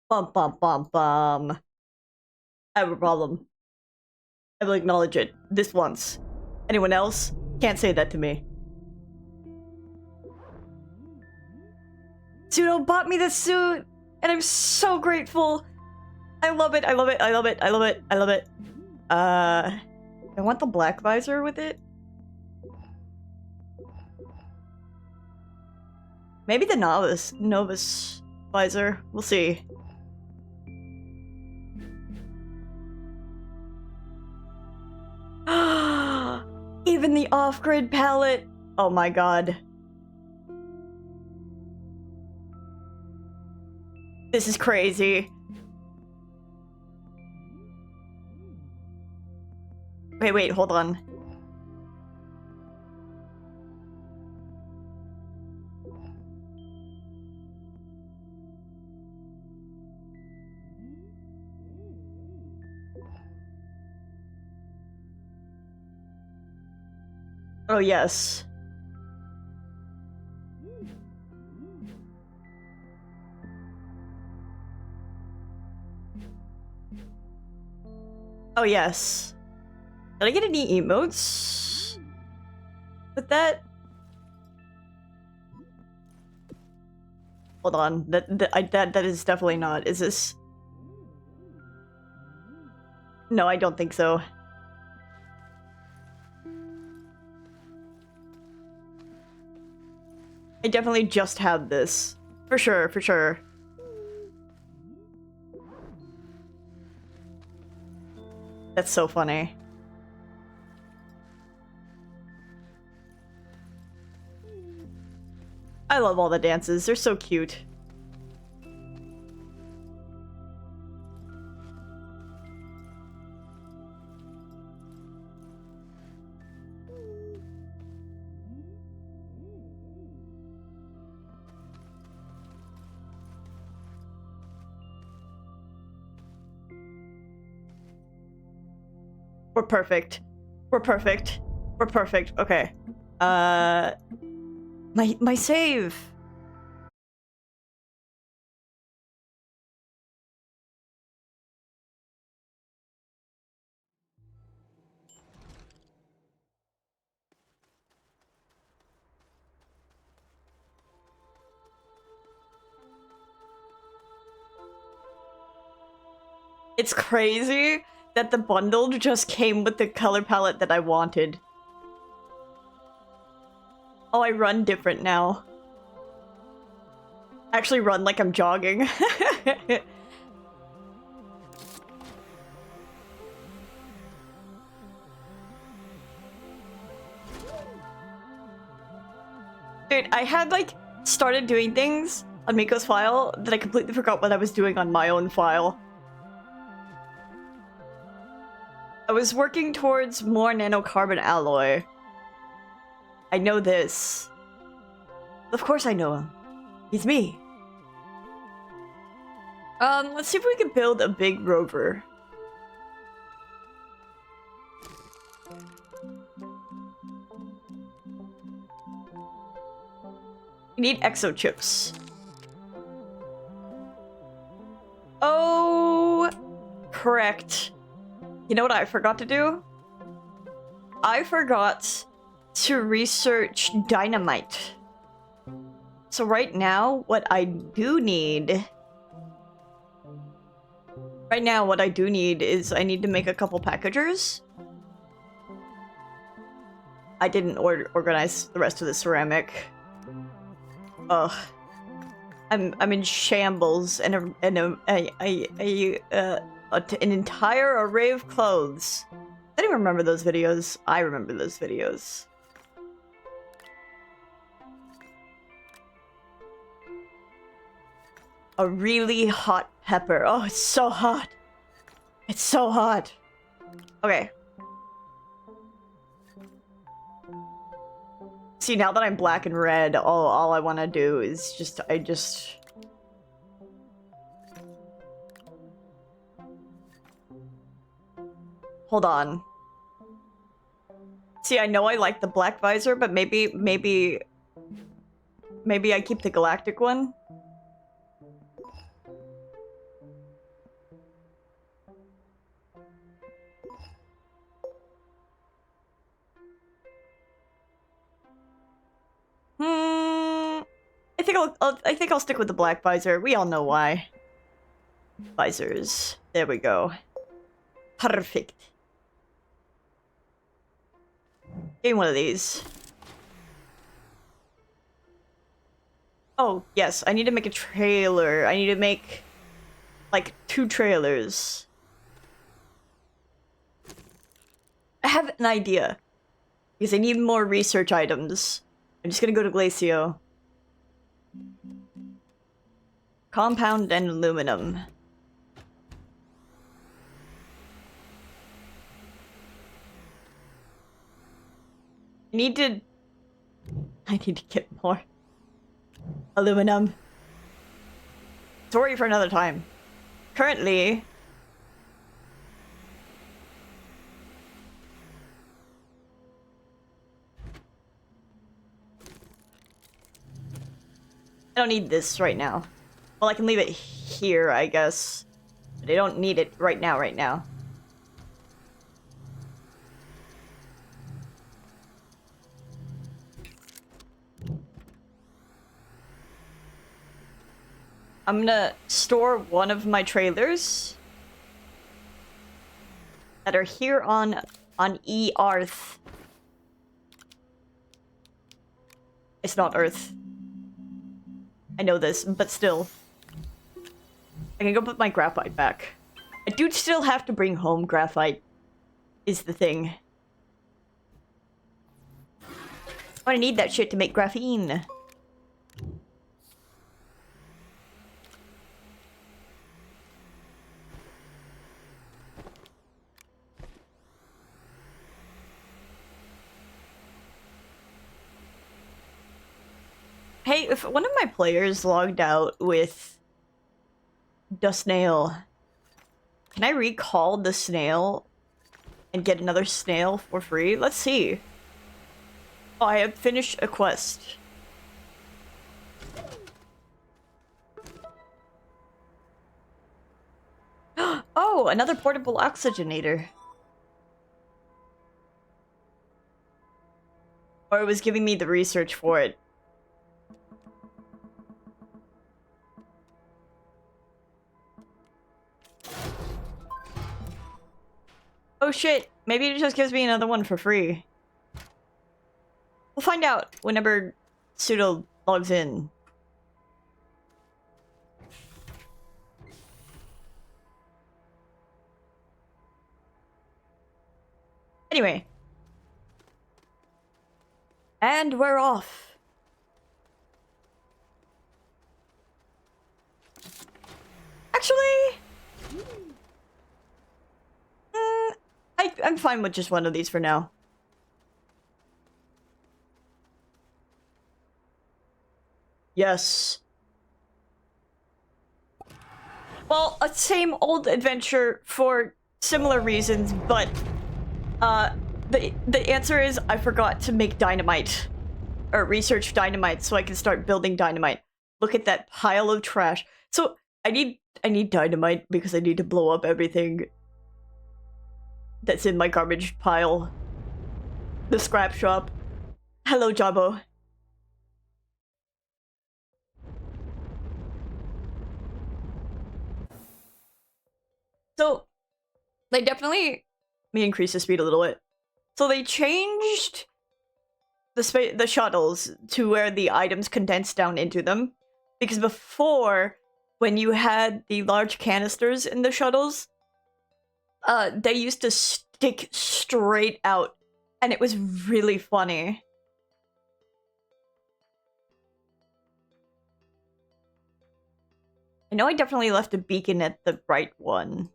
Bum bum bum bum. I have a problem. I will acknowledge it. This once. Anyone else? Can't say that to me. Pseudo bought me the suit, and I'm so grateful. I love it, I love it, I love it, I love it, I love it. I want the black visor with it. Maybe the novice visor. We'll see. Even the off-grid palette. Oh my god. This is crazy. Wait, hold on. Oh, yes. Oh, yes. Did I get any emotes with that? Hold on. That is definitely not. Is this? No, I don't think so. I definitely just have this. For sure, for sure. That's so funny. I love all the dances. They're so cute. We're perfect. We're perfect. We're perfect. Okay. My save. It's crazy that the bundle just came with the color palette that I wanted. Oh, I run different now. Actually run like I'm jogging. Dude, I had like started doing things on Miko's file that I completely forgot what I was doing on my own file. I was working towards more nanocarbon alloy. I know this. Of course I know him. He's me. Let's see if we can build a big rover. We need exochips. Oh, correct. You know what I forgot to do? I forgot to research dynamite. So right now, what I do need... Right now, what I do need is I need to make a couple packagers. I didn't organize the rest of the ceramic. Ugh. I'm in shambles and an entire array of clothes. I don't even remember those videos. I remember those videos. A really hot pepper. Oh, it's so hot. It's so hot. Okay. See, now that I'm black and red, all I want to do is just... Hold on. See, I know I like the black visor, but maybe I keep the galactic one. I think I'll stick with the black visor. We all know why. Visors. There we go. Perfect. Give me one of these. Oh, yes. I need to make a trailer. I need to make, like, 2 trailers. I have an idea. Because I need more research items. I'm just gonna go to Glacio. Compound and aluminum. I need to get more aluminum. Story for another time. Currently, I don't need this right now. Well, I can leave it here, I guess. But I don't need it right now. I'm gonna store one of my trailers that are here on E-Arth. It's not Earth. I know this, but still. I can go put my graphite back. I do still have to bring home graphite, is the thing. I need that shit to make graphene. Hey, if one of my players logged out with the snail, can I recall the snail and get another snail for free? Let's see. Oh, I have finished a quest. Oh, another portable oxygenator. Or it was giving me the research for it. Oh shit, maybe it just gives me another one for free. We'll find out whenever Pseudo logs in. Anyway. And we're off. Actually... I'm fine with just one of these for now. Yes. Well, a same old adventure for similar reasons, but the answer is I forgot to make dynamite or research dynamite so I can start building dynamite. Look at that pile of trash. So I need dynamite because I need to blow up everything that's in my garbage pile. The scrap shop. Hello, Jabbo. So, they definitely... Let me increase the speed a little bit. So they changed the shuttles to where the items condense down into them. Because before, when you had the large canisters in the shuttles, they used to stick straight out. And it was really funny. I know I definitely left a beacon at the right one.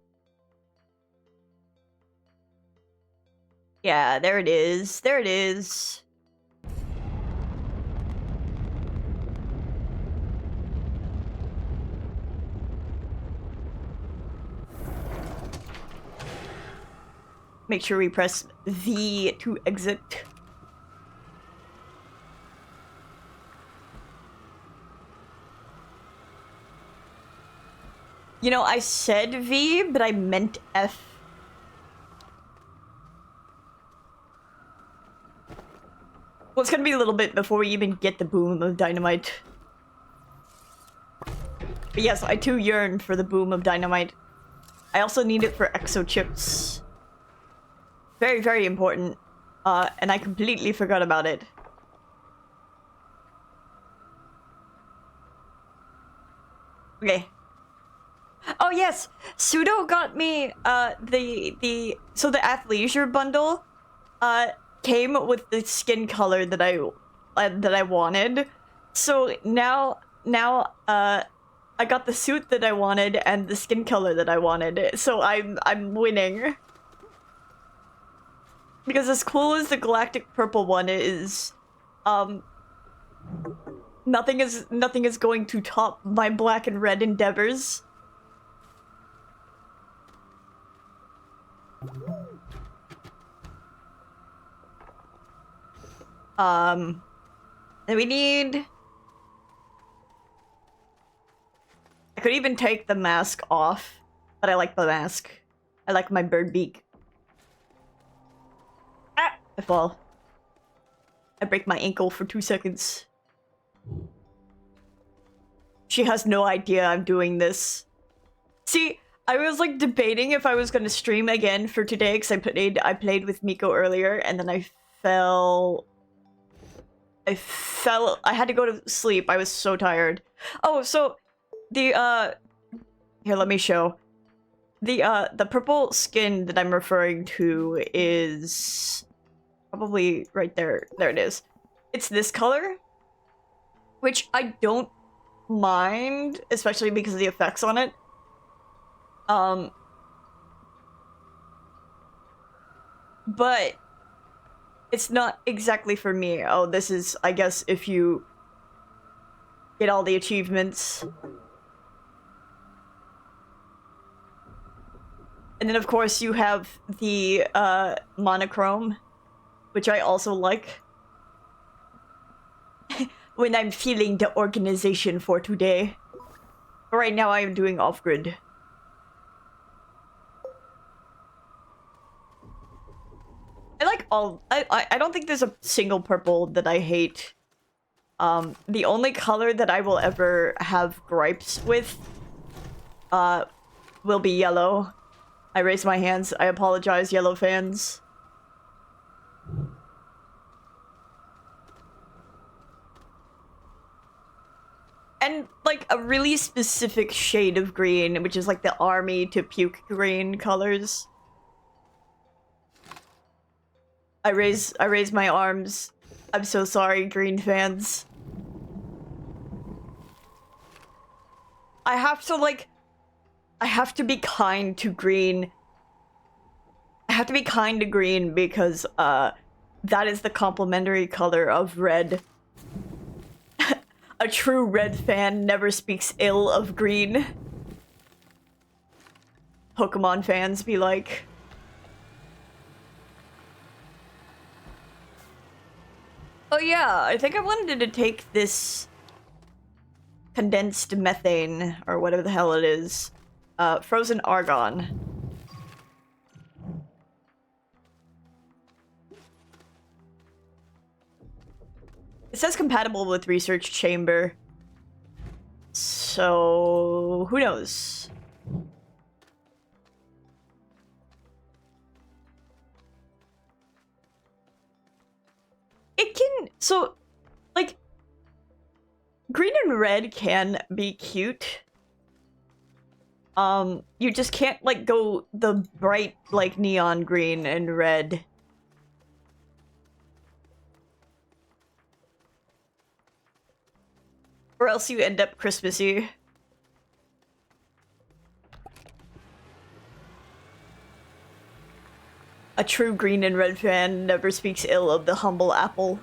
Yeah, there it is. There it is. Make sure we press V to exit. You know, I said V, but I meant F. Well, it's gonna be a little bit before we even get the boom of dynamite. But yes, I too yearn for the boom of dynamite. I also need it for exo chips. Very, very important. And I completely forgot about it. Okay. Oh yes, Pseudo got me so the athleisure bundle came with the skin color that I wanted. So now I got the suit that I wanted and the skin color that I wanted. So I'm winning. Because as cool as the galactic purple one is, nothing is going to top my black and red endeavors. And we need... I could even take the mask off, but I like the mask. I like my bird beak. Ah! I fall. I break my ankle for 2 seconds. She has no idea I'm doing this. See, I was like debating if I was gonna stream again for today because I played with Miko earlier and then I fell. I had to go to sleep. I was so tired. Oh, so the here, let me show. The purple skin that I'm referring to is probably right there. There it is. It's this color, which I don't mind, especially because of the effects on it. But it's not exactly for me. Oh, this is, I guess, if you get all the achievements. And then, of course, you have the monochrome, which I also like. When I'm feeling the organization for today. But right now, I am doing off-grid. I like all... I don't think there's a single purple that I hate. The only color that I will ever have gripes with will be yellow. I raise my hands. I apologize, yellow fans. And, like, a really specific shade of green, which is like the army to puke green colors. I raise my arms. I'm so sorry, green fans. I have to be kind to green. I have to be kind to green because, that is the complementary color of red. A true red fan never speaks ill of green. Pokemon fans be like... Oh yeah, I think I wanted to take this condensed methane, or whatever the hell it is. Frozen argon. It says compatible with research chamber. So, who knows? It can, so, like, green and red can be cute. You just can't, like, go the bright, like, neon green and red. Or else you end up Christmassy. A true green and red fan never speaks ill of the humble apple.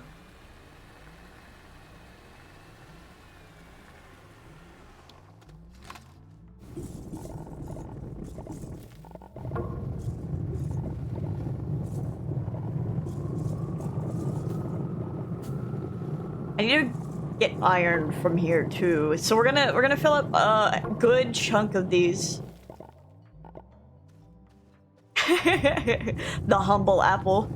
I need to get iron from here too, so we're gonna fill up a good chunk of these. The humble apple.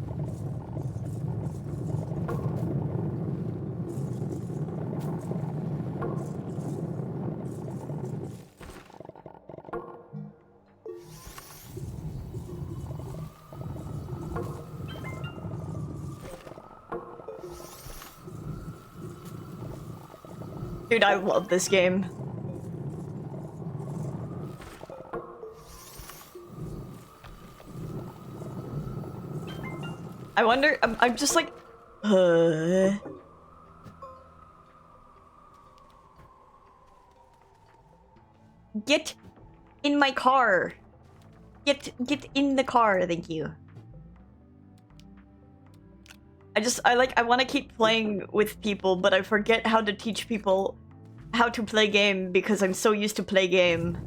Dude, I love this game. I wonder, I'm just like, Get in my car. Get in the car, thank you. I want to keep playing with people, but I forget how to teach people how to play game because I'm so used to play game.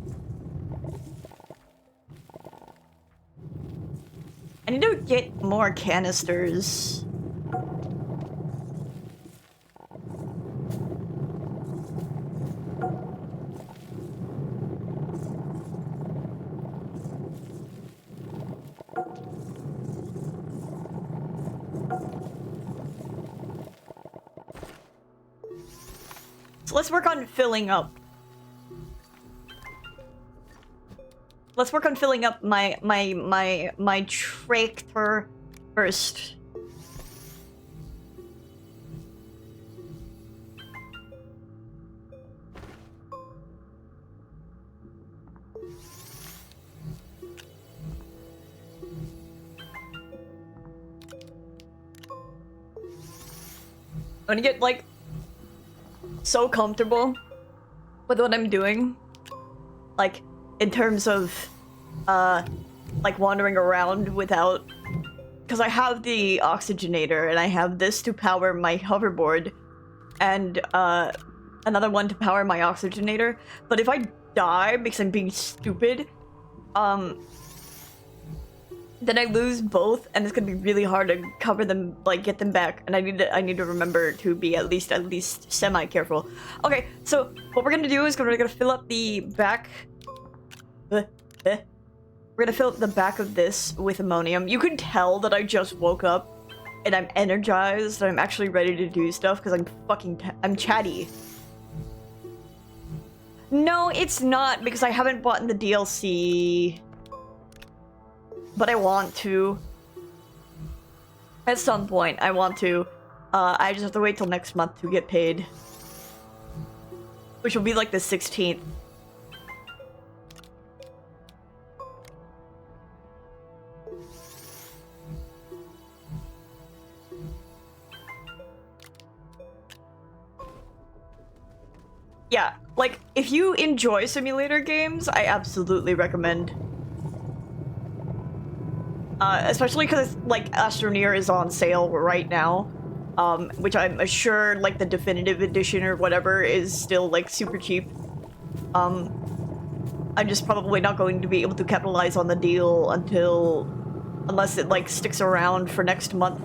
I need to get more canisters. So let's work on filling up. Let's work on filling up my tractor first. I'm gonna get like so comfortable with what I'm doing, like in terms of like wandering around without, because I have the oxygenator and I have this to power my hoverboard and another one to power my oxygenator, but if I die because I'm being stupid, then I lose both, and it's gonna be really hard to cover them, like get them back. And I need to remember to be at least semi-careful. Okay, so what we're gonna do is we're gonna fill up the back. We're gonna fill up the back of this with ammonium. You can tell that I just woke up and I'm energized and I'm actually ready to do stuff because I'm chatty. No, it's not, because I haven't bought the DLC. But I want to. At some point, I want to. I just have to wait till next month to get paid. Which will be like the 16th. Yeah, like, if you enjoy simulator games, I absolutely recommend. Especially because, like, Astroneer is on sale right now, which I'm sure, like, the definitive edition or whatever is still, like, super cheap. I'm just probably not going to be able to capitalize on the deal unless it, like, sticks around for next month.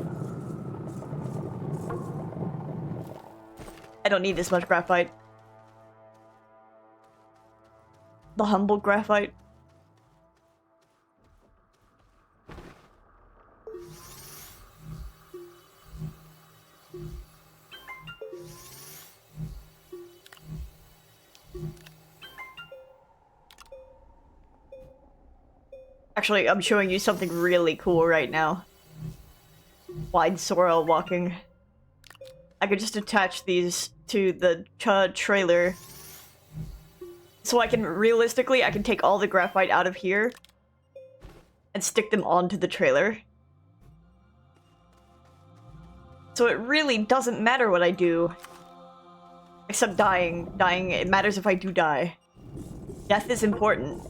I don't need this much graphite. The humble graphite. Actually, I'm showing you something really cool right now. Wide sorrel walking. I could just attach these to the trailer. So I can, realistically, I can take all the graphite out of here and stick them onto the trailer. So it really doesn't matter what I do. Except dying. Dying, it matters if I do die. Death is important.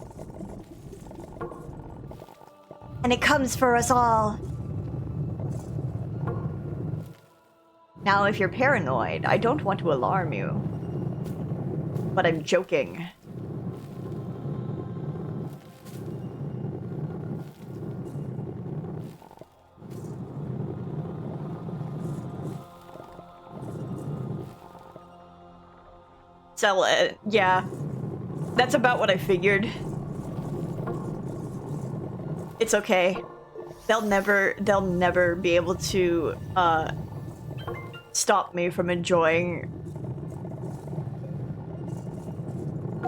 And it comes for us all. Now, if you're paranoid, I don't want to alarm you. But I'm joking. So, yeah. That's about what I figured. It's okay. They'll never be able to, stop me from enjoying.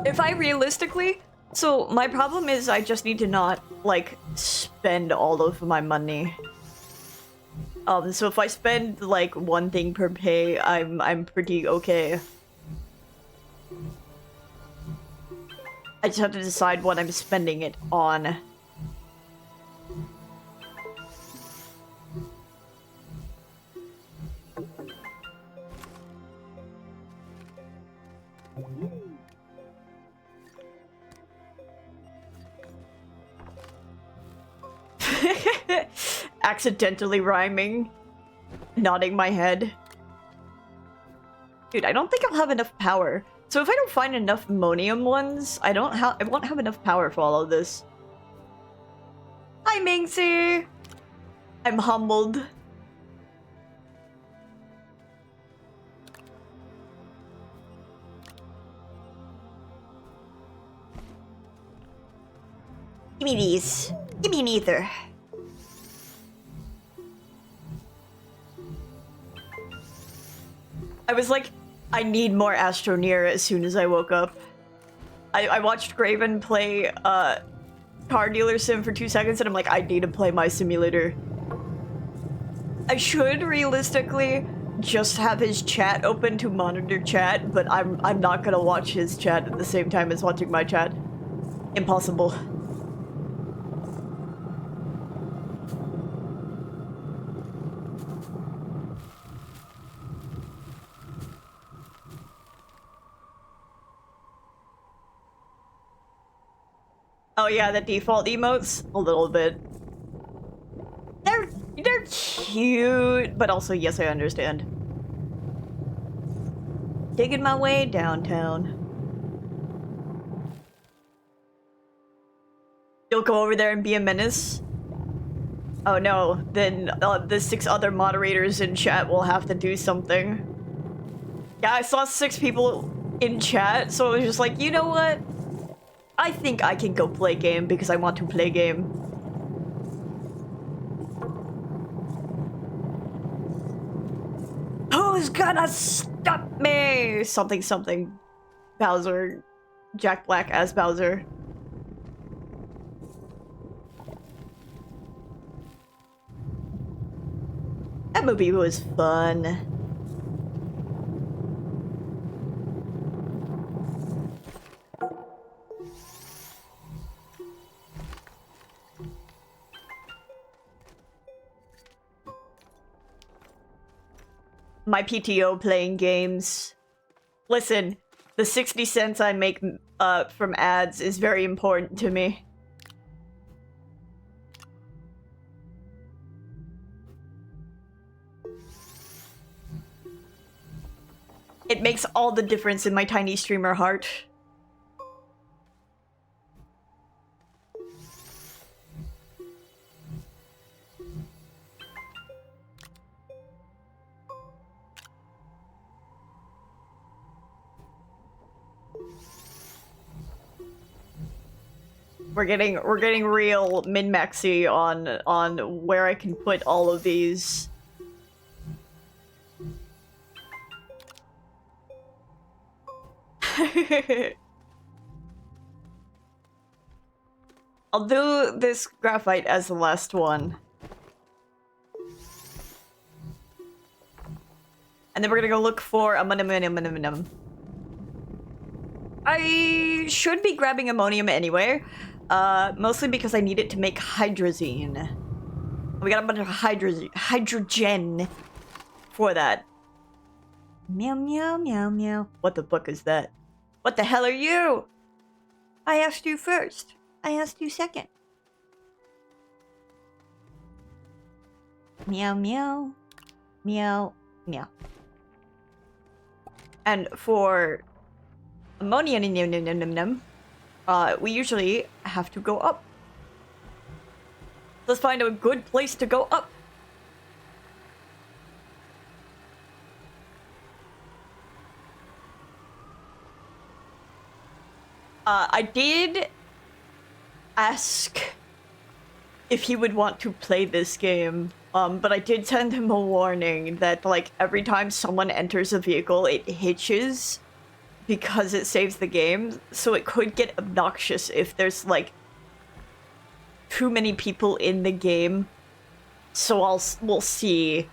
If I realistically, so my problem is I just need to not, like, spend all of my money. So if I spend, like, one thing per pay, I'm pretty okay. I just have to decide what I'm spending it on. Accidentally rhyming. Nodding my head. Dude, I don't think I'll have enough power. So if I don't find enough ammonium ones, I won't have enough power for all of this. Hi, Minxie! I'm humbled. Give me these. Give me an ether. I was like, I need more Astroneer as soon as I woke up. I watched Graven play Car Dealer Sim for 2 seconds and I'm like, I need to play my simulator. I should realistically just have his chat open to monitor chat, but I'm not gonna watch his chat at the same time as watching my chat. Impossible. Oh yeah, the default emotes? A little bit. They're cute, but also, yes, I understand. Digging my way downtown. You'll go over there and be a menace? Oh no, then the 6 other moderators in chat will have to do something. Yeah, I saw 6 people in chat, so I was just like, you know what? I think I can go play game because I want to play game. Who's gonna stop me? Something something. Bowser. Jack Black as Bowser. That movie was fun. My PTO playing games. Listen, the 60 cents I make from ads is very important to me. It makes all the difference in my tiny streamer heart. We're getting real min-maxy on where I can put all of these. I'll do this graphite as the last one. And then we're gonna go look for ammonium. I should be grabbing ammonium anyway. Mostly because I need it to make hydrazine. We got a bunch of hydrogen for that. Meow meow meow meow. What the fuck is that? What the hell are you? I asked you first. I asked you second. Meow meow. Meow meow. And for ammonia, we usually have to go up. Let's find a good place to go up. I did ask if he would want to play this game, but I did send him a warning that, like, every time someone enters a vehicle, it hitches because it saves the game, so it could get obnoxious if there's, like, too many people in the game. So we'll see.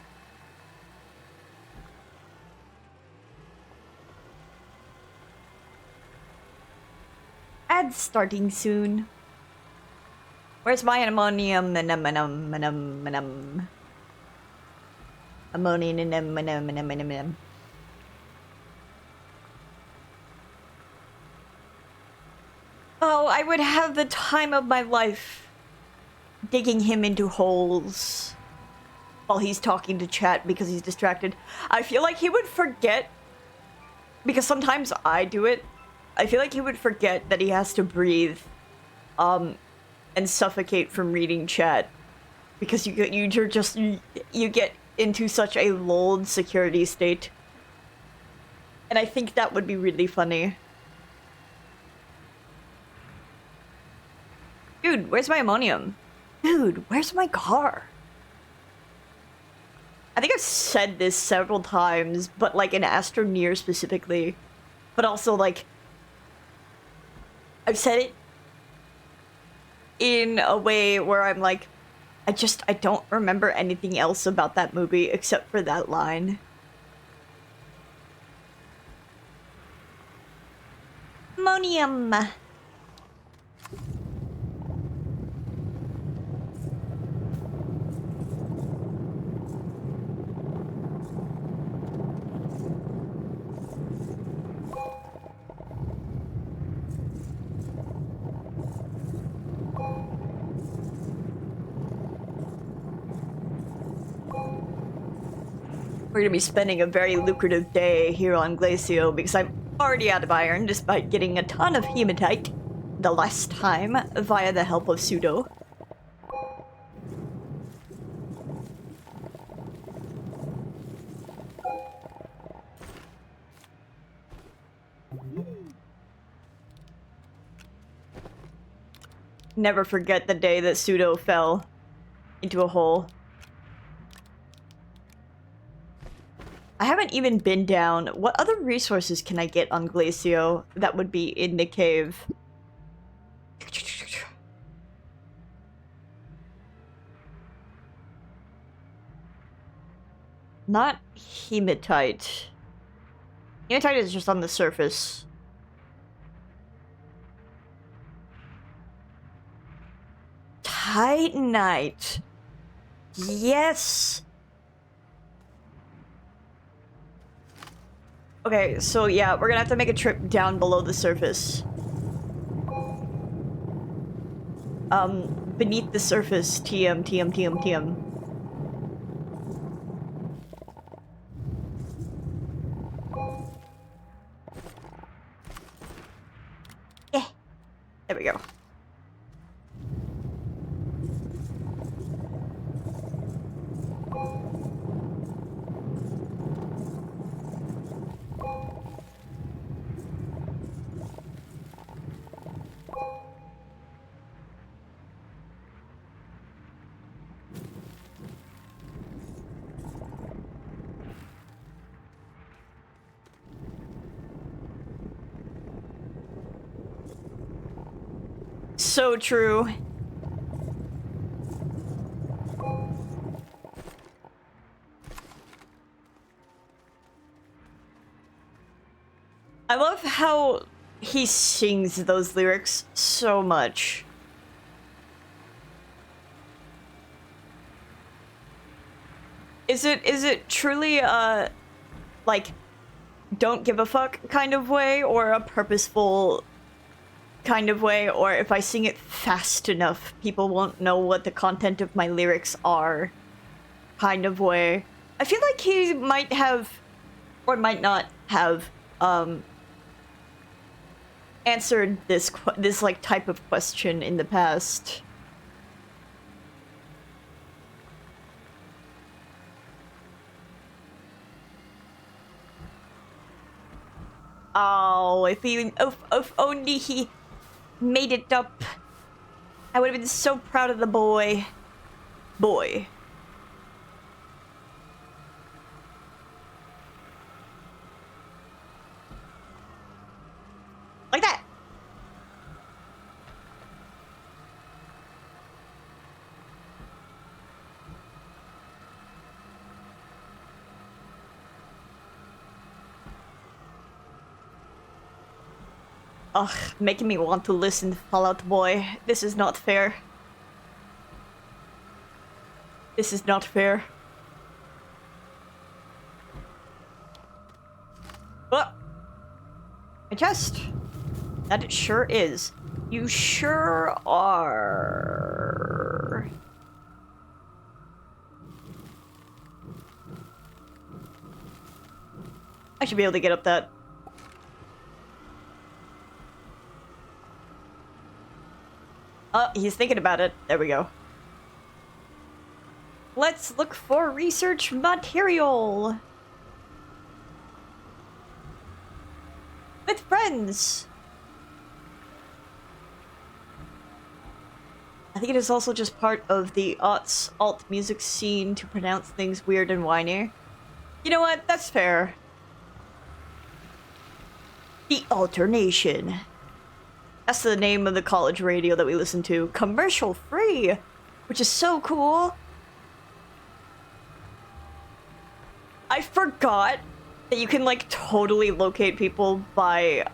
Dad's starting soon. Where's my ammonium? Ammonium. Oh, I would have the time of my life digging him into holes while he's talking to chat because he's distracted. I feel like he would forget, because sometimes I do it. I feel like he would forget that he has to breathe and suffocate from reading chat, because you get into such a lulled security state. And I think that would be really funny. Dude, where's my ammonium? Dude, where's my car? I think I've said this several times, but like in Astroneer specifically. But also like, I've said it in a way where I'm like, I don't remember anything else about that movie except for that line. Ammonium. We're gonna be spending a very lucrative day here on Glacio because I'm already out of iron despite getting a ton of hematite the last time via the help of Pseudo. Never forget the day that Pseudo fell into a hole. I haven't even been down. What other resources can I get on Glacio that would be in the cave? Not hematite. Hematite is just on the surface. Titanite. Yes. Okay, so yeah, we're gonna have to make a trip down below the surface. Beneath the surface. TM. Yeah. There we go. So true. I love how he sings those lyrics so much. Is it truly a, like, don't give a fuck kind of way, or a purposeful kind of way, or if I sing it fast enough, people won't know what the content of my lyrics are kind of way? I feel like he might have, or might not have, answered this like type of question in the past. Oh, if only he made it up. I would have been so proud of the boy. Boy. Like that. Ugh, making me want to listen to Fallout Boy. This is not fair. This is not fair. Oh! My chest. That it sure is. You sure are. I should be able to get up that. He's thinking about it. There we go. Let's look for research material. With friends. I think it is also just part of the alt music scene to pronounce things weird and whiny. You know what? That's fair. The Alternation. That's the name of the college radio that we listen to. Commercial free, which is so cool. I forgot that you can like totally locate people by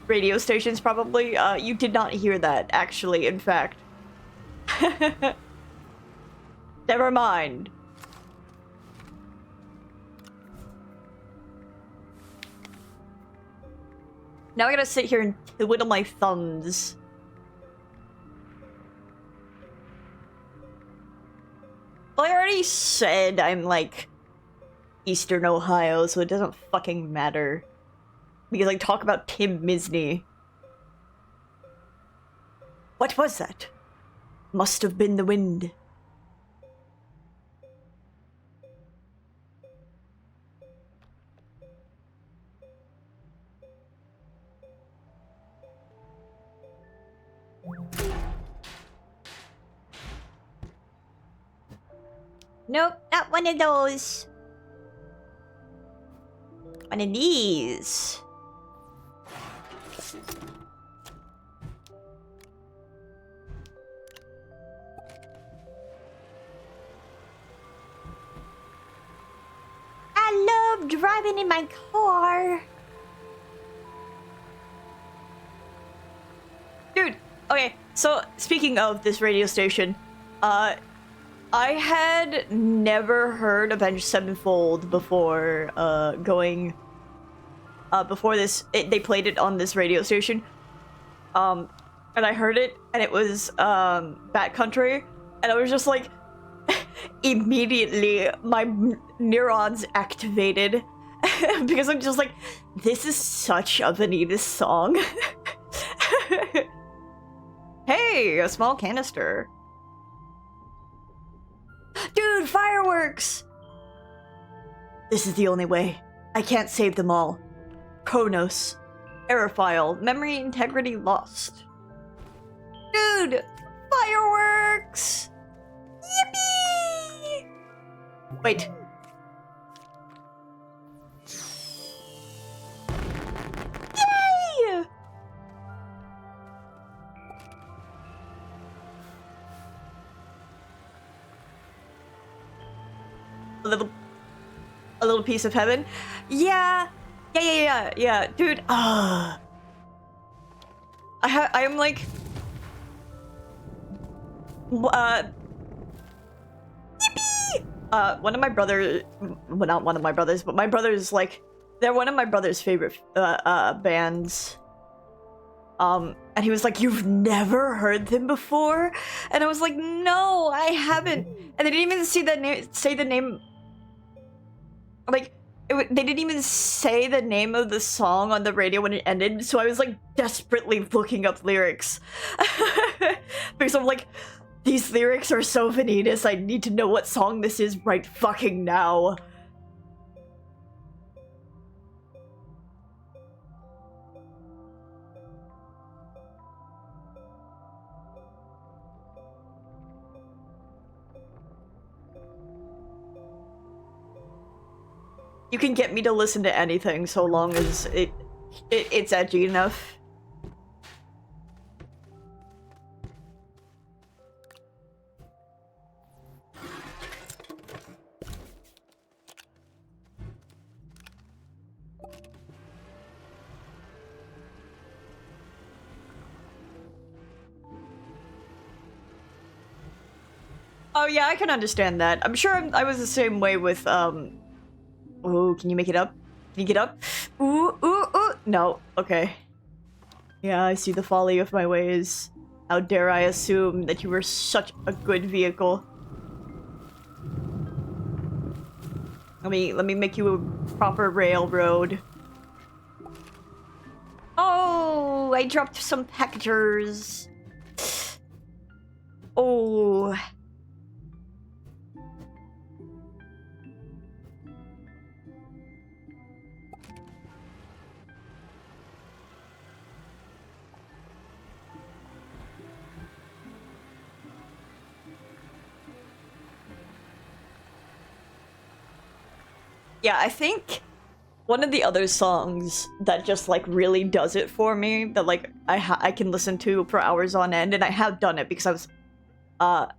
radio stations probably. You did not hear that actually, in fact. Never mind. Now I gotta sit here and twiddle my thumbs. Well, I already said I'm like Eastern Ohio, so it doesn't fucking matter. Because I talk about Tim Misney. What was that? Must have been the wind. Nope, not one of those. One of these. I love driving in my car. Dude, okay, so speaking of this radio station, I had never heard Avenged Sevenfold before before this. They played it on this radio station, and I heard it, and it was Backcountry, and I was just like, immediately my neurons activated because I'm just like, this is such a Vanitas song. Hey, a small canister. Dude, fireworks! This is the only way. I can't save them all. Kronos. Error file. Memory integrity lost. Dude! Fireworks! Yippee! Wait. Yay! A little piece of heaven. Yeah, dude. I am like, yippee! One of my brothers, well, not one of my brothers, but my brothers, like, they're one of my brother's favorite bands. And he was like, "You've never heard them before?" And I was like, "No, I haven't." And they didn't even say the name. Like, they didn't even say the name of the song on the radio when it ended, so I was like desperately looking up lyrics. Because I'm like, these lyrics are so Vanitas, I need to know what song this is right fucking now. You can get me to listen to anything so long as it's edgy enough. Oh yeah, I can understand that. I'm sure I was the same way with Oh, can you make it up? Can you get up? Ooh, ooh, ooh. No. Okay. Yeah, I see the folly of my ways. How dare I assume that you were such a good vehicle. Let me make you a proper railroad. Oh, I dropped some packagers. Oh. Yeah, I think one of the other songs that just like really does it for me, that like I can listen to for hours on end, and I have done it because I was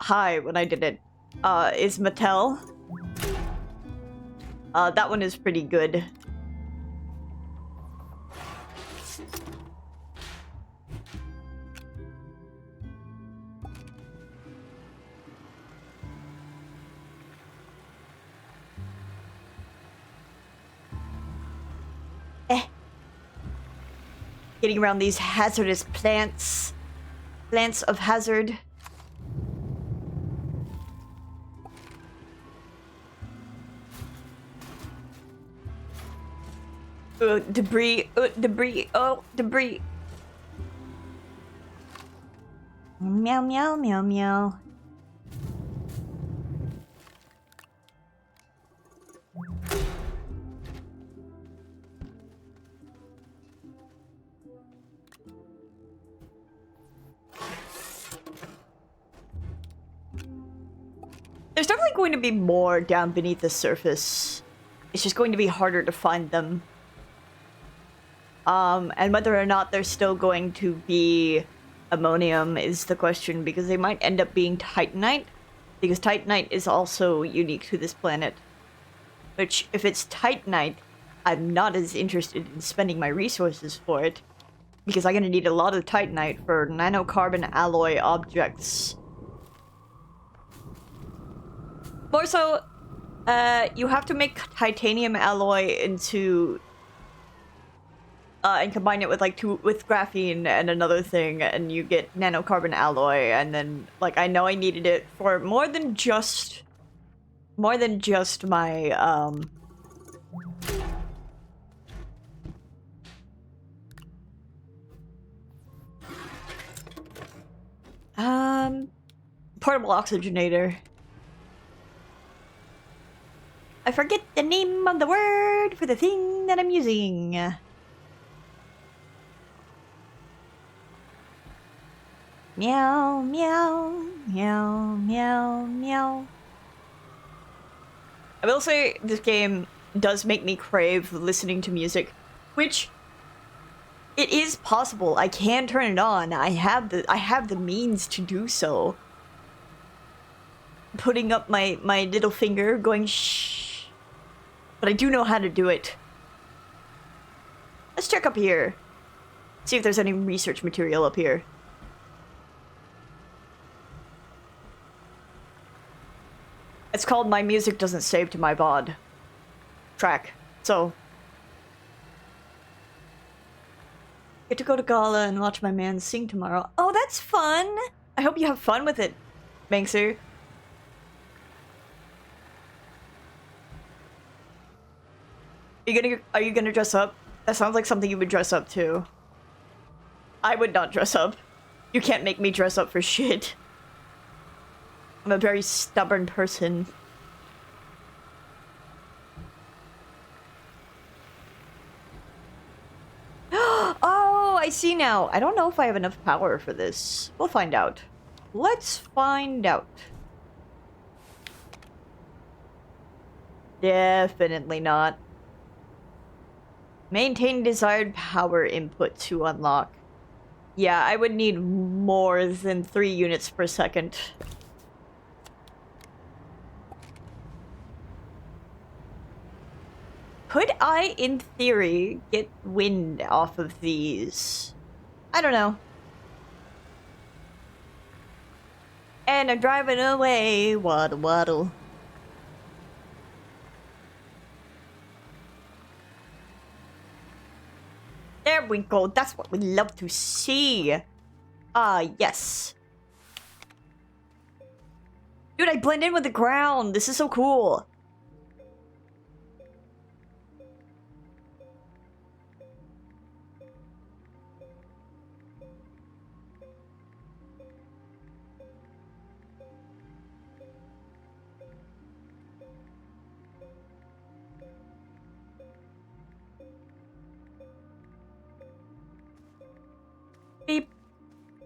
high when I did it, is Mattel. That one is pretty good. Getting around these hazardous plants. Plants of hazard. Debris. Debris. Oh, debris. Meow, meow, meow, meow. There's definitely going to be more down beneath the surface. It's just going to be harder to find them. And whether or not they're still going to be ammonium is the question, because they might end up being titanite, because titanite is also unique to this planet. Which, if it's titanite, I'm not as interested in spending my resources for it, because I'm gonna need a lot of titanite for nanocarbon alloy objects. More so, you have to make titanium alloy into and combine it with like with graphene and another thing, and you get nanocarbon alloy. And then like I know I needed it for more than just my portable oxygenator. I forget the name of the word for the thing that I'm using. Meow, meow, meow, meow, meow. I will say this game does make me crave listening to music, which it is possible. I can turn it on. I have the means to do so. Putting up my little finger, going shh. But I do know how to do it. Let's check up here. See if there's any research material up here. It's called My Music Doesn't Save to My VOD track. So get to go to Gala and watch my man sing tomorrow. Oh, that's fun! I hope you have fun with it, Bankser. Are you gonna dress up? That sounds like something you would dress up to. I would not dress up. You can't make me dress up for shit. I'm a very stubborn person. Oh, I see now. I don't know if I have enough power for this. We'll find out. Let's find out. Definitely not. Maintain desired power input to unlock. Yeah, I would need more than 3 units per second. Could I, in theory, get wind off of these? I don't know. And I'm driving away. Waddle waddle. There we go. That's what we love to see. Yes. Dude, I blend in with the ground. This is so cool. Beep.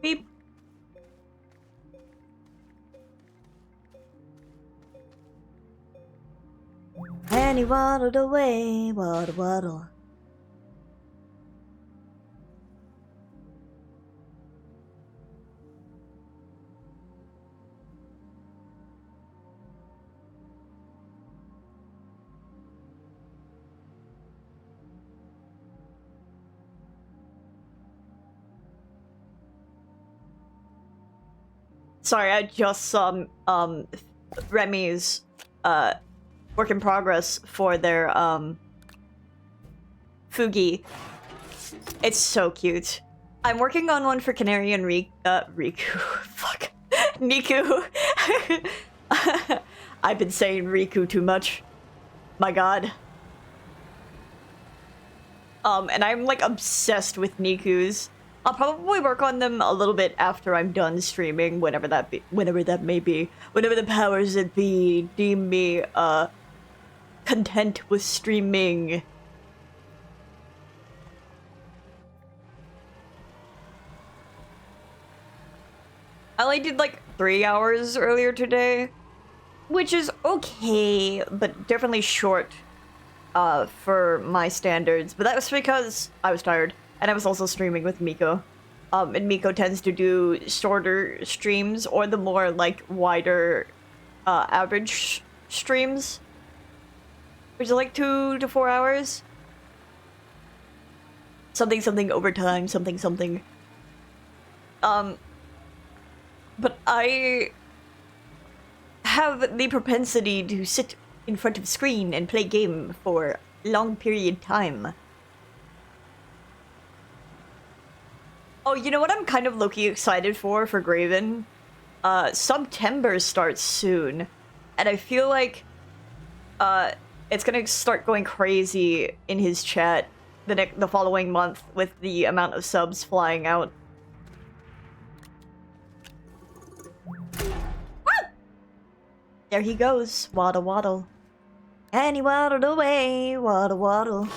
Beep. And he waddled away, waddle waddle. Sorry, I just saw Remy's work in progress for their Fugi. It's so cute. I'm working on one for Canary and Riku. Fuck. Niku. I've been saying Riku too much. My god. And I'm like obsessed with Niku's. I'll probably work on them a little bit after I'm done streaming, whenever that may be. Whenever the powers that be deem me, content with streaming. I only did like 3 hours earlier today, which is okay, but definitely short, for my standards. But that was because I was tired. And I was also streaming with Miko. And Miko tends to do shorter streams or the more like wider average streams. Which is like 2 to 4 hours. Something something overtime, something something. But I have the propensity to sit in front of screen and play game for a long period time. Oh, you know what I'm kind of low-key excited for Graven? September starts soon, and I feel like it's gonna start going crazy in his chat the following month with the amount of subs flying out. Woo! There he goes, waddle waddle. And he waddled away, waddle waddle.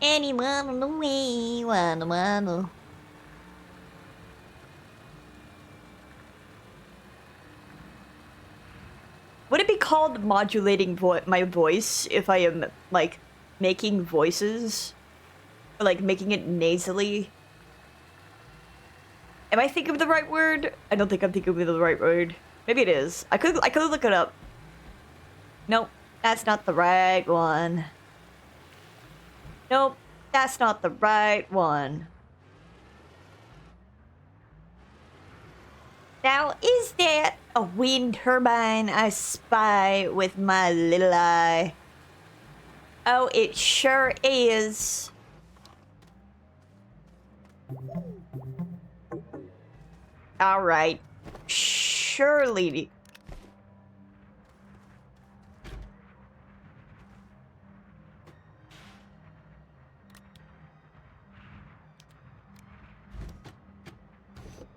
And he waddled away, waddle waddle. Would it be called modulating my voice if I am, like, making voices? Or, like, making it nasally? Am I thinking of the right word? I don't think I'm thinking of the right word. Maybe it is. I could look it up. Nope, that's not the right one. Nope, that's not the right one. Now, is that a wind turbine I spy with my little eye? Oh, it sure is. Alright. Surely.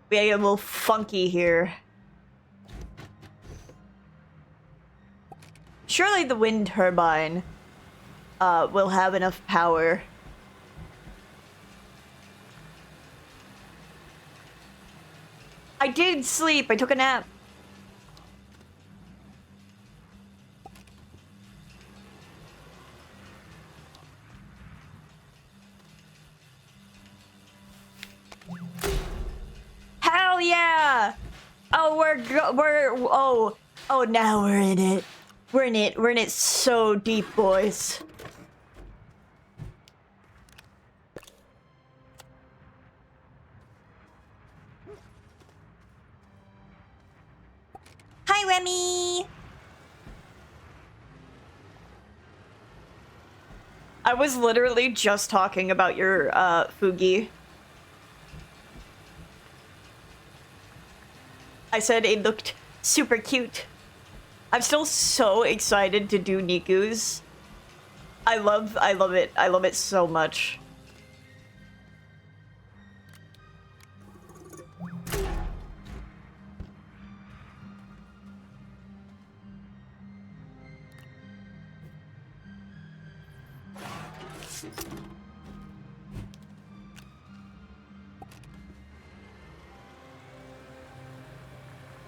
We get a little funky here. Surely the wind turbine will have enough power. I did sleep. I took a nap. Hell yeah! Oh, now we're in it. We're in it so deep, boys. Remy! I was literally just talking about your, Fugi. I said it looked super cute. I'm still so excited to do Niku's. I love it. I love it so much.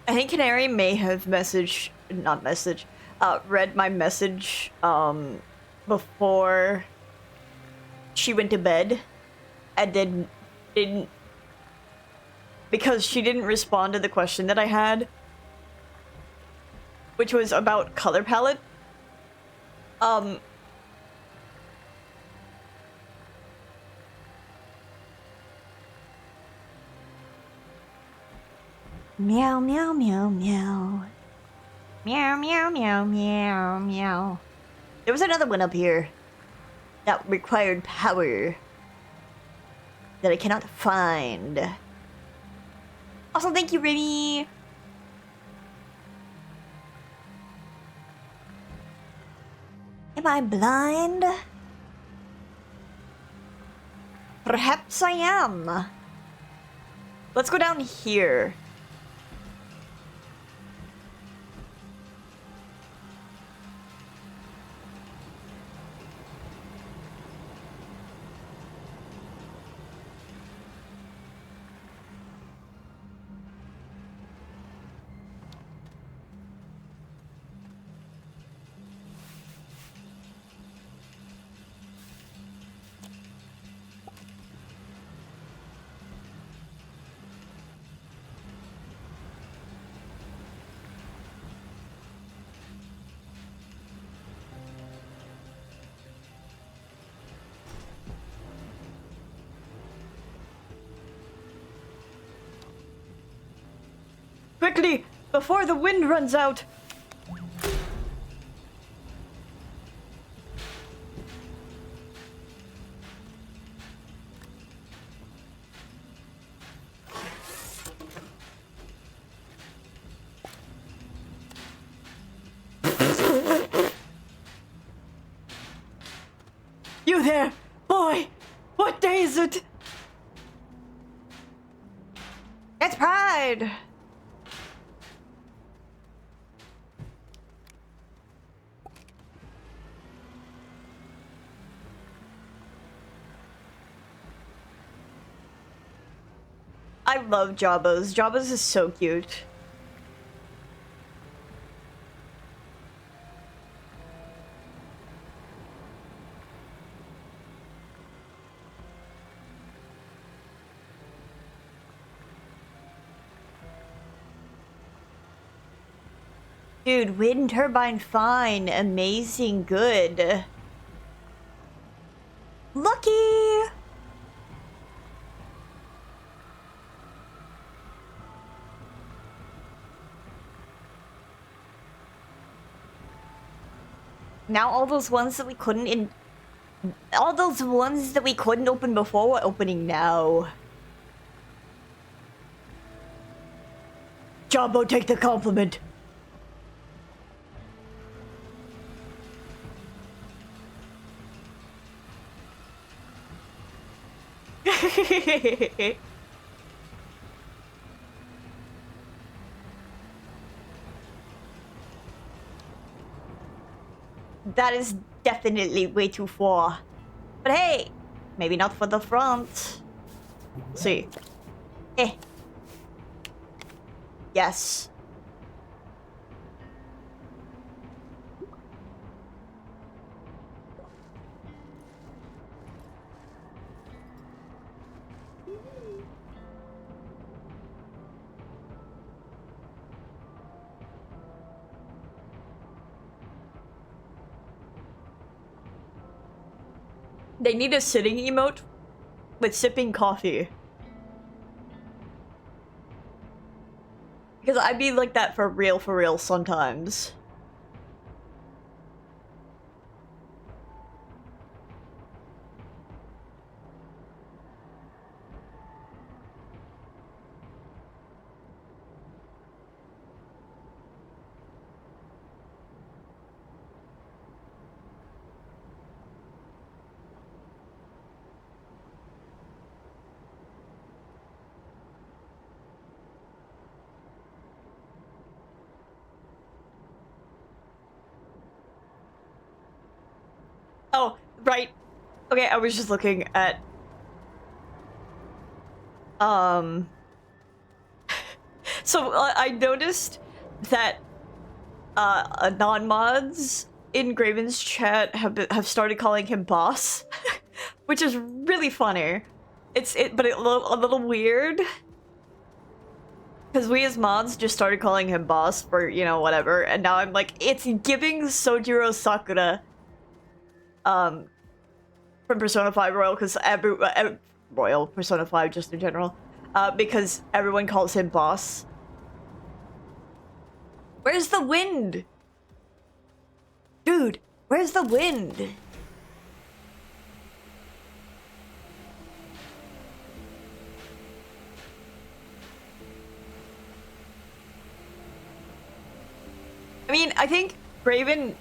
I think Canary may have read my message, before she went to bed, and then didn't, because she didn't respond to the question that I had, which was about color palette. Meow, meow, meow, meow. Meow, meow, meow, meow, meow. There was another one up here that required power that I cannot find. Also, thank you, Remy. Am I blind? Perhaps I am. Let's go down here. Quickly, before the wind runs out. You there, boy? What day is it? It's Pride! I love Jabos. Jabos is so cute. Dude, wind turbine fine. Amazing good. Lucky! Now all those ones that we couldn't open before we're opening now. Jumbo, take the compliment. That is definitely way too far. But hey, maybe not for the front. Let's see. Eh. Yes. They need a sitting emote with sipping coffee. Because I be like that for real sometimes. Oh, right. Okay, I was just looking at so I noticed that non-mods in Graven's chat have started calling him boss, which is really funny. But a little weird because we as mods just started calling him boss for, you know, whatever, and now I'm like, it's giving Sojiro Sakura from Persona 5 Royal, because Royal Persona 5 just in general, because everyone calls him boss. Where's the wind? Dude, where's the wind? I mean, I think Raven...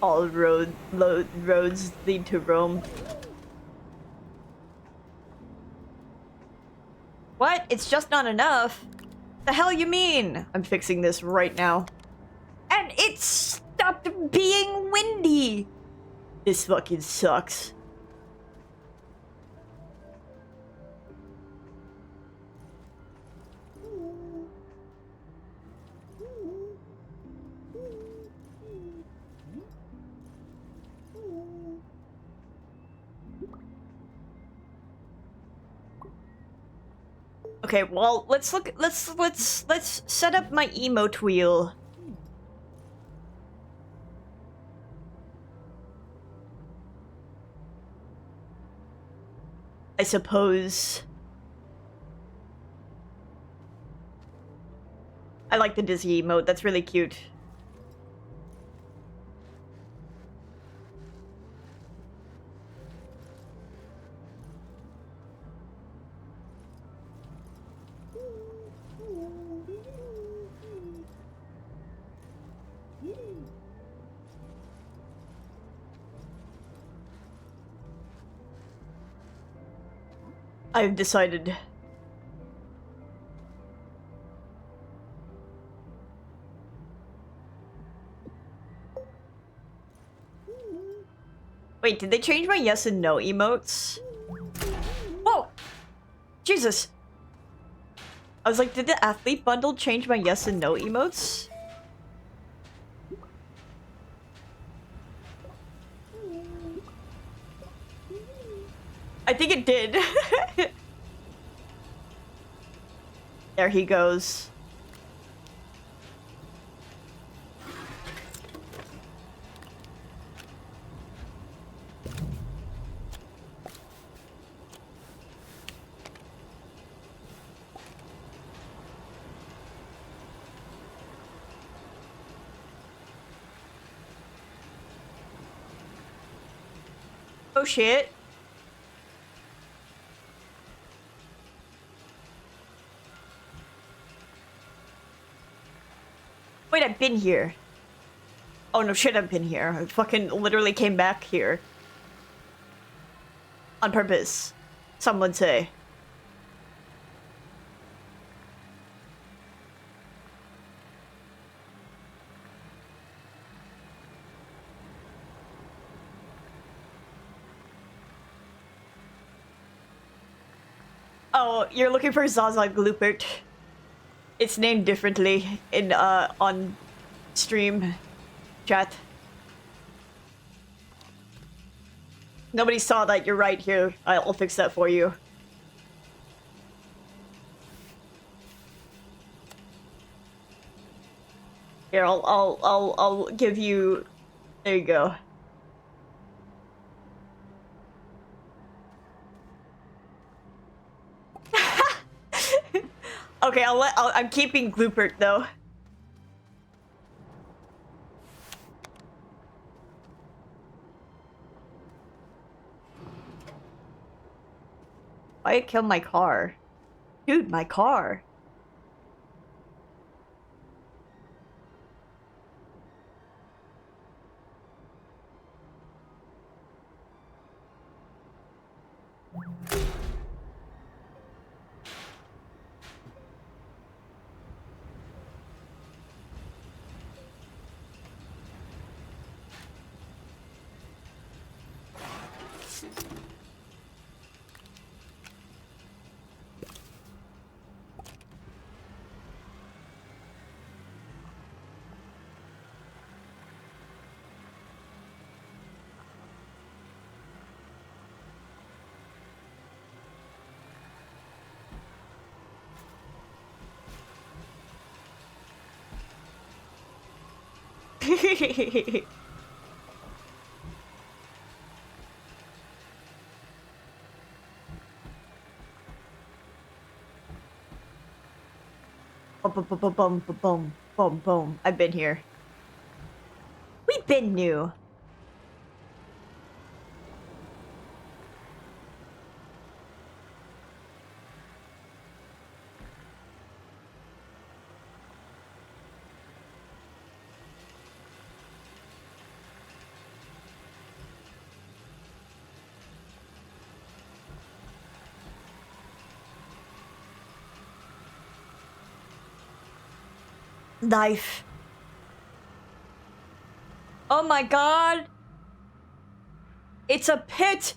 All roads lead to Rome. What? It's just not enough? The hell you mean? I'm fixing this right now. And it stopped being windy! This fucking sucks. Okay, well, let's set up my emote wheel. I suppose. I like the Dizzy emote, that's really cute. I've decided. Wait, did they change my yes and no emotes? Whoa! Jesus! I was like, did the athlete bundle change my yes and no emotes? I think it did. There he goes. Oh shit. Wait, I've been here. Oh no shit, I've been here. I fucking literally came back here. On purpose, some would say. Oh, you're looking for Zaza Gloopert. It's named differently in on stream chat. Nobody saw that. You're right. Here, I'll fix that for you. Here, I'll give you. There you go. Okay, I'm keeping Gloopert though. Why kill my car? Dude, my car. Boom, boom, boom, boom, boom, boom, boom, boom. I've been here. We've been new. Life. Oh my god! It's a pit!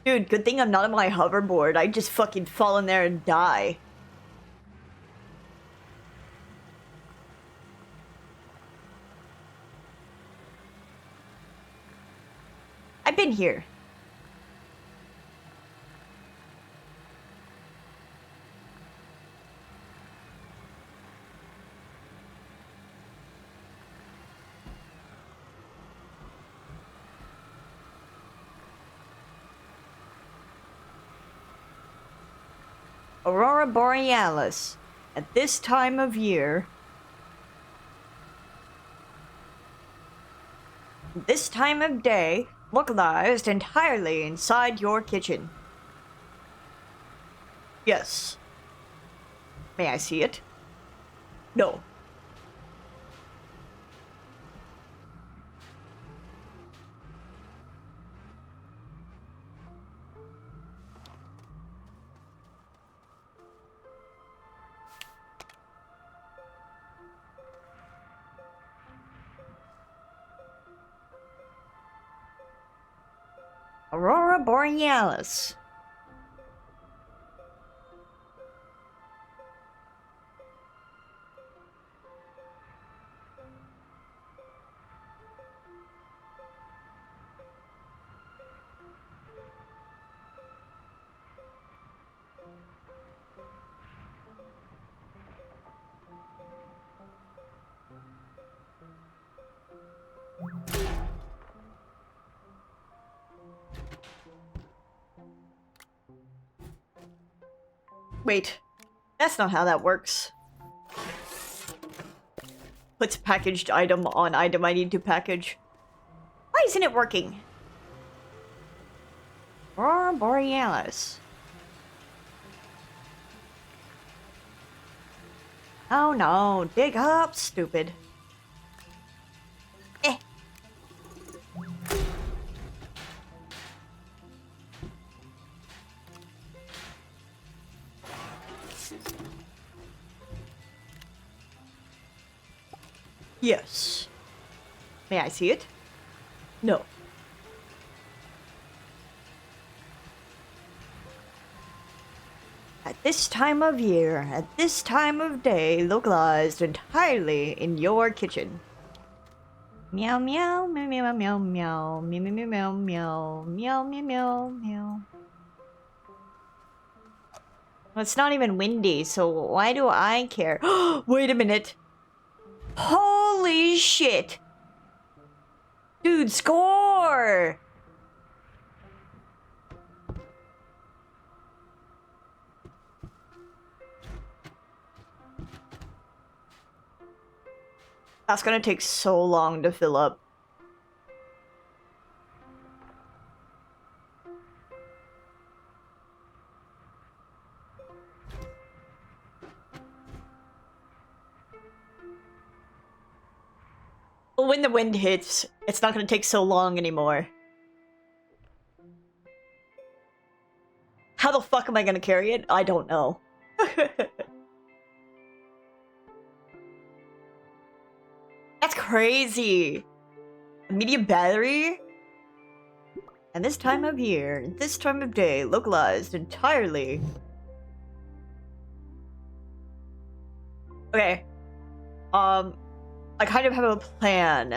Dude, good thing I'm not on my hoverboard. I'd just fucking fall in there and die. I've been here. Aurora Borealis. At this time of year... This time of day, localized entirely inside your kitchen. Yes. May I see it? No. Aurora Borealis. Wait, that's not how that works. Puts packaged item on item I need to package. Why isn't it working? Aurora Borealis. Oh no, dig up, stupid. Eh. Yes. May I see it? No. At this time of year, at this time of day, localized entirely in your kitchen. Meow meow meow meow meow meow meow meow meow meow meow meow meow meow. Well, it's not even windy, so why do I care? Wait a minute. Holy shit! Dude, score! That's gonna take so long to fill up. Well, when the wind hits, it's not gonna take so long anymore. How the fuck am I gonna carry it? I don't know. That's crazy. A medium battery? And this time of year, this time of day, localized entirely. Okay. I kind of have a plan.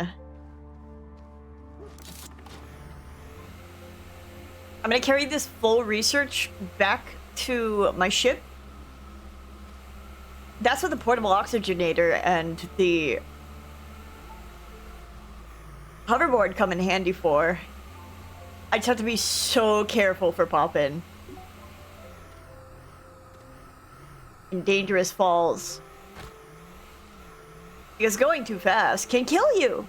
I'm gonna carry this full research back to my ship. That's what the portable oxygenator and the hoverboard come in handy for. I just have to be so careful for Poppin. In dangerous falls. Because going too fast can kill you.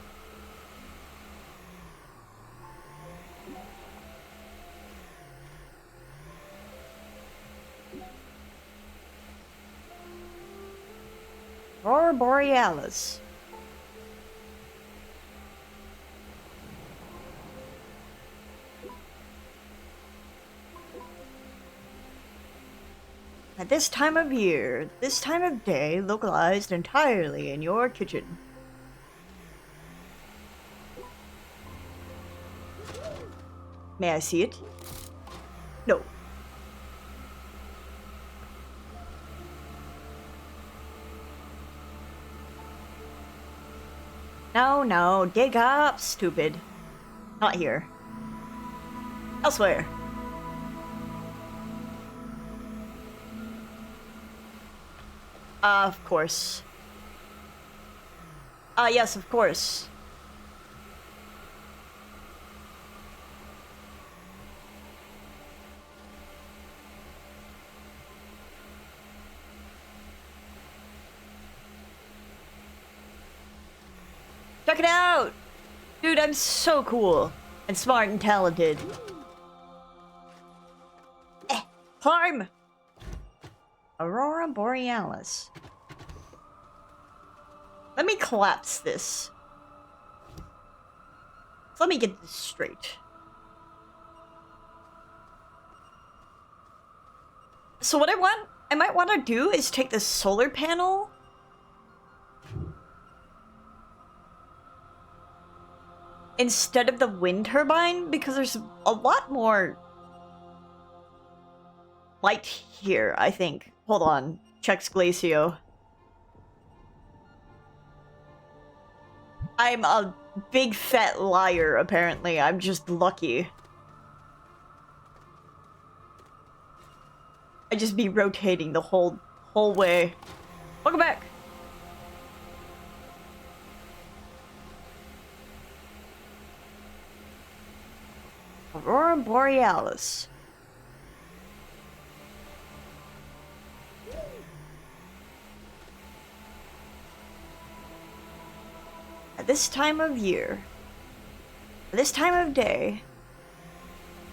Aurora Borealis. At this time of year, this time of day, localized entirely in your kitchen. May I see it? No. No, no, dig up, stupid. Not here. Elsewhere. Of course. Yes, of course. Check it out! Dude, I'm so cool. And smart and talented. Climb! Aurora Borealis. Let me collapse this. So let me get this straight. So what I might want to do is take the solar panel instead of the wind turbine, because there's a lot more light here, I think. Hold on. Checks Glacio. I'm a big fat liar, apparently. I'm just lucky. I just be rotating the whole way. Welcome back! Aurora Borealis. At this time of year, at this time of day,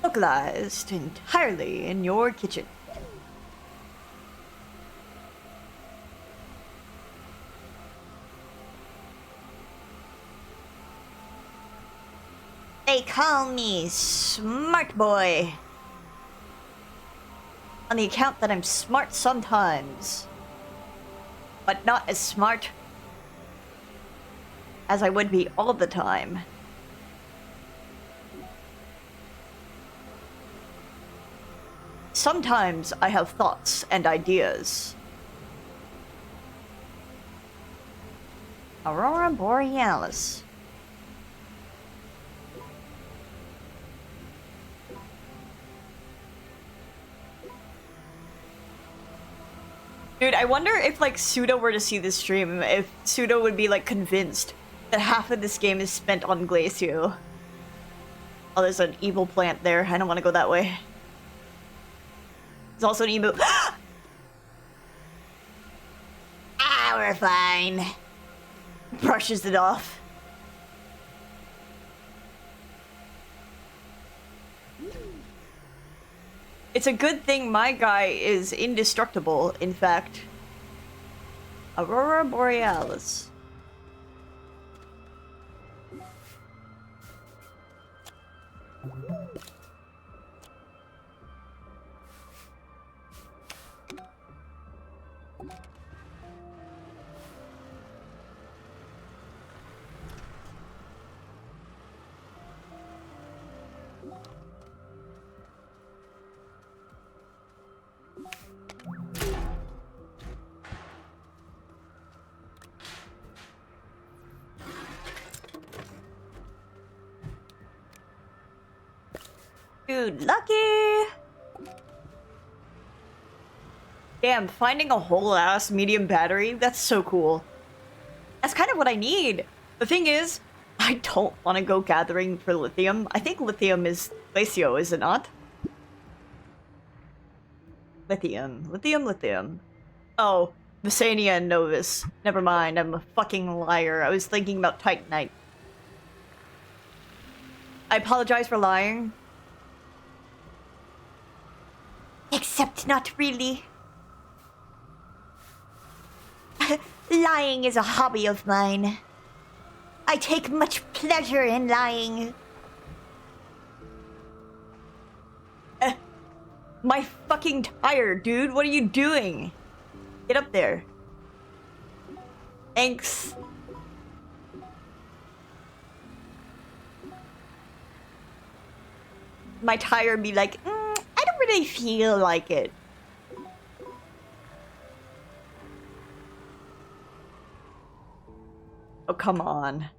localized entirely in your kitchen. They call me Smart Boy. On the account that I'm smart sometimes, but not as smart as I would be all the time. Sometimes I have thoughts and ideas. Aurora Borealis. Dude, I wonder if, like, Pseudo were to see this stream, if Pseudo would be, like, convinced that half of this game is spent on Glacio. Oh, there's an evil plant there. I don't want to go that way. There's also an emu. Ah, we're fine. Brushes it off. It's a good thing my guy is indestructible, in fact. Aurora Borealis. Dude, lucky! Damn, finding a whole ass medium battery, that's so cool. That's kind of what I need. The thing is, I don't want to go gathering for lithium. I think lithium is glacio, is it not? Lithium, lithium, lithium. Oh, Visania and Novus. Never mind, I'm a fucking liar. I was thinking about Titanite. I apologize for lying. Except not really. Lying is a hobby of mine. I take much pleasure in lying. My fucking tire, dude. What are you doing? Get up there. Thanks. My tire be like, I don't really feel like it. Oh, come on.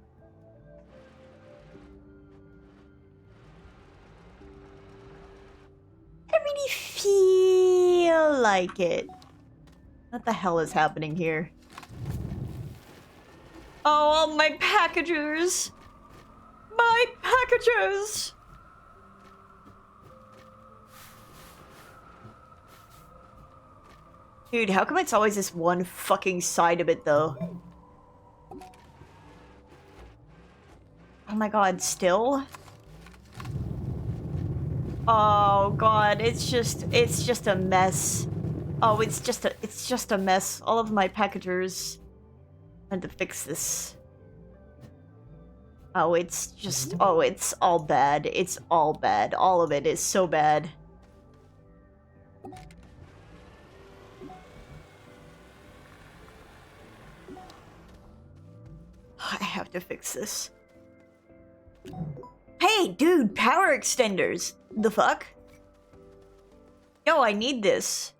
I don't really feel like it. What the hell is happening here? Oh, all my packagers! My packagers! Dude, how come it's always this one fucking side of it, though? Oh my god, still? Oh god, it's just a mess. Oh, it's just a mess. All of my packagers. I had to fix this. Oh, it's all bad. It's all bad. All of it is so bad. I have to fix this. Hey, dude, power extenders. The fuck? Yo, I need this.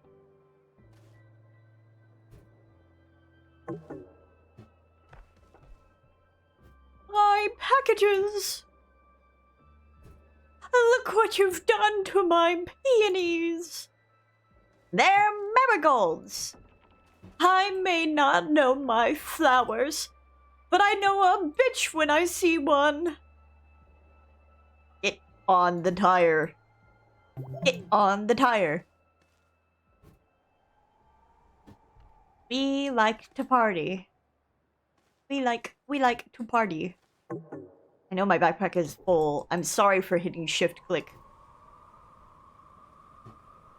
My packages. Look what you've done to my peonies. They're marigolds. I may not know my flowers, but I know a bitch when I see one. Get on the tire. Get on the tire. We like to party. We like to party. I know my backpack is full. I'm sorry for hitting shift click.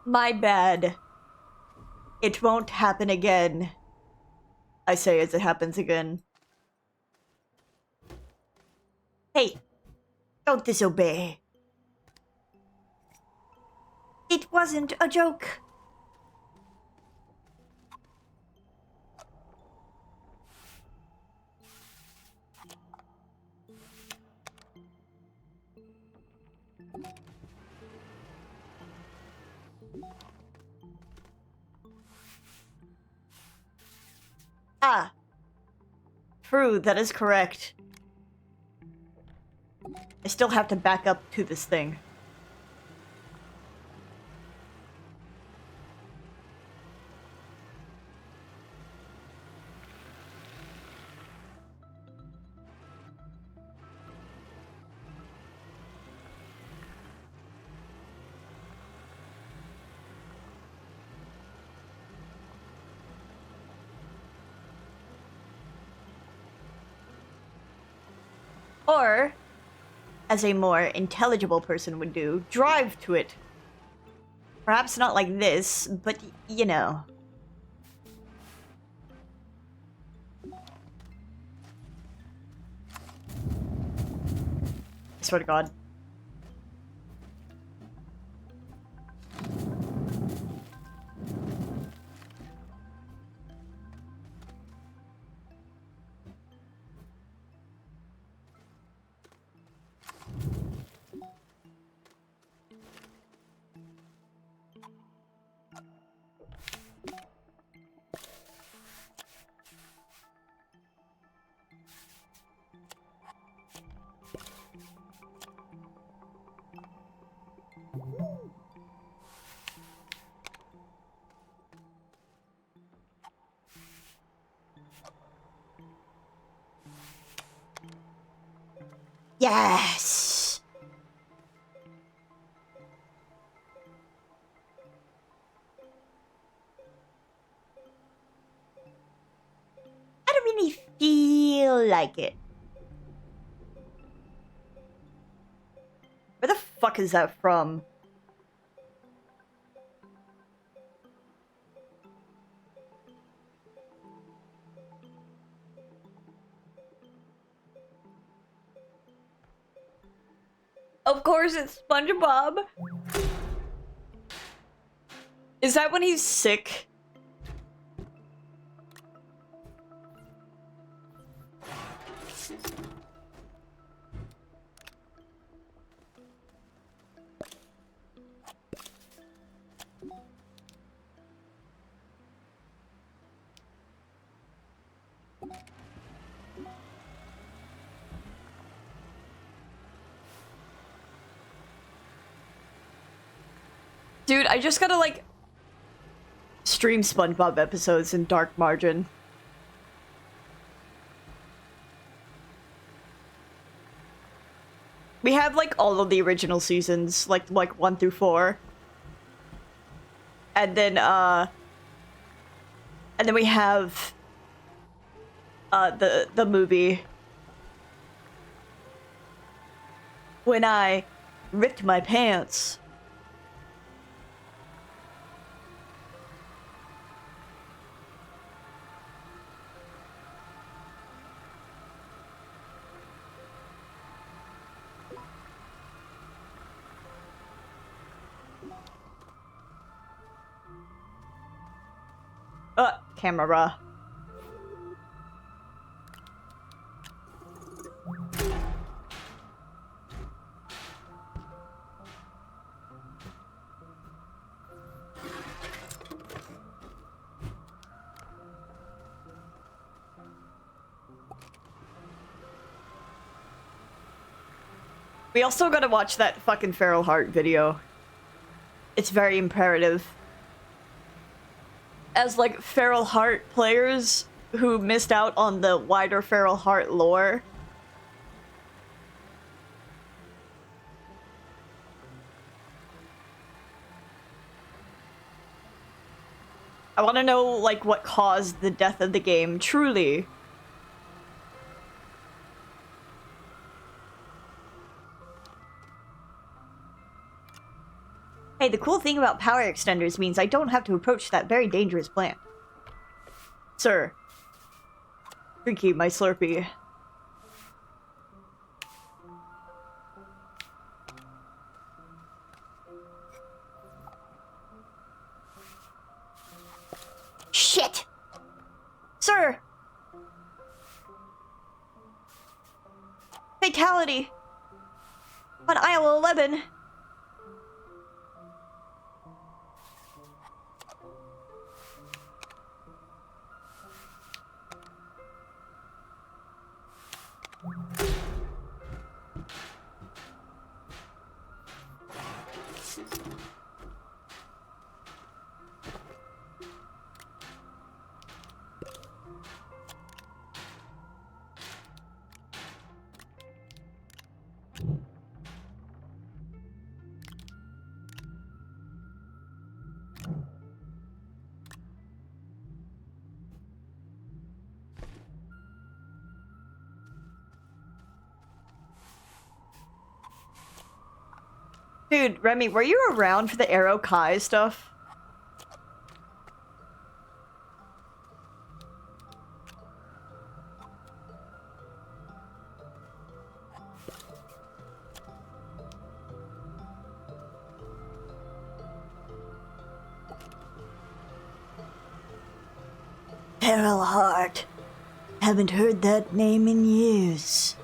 My bad. It won't happen again. I say as it happens again. Hey, don't disobey. It wasn't a joke. Ah. True, that is correct. I still have to back up to this thing. Or, as a more intelligible person would do, drive to it. Perhaps not like this, but you know. I swear to God. Yes! I don't really feel like it. Where the fuck is that from? Of course, it's SpongeBob. Is that when he's sick? Dude, I just gotta, like, stream SpongeBob episodes in dark margin. We have, like, all of the original seasons, like 1 through 4. And then we have, the movie. When I ripped my pants. Camera. We also gotta watch that fucking Feral Heart video. It's very imperative. As, like, Feral Heart players who missed out on the wider Feral Heart lore. I want to know, like, what caused the death of the game, truly. Hey, the cool thing about power extenders means I don't have to approach that very dangerous plant. Sir. Drinky, my Slurpee. Shit! Sir! Fatality! On aisle 11. Dude, Remy, were you around for the Arrow Kai stuff? Feral Heart. Haven't heard that name in years.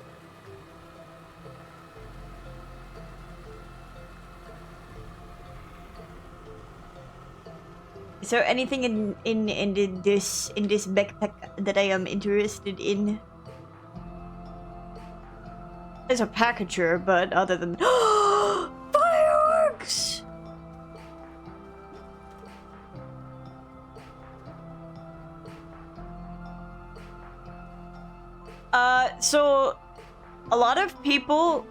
Is there anything in this backpack that I am interested in? There's a packager, but other than fireworks. So a lot of people.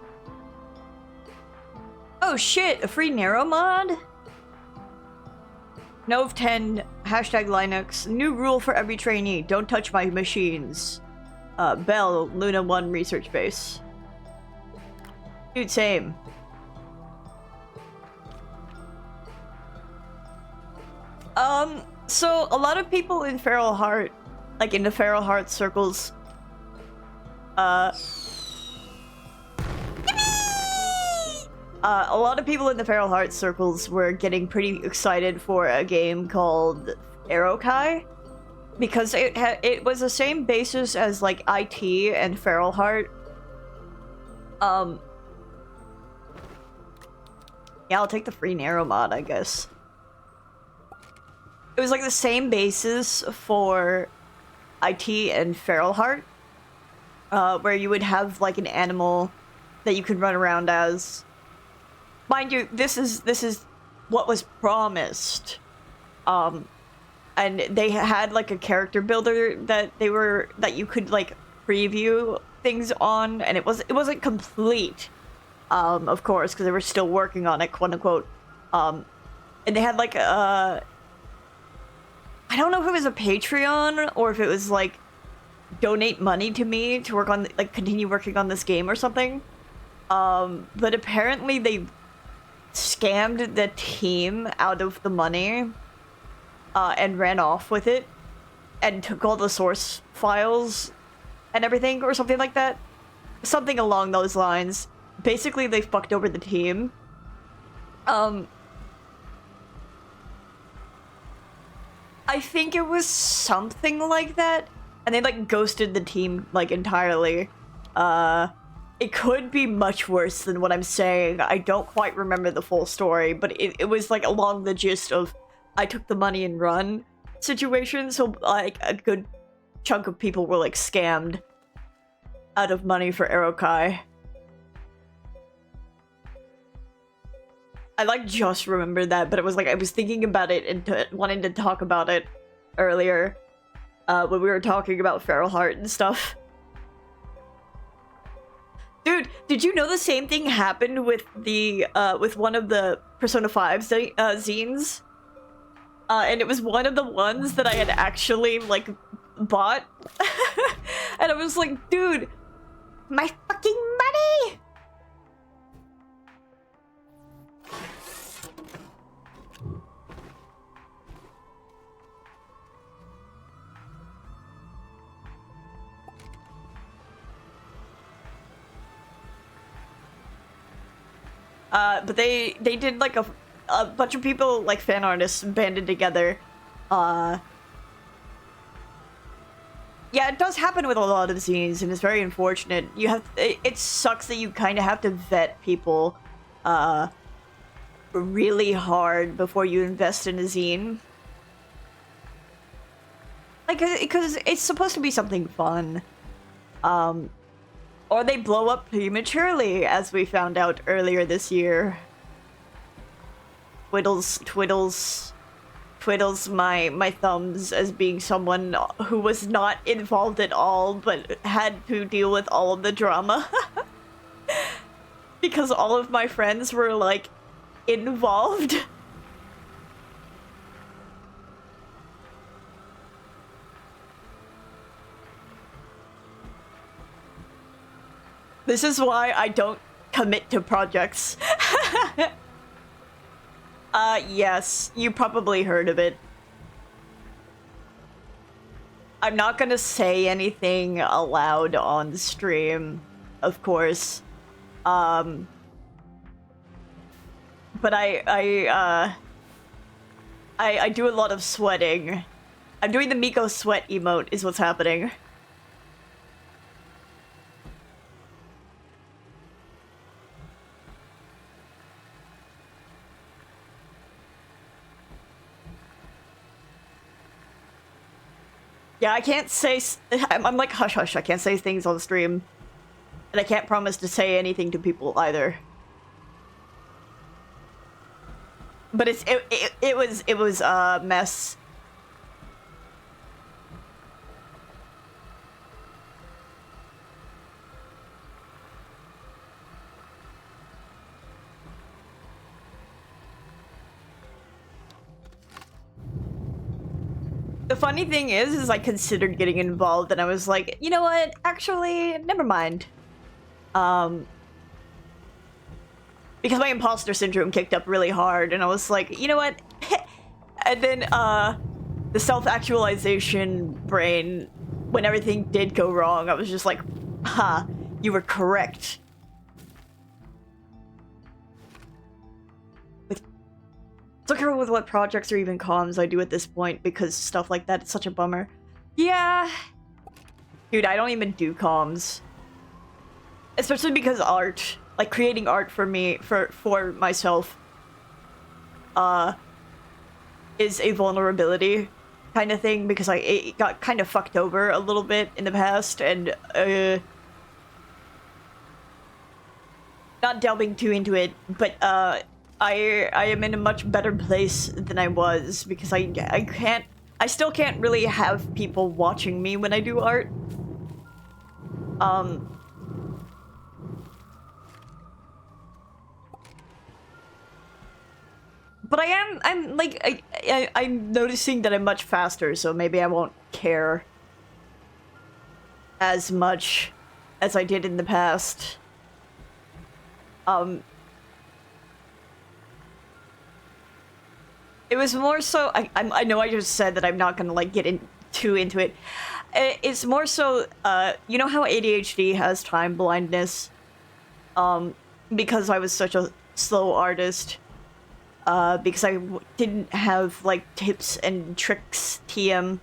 Oh shit! A free Nero mod. Nove 10 hashtag Linux. New rule for every trainee: don't touch my machines. Bell Luna 1 research base. Dude, same. So a lot of people in Feral Heart, like in the Feral Heart circles, a lot of people in the Feral Heart circles were getting pretty excited for a game called Arrow Kai, because it was the same basis as like IT and Feral Heart. Yeah, I'll take the free Nero mod, I guess. It was like the same basis for IT and Feral Heart, where you would have like an animal that you could run around as. Mind you, this is what was promised. And they had like a character builder that you could like preview things on, and it wasn't complete, of course, because they were still working on it, quote unquote. And they had like I don't know if it was a Patreon or if it was like donate money to me to work on like continue working on this game or something. But apparently they scammed the team out of the money and ran off with it and took all the source files and everything or something like that. Something along those lines. Basically, they fucked over the team. I think it was something like that. And they like ghosted the team like entirely. It could be much worse than what I'm saying. I don't quite remember the full story, but it was like along the gist of I took the money and run situation. So like a good chunk of people were like scammed out of money for Arrow Kai. I like just remembered that, but it was like I was thinking about it and wanting to talk about it earlier when we were talking about Feral Heart and stuff. Dude, did you know the same thing happened with the with one of the Persona 5 zines? And it was one of the ones that I had actually like bought. And I was like, dude, My fucking money! But they did like a bunch of people, like fan artists, banded together. Yeah, it does happen with a lot of zines, and it's very unfortunate. It sucks that you kind of have to vet people really hard before you invest in a zine. Like, because it's supposed to be something fun. Or they blow up prematurely, as we found out earlier this year. Twiddles my thumbs as being someone who was not involved at all, but had to deal with all of the drama. Because all of my friends were, like, involved. This is why I don't commit to projects. Yes, you probably heard of it. I'm not gonna say anything aloud on stream, of course. But I do a lot of sweating. I'm doing the Miko sweat emote is what's happening. Yeah, I can't say... I'm like, hush hush, I can't say things on stream. And I can't promise to say anything to people either. But it was a mess. The funny thing is I considered getting involved and I was like, you know what? Actually, never mind. Because my imposter syndrome kicked up really hard and I was like, you know what? And then, the self-actualization brain, when everything did go wrong, I was just like, ha, you were correct. Don't care with what projects or even comms I do at this point because stuff like that is such a bummer. Yeah. Dude, I don't even do comms. Especially because art, like creating art for me, for myself, is a vulnerability kind of thing because it got kind of fucked over a little bit in the past and, not delving too into it, but, I am in a much better place than I was because I still can't really have people watching me when I do art. But I'm noticing that I'm much faster, so maybe I won't care as much as I did in the past. It was more so, I know I just said that I'm not gonna like get too into it. It's more so, you know how ADHD has time blindness? Because I was such a slow artist, because I didn't have like tips and tricks TM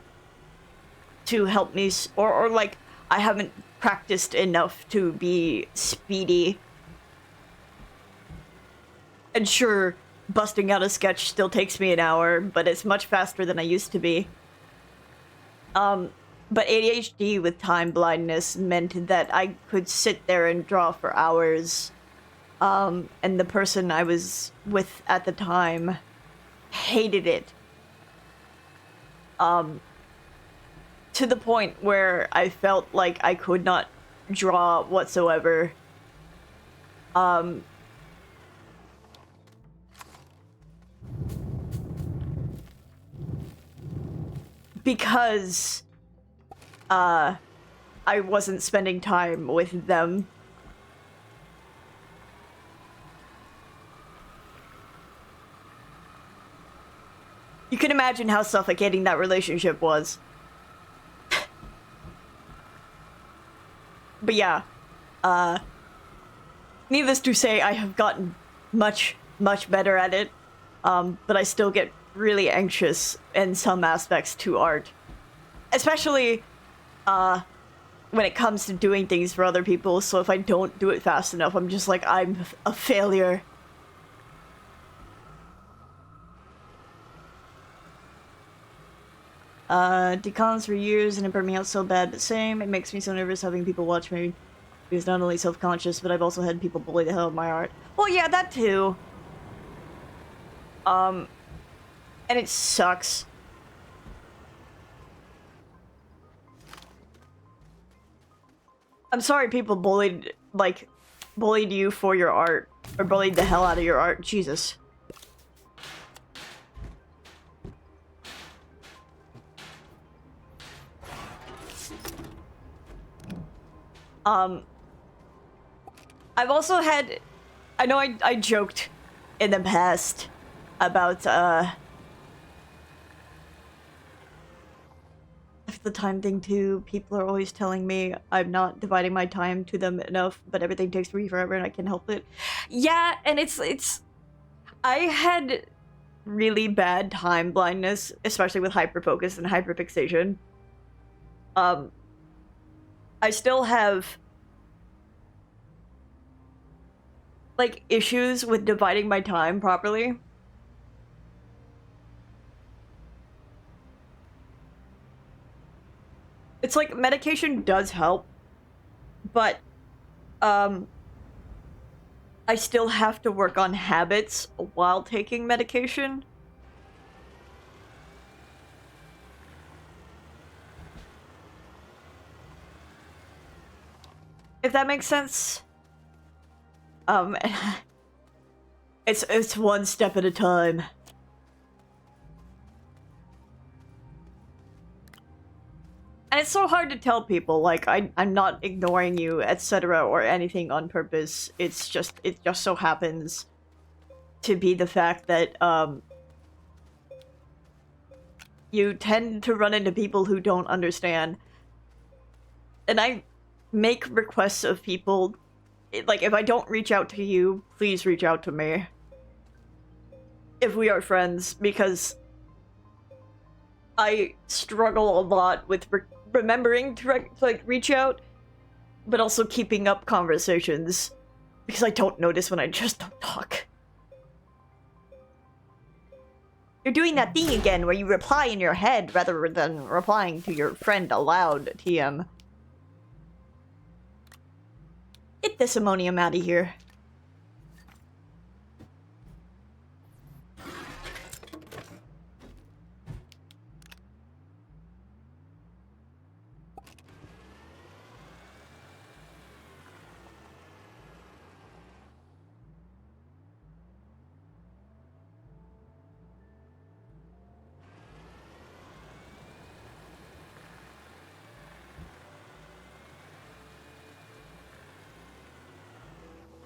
to help me, or like I haven't practiced enough to be speedy. And sure, busting out a sketch still takes me an hour, but it's much faster than I used to be. But ADHD with time blindness meant that I could sit there and draw for hours. And the person I was with at the time hated it. To the point where I felt like I could not draw whatsoever. Because I wasn't spending time with them. You can imagine how suffocating that relationship was. But yeah, needless to say, I have gotten much better at it, but I still get really anxious in some aspects to art. Especially, when it comes to doing things for other people, so if I don't do it fast enough, I'm just like, I'm a failure. Decons for years and it burned me out so bad, but same, it makes me so nervous having people watch me. Because not only self-conscious, but I've also had people bully the hell out of my art. Well, yeah, that too. And it sucks. I'm sorry people bullied you for your art. Or bullied the hell out of your art. Jesus. I've also had... I know I joked in the past about the time thing too. People are always telling me I'm not dividing my time to them enough, but everything takes me forever and I can't help it. Yeah, and it's I had really bad time blindness, especially with hyperfocus and hyperfixation. I still have like issues with dividing my time properly. It's like medication does help, but I still have to work on habits while taking medication. If that makes sense. It's one step at a time. And it's so hard to tell people, like, I'm not ignoring you, etc. or anything on purpose. It just so happens to be the fact that, you tend to run into people who don't understand. And I make requests of people, like, if I don't reach out to you, please reach out to me. If we are friends, because I struggle a lot with remembering to like reach out, but also keeping up conversations, because I don't notice when I just don't talk. You're doing that thing again where you reply in your head rather than replying to your friend aloud, TM. Get this ammonium out of here.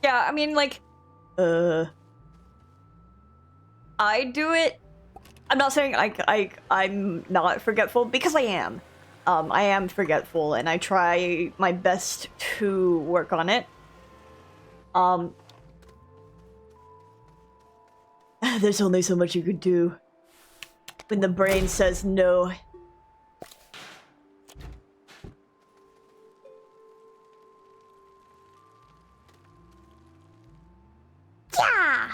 Yeah, I mean, like, I do it. I'm not saying I'm not forgetful, because I am. I am forgetful, and I try my best to work on it. There's only so much you could do when the brain says no. Yeah.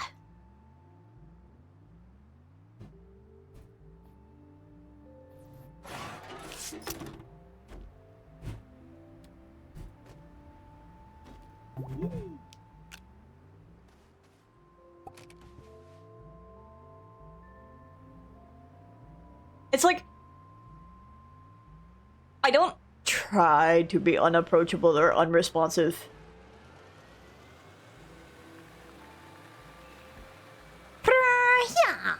It's like, I don't try to be unapproachable or unresponsive. Yeah.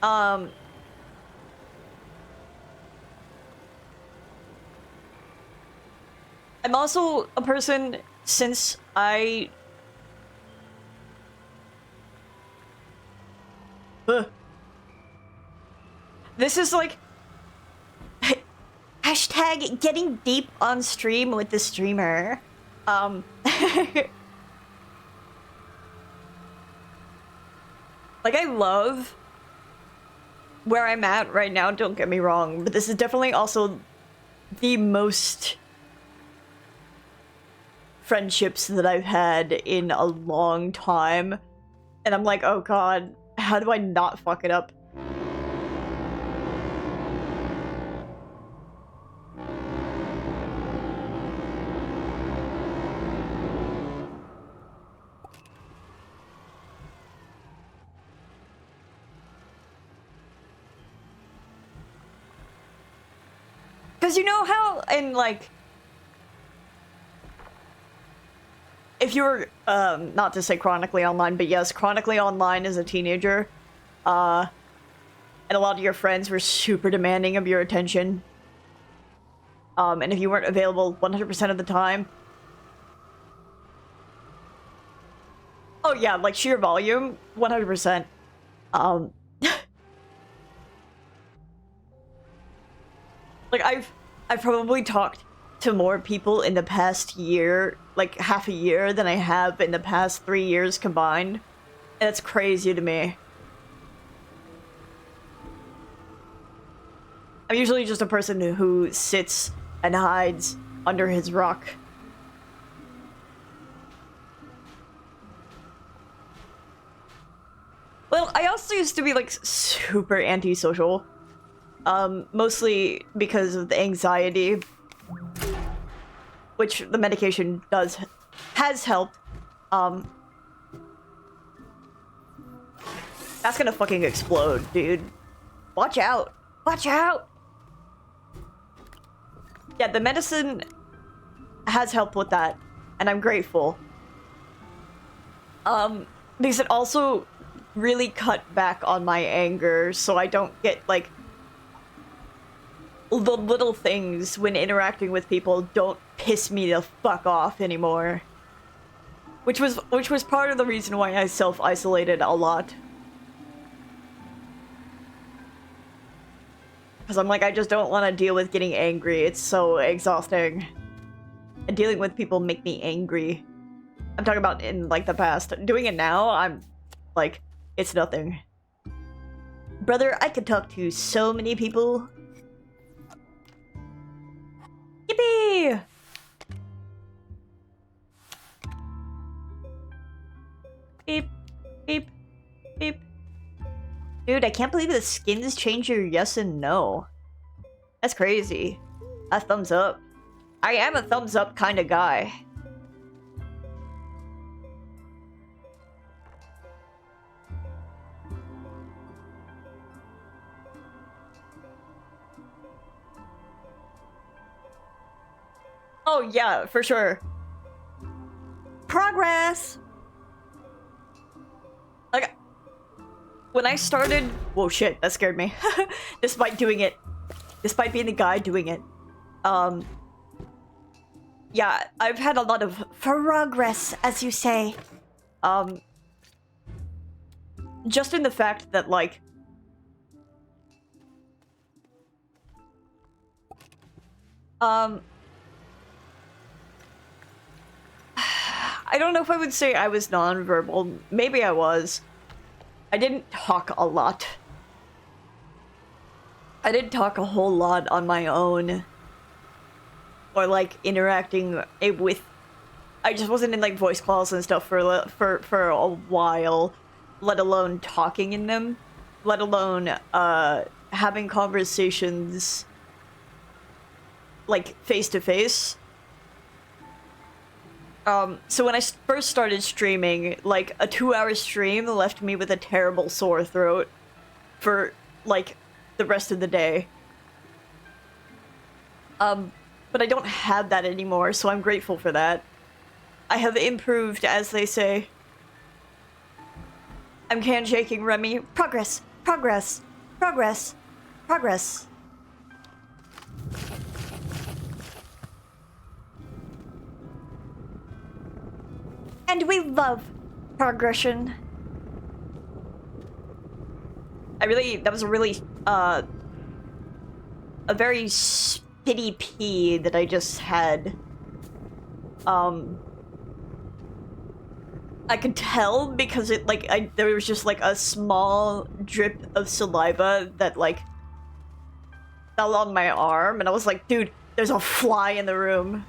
I'm also a person, since I... This is like... Hashtag getting deep on stream with the streamer. Like, I love where I'm at right now, don't get me wrong, but this is definitely also the most friendships that I've had in a long time. And I'm like, oh god, how do I not fuck it up? Because you know how, in like, if you're, not to say chronically online, but yes, chronically online as a teenager, and a lot of your friends were super demanding of your attention, and if you weren't available 100% of the time, oh yeah, like sheer volume, 100%. Um, like I've probably talked to more people in the past year, like half a year, than I have in the past 3 years combined. And it's crazy to me. I'm usually just a person who sits and hides under his rock. Well, I also used to be like super antisocial. Mostly because of the anxiety, which the medication has helped. That's gonna fucking explode, dude. Watch out. Watch out. Yeah, the medicine has helped with that, and I'm grateful. Because it also really cut back on my anger, so I don't get, like, the little things when interacting with people don't piss me the fuck off anymore. Which was part of the reason why I self-isolated a lot. Because I'm like, I just don't want to deal with getting angry. It's so exhausting. And dealing with people make me angry. I'm talking about in, like, the past. Doing it now, I'm, like, it's nothing. Brother, I could talk to so many people. Yippee! Beep, beep, beep. Dude, I can't believe the skins change your yes and no. That's crazy. A thumbs up. I am a thumbs up kind of guy. Oh yeah, for sure. Progress! Like, when I started... Whoa, shit, that scared me. Despite doing it. Despite being the guy doing it. Yeah, I've had a lot of Progress, as you say. just in the fact that, like... I don't know if I would say I was nonverbal. Maybe I was. I didn't talk a lot. I didn't talk a whole lot on my own. Or, like, interacting with... I just wasn't in, like, voice calls and stuff for a while. Let alone talking in them. Let alone, having conversations... like, face-to-face. So when I first started streaming, like, a 2-hour stream left me with a terrible sore throat for, like, the rest of the day. But I don't have that anymore, so I'm grateful for that. I have improved, as they say. I'm can-shaking, Remy. Progress, progress, progress, progress. And we love progression. That was a really, a very spitty pee that I just had. I could tell because it, like, there was just, like, a small drip of saliva that, like, fell on my arm, and I was like, dude, there's a fly in the room.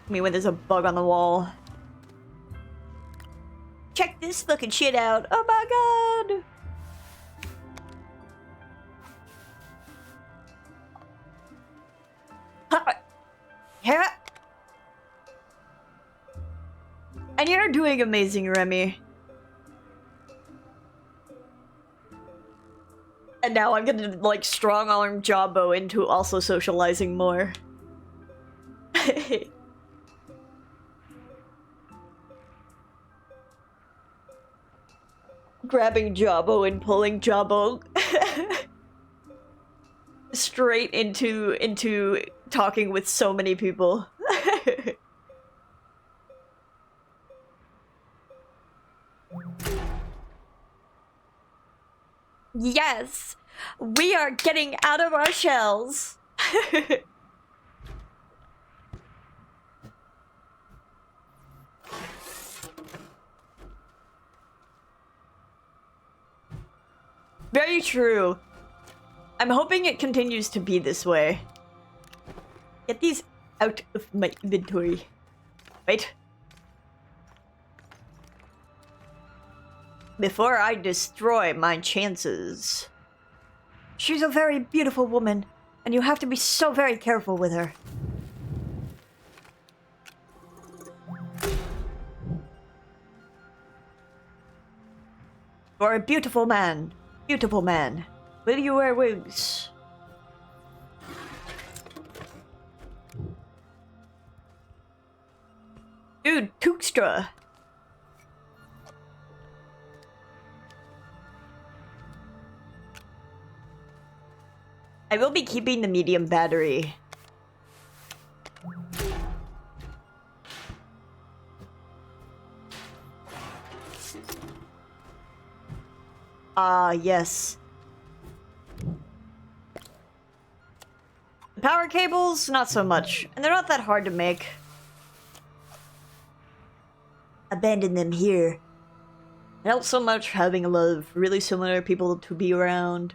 I mean, when there's a bug on the wall. Check this fucking shit out. Oh my god! Yeah. And you're doing amazing, Remy. And now I'm gonna, like, strong-arm Jabbo into also socializing more. Grabbing Jabbo and pulling Jabbo straight into talking with so many people. Yes! We are getting out of our shells! Very true. I'm hoping it continues to be this way. Get these out of my inventory. Wait. Before I destroy my chances. She's a very beautiful woman, and you have to be so very careful with her. You're a beautiful man. Beautiful man. Will you wear wigs? Dude, Tookstra. I will be keeping the medium battery. Ah, yes. The power cables, not so much. And they're not that hard to make. Abandon them here. It helps so much having a lot of really similar people to be around.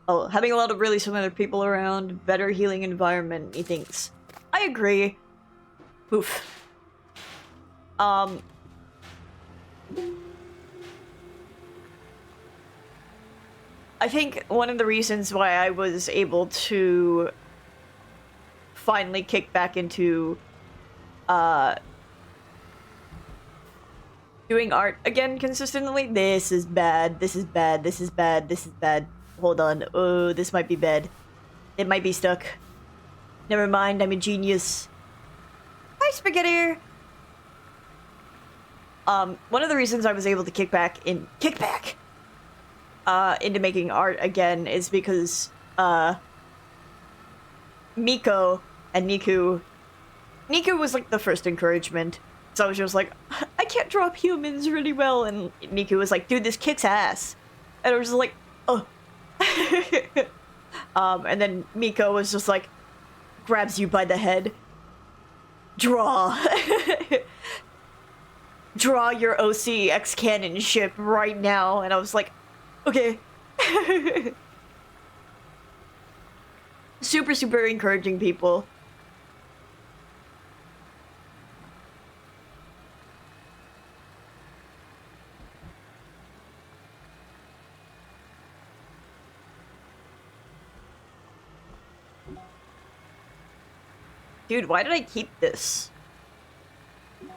Oh, having a lot of really similar people around. Better healing environment, he thinks. I agree. Oof. I think one of the reasons why I was able to finally kick back into doing art again consistently. This is bad. This is bad. This is bad. This is bad. Hold on. Oh, this might be bad. It might be stuck. Never mind. I'm a genius. Hi, Spaghetti. One of the reasons I was able to kick back into making art again is because Miko and Niku was like the first encouragement. So I was just like, I can't draw humans really well, and Niku was like, dude, this kicks ass. And I was just like, oh. And then Miko was just like, grabs you by the head. Draw. Draw your OC X cannon ship right now. And I was like, okay. Super, super encouraging people. Dude, why did I keep this?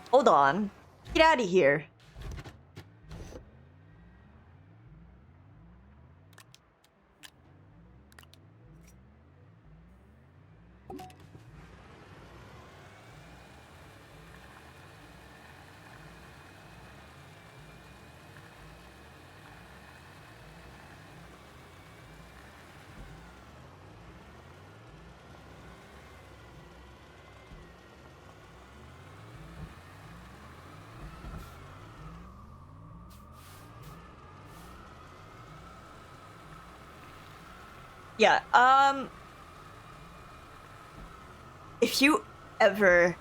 Hold on. Get out of here. Yeah, if you ever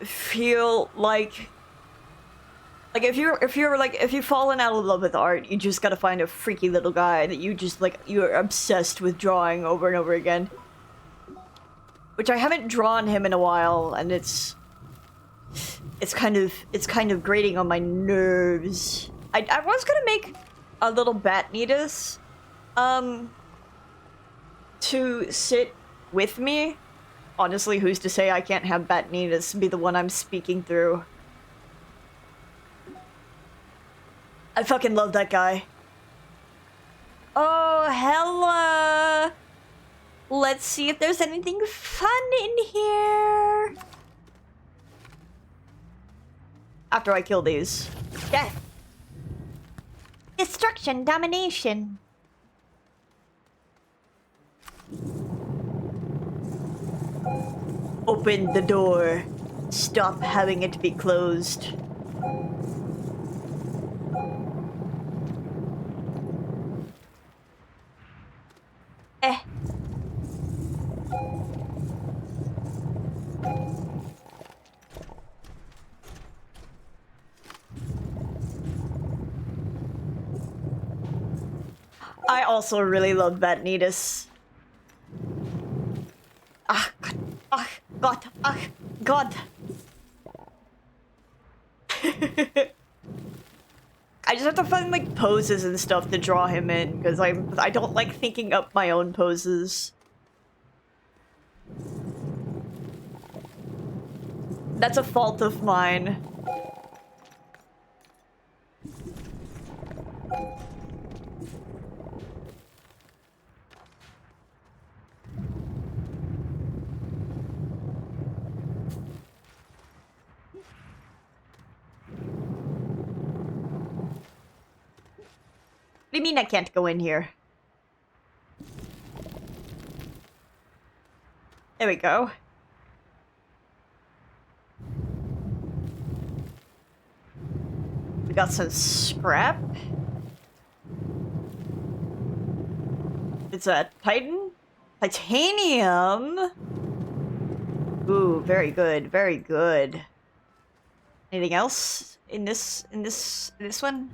feel like if you've fallen out of love with art, you just gotta find a freaky little guy that you just like, you're obsessed with drawing over and over again. Which I haven't drawn him in a while, and it's kind of grating on my nerves. I was gonna make a little Batnitas to sit with me. Honestly, who's to say I can't have Batnitas be the one I'm speaking through? I fucking love that guy. Oh, hella! Let's see if there's anything fun in here. After I kill these. Death. Destruction, domination. Open the door. Stop having it be closed. I also really love Batnitas. God. God. I just have to find like poses and stuff to draw him in because I don't like thinking up my own poses. That's a fault of mine. What do you mean I can't go in here? There we go. We got some scrap. It's a Titan? Titanium? Ooh, very good, very good. Anything else in this one?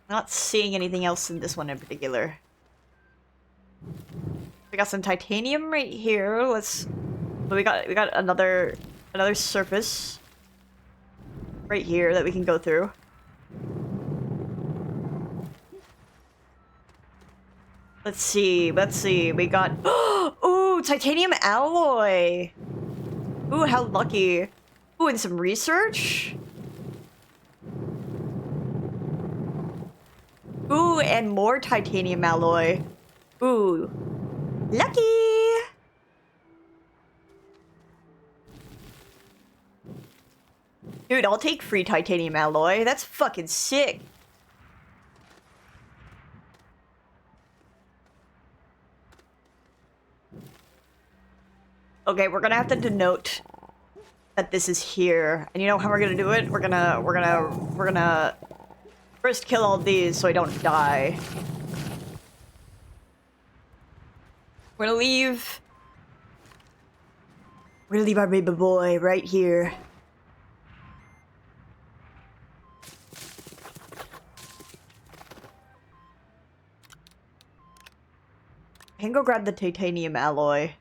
Not seeing anything else in this one in particular. We got some titanium right here. Let's. We got another surface right here that we can go through. Let's see. We got. Ooh, titanium alloy. Ooh, how lucky. Ooh, and some research. Ooh, and more titanium alloy. Ooh. Lucky! Dude, I'll take free titanium alloy. That's fucking sick. Okay, we're gonna have to denote that this is here. And you know how we're gonna do it? We're gonna first kill all these so I don't die. We're gonna leave our baby boy right here. I can go grab the titanium alloy.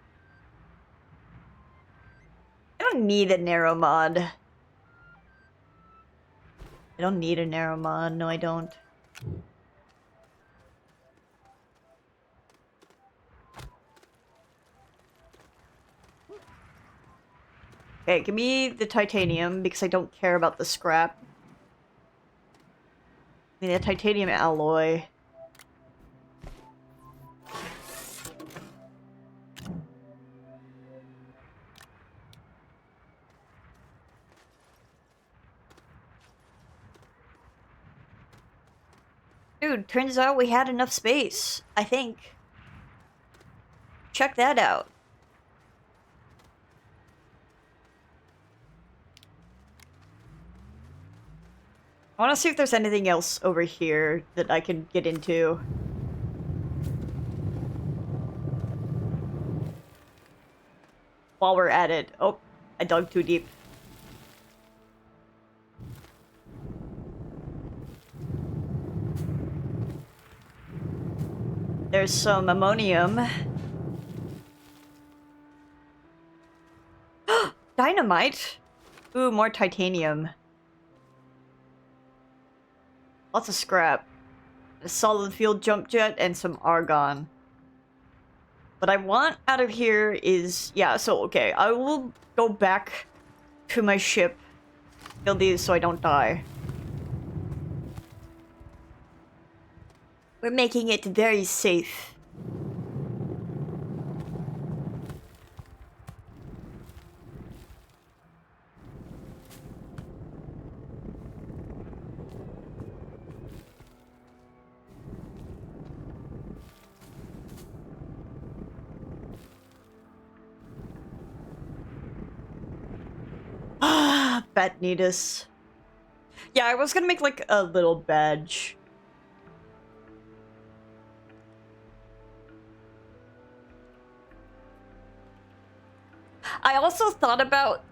I don't need a narrow mod. I don't need a narrow mod. No, I don't. Okay, give me the titanium because I don't care about the scrap. I mean, the titanium alloy. Dude, turns out we had enough space, I think. Check that out. I want to see if there's anything else over here that I can get into. While we're at it. Oh, I dug too deep. There's some ammonium. Dynamite! Ooh, more titanium. Lots of scrap. A solid fuel jump jet and some argon. What I want out of here is... Yeah, so, okay. I will go back to my ship. Kill these so I don't die. We're making it very safe. Ah, Batnitas. Yeah, I was gonna make like a little badge. I also thought about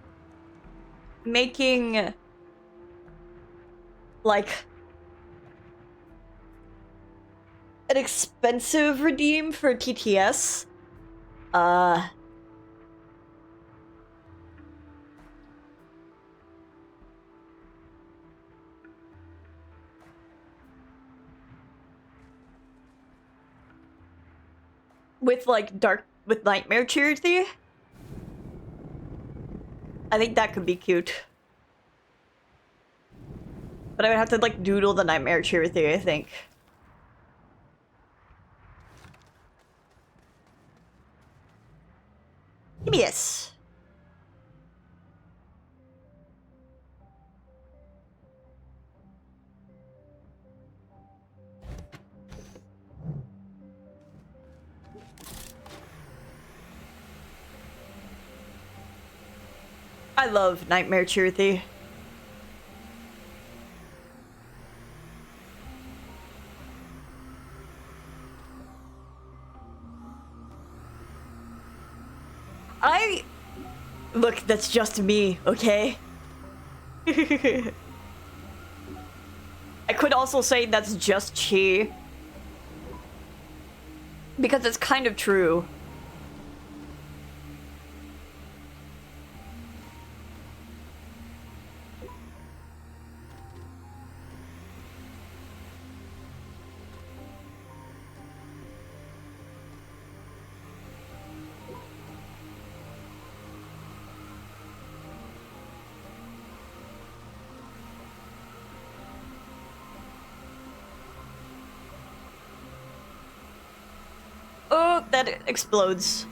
making like an expensive redeem for TTS. With like with nightmare charity. I think that could be cute. But I would have to like doodle the nightmare charity, I think. Give me this. I love nightmare charity. Look, that's just me, okay? I could also say that's just chi. Because it's kind of true. Oh, that explodes.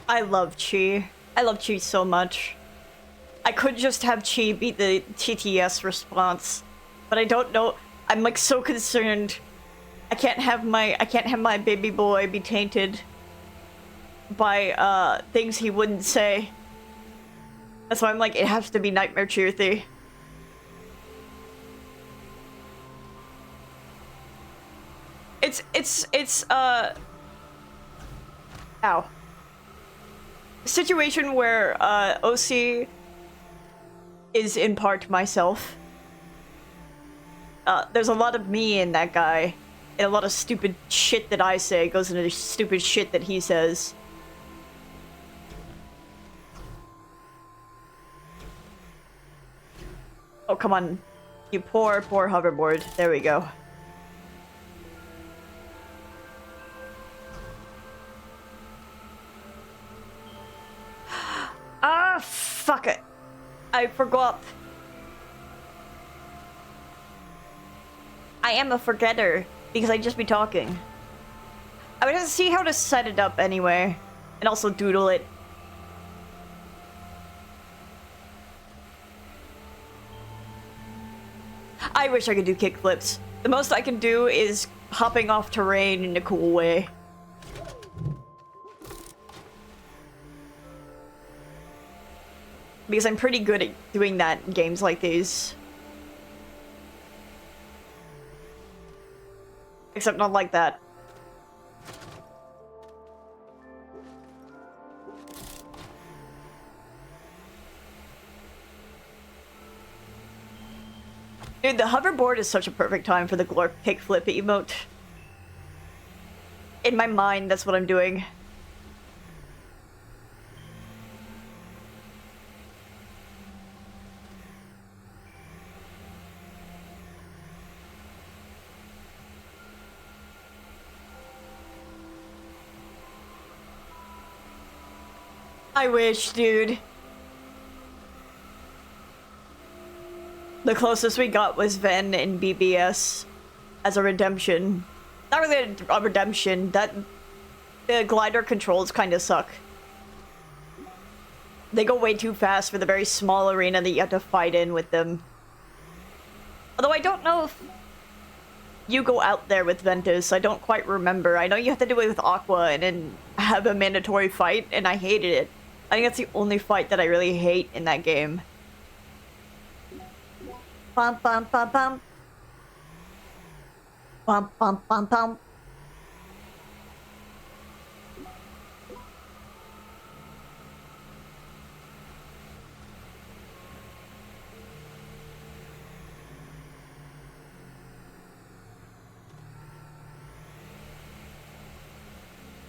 I love chi. I love chi so much. I could just have chi beat the TTS response, but I don't know. I'm like so concerned. I can't have my baby boy be tainted by things he wouldn't say. That's why I'm like, it has to be nightmare charity. It's ow. Situation where OC is in part myself. There's a lot of me in that guy, and a lot of stupid shit that I say goes into the stupid shit that he says. Oh, come on. You poor hoverboard. There we go. Ah, fuck it. I forgot. I am a forgetter, because I just be talking. I would have to see how to set it up anyway, and also doodle it. I wish I could do kickflips. The most I can do is hopping off terrain in a cool way. Because I'm pretty good at doing that in games like these. Except not like that. Dude, the hoverboard is such a perfect time for the glorp kickflip emote. In my mind, that's what I'm doing. I wish, dude. The closest we got was Ven in BBS as a redemption. Not really a redemption, that the glider controls kind of suck. They go way too fast for the very small arena that you have to fight in with them. Although I don't know if you go out there with Ventus. I don't quite remember. I know you have to do it with Aqua and then have a mandatory fight, and I hated it. I think that's the only fight that I really hate in that game. Bum bum bum bum. Bum bum bum bum.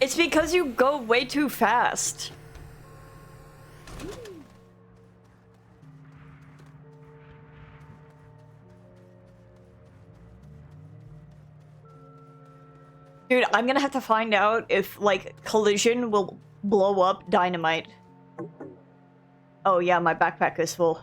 It's because you go way too fast. Dude, I'm gonna have to find out if, like, collision will blow up dynamite. Oh yeah, my backpack is full.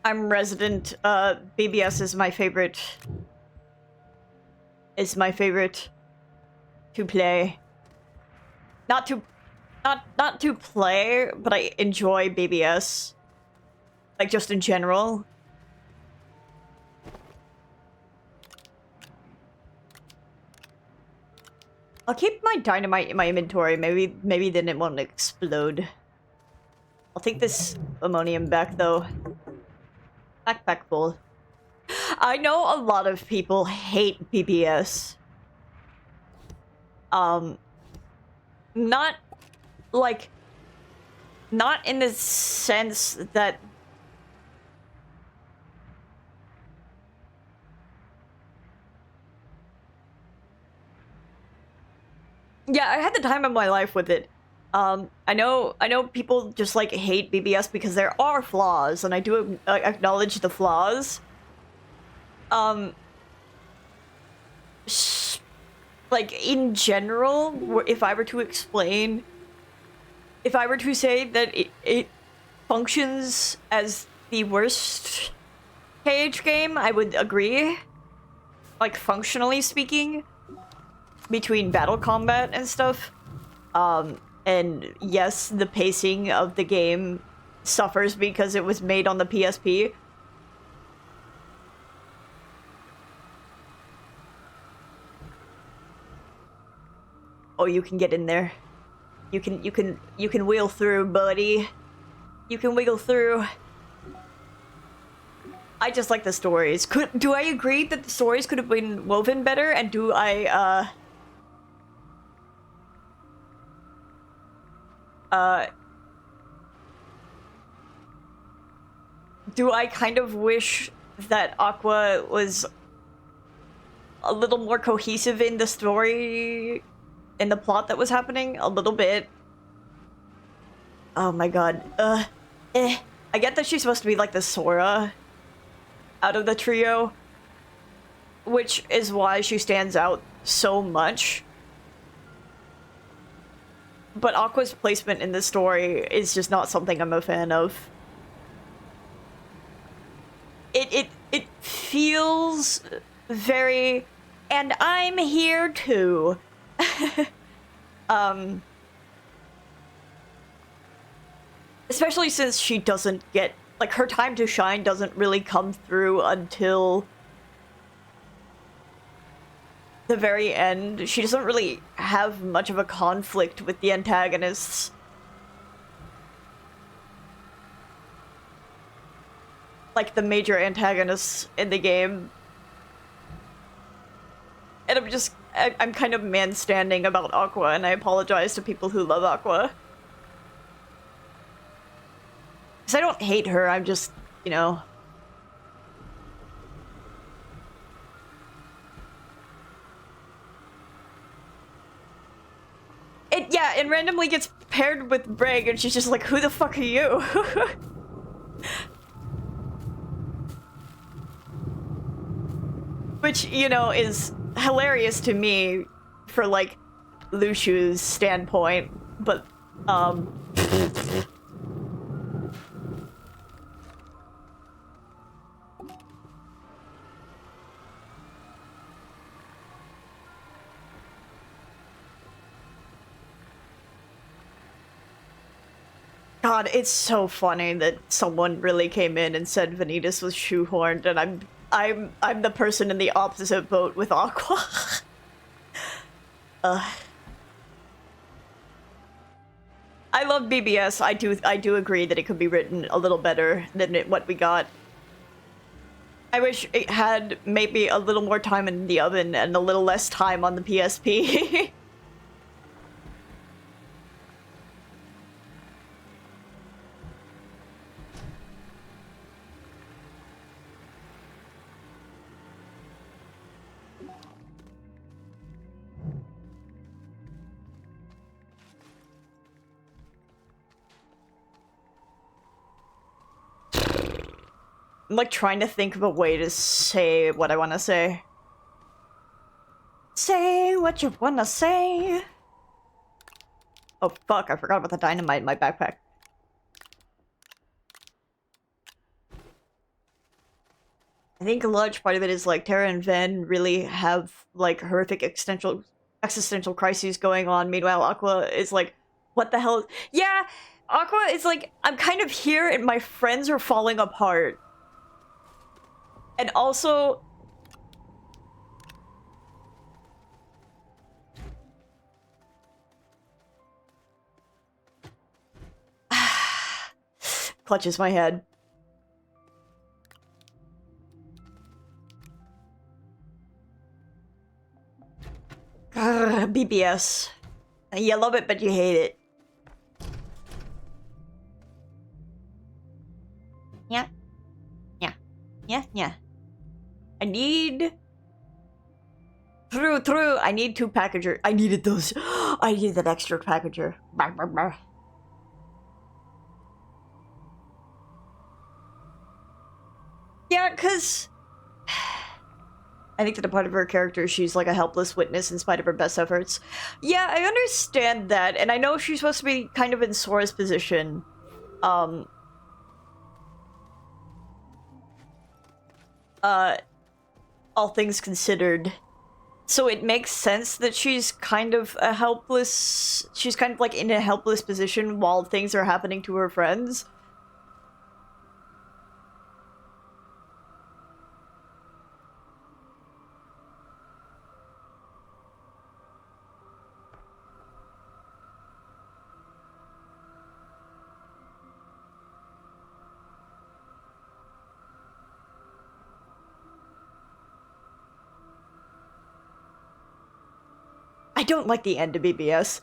I'm resident. BBS is my favorite. Is my favorite to play. Not to play, but I enjoy BBS. Like, just in general. I'll keep my dynamite in my inventory. Maybe then it won't explode. I'll take this ammonium back, though. Backpack full. I know a lot of people hate BBS. Not, like, not in the sense that... Yeah, I had the time of my life with it. I know people just, like, hate BBS because there are flaws, and I do acknowledge the flaws. Like, in general, if I were to explain... If I were to say that it functions as the worst KH game, I would agree. Like, functionally speaking. Between battle combat and stuff. And yes, the pacing of the game suffers because it was made on the PSP. Oh, you can get in there. You can wheel through, buddy. You can wiggle through. I just like the stories. Do I agree that the stories could have been woven better? And do I, do I kind of wish that Aqua was a little more cohesive in the story, in the plot that was happening? A little bit. Oh my god. I get that she's supposed to be like the Sora out of the trio, which is why she stands out so much. But Aqua's placement in the story is just not something I'm a fan of. It feels very, and I'm here too. Especially since she doesn't get, like, her time to shine doesn't really come through until the very end. She doesn't really have much of a conflict with the antagonists. Like, the major antagonists in the game. And I'm kind of man-standing about Aqua, and I apologize to people who love Aqua. Because I don't hate her, I'm just, you know... It randomly gets paired with Brig, and she's just like, who the fuck are you? Which, you know, is hilarious to me for, like, Lushu's standpoint, but, God, it's so funny that someone really came in and said Vanitas was shoehorned, and I'm the person in the opposite boat with Aqua. I love BBS. I do agree that it could be written a little better than what we got. I wish it had maybe a little more time in the oven and a little less time on the PSP. I'm like trying to think of a way to say what I want to say. Say what you want to say. Oh fuck, I forgot about the dynamite in my backpack. I think a large part of it is like Terra and Ven really have like horrific existential crises going on. Meanwhile, Aqua is like, what the hell? Yeah, Aqua is like, I'm kind of here and my friends are falling apart. And also... clutches my head. BBS. You love it, but you hate it. Yeah. Yeah. Yeah, yeah. I need... True. I need 2 packager. I needed those. I needed that extra packager. Yeah, because... I think that a part of her character, she's like a helpless witness in spite of her best efforts. Yeah, I understand that, and I know she's supposed to be kind of in Sora's position. All things considered. So it makes sense that she's kind of a helpless... She's kind of like in a helpless position while things are happening to her friends. I don't like the end of BBS.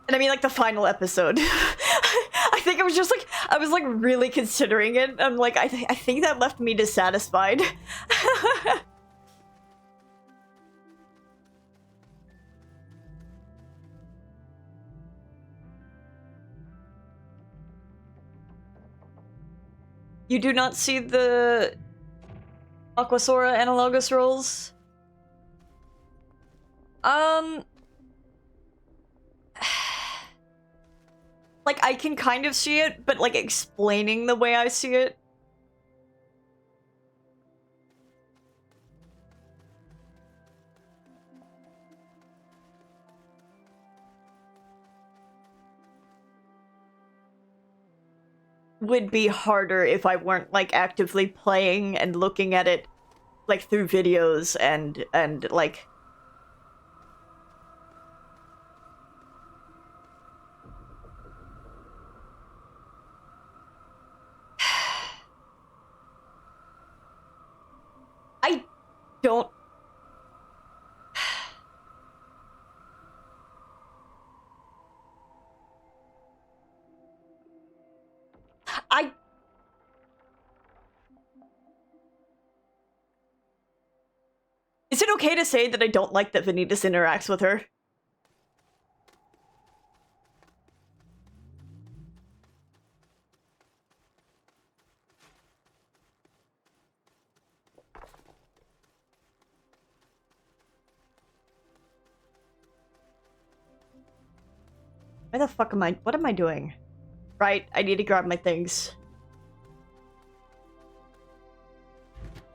And I mean, like, the final episode. I think it was just, like, I was, like, really considering it. I'm like, I think that left me dissatisfied. You do not see the Aquasora analogous rolls? Like, I can kind of see it, but, like, explaining the way I see it. Would be harder if I weren't, like, actively playing and looking at it, like, through videos and like... I don't... Is it okay to say that I don't like that Vanitas interacts with her? Where the fuck am I? What am I doing? Right, I need to grab my things.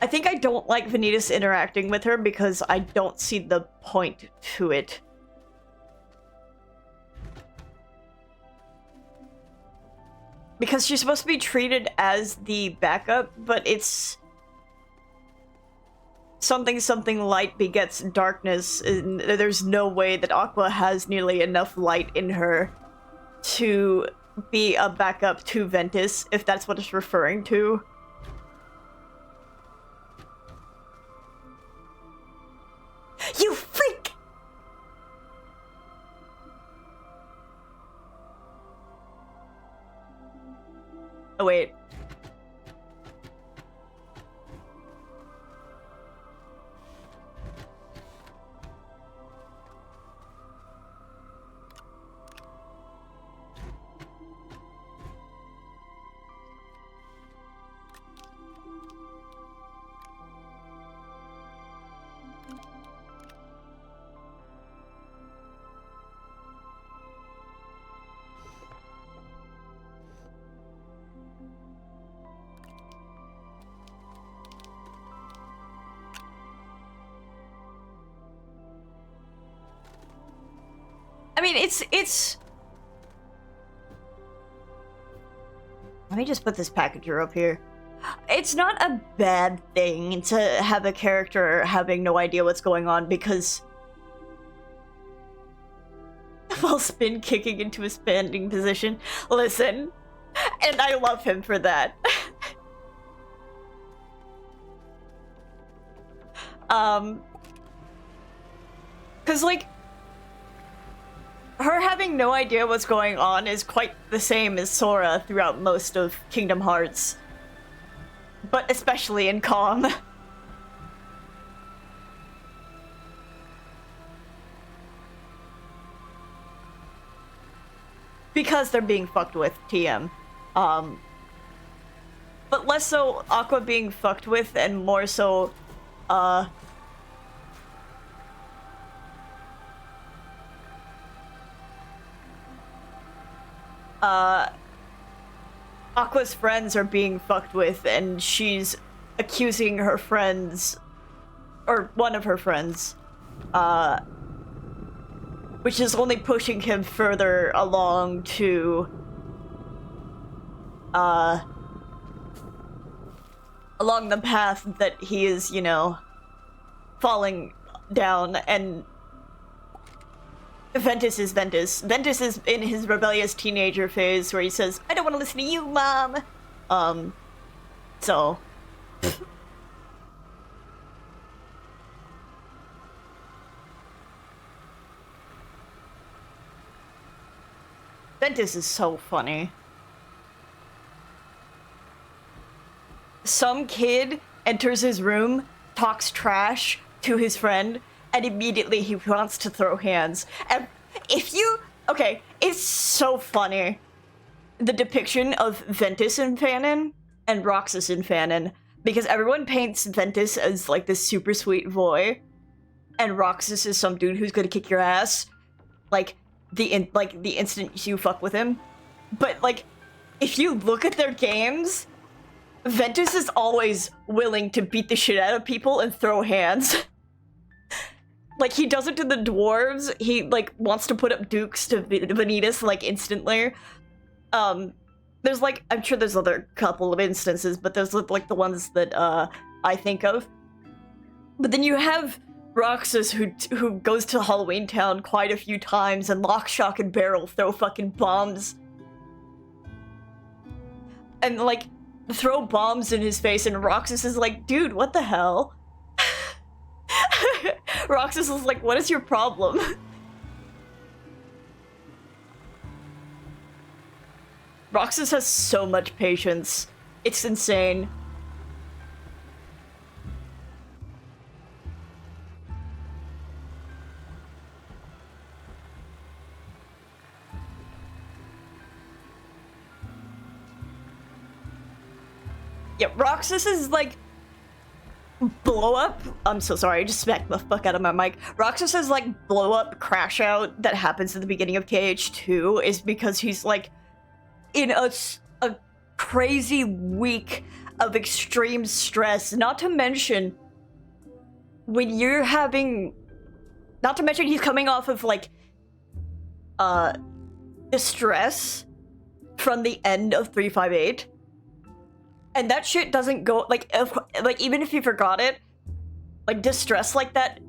I think I don't like Vanitas interacting with her because I don't see the point to it. Because she's supposed to be treated as the backup, but it's... something light begets darkness, and there's no way that Aqua has nearly enough light in her to be a backup to Ventus, if that's what it's referring to. You freak! Oh, wait. I mean, it's... Let me just put this packager up here. It's not a bad thing to have a character having no idea what's going on, because... while spin kicking into a standing position. Listen. And I love him for that. Because, like... her having no idea what's going on is quite the same as Sora throughout most of Kingdom Hearts. But especially in Calm. Because they're being fucked with, TM. But less so Aqua being fucked with, and more so, Aqua's friends are being fucked with, and she's accusing her friends, or one of her friends, which is only pushing him further along to, along the path that he is, you know, falling down, and Ventus is Ventus. Ventus is in his rebellious teenager phase where he says, I don't want to listen to you, Mom! So... Ventus is so funny. Some kid enters his room, talks trash to his friend, and immediately he wants to throw hands. And if you... okay, it's so funny. The depiction of Ventus in Fanon and Roxas in Fanon. Because everyone paints Ventus as, like, this super sweet boy. And Roxas is some dude who's gonna kick your ass. Like, the instant you fuck with him. But, like, if you look at their games, Ventus is always willing to beat the shit out of people and throw hands. Like, he does it to the dwarves. He, like, wants to put up dukes to Vanitas, like, instantly. There's, like, I'm sure there's other couple of instances, but those are, like, the ones that, I think of. But then you have Roxas, who goes to Halloween Town quite a few times, and Lock, Shock, and Barrel throw fucking bombs. And, like, throw bombs in his face, and Roxas is like, dude, what the hell? Roxas is like, what is your problem? Roxas has so much patience. It's insane. Yeah, Roxas is like... blow up. I'm so sorry, I just smacked the fuck out of my mic. Roxas's like blow up crash out that happens at the beginning of KH2 is because he's like in a crazy week of extreme stress. Not to mention when you're having, not to mention he's coming off of like distress from the end of 358. And that shit doesn't go, like, even if you forgot it, like, distress like that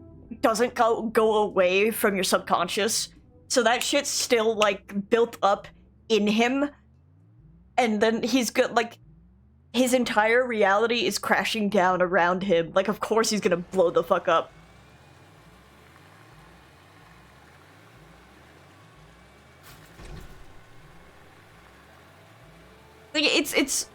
doesn't go away from your subconscious. So that shit's still, like, built up in him. And then he's got, like, his entire reality is crashing down around him. Like, of course he's gonna blow the fuck up. Like, it's...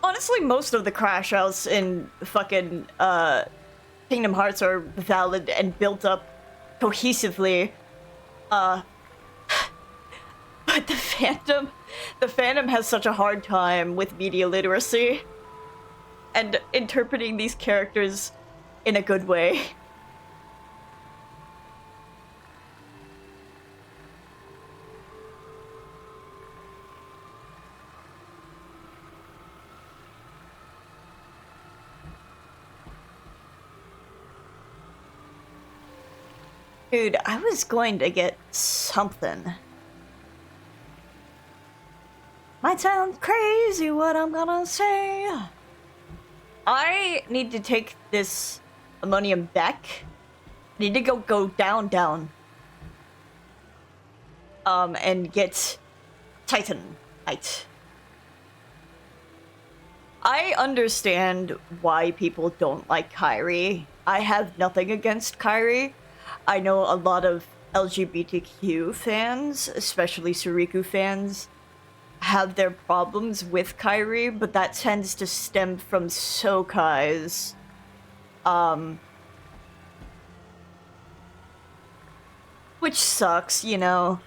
Honestly, most of the crash outs in fucking Kingdom Hearts are valid and built up cohesively. But the Phantom has such a hard time with media literacy and interpreting these characters in a good way. Dude, I was going to get something. Might sound crazy what I'm gonna say. I need to take this ammonium back. I need to go down. And get Titanite. I understand why people don't like Kairi. I have nothing against Kairi. I know a lot of LGBTQ fans, especially Suriku fans, have their problems with Kairi, but that tends to stem from Sokai's, which sucks, you know.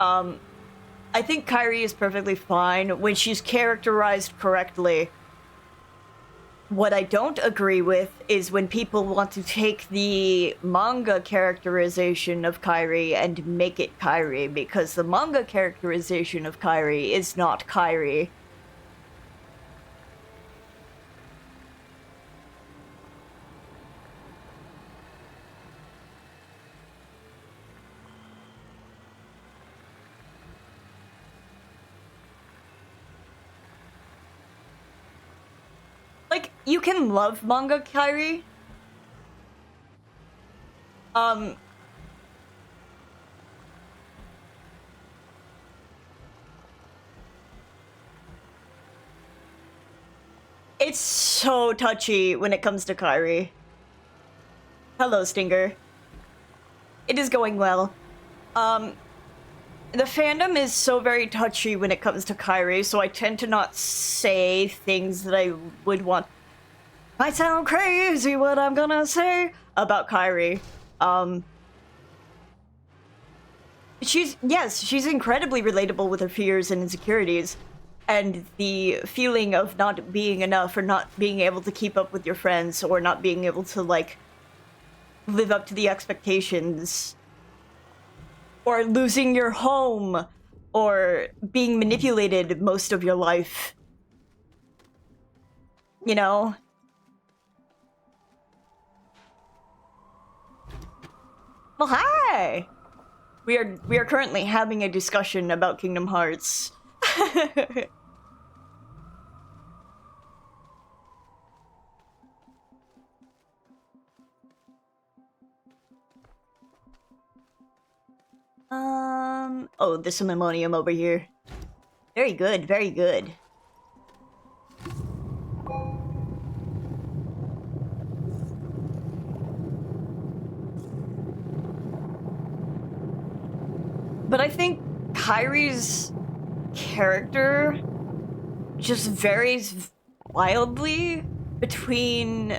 I think Kairi is perfectly fine when she's characterized correctly. What I don't agree with is when people want to take the manga characterization of Kairi and make it Kairi, because the manga characterization of Kairi is not Kairi. Like, you can love manga Kairi. It's so touchy when it comes to Kairi. Hello, Stinger. It is going well. The fandom is so very touchy when it comes to Kairi, so I tend to not say things that I would want. Might sound crazy what I'm gonna say about Kairi. She's incredibly relatable with her fears and insecurities, and the feeling of not being enough, or not being able to keep up with your friends, or not being able to, like, live up to the expectations, or losing your home, or being manipulated most of your life. You know? Well, hi! We are currently having a discussion about Kingdom Hearts. Oh, there's some ammonium over here. Very good, very good. But I think Kairi's character just varies wildly between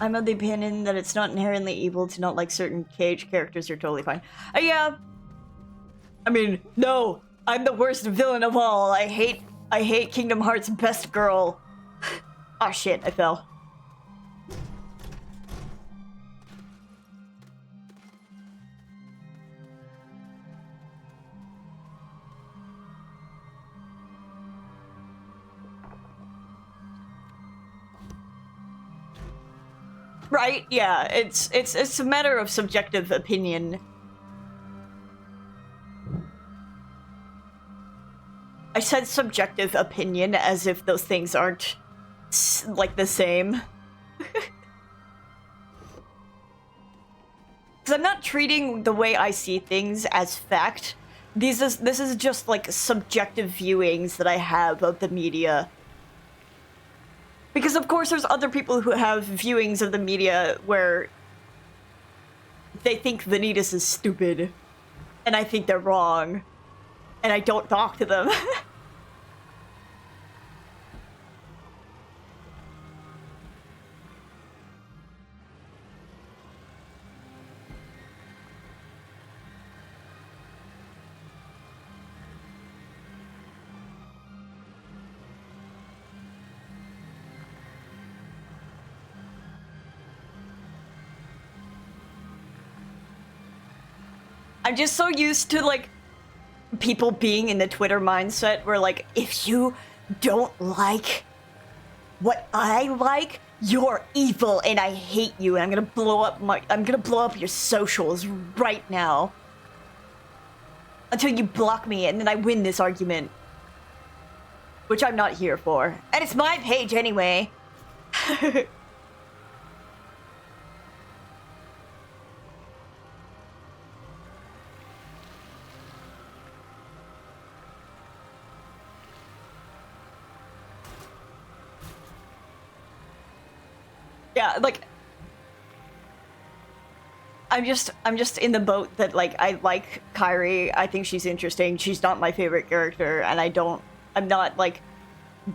I'm of the opinion that it's not inherently evil to not like certain cage characters. You're totally fine. Yeah. I mean, no. I'm the worst villain of all. I hate Kingdom Hearts' best girl. Oh shit, I fell. Right? Yeah, it's a matter of subjective opinion. I said subjective opinion as if those things aren't like the same. Because I'm not treating the way I see things as fact. This is just like subjective viewings that I have of the media. Because of course there's other people who have viewings of the media where they think Vanitas is stupid. And I think they're wrong. And I don't talk to them. I'm just so used to, like, people being in the Twitter mindset where, like, if you don't like what I like, you're evil and I hate you and I'm gonna blow up your socials right now. Until you block me and then I win this argument. Which I'm not here for. And it's my page anyway. Yeah, like I'm just in the boat that, like, I like Kairi. I think she's interesting. She's not my favorite character, and I'm not, like,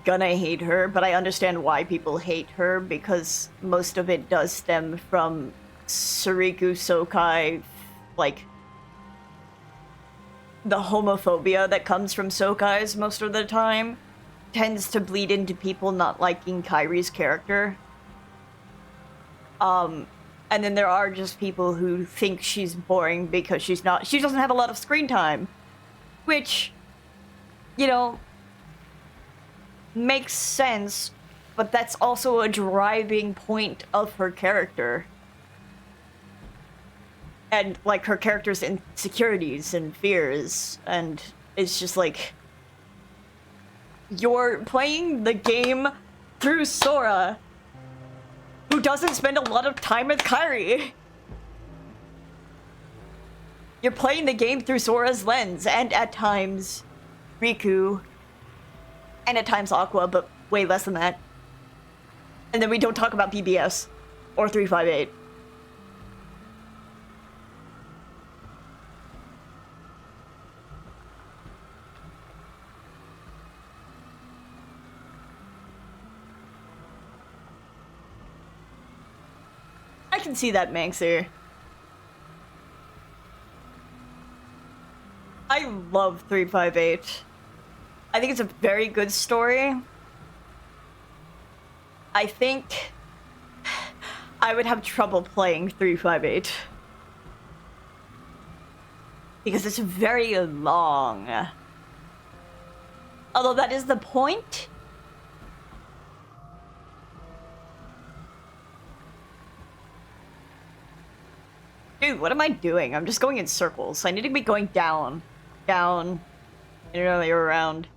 gonna hate her, but I understand why people hate her, because most of it does stem from Suriku Sokai, like, the homophobia that comes from Sokais most of the time tends to bleed into people not liking Kairi's character. And then there are just people who think she's boring because she doesn't have a lot of screen time. Which, you know, makes sense, but that's also a driving point of her character. And, like, her character's insecurities and fears, and it's just like, you're playing the game through Sora, who doesn't spend a lot of time with Kairi. You're playing the game through Sora's lens, and at times Riku, and at times Aqua, but way less than that. And then we don't talk about BBS or 358. I can see that, Manxer. I love 358. I think it's a very good story. I think I would have trouble playing 358. Because it's very long. Although that is the point. Dude, what am I doing? I'm just going in circles. I need to be going down. Down. Nearly around.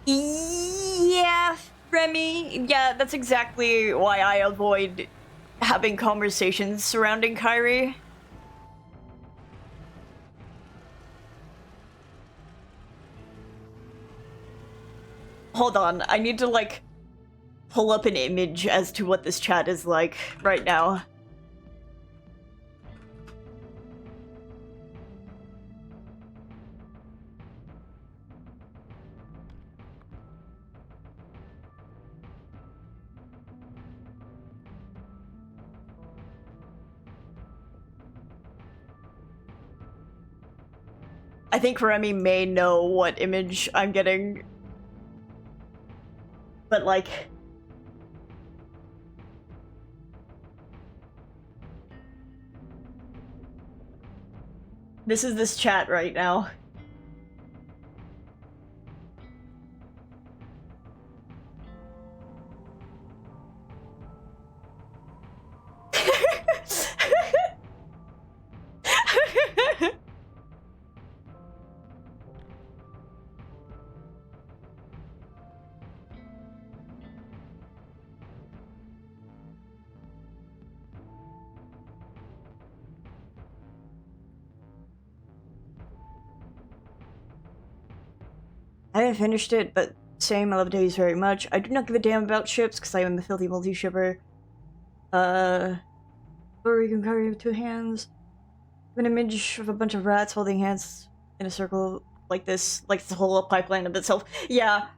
Yeah, Remy. Yeah, that's exactly why I avoid having conversations surrounding Kairi. Hold on, I need to, like, pull up an image as to what this chat is like right now. I think Remy may know what image I'm getting. But like... This is this chat right now. I haven't finished it, but same, I love days very much. I do not give a damn about ships, because I am a filthy multi-shipper. Where you can carry with 2 hands. An image of a bunch of rats holding hands in a circle like this the whole pipeline of itself. Yeah.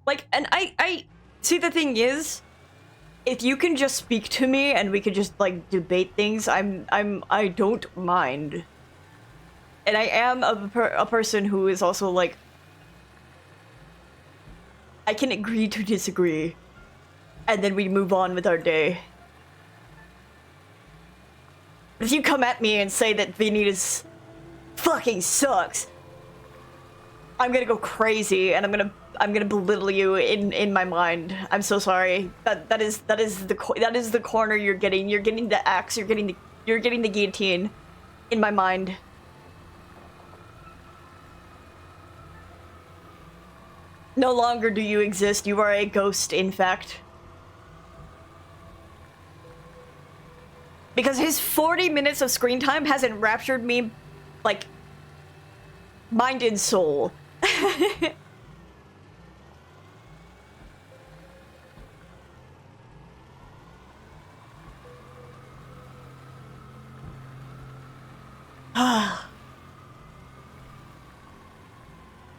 Like, and I see, the thing is, if you can just speak to me and we could just, like, debate things, I don't mind. And I am a person who is also, like... I can agree to disagree. And then we move on with our day. If you come at me and say that Vanitas fucking sucks, I'm gonna go crazy and I'm gonna belittle you in my mind. I'm so sorry. That is the corner you're getting. You're getting the axe. You're getting the guillotine in my mind. No longer do you exist. You are a ghost, in fact. Because his 40 minutes of screen time has enraptured me, like, mind and soul.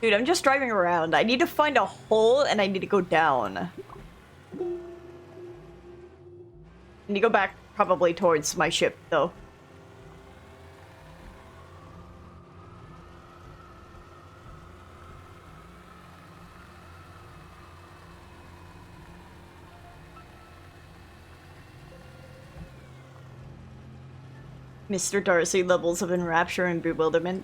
Dude, I'm just driving around. I need to find a hole and I need to go down. I need to go back probably towards my ship, though. Mr. Darcy levels of enrapture and bewilderment.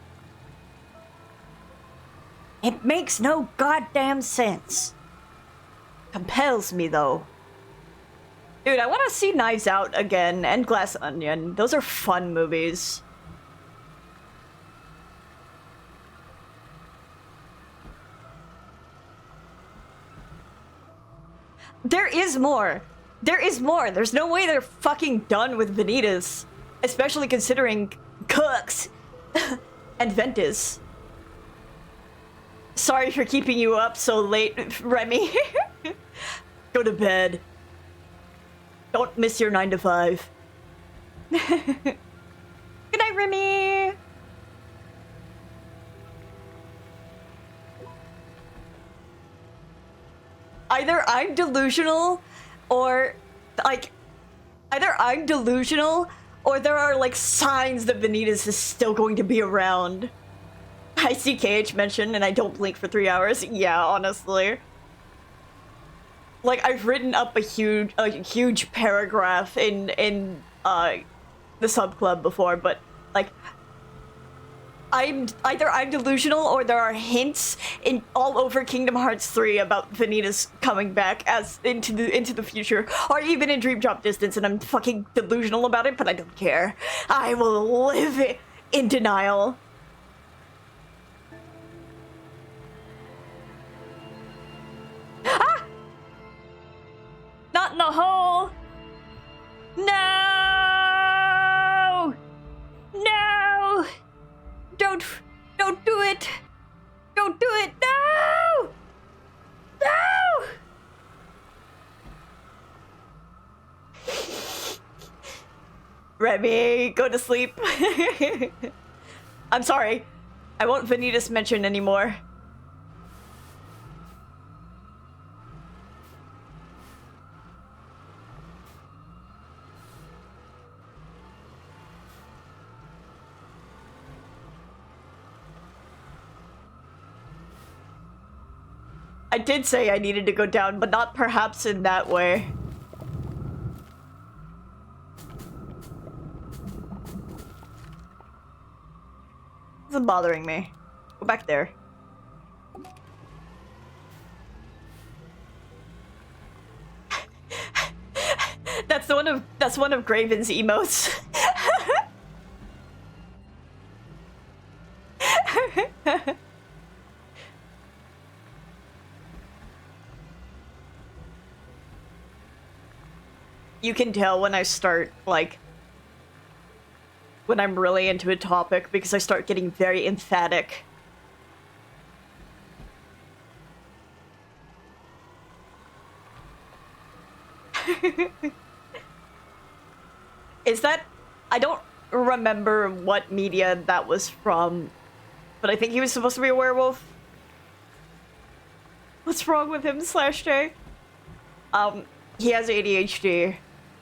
It makes no goddamn sense. Compels me, though. Dude, I want to see Knives Out again and Glass Onion. Those are fun movies. There is more. There is more. There's no way they're fucking done with Vanitas. Especially considering Cooks and Ventus. Sorry for keeping you up so late, Remy. Go to bed. Don't miss your 9 to 5. Good night, Remy. Either I'm delusional or there are like signs that Vanitas is still going to be around. I see KH mentioned and I don't blink for 3 hours. Yeah, honestly. Like, I've written up a huge paragraph in the sub club before, but like I'm delusional or there are hints in all over Kingdom Hearts 3 about Vanitas coming back as into the future, or even in Dream Drop Distance, and I'm fucking delusional about it, but I don't care. I will live in denial. Ah! Not in the hole! No! No! Don't do it! Don't do it! No! No! Remy, go to sleep. I'm sorry. I won't Vanitas mention anymore. I did say I needed to go down, but not perhaps in that way. This isn't bothering me. Go back there. That's one of Graven's emotes. You can tell when I start, like, when I'm really into a topic because I start getting very emphatic. Is that... I don't remember what media that was from, but I think he was supposed to be a werewolf. What's wrong with him, /J? He has ADHD.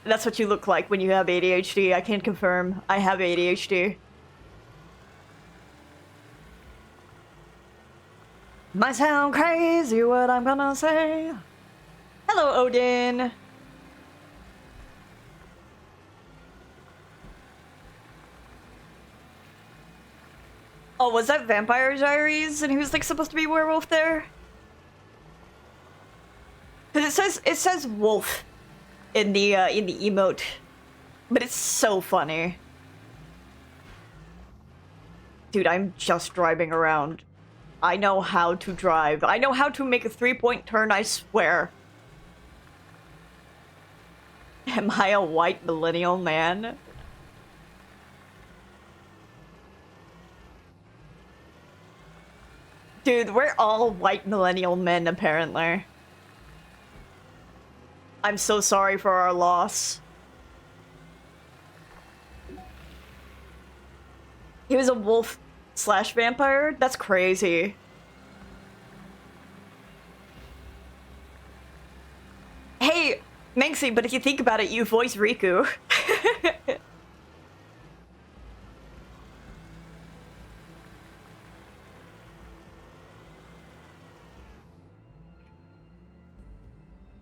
That's what you look like when you have ADHD. I can confirm. I have ADHD. Might sound crazy what I'm gonna say. Hello, Odin. Oh, was that Vampire Diaries? And he was like supposed to be a werewolf there? Cause it says wolf in the emote, but it's so funny. Dude, I'm just driving around. I know how to drive. I know how to make a 3-point turn, I swear. Am I a white millennial man? Dude, we're all white millennial men, apparently. I'm so sorry for our loss. He was a wolf / vampire? That's crazy. Hey, Manxie, but if you think about it, you voice Riku.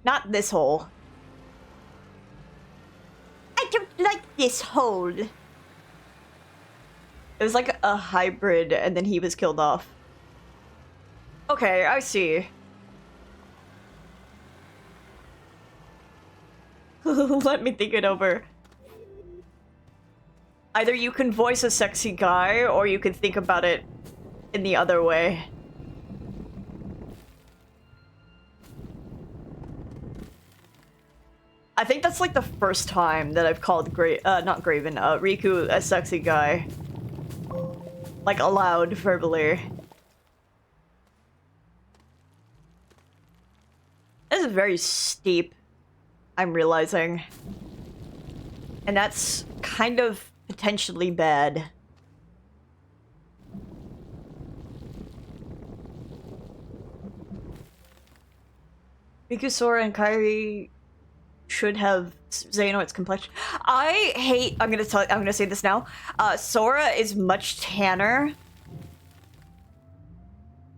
Not this hole. I don't like this hole. It was like a hybrid, and then he was killed off. Okay, I see. Let me think it over. Either you can voice a sexy guy, or you can think about it in the other way. I think that's like the first time that I've called Riku a sexy guy. Like aloud, verbally. This is very steep, I'm realizing. And that's kind of potentially bad. Riku, Sora, and Kairi should have Xehanort's complexion. I hate... I'm gonna say this now. Sora is much tanner.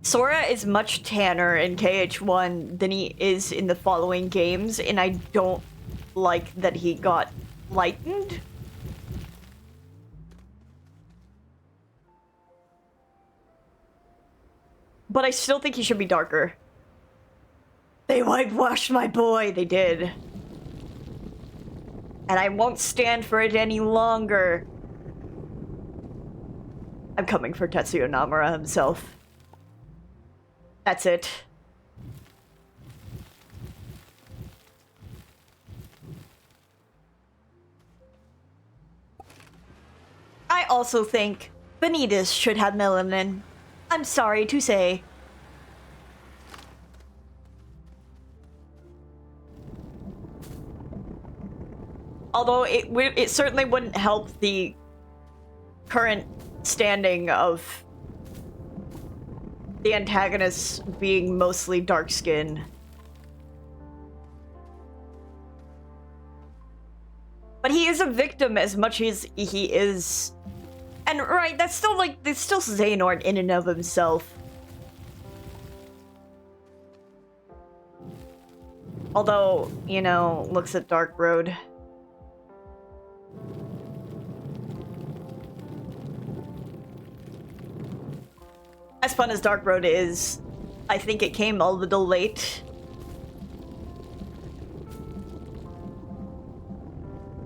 Sora is much tanner in KH1 than he is in the following games, and I don't like that he got lightened. But I still think he should be darker. They whitewashed my boy, they did. And I won't stand for it any longer. I'm coming for Tetsuya Nomura himself. That's it. I also think Vanitas should have melanin. I'm sorry to say. Although it certainly wouldn't help the current standing of the antagonists being mostly dark-skinned. But he is a victim as much as he is... And right, that's still like, it's still Xehanort in and of himself. Although, you know, looks at Dark Road. As fun as Dark Road is, I think it came a little late.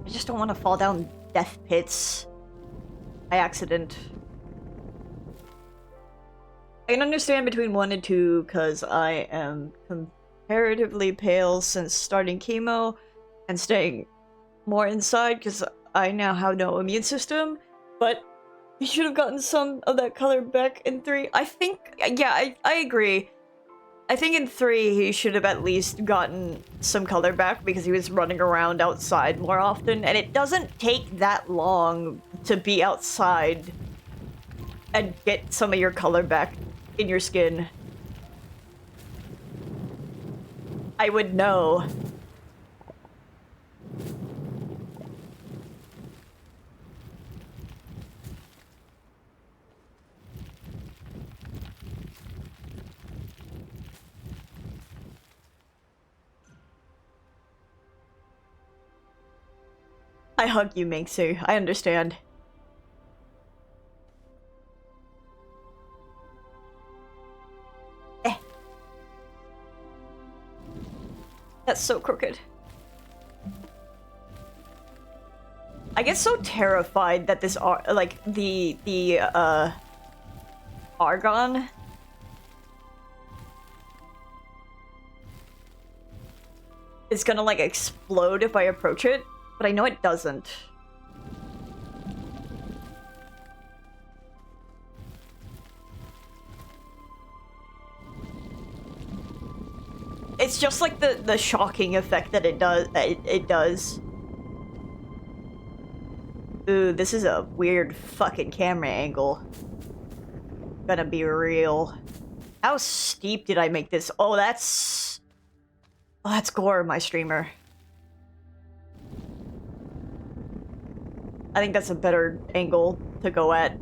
I just don't want to fall down death pits by accident. I can understand between 1 and 2 because I am comparatively pale since starting chemo and staying more inside because I now have no immune system, but he should have gotten some of that color back in 3. I think, yeah, I agree. I think in 3 he should have at least gotten some color back because he was running around outside more often, and it doesn't take that long to be outside and get some of your color back in your skin. I would know. I hug you, Mingsu. I understand. That's so crooked. I get so terrified that this like the argon is gonna like explode if I approach it, but I know it doesn't. It's just like the shocking effect that it does. Ooh, this is a weird fucking camera angle. Gonna be real. How steep did I make this? Oh, that's Gore, my streamer. I think that's a better angle to go at.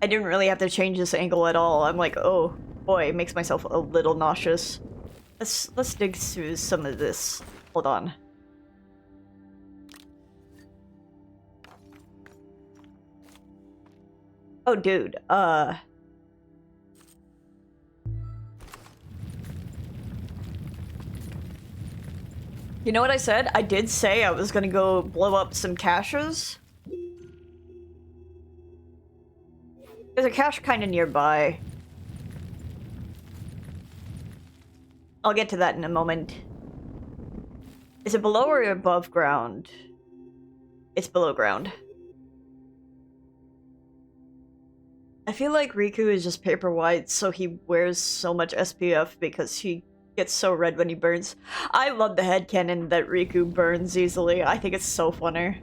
I didn't really have to change this angle at all. I'm like, oh boy, it makes myself a little nauseous. Let's dig through some of this. Hold on. Oh, dude, you know what I said? I did say I was gonna go blow up some caches. There's a cache kind of nearby. I'll get to that in a moment. Is it below or above ground? It's below ground. I feel like Riku is just paper white, so he wears so much SPF because he gets so red when he burns. I love the headcanon that Riku burns easily. I think it's so funny.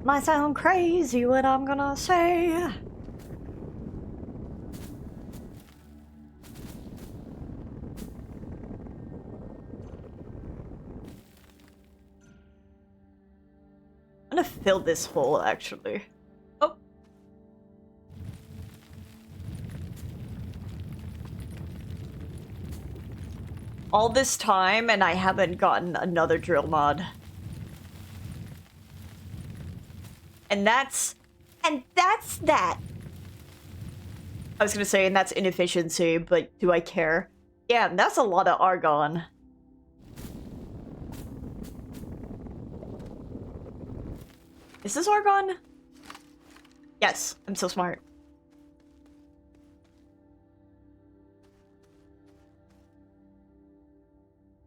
Might sound crazy what I'm gonna say. I'm gonna fill this hole, actually. Oh. All this time, and I haven't gotten another drill mod. And that's that. I was gonna say, and that's inefficiency, but do I care? Yeah, that's a lot of argon. Is this argon? Yes, I'm so smart.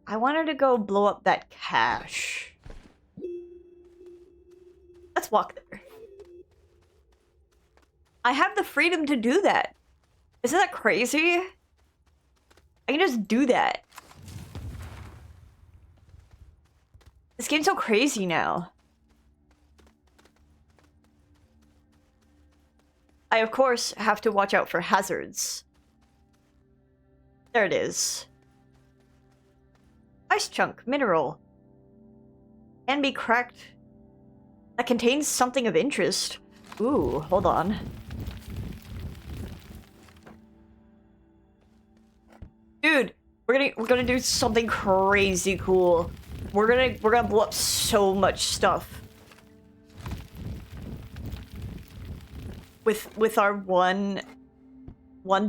I wanted to go blow up that cache. Let's walk there. I have the freedom to do that. Isn't that crazy? I can just do that. This game's so crazy now. I, of course, have to watch out for hazards. There it is. Ice chunk, mineral. Can be cracked. That contains something of interest. Ooh, hold on. Dude, we're gonna do something crazy cool. We're gonna blow up so much stuff. With our one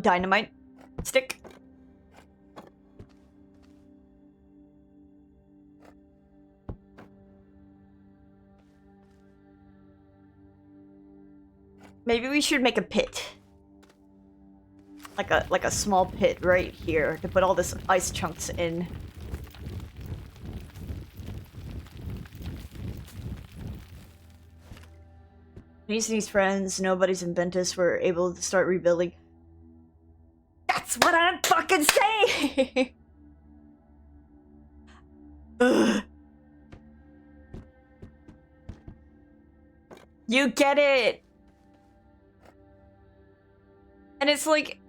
dynamite stick. Maybe we should make a pit. Like a small pit right here to put all this ice chunks in. Denise and his friends, nobody's in Ventus were able to start rebuilding. That's what I'm fucking saying! Ugh. You get it! And it's like...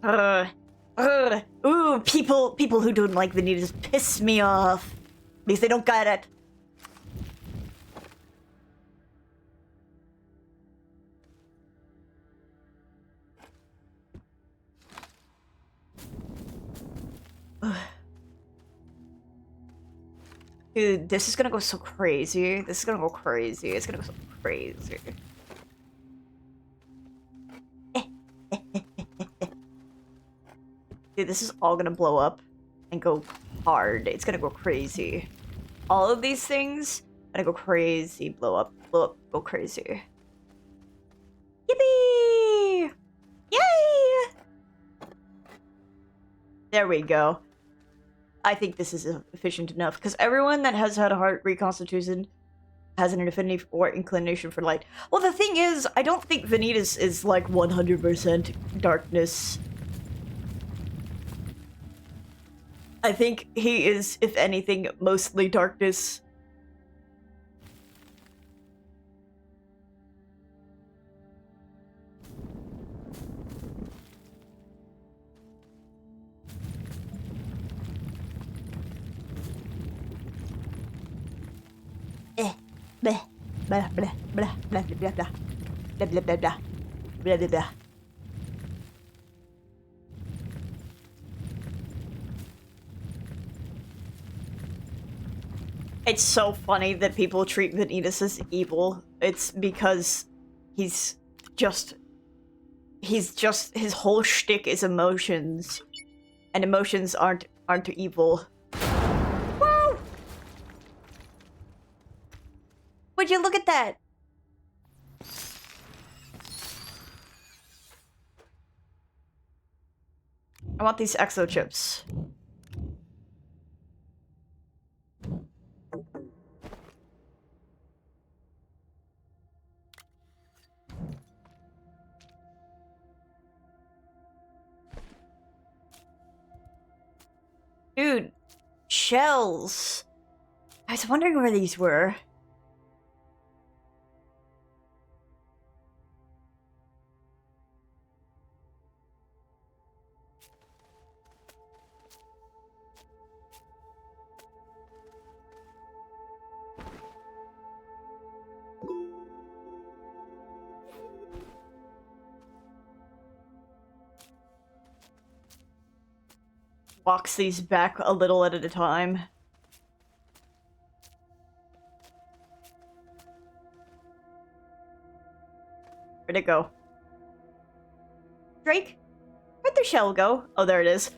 Ooh, people who don't like Vanitas piss me off. Because they don't get it. Dude, this is gonna go so crazy. This is gonna go crazy. It's gonna go so crazy. Dude, this is all gonna blow up and go hard. It's gonna go crazy. All of these things gonna go crazy. Blow up, go crazy. Yippee! Yay! There we go. I think this is efficient enough because everyone that has had a heart reconstitution has an affinity or inclination for light. Well, the thing is, I don't think Vanitas is like 100% darkness. I think he is, if anything, mostly darkness. Blah, blah, blah, blah, blah, blah, blah, blah, blah, blah, blah, blah, blah, blah. It's so funny that people treat Vanitas as evil. It's because he's just his whole shtick is emotions, and emotions aren't evil. Whoa! Would you look at that? I want these exo chips. Dude, shells. I was wondering where these were. Walks these back a little at a time. Where'd it go? Drake? Where'd the shell go? Oh, there it is.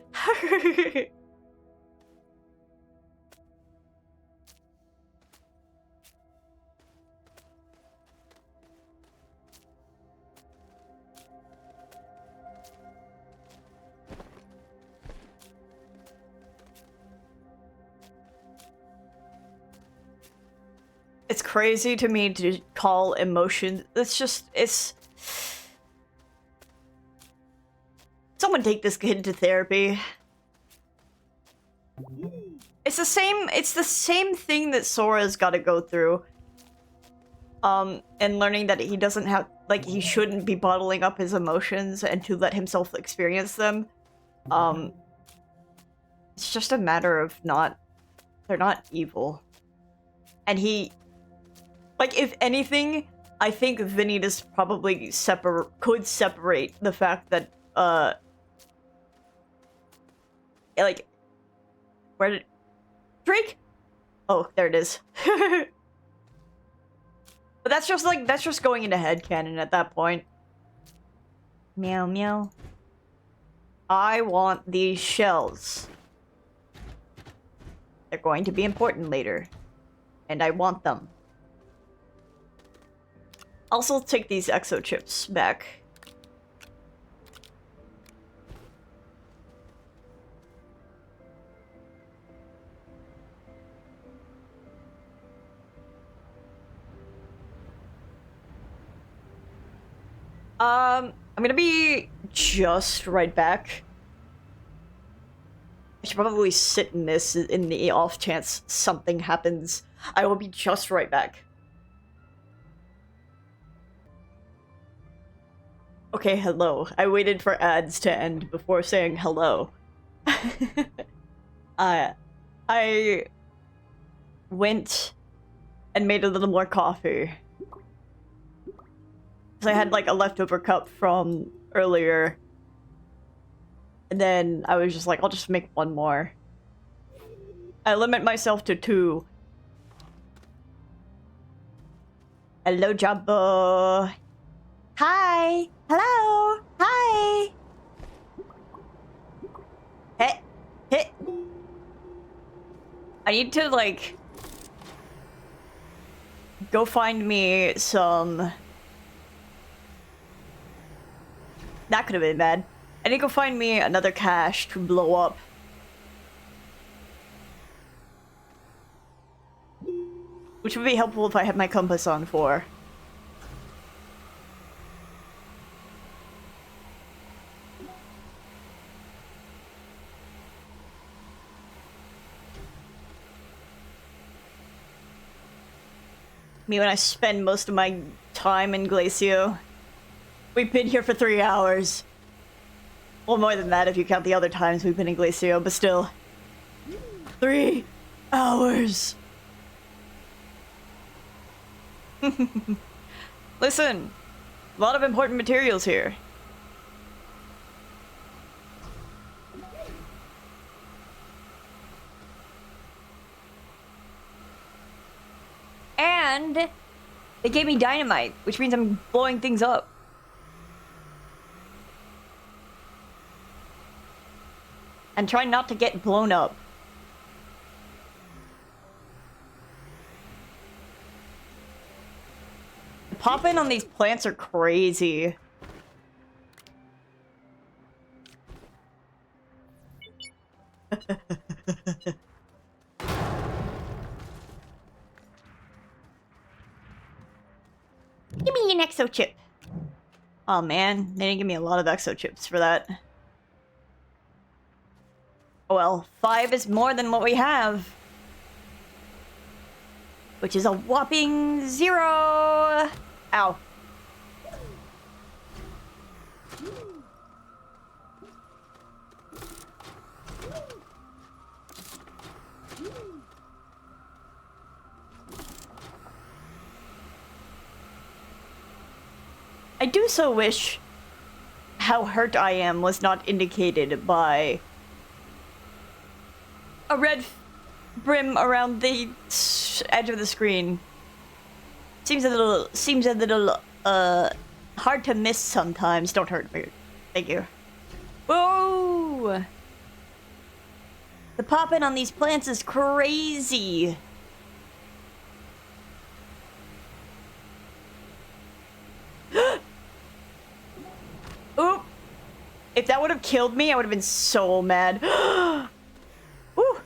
It's crazy to me to call emotion. It's... Someone take this kid to therapy. It's the same thing that Sora's gotta go through. And learning that he doesn't have, like, he shouldn't be bottling up his emotions and to let himself experience them. It's just a matter of not... They're not evil. And he... Like, if anything, I think Vanitas probably could separate the fact that, like... Where did... Drake? Oh, there it is. But that's just, like, that's just going into headcanon at that point. Meow, meow. I want these shells. They're going to be important later. And I want them. Also take these exo chips back. I'm gonna be just right back. I should probably sit in this in the off chance something happens. I will be just right back. Okay, hello. I waited for ads to end before saying hello. I went and made a little more coffee. Because I had like a leftover cup from earlier. And then I was just like, I'll just make one more. I limit myself to 2. Hello, Jabba. Hi. Hello. Hi. Hey. Hey. I need to, like... Go find me some... That could have been bad. I need to go find me another cache to blow up. Which would be helpful if I had my compass on for. Me when I spend most of my time in Glacio. We've been here for 3 hours. Well, more than that if you count the other times we've been in Glacio, but still. 3 hours. Listen, a lot of important materials here. And they gave me dynamite, which means I'm blowing things up. And try not to get blown up. The pop-in on these plants are crazy. Give me an exo chip. Oh man, they didn't give me a lot of exo chips for that. Well, 5 is more than what we have. Which is a whopping 0! Ow. I do so wish how hurt I am was not indicated by a red brim around the edge of the screen. Seems a little hard to miss sometimes. Don't hurt me. Thank you. Whoa! The pop-in on these plants is crazy. Oop! If that would have killed me, I would have been so mad. Ooh.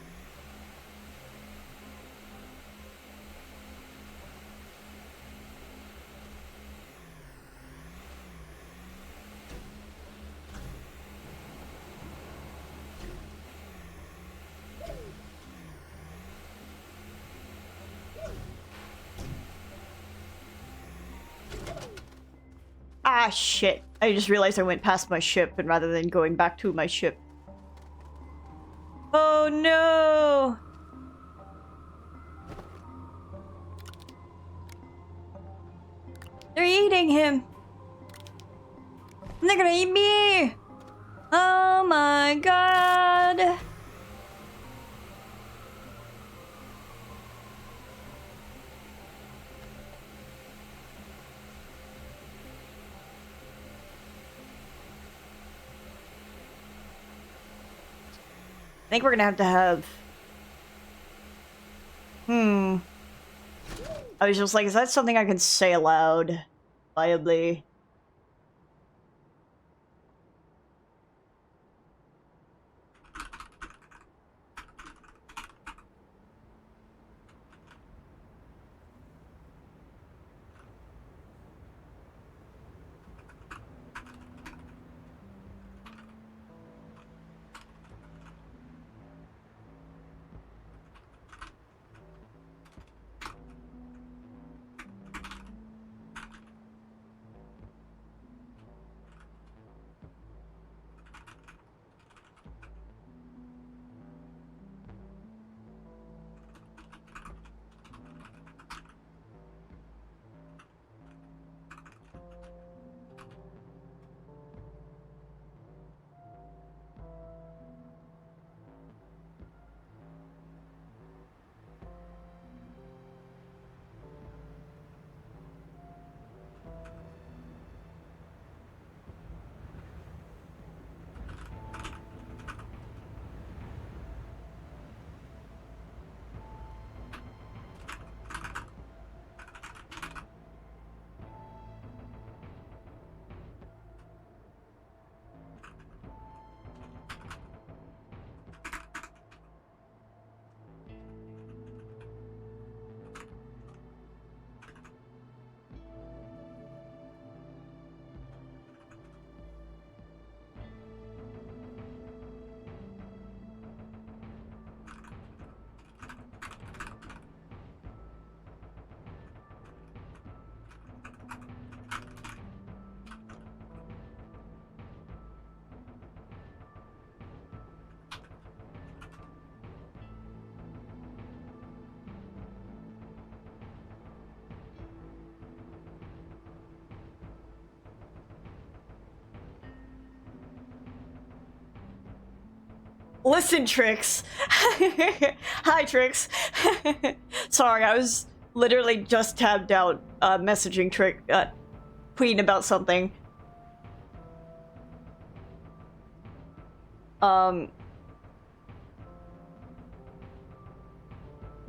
Ah, shit. I just realized I went past my ship, and rather than going back to my ship. Oh! Oh no! They're eating him! And they're gonna eat me! Oh my god! I think we're gonna have to have... I was just like, is that something I can say aloud? Viably. Listen, Trix. Hi, Trix. Sorry, I was literally just tabbed out messaging tweeting about something.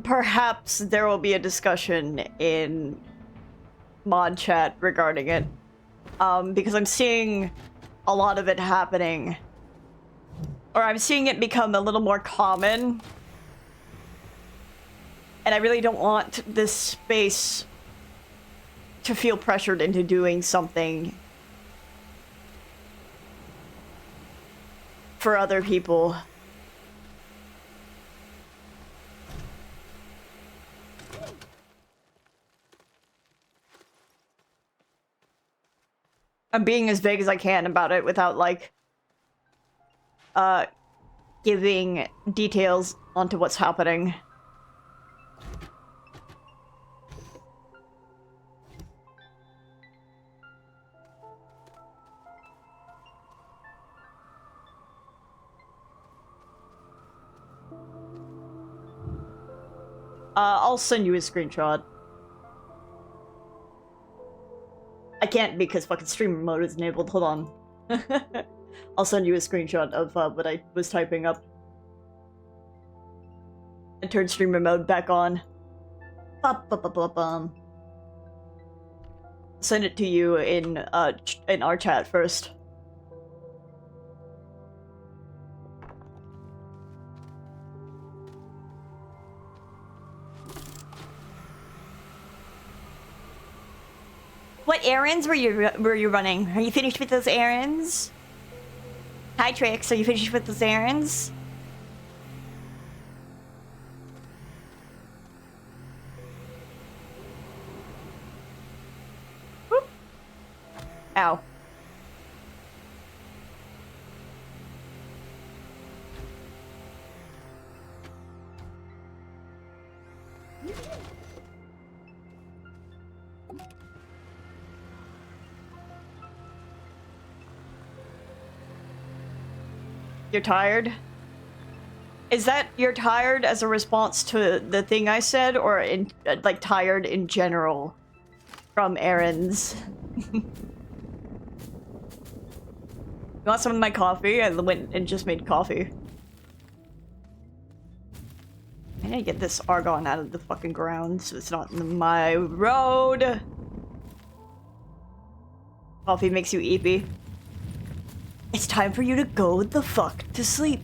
Perhaps there will be a discussion in mod chat regarding it. Because I'm seeing a lot of it happening. Or I'm seeing it become a little more common. And I really don't want this space to feel pressured into doing something for other people. I'm being as vague as I can about it without, like, giving details onto what's happening. I'll send you a screenshot. I can't because fucking streamer mode is enabled. Hold on. I'll send you a screenshot of what I was typing up. And turn streamer mode back on. Send it to you in our chat first. What errands were you running? Are you finished with those errands? Hi, Trix. Are you finished with those errands? Whoop. Ow. You're tired? Is that you're tired as a response to the thing I said, or in like tired in general from errands? You want some of my coffee? I went and just made coffee. I need to get this argon out of the fucking ground so it's not in my road. Coffee makes you eepy. It's time for you to go the fuck to sleep.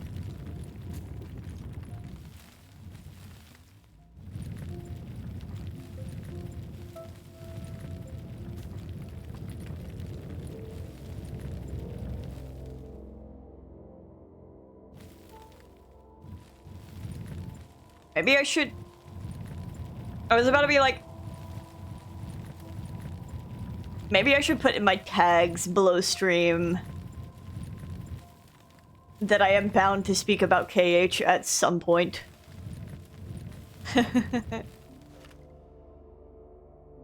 Maybe I should... I was about to be like... Maybe I should put in my tags below stream that I am bound to speak about KH at some point.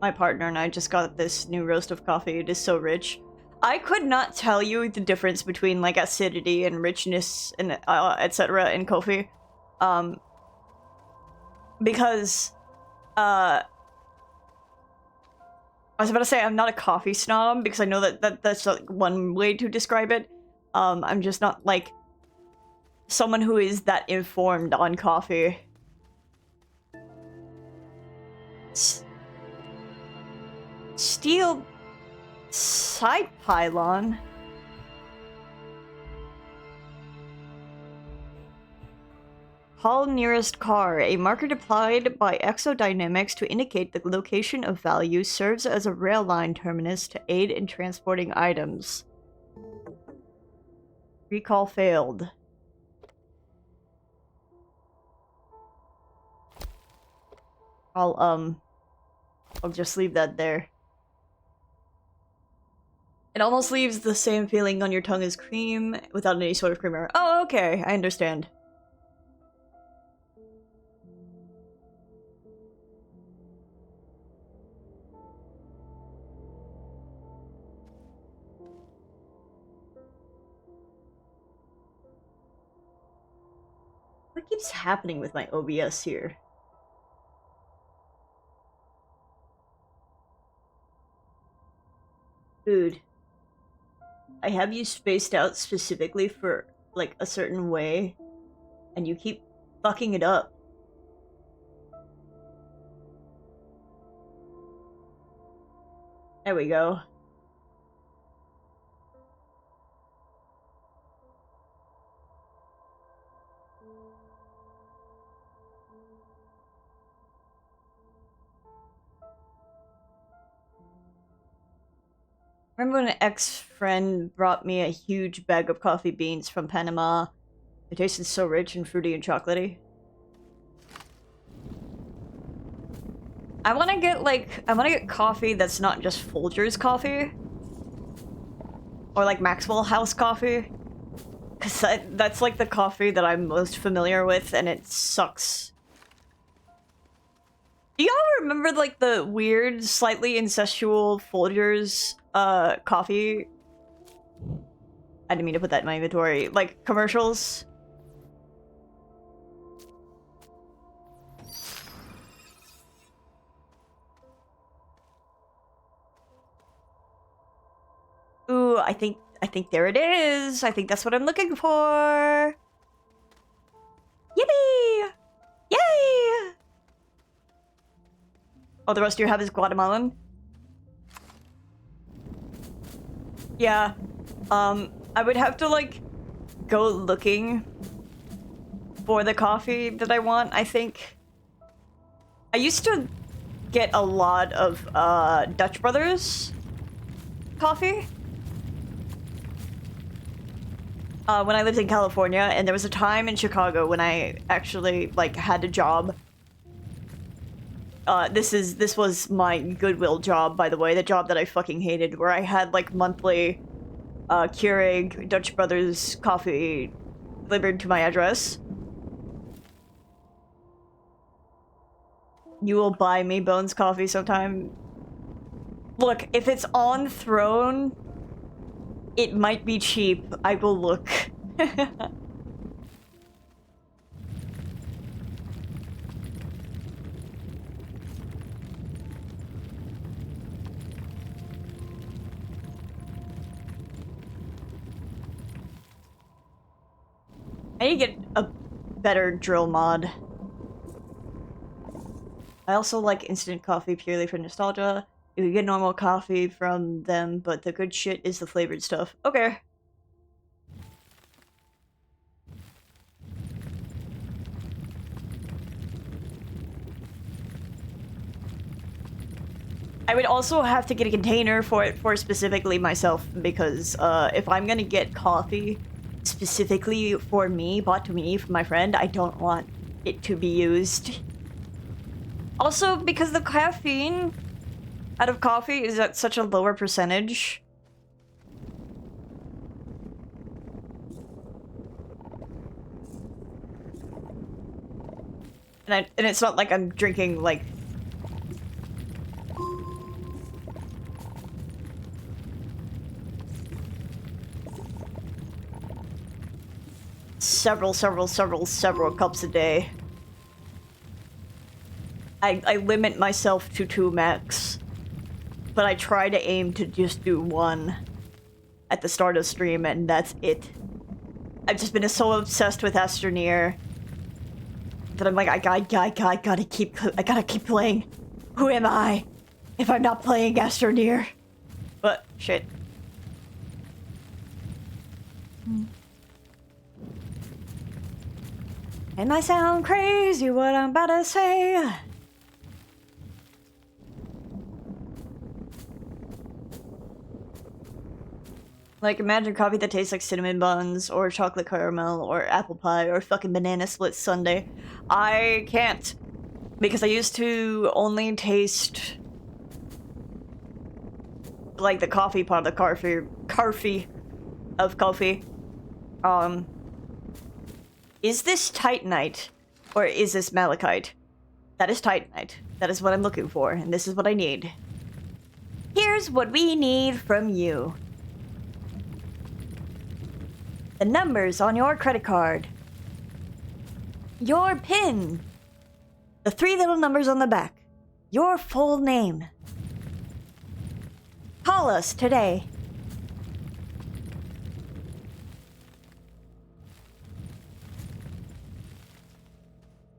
My partner and I just got this new roast of coffee. It is so rich. I could not tell you the difference between like acidity and richness and etc. in coffee. Because I was about to say I'm not a coffee snob because I know that's like one way to describe it. I'm just not like someone who is that informed on coffee. Steel side pylon. Call nearest car. A marker applied by exodynamics to indicate the location of value serves as a rail line terminus to aid in transporting items. Recall failed. I'll just leave that there. It almost leaves the same feeling on your tongue as cream without any sort of creamer. Oh, okay, I understand. What keeps happening with my OBS here? Dude. I have you spaced out specifically for, like, a certain way, and you keep fucking it up. There we go. Remember when an ex-friend brought me a huge bag of coffee beans from Panama? It tasted so rich and fruity and chocolatey. I want to get coffee that's not just Folgers coffee. Or like Maxwell House coffee. Because that's like the coffee that I'm most familiar with, and it sucks. Do y'all remember like the weird, slightly incestual Folgers coffee? I didn't mean to put that in my inventory. Like commercials. Ooh, I think there it is. I think that's what I'm looking for. Yippee! Yay! Oh, the rest you have is Guatemalan? Yeah. I would have to, like, go looking for the coffee that I want, I think. I used to get a lot of, Dutch Brothers coffee. When I lived in California, and there was a time in Chicago when I actually, like, had a job. This was my Goodwill job, by the way, the job that I fucking hated, where I had, like, monthly, Keurig Dutch Brothers coffee delivered to my address. You will buy me Bones coffee sometime. Look, if it's on Throne, it might be cheap. I will look. I need to get a better drill mod. I also like instant coffee purely for nostalgia. You can get normal coffee from them, but the good shit is the flavored stuff. Okay. I would also have to get a container for it for specifically myself, because if I'm gonna get coffee specifically for me, bought to me from my friend, I don't want it to be used. Also, because the caffeine out of coffee is at such a lower percentage. And it's not like I'm drinking, like, several cups a day. I limit myself to 2 max. But I try to aim to just do 1 at the start of stream, and that's it. I've just been so obsessed with Astroneer that I'm like, I gotta keep playing. Who am I if I'm not playing Astroneer? But shit. It might sound crazy what I'm about to say. Like, imagine coffee that tastes like cinnamon buns, or chocolate caramel, or apple pie, or fucking banana split sundae. I can't. Because I used to only taste... like, the coffee part of the coffee of coffee. Is this titanite? Or is this malachite? That is titanite. That is what I'm looking for, and this is what I need. Here's what we need from you. The numbers on your credit card. Your PIN. The 3 little numbers on the back. Your full name. Call us today.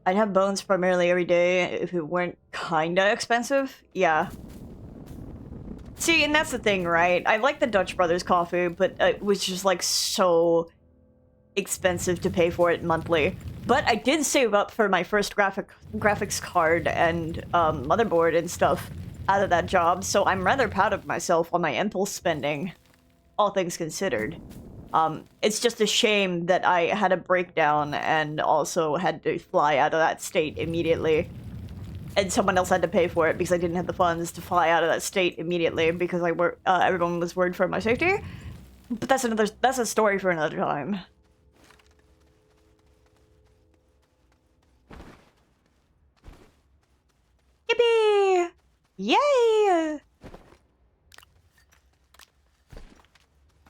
I'd have bones primarily every day if it weren't kinda expensive. Yeah. See, and that's the thing, right? I like the Dutch Brothers coffee, but it was just like so expensive to pay for it monthly. But I did save up for my first graphics card and motherboard and stuff out of that job, so I'm rather proud of myself on my impulse spending, all things considered. It's just a shame that I had a breakdown and also had to fly out of that state immediately. And someone else had to pay for it because I didn't have the funds to fly out of that state immediately because everyone was worried for my safety. But that's a story for another time. Yippee! Yay!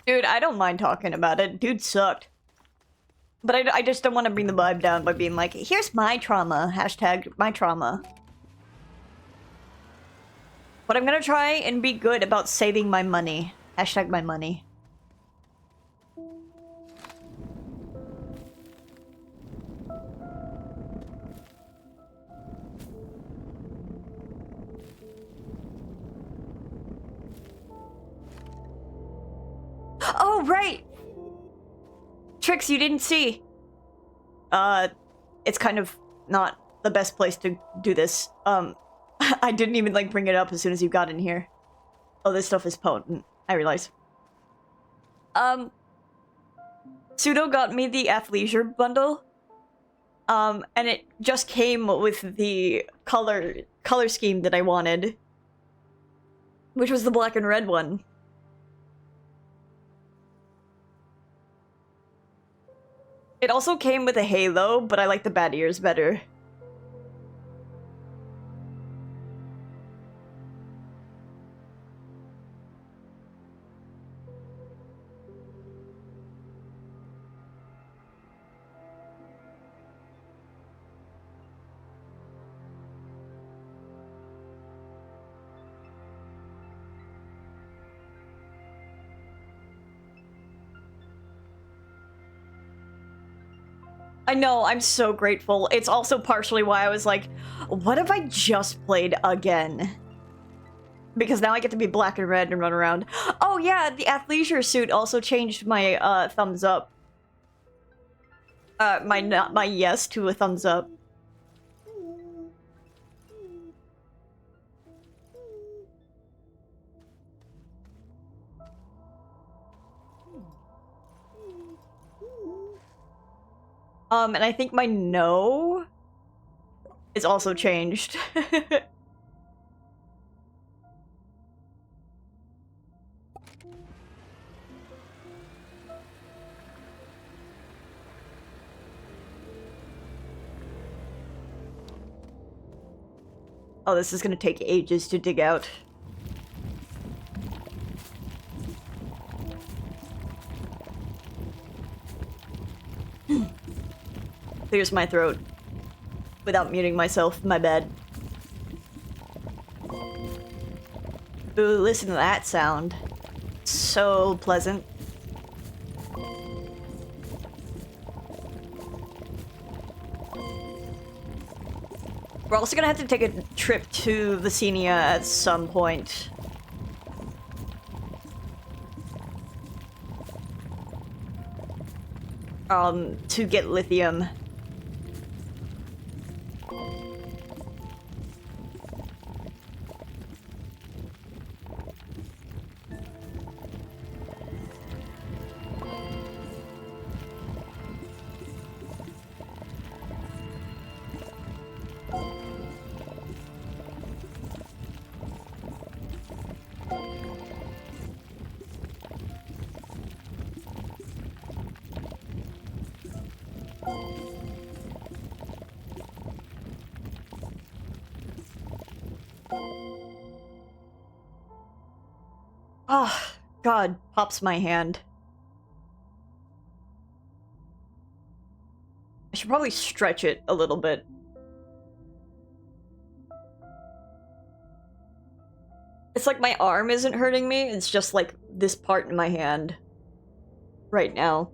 Dude, I don't mind talking about it. Dude sucked. But I just don't want to bring the vibe down by being like, here's my trauma. Hashtag my trauma. But I'm gonna try and be good about saving my money. Hashtag my money. Oh, right! Tricks you didn't see. It's kind of not the best place to do this. I didn't even, like, bring it up as soon as you got in here. Oh, this stuff is potent. I realize. Pseudo got me the athleisure bundle. And it just came with the color scheme that I wanted. Which was the black and red one. It also came with a halo, but I like the bat ears better. I know, I'm so grateful. It's also partially why I was like, what if I just played again? Because now I get to be black and red and run around. Oh yeah, the athleisure suit also changed my thumbs up. My yes to a thumbs up. And I think my no is also changed. Oh, this is gonna take ages to dig out. Clears my throat. Without muting myself, my bad. Ooh, listen to that sound. So pleasant. We're also gonna have to take a trip to Vicenia at some point. To get lithium. Oh, God, pops my hand. I should probably stretch it a little bit. It's like my arm isn't hurting me, it's just like this part in my hand. Right now.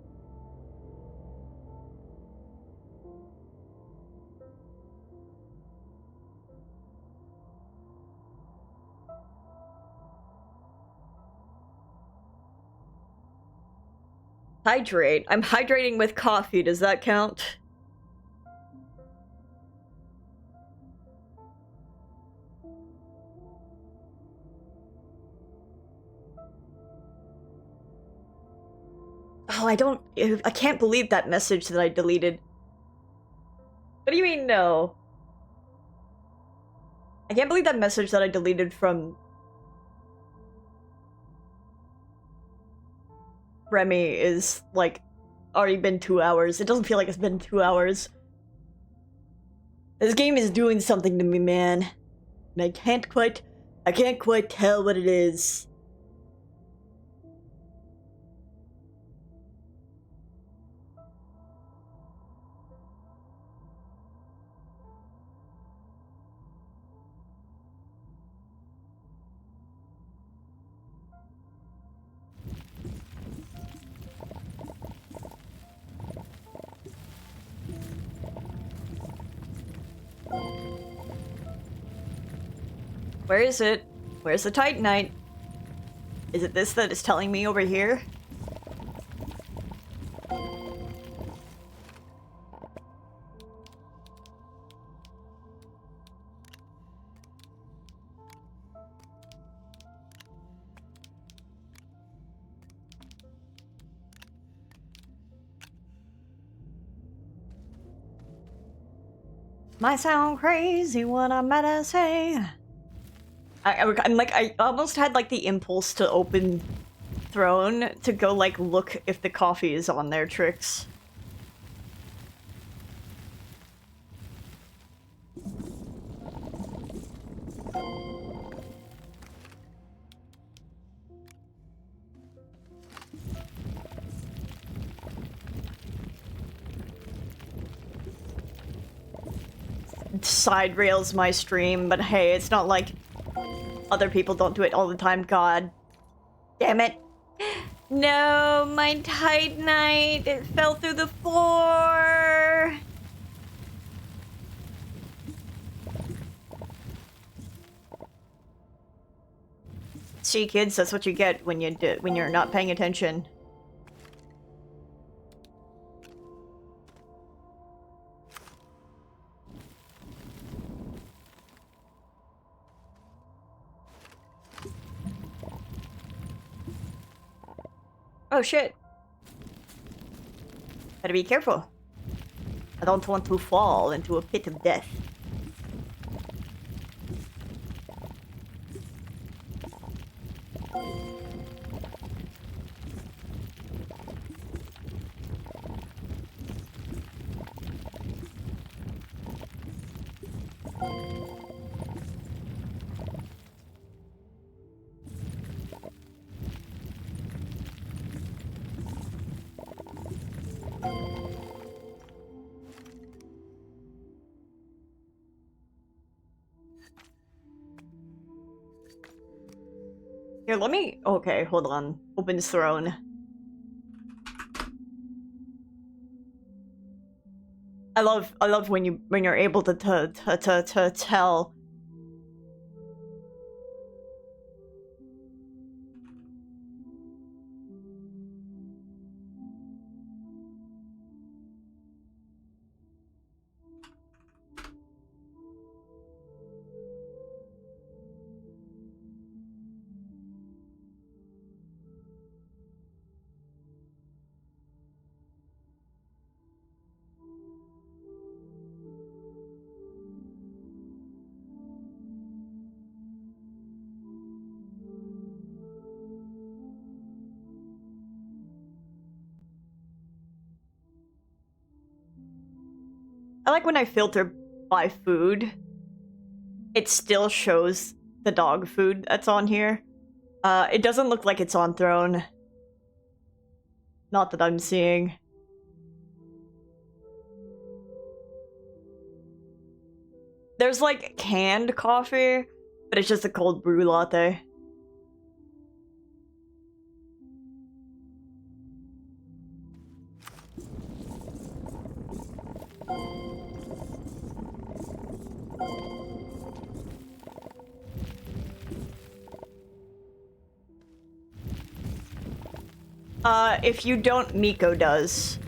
Hydrate. I'm hydrating with coffee, does that count? Oh, I can't believe that message that I deleted. What do you mean, no? I can't believe that message that I deleted from Remy is, like, already been 2 hours. It doesn't feel like it's been 2 hours. This game is doing something to me, man. And I can't quite tell what it is. Where is it? Where's the Titanite? Is it this that is telling me over here? Might sound crazy what I'm about to say. I'm like, I almost had like the impulse to open Throne to go like look if the coffee is on there, Tricks. Side rails my stream, but hey, it's not like other people don't do it all the time. God damn it. No, my Titanite, it fell through the floor. See, kids, that's what you get when you're not paying attention. Oh shit. Better be careful. I don't want to fall into a pit of death. Here, let me... Okay, hold on. Opens throne. I love when you're able to tell. I like when I filter by food, it still shows the dog food that's on here. It doesn't look like it's on throne. Not that I'm seeing. There's like canned coffee, but it's just a cold brew latte. If you don't, Miko does.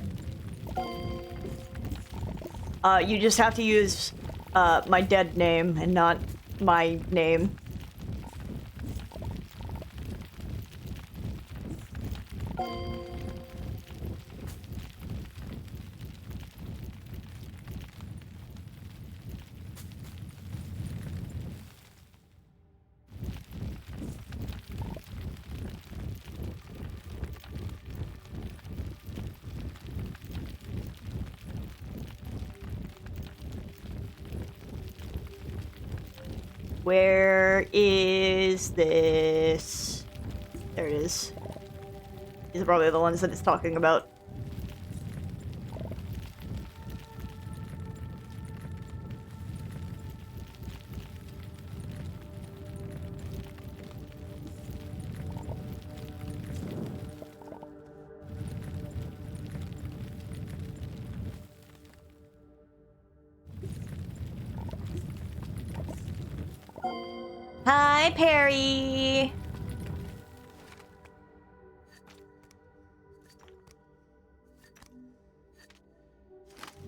You just have to use, my dead name and not my name. Where is this? There it is. These are probably the ones that it's talking about. Hi, Perry.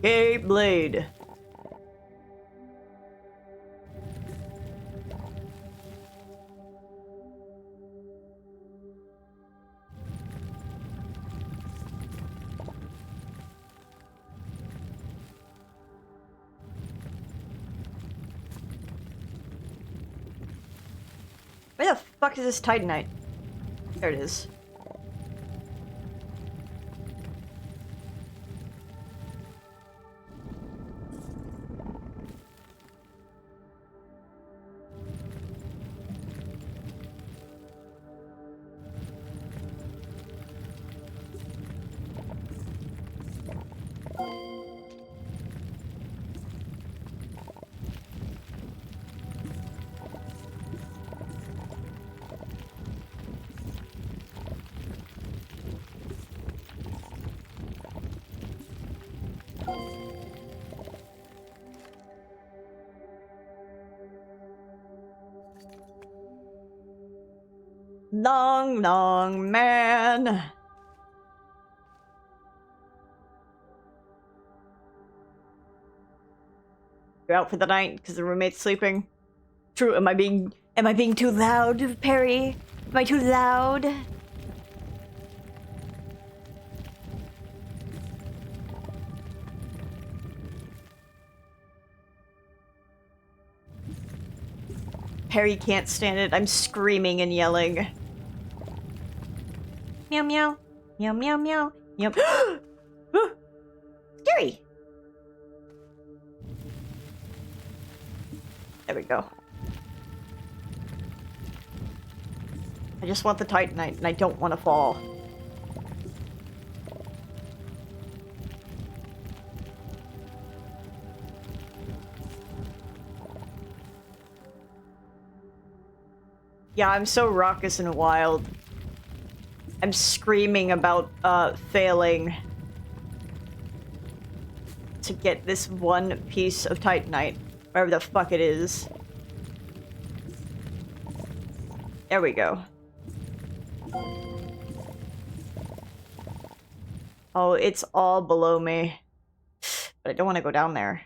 Hey, Blade. Where the fuck is this Titanite? There it is. Long, long man. You're out for the night because the roommate's sleeping. True. Am I being too loud, Perry? Am I too loud? Perry can't stand it. I'm screaming and yelling. Meow meow. Meow meow meow. Meow. Scary. There we go. I just want the Titanite and I don't want to fall. Yeah, I'm so raucous and wild. I'm screaming about failing to get this one piece of Titanite, wherever the fuck it is. There we go. Oh, it's all below me. But I don't want to go down there.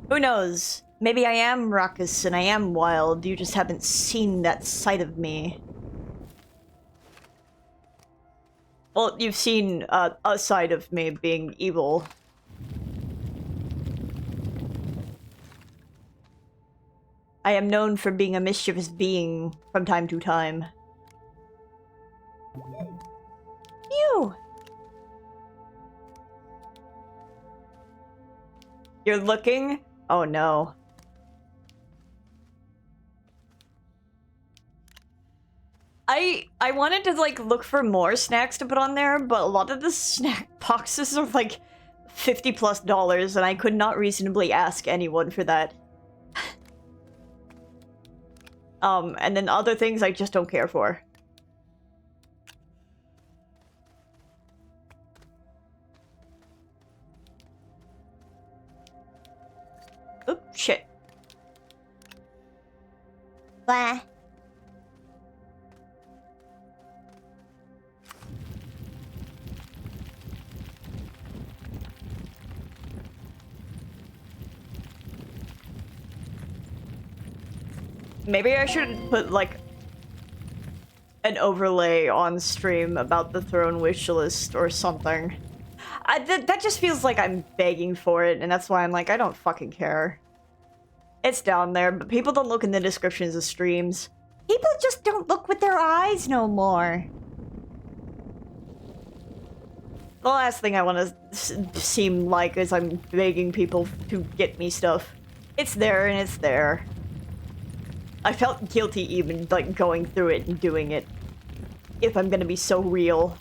Who knows? Maybe I am raucous and I am wild. You just haven't seen that side of me. Well, you've seen a side of me being evil. I am known for being a mischievous being from time to time. Ew! You're looking? Oh no. I wanted to like look for more snacks to put on there, but a lot of the snack boxes are like $50+ and I could not reasonably ask anyone for that. And then other things I just don't care for. Oop, shit. Blah. Maybe I should put, like, an overlay on stream about the throne wish list or something. That just feels like I'm begging for it, and that's why I'm like, I don't fucking care. It's down there, but people don't look in the descriptions of streams. People just don't look with their eyes no more. The last thing I want to seem like is I'm begging people to get me stuff. It's there, and it's there. I felt guilty even, like, going through it and doing it. If I'm gonna be so real.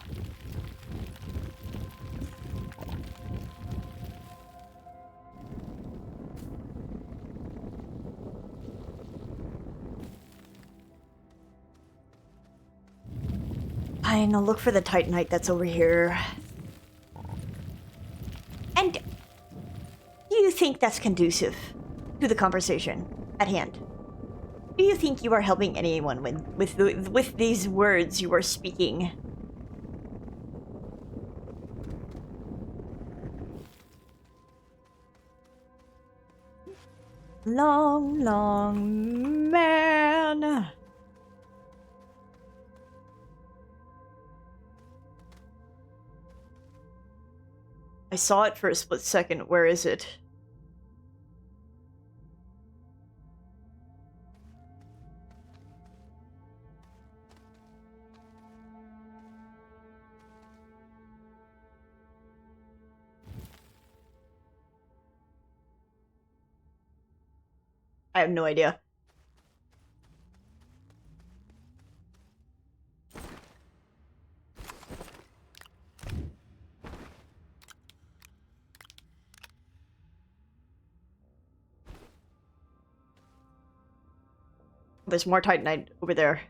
Fine, I'll look for the Titanite that's over here. And do you think that's conducive to the conversation at hand? Do you think you are helping anyone with these words you are speaking? Long, long man. I saw it for a split second. Where is it? I have no idea. There's more Titanite over there.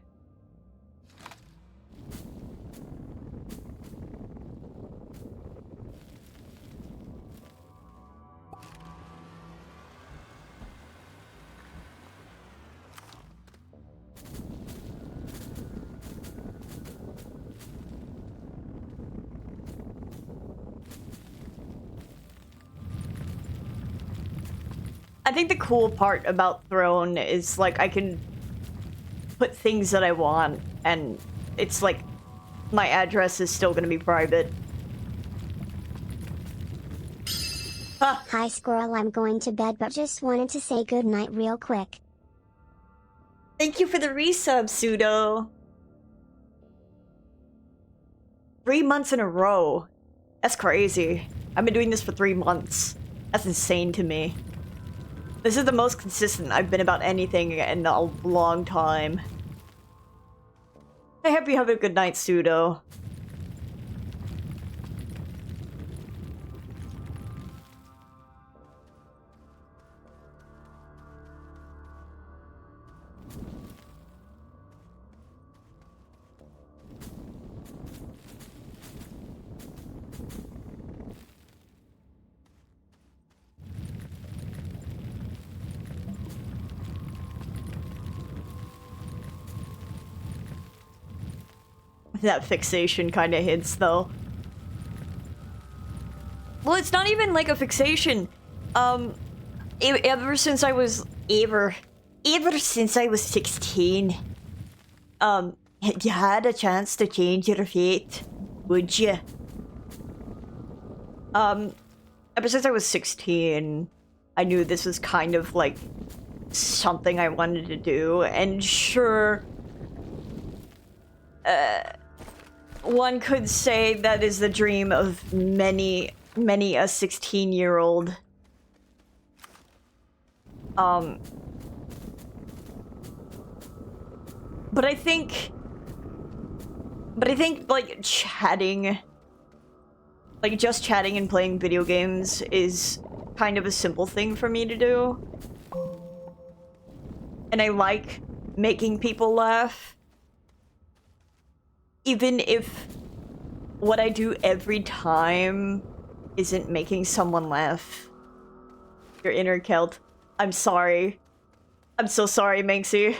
I think the cool part about Throne is, like, I can put things that I want, and it's like, my address is still gonna be private. Hi squirrel, I'm going to bed but just wanted to say good night real quick. Thank you for the resub, Pseudo. 3 months in a row. That's crazy. I've been doing this for 3 months. That's insane to me. This is the most consistent I've been about anything in a long time. I hope you have a good night, Pseudo. That fixation kind of hits, though. Well, it's not even like a fixation. Ever since I was... Ever since I was 16, you had a chance to change your fate, would you? Ever since I was 16, I knew this was kind of like something I wanted to do, and sure, one could say that is the dream of many a 16-year-old. But I think like chatting, like just chatting and playing video games is kind of a simple thing for me to do. And I like making people laugh. Even if what I do every time isn't making someone laugh. Your inner Celt. I'm sorry. I'm so sorry, Manxie.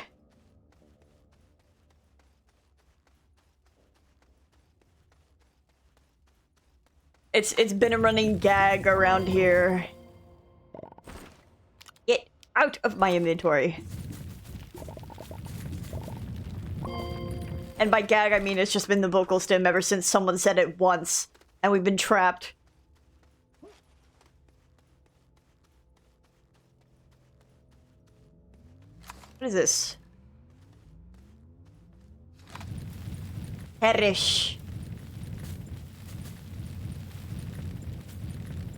It's been a running gag around here. Get out of my inventory. And by gag, I mean it's just been the vocal stim ever since someone said it once, and we've been trapped. What is this? Perish.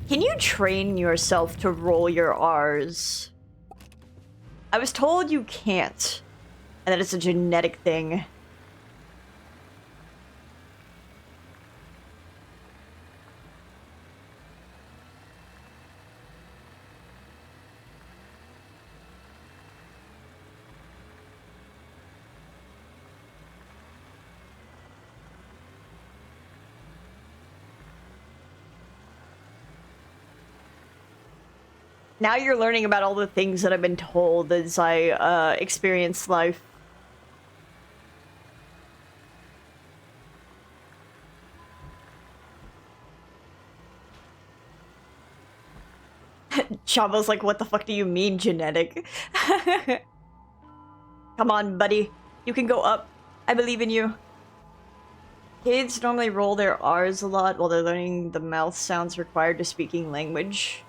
Can you train yourself to roll your R's? I was told you can't, and that it's a genetic thing. Now you're learning about all the things that I've been told as I experience life. Chavo's like, what the fuck do you mean genetic? Come on, buddy. You can go up. I believe in you. Kids normally roll their R's a lot while they're learning the mouth sounds required to speaking language.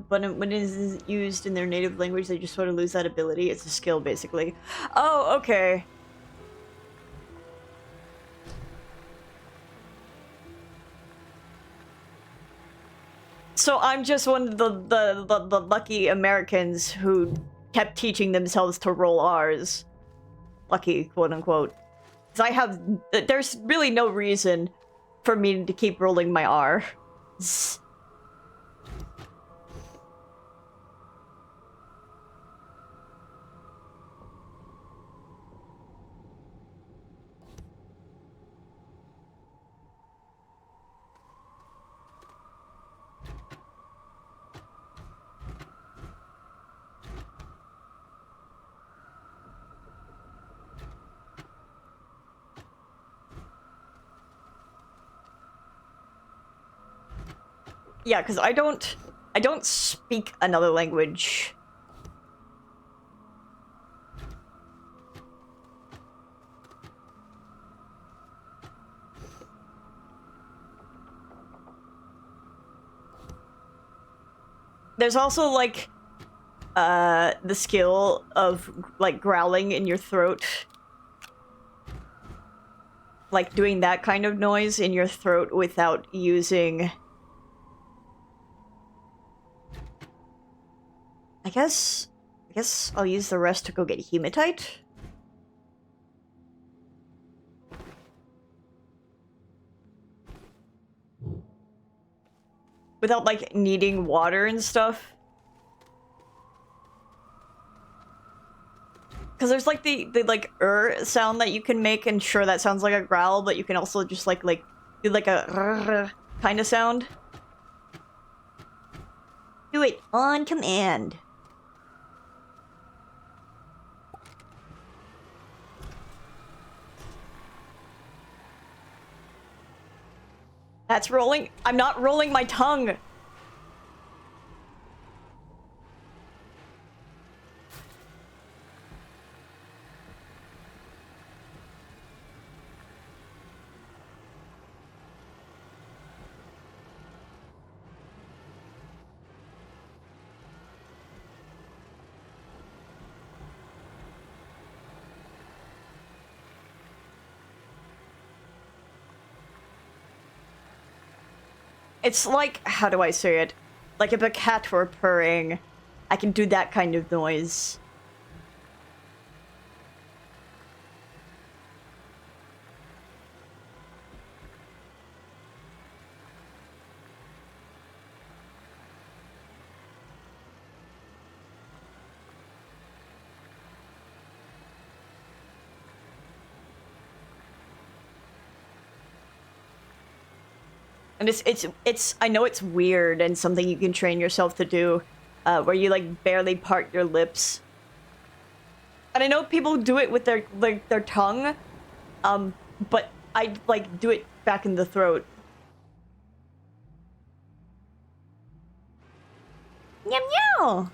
But when it is used in their native language, they just sort of lose that ability. It's a skill, basically. Oh, okay. So I'm just one of the lucky Americans who kept teaching themselves to roll R's. Lucky, quote unquote. Because there's really no reason for me to keep rolling my R. Yeah, because I don't speak another language. There's also, like, the skill of, like, growling in your throat. Like, doing that kind of noise in your throat without using... I guess I'll use the rest to go get hematite. Without, like, needing water and stuff. Because there's, like, the like, sound that you can make, and sure, that sounds like a growl, but you can also just, like do, like, a kind of sound. Do it on command. That's rolling. I'm not rolling my tongue. It's like, how do I say it? Like if a cat were purring, I can do that kind of noise. And it's I know it's weird and something you can train yourself to do, where you like barely part your lips. And I know people do it with their their tongue, but I like do it back in the throat. Meow meow.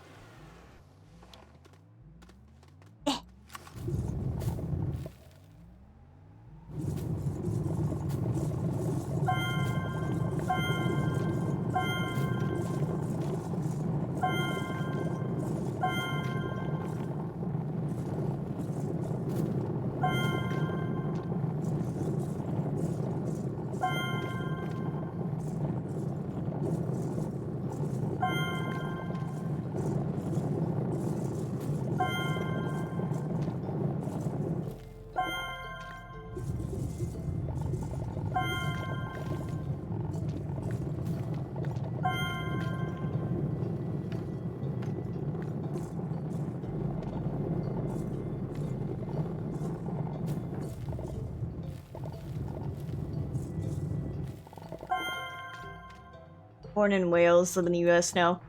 Born in Wales, live in the US now.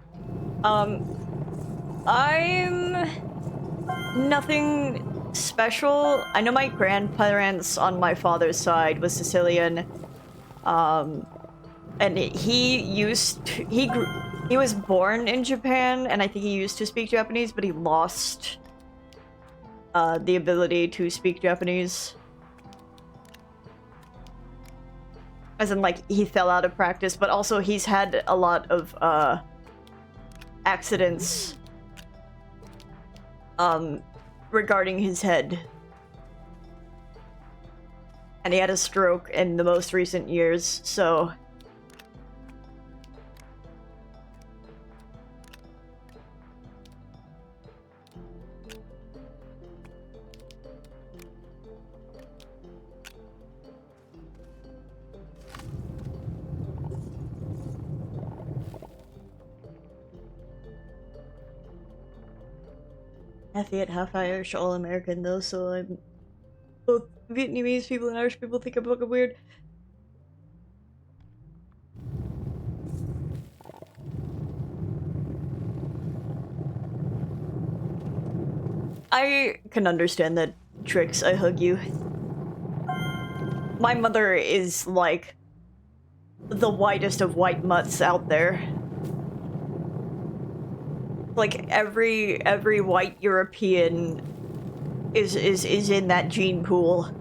I'm nothing special. I know my grandparents on my father's side was Sicilian. And he was born in Japan, and I think he used to speak Japanese, but he lost the ability to speak Japanese. As in, like, he fell out of practice, but also he's had a lot of accidents regarding his head. And he had a stroke in the most recent years, so... half Viet, half Irish, all American though, so I'm both Vietnamese people and Irish people think I'm fucking weird. I can understand that, Trix. I hug you. My mother is like the whitest of white mutts out there. Like every white European is in that gene pool.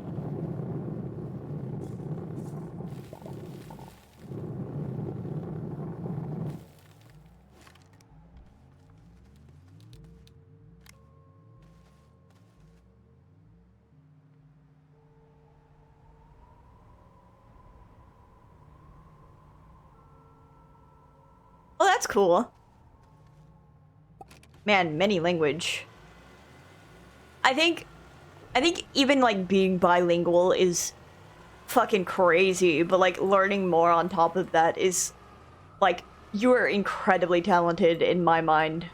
Well, that's cool. Man, many language. I think even like being bilingual is fucking crazy, but like learning more on top of that is like you are incredibly talented in my mind.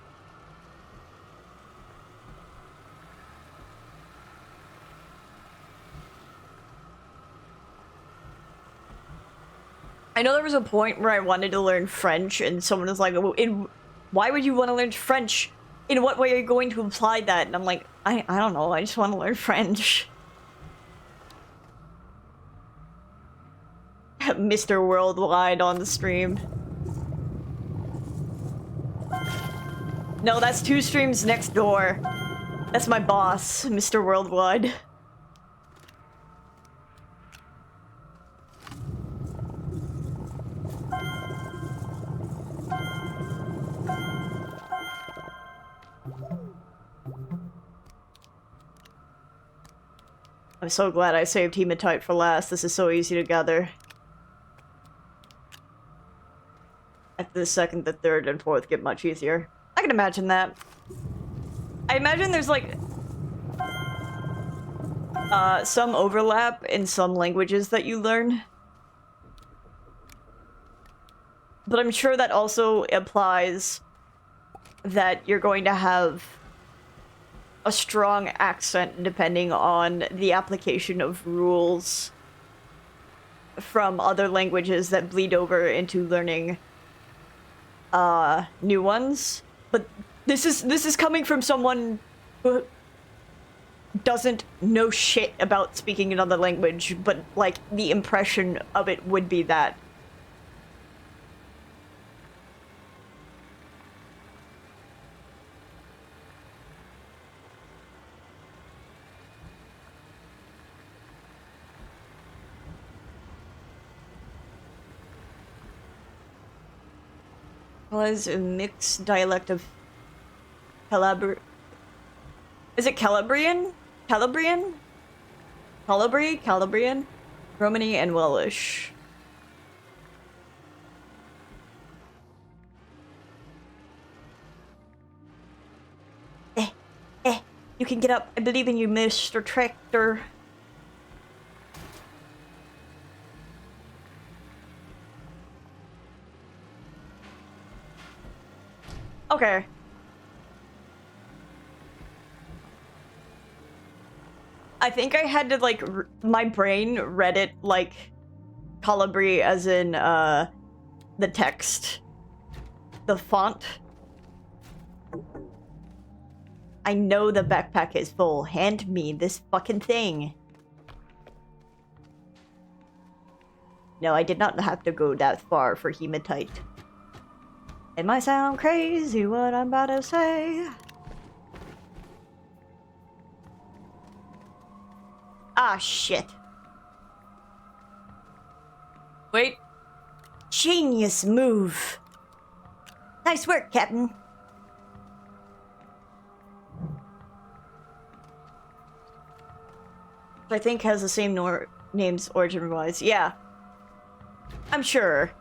I know there was a point where I wanted to learn French and someone was like, why would you want to learn French? In what way are you going to apply that? And I'm like, I don't know, I just want to learn French. Mr. Worldwide on the stream. No, that's 2 streams next door. That's my boss, Mr. Worldwide. I'm so glad I saved hematite for last. This is so easy to gather. After the second, the third, and fourth get much easier. I can imagine that. I imagine there's like some overlap in some languages that you learn. But I'm sure that also implies that you're going to have a strong accent depending on the application of rules from other languages that bleed over into learning new ones. But this is coming from someone who doesn't know shit about speaking another language, but like the impression of it would be that. Was a mixed dialect of Is it Calabrian? Calabrian? Calabrian? Romani and Welsh. You can get up. I believe in you, Mr. Tractor. Okay. I think I had to, like, my brain read it like Calibri as in, the text. The font. I know the backpack is full. Hand me this fucking thing. No, I did not have to go that far for hematite. It might sound crazy what I'm about to say. Ah, shit. Wait. Genius move. Nice work, Captain. I think has the same names origin-wise. Yeah. I'm sure.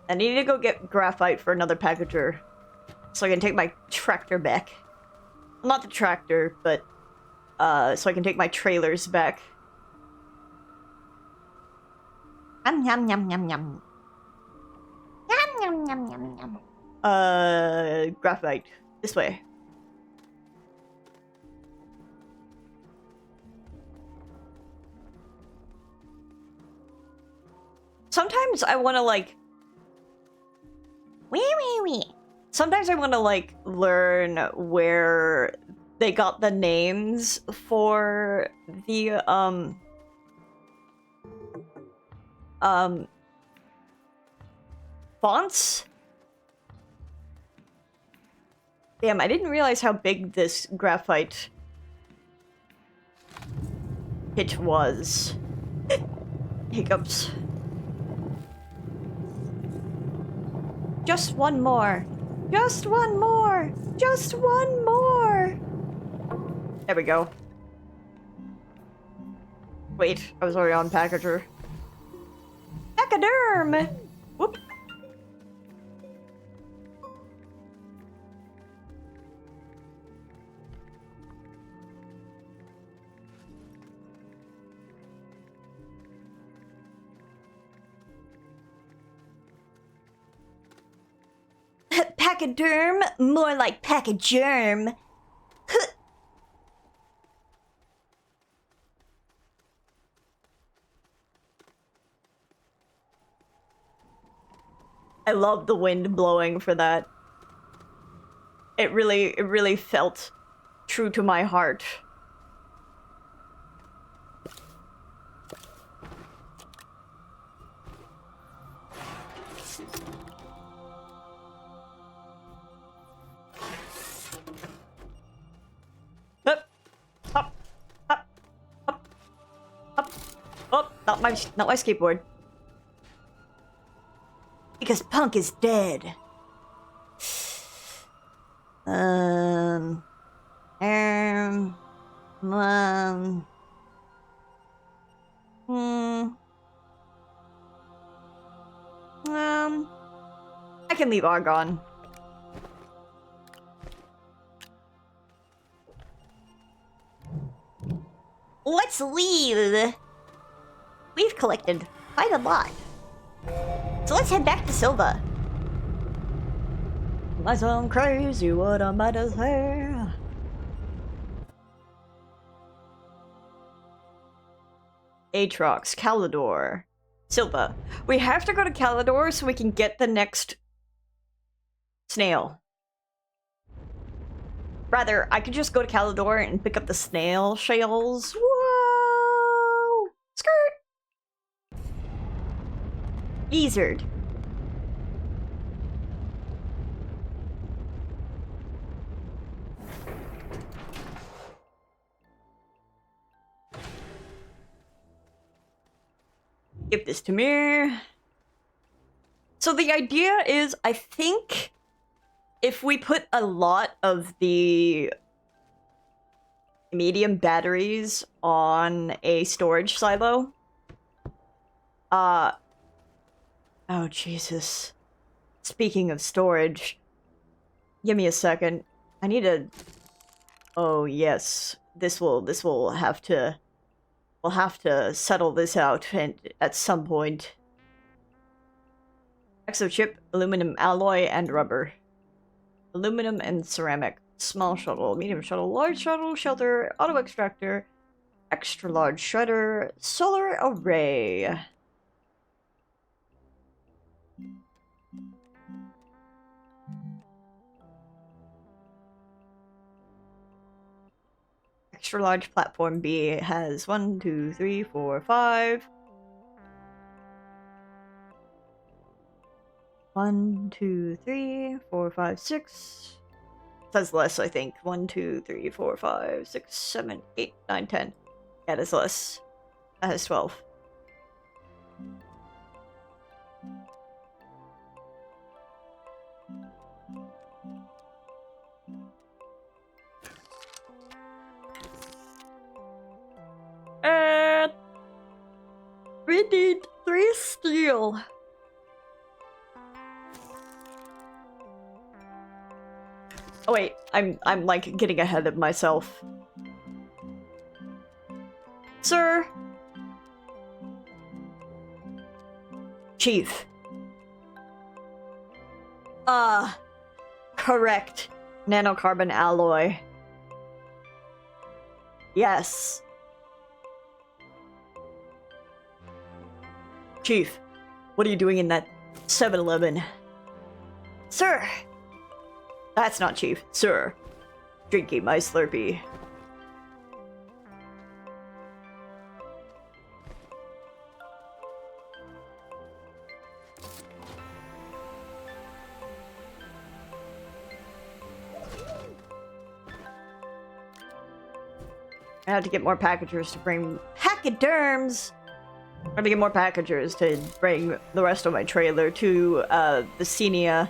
I need to go get graphite for another packager. So I can take my tractor back. Well, not the tractor, but so I can take my trailers back. Yum yum yum yum yum. Yum yum yum yum yum. Graphite. This way. Sometimes I want to, like... Wee. Sometimes I want to, like, learn where they got the names for the Fonts? Damn, I didn't realize how big this graphite pit was. Hiccups. Just one more. Just one more. Just one more. There we go. Wait, I was already on Packager. Pachyderm! Whoop. Pachyderm? More like pachygerm. I love the wind blowing for that. It really felt true to my heart. Up, up, up, up, up. Oh, not my skateboard. Because punk is dead. Um, hmm. I can leave Argon. Let's leave. We've collected quite a lot. So let's head back to Silva. I sound crazy, what am I to say? Aatrox, Calidor, Silva. We have to go to Calidor so we can get the next snail. Rather, I could just go to Calidor and pick up the snail shells. Whoa! Skirt! Gizzard. Give this to me. So the idea is, I think, if we put a lot of the medium batteries on a storage silo, oh Jesus. Speaking of storage, give me a second. I need to... Oh yes, this will have to... We'll have to settle this out at some point. Exochip, aluminum alloy, and rubber. Aluminum and ceramic. Small shuttle, medium shuttle, large shuttle, shelter, auto extractor, extra large shredder, solar array. Extra large platform B has 1, 2, 3, 4, 5. 1, 2, 3, 4, 5, 6. Says less, I think. 1, 2, 3, 4, 5, 6, 7, 8, 9, 10. Yeah, that's less. That has 12. We need 3 steel. Oh wait, I'm like getting ahead of myself. Sir. Chief. Correct. Nanocarbon alloy. Yes. Chief, what are you doing in that 7-Eleven? Sir! That's not Chief. Sir. Drinking my Slurpee. I have to get more packagers to bring... Pachyderms! I have to get more packagers to bring the rest of my trailer to, the Senia.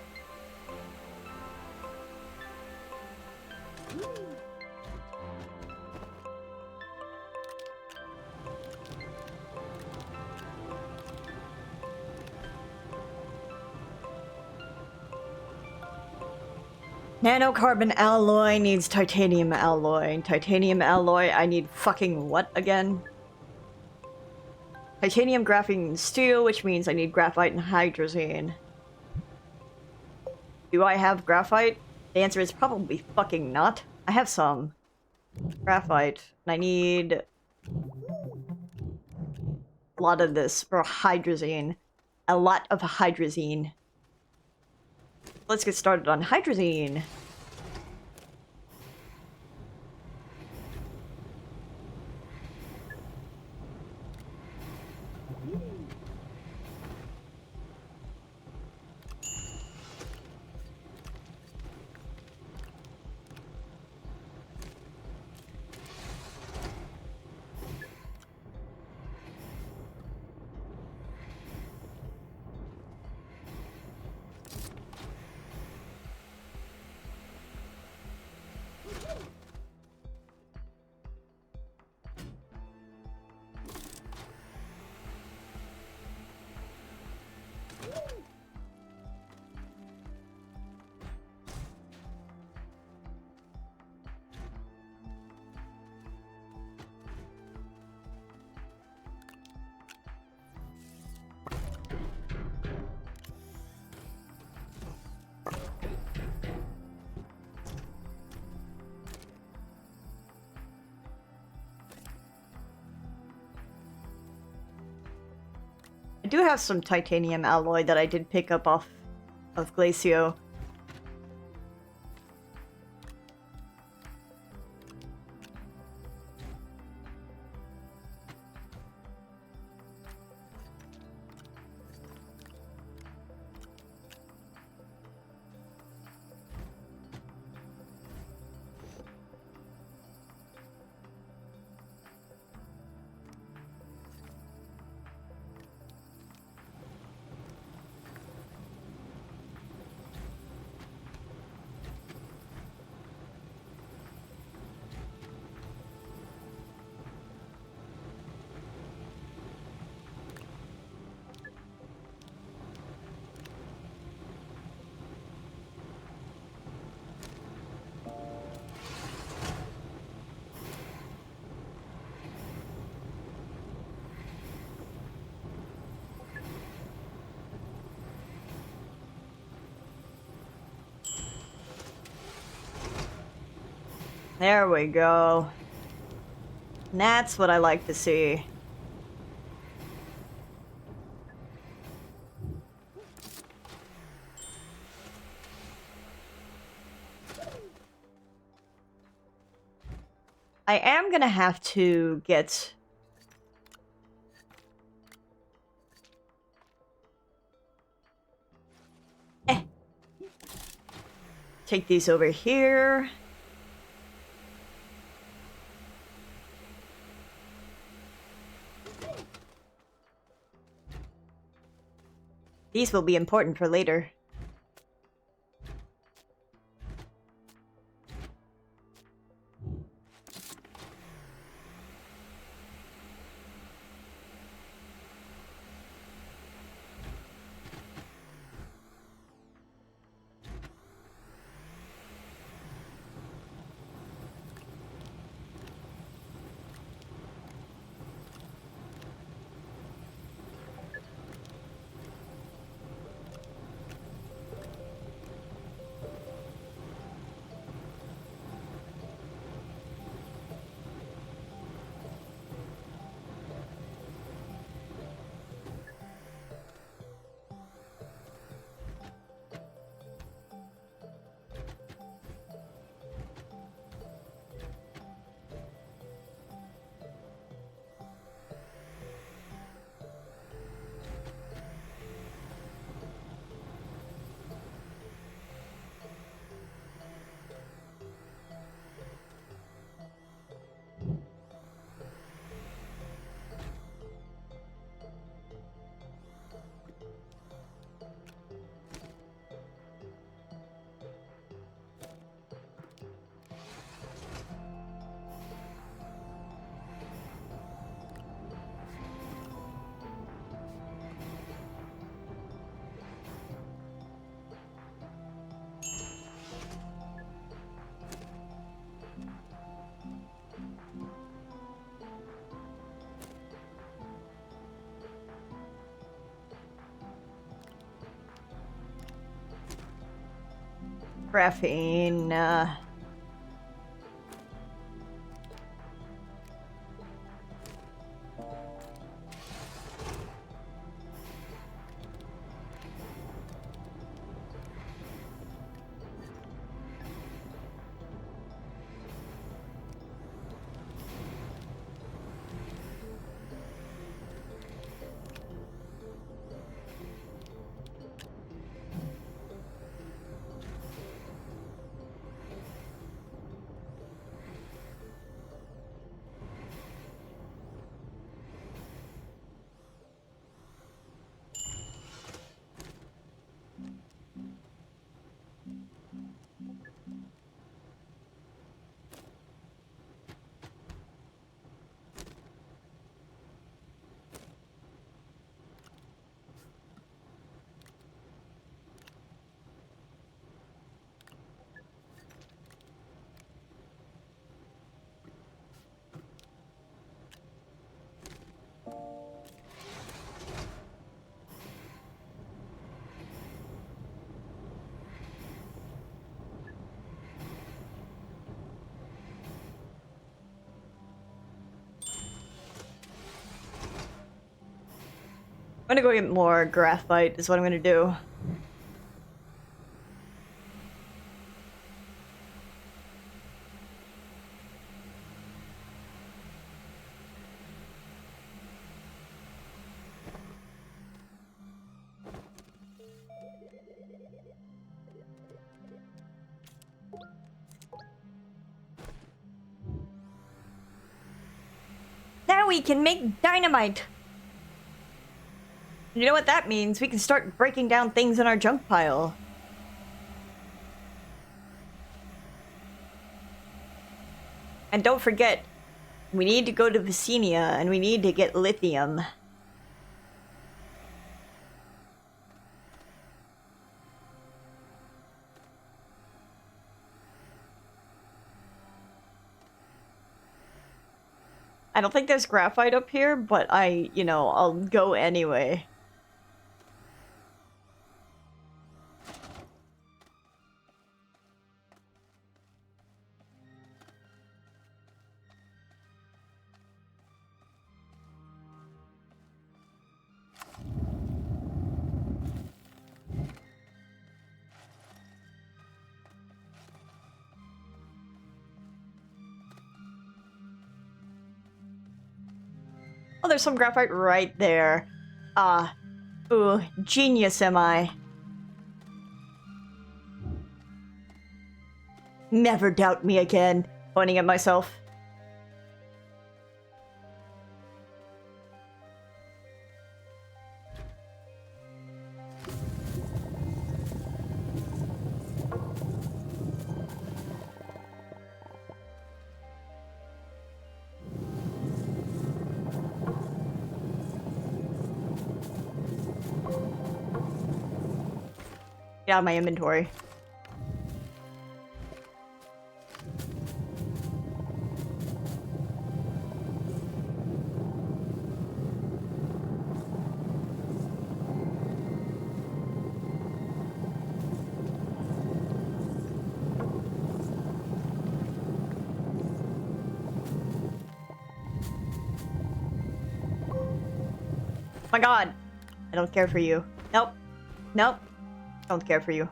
Nanocarbon alloy needs titanium alloy. Titanium alloy, I need fucking what again? Titanium, graphene, and steel, which means I need graphite and hydrazine. Do I have graphite? The answer is probably fucking not. I have some graphite, and I need a lot of this for hydrazine. A lot of hydrazine. Let's get started on hydrazine. I do have some titanium alloy that I did pick up off of Glacio. There we go. And that's what I like to see. I am gonna have to get... Take these over here. These will be important for later. Graphene, I'm gonna go get more graphite is what I'm gonna do. Now we can make dynamite! You know what that means? We can start breaking down things in our junk pile. And don't forget, we need to go to Vicenia and we need to get lithium. I don't think there's graphite up here, but I'll go anyway. Oh, there's some graphite right there. Ah. Ooh, genius am I. Never doubt me again. Pointing at myself. Get out of my inventory. My god. I don't care for you. Nope. Nope. Don't care for you.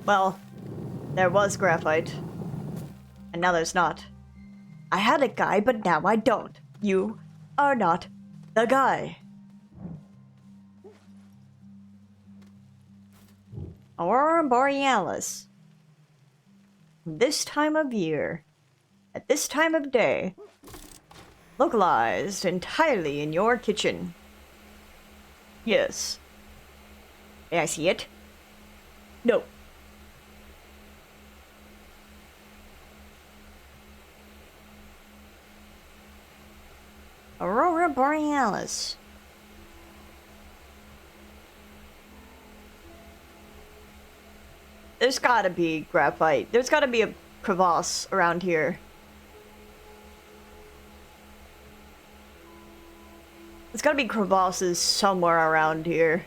Well, there was graphite. And now there's not. I had a guy, but now I don't. You are not the guy. Aurora Borealis. This time of year, at this time of day, localized entirely in your kitchen. Yes. May I see it? No. Aurora Borealis. There's gotta be graphite. There's gotta be a crevasse around here. There's gotta be crevasses somewhere around here.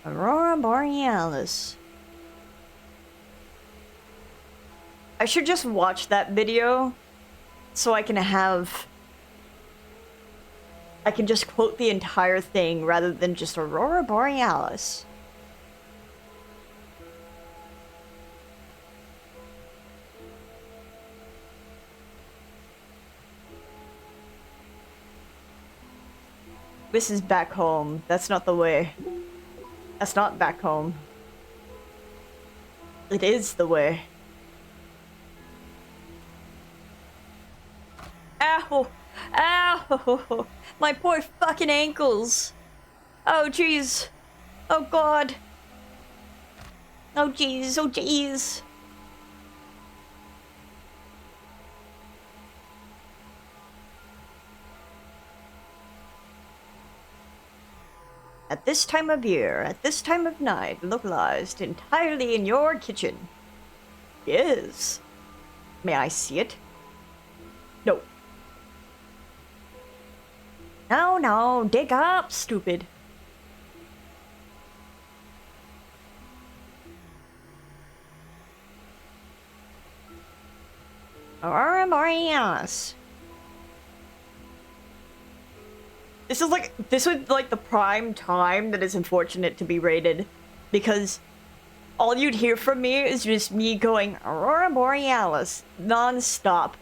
Aurora Borealis. I should just watch that video so I can just quote the entire thing rather than just Aurora Borealis. This is back home. That's not the way. That's not back home. It is the way. Ow! Ow! My poor fucking ankles! Oh jeez! Oh god! Oh jeez! Oh jeez! At this time of year, at this time of night, localized entirely in your kitchen. Yes. May I see it? No. No, no, dig up, stupid. Aurora Borealis. This was like the prime time that is unfortunate to be rated, because all you'd hear from me is just me going Aurora Borealis non-stop.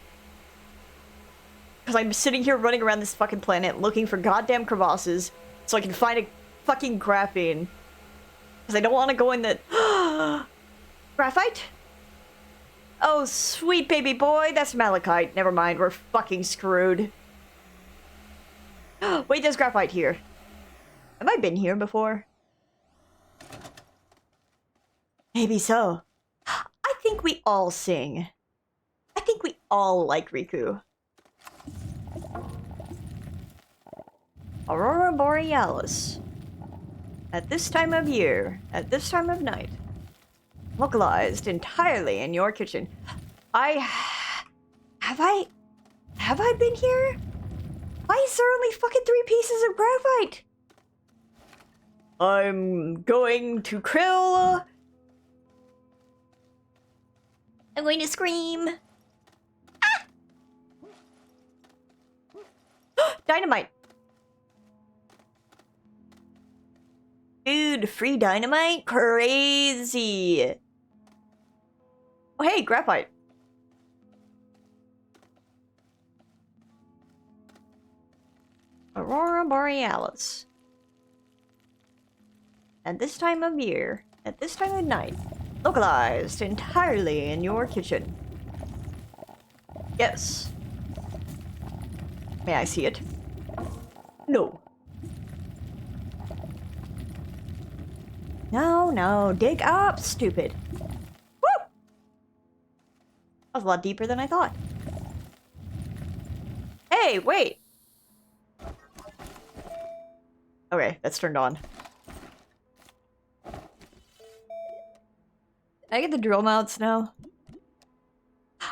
Because I'm sitting here running around this fucking planet looking for goddamn crevasses so I can find a fucking graphene. Because I don't want to go in the... Graphite? Oh, sweet baby boy, that's malachite. Never mind, we're fucking screwed. Wait, there's graphite here. Have I been here before? Maybe so. I think we all sing. I think we all like Riku. Aurora Borealis. At this time of year, at this time of night. Localized entirely in your kitchen. Have I been here? Why is there only fucking 3 pieces of graphite? I'm going to krill. I'm going to scream. Ah! Dynamite. Dude, free dynamite? Crazy. Oh, hey, graphite. Aurora Borealis. At this time of year, at this time of night, localized entirely in your kitchen. Yes. May I see it? No. No, no, dig up, stupid. Woo! That was a lot deeper than I thought. Hey, wait! Okay, that's turned on. Can I get the drill mounts now?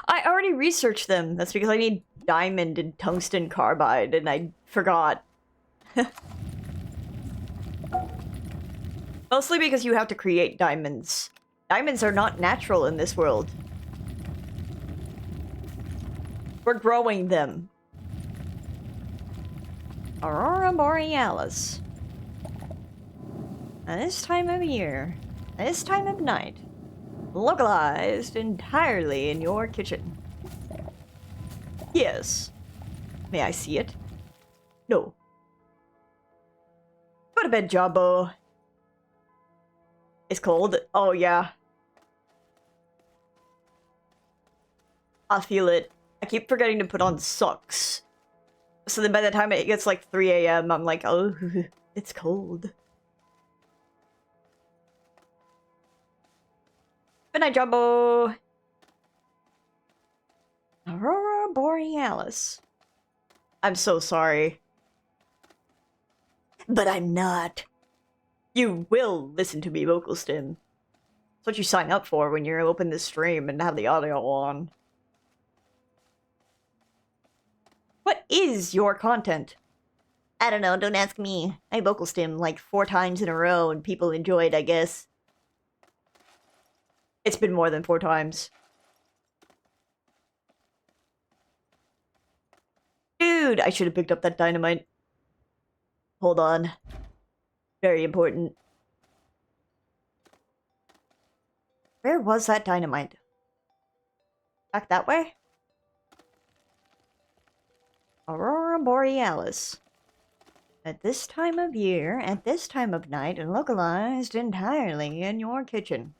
I already researched them. That's because I need diamond and tungsten carbide, and I forgot. Mostly because you have to create diamonds. Diamonds are not natural in this world. We're growing them. Aurora Borealis. At this time of year, at this time of night, localized entirely in your kitchen. Yes. May I see it? No. Go to bed, Jabbo. It's cold. Oh, yeah. I feel it. I keep forgetting to put on socks. So then by the time it gets like 3 a.m., I'm like, oh, it's cold. Good night, Jumbo. Aurora Borealis. I'm so sorry. But I'm not. You will listen to me, vocal stim. That's what you sign up for when you open this stream and have the audio on. What is your content? I don't know, don't ask me. I vocal stim like 4 times in a row and people enjoyed, I guess. It's been more than 4 times. Dude, I should have picked up that dynamite. Hold on. Very important. Where was that dynamite? Back that way? Aurora Borealis. At this time of year, at this time of night, and localized entirely in your kitchen.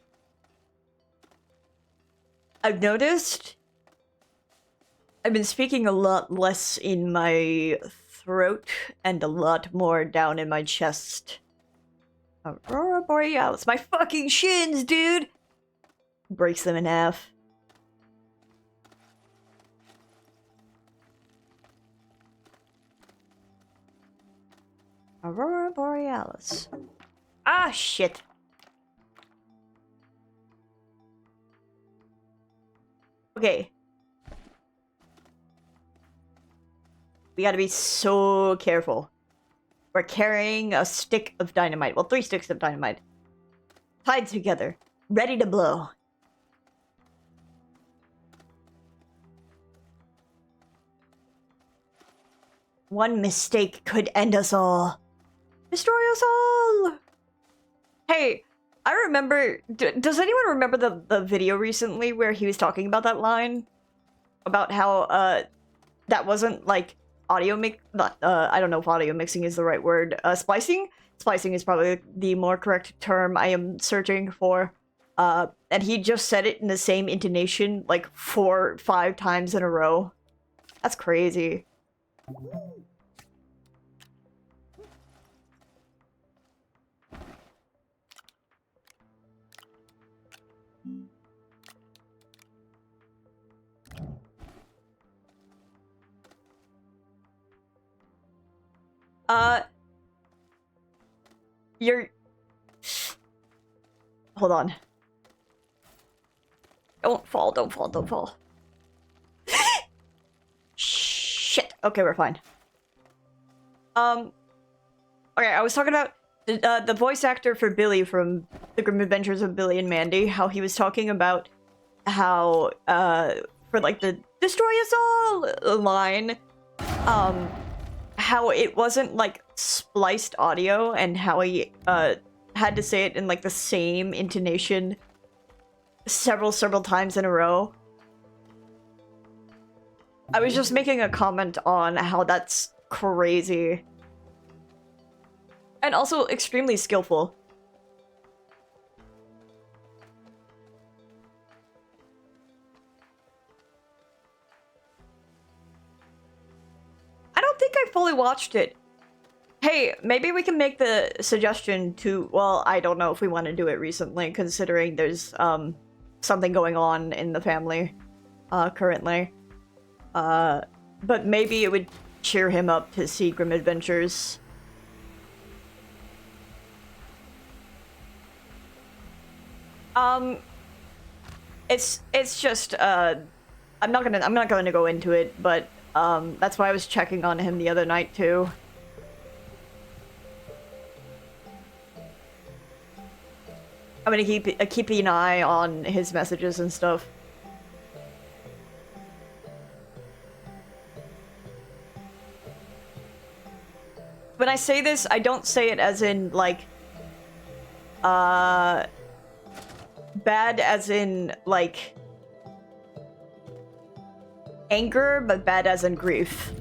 I've noticed I've been speaking a lot less in my throat and a lot more down in my chest. Aurora Borealis. My fucking shins, dude! Breaks them in half. Aurora Borealis. Ah, shit. Okay. We gotta be so careful. We're carrying a stick of dynamite. Well, 3 sticks of dynamite. Tied together. Ready to blow. One mistake could end us all. Destroy us all! Hey, I remember... does anyone remember the video recently where he was talking about that line? About how, that wasn't, like, audio mix... I don't know if audio mixing is the right word. Splicing? Splicing is probably the more correct term I am searching for. And he just said it in the same intonation, like, 4 or 5 times in a row. That's crazy. You're... Hold on. Don't fall, don't fall, don't fall. Shit. Okay, we're fine. Okay, I was talking about the voice actor for Billy from The Grim Adventures of Billy and Mandy, how he was talking about how, for, like, the destroy us all line, how it wasn't, like, spliced audio, and how he, had to say it in, like, the same intonation several times in a row. I was just making a comment on how that's crazy. And also extremely skillful. I don't think I fully watched it. Hey, maybe we can make the suggestion to... Well, I don't know if we want to do it recently, considering there's, something going on in the family, currently. But maybe it would cheer him up to see Grim Adventures. It's just, I'm not gonna go into it, but, that's why I was checking on him the other night, too. I'm gonna keep an eye on his messages and stuff. When I say this, I don't say it as in, like, bad as in, like, anger, but bad as in grief.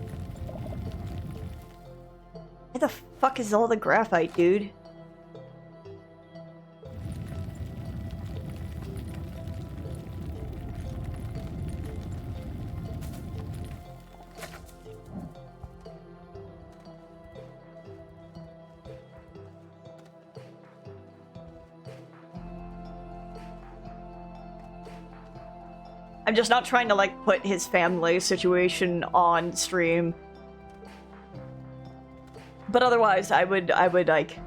Where the fuck is all the graphite, dude? I'm just not trying to, like, put his family situation on stream. But otherwise, I would, like...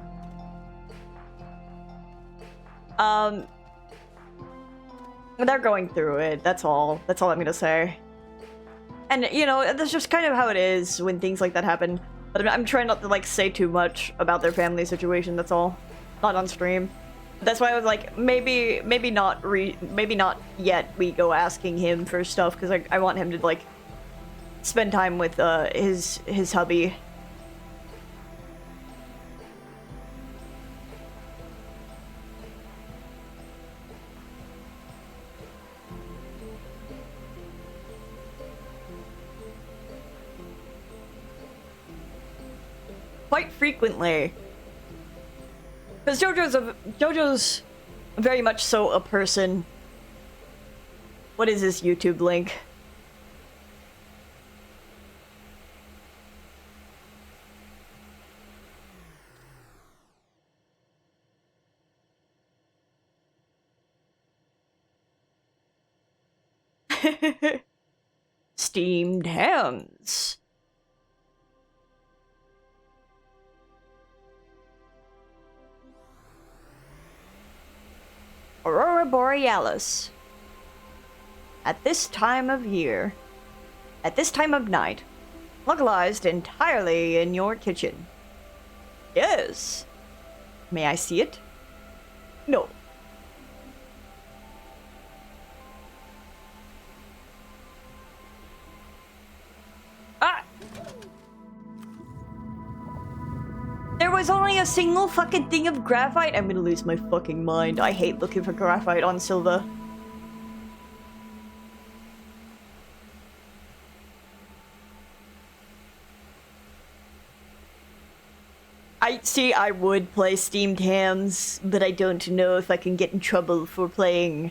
They're going through it, that's all. That's all I'm gonna say. And, you know, that's just kind of how it is when things like that happen. But I'm trying not to, like, say too much about their family situation, that's all. Not on stream. That's why I was like, maybe not yet we go asking him for stuff, because I want him to, like, spend time with, his hubby. Quite frequently. Because JoJo's very much so a person. What is this YouTube link? Steamed hams. Aurora Borealis. At this time of year, at this time of night, localized entirely in your kitchen. Yes. May I see it? No. Ah! There was only a single fucking thing of graphite? I'm gonna lose my fucking mind. I hate looking for graphite on silver. I would play steamed hams, but I don't know if I can get in trouble for playing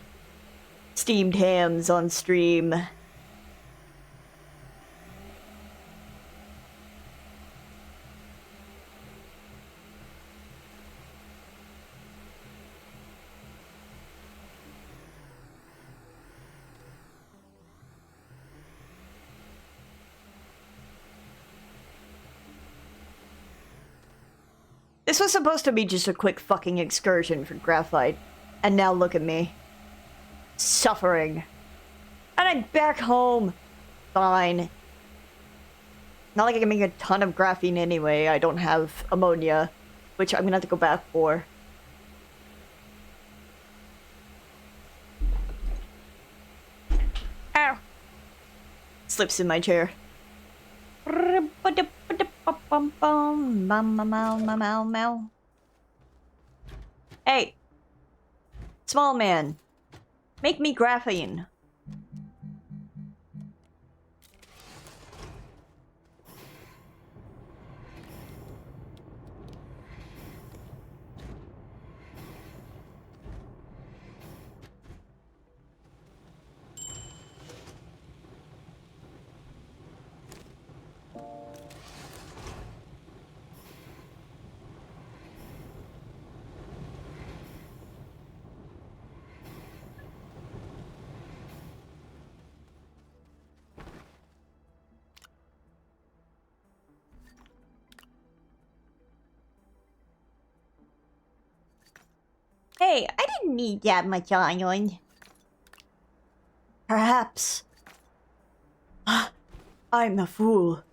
steamed hams on stream. This was supposed to be just a quick fucking excursion for graphite. And now look at me. Suffering. And I'm back home. Fine. Not like I can make a ton of graphene anyway. I don't have ammonia, which I'm gonna have to go back for. Ow. Slips in my chair. Hey, small man, make me graphene. Hey, I didn't need that much iron. Perhaps. I'm a fool.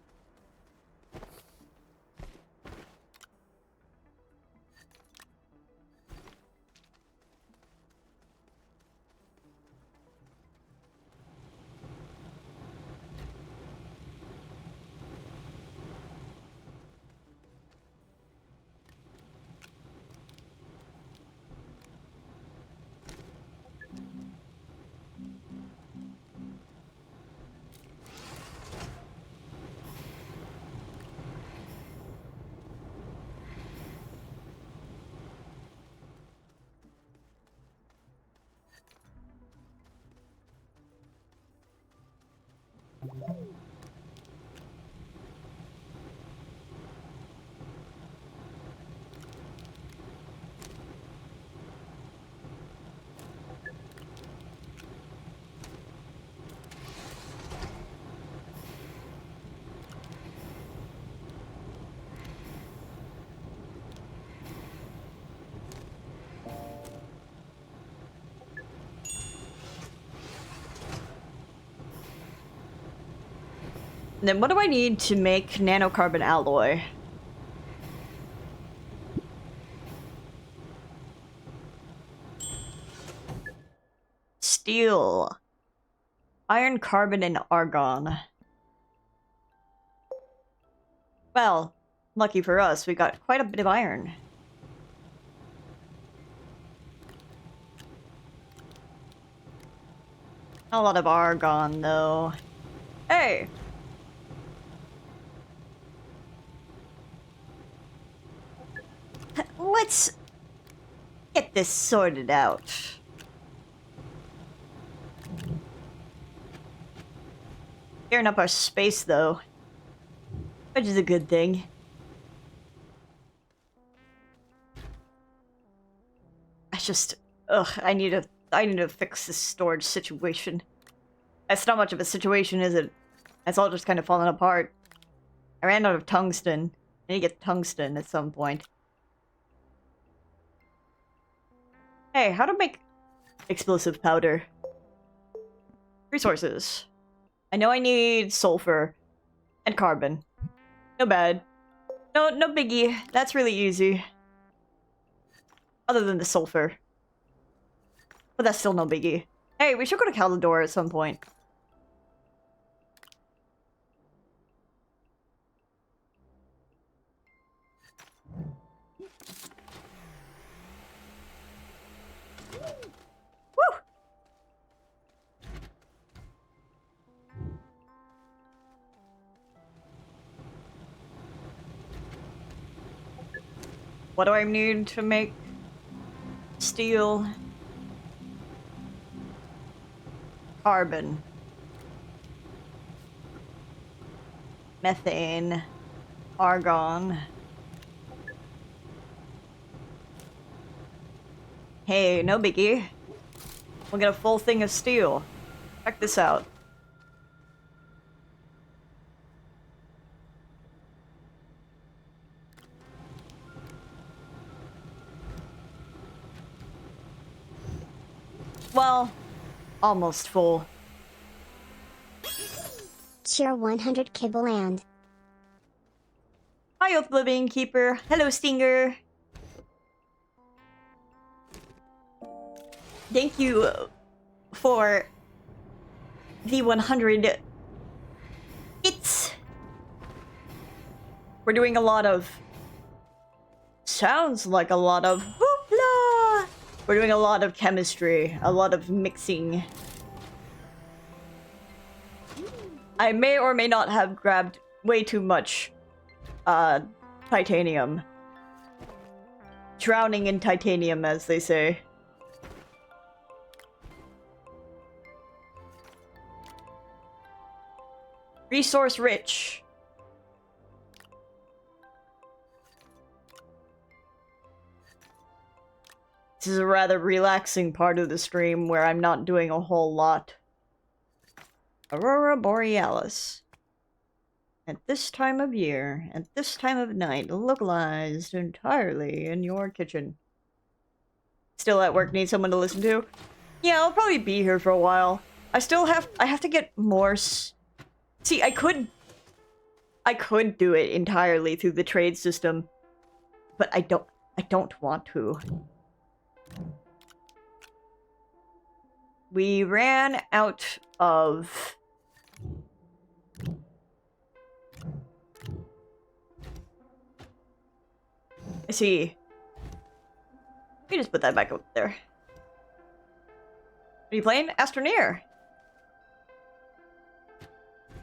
And then what do I need to make nanocarbon alloy? Steel. Iron, carbon, and argon. Well, lucky for us, we got quite a bit of iron. A lot of argon, though. Hey! Let's get this sorted out. Clearing up our space, though. Which is a good thing. I need to fix this storage situation. It's not much of a situation, is it? It's all just kind of falling apart. I ran out of tungsten. I need to get tungsten at some point. Hey, how to make explosive powder? Resources. I know I need sulfur and carbon. No bad. No biggie. That's really easy. Other than the sulfur. But that's still no biggie. Hey, we should go to Caldor at some point. Woo! What do I need to make steel? Carbon. Methane. Argon. Hey, no biggie. We'll get a full thing of steel. Check this out. Well, almost full. Cheer 100 Kibbeland. Hi, Oblivion Keeper. Hello, Stinger. Thank you for the 100 hits. We're doing a lot of... Sounds like a lot of hoopla. We're doing a lot of chemistry, a lot of mixing. I may or may not have grabbed way too much titanium. Drowning in titanium, as they say. Resource rich. This is a rather relaxing part of the stream where I'm not doing a whole lot. Aurora Borealis. At this time of year, at this time of night, localized entirely in your kitchen. Still at work, need someone to listen to? Yeah, I'll probably be here for a while. I have to get more See, I could do it entirely through the trade system, but I don't want to. We ran out of... I see. Let me just put that back up there. What are you playing? Astroneer.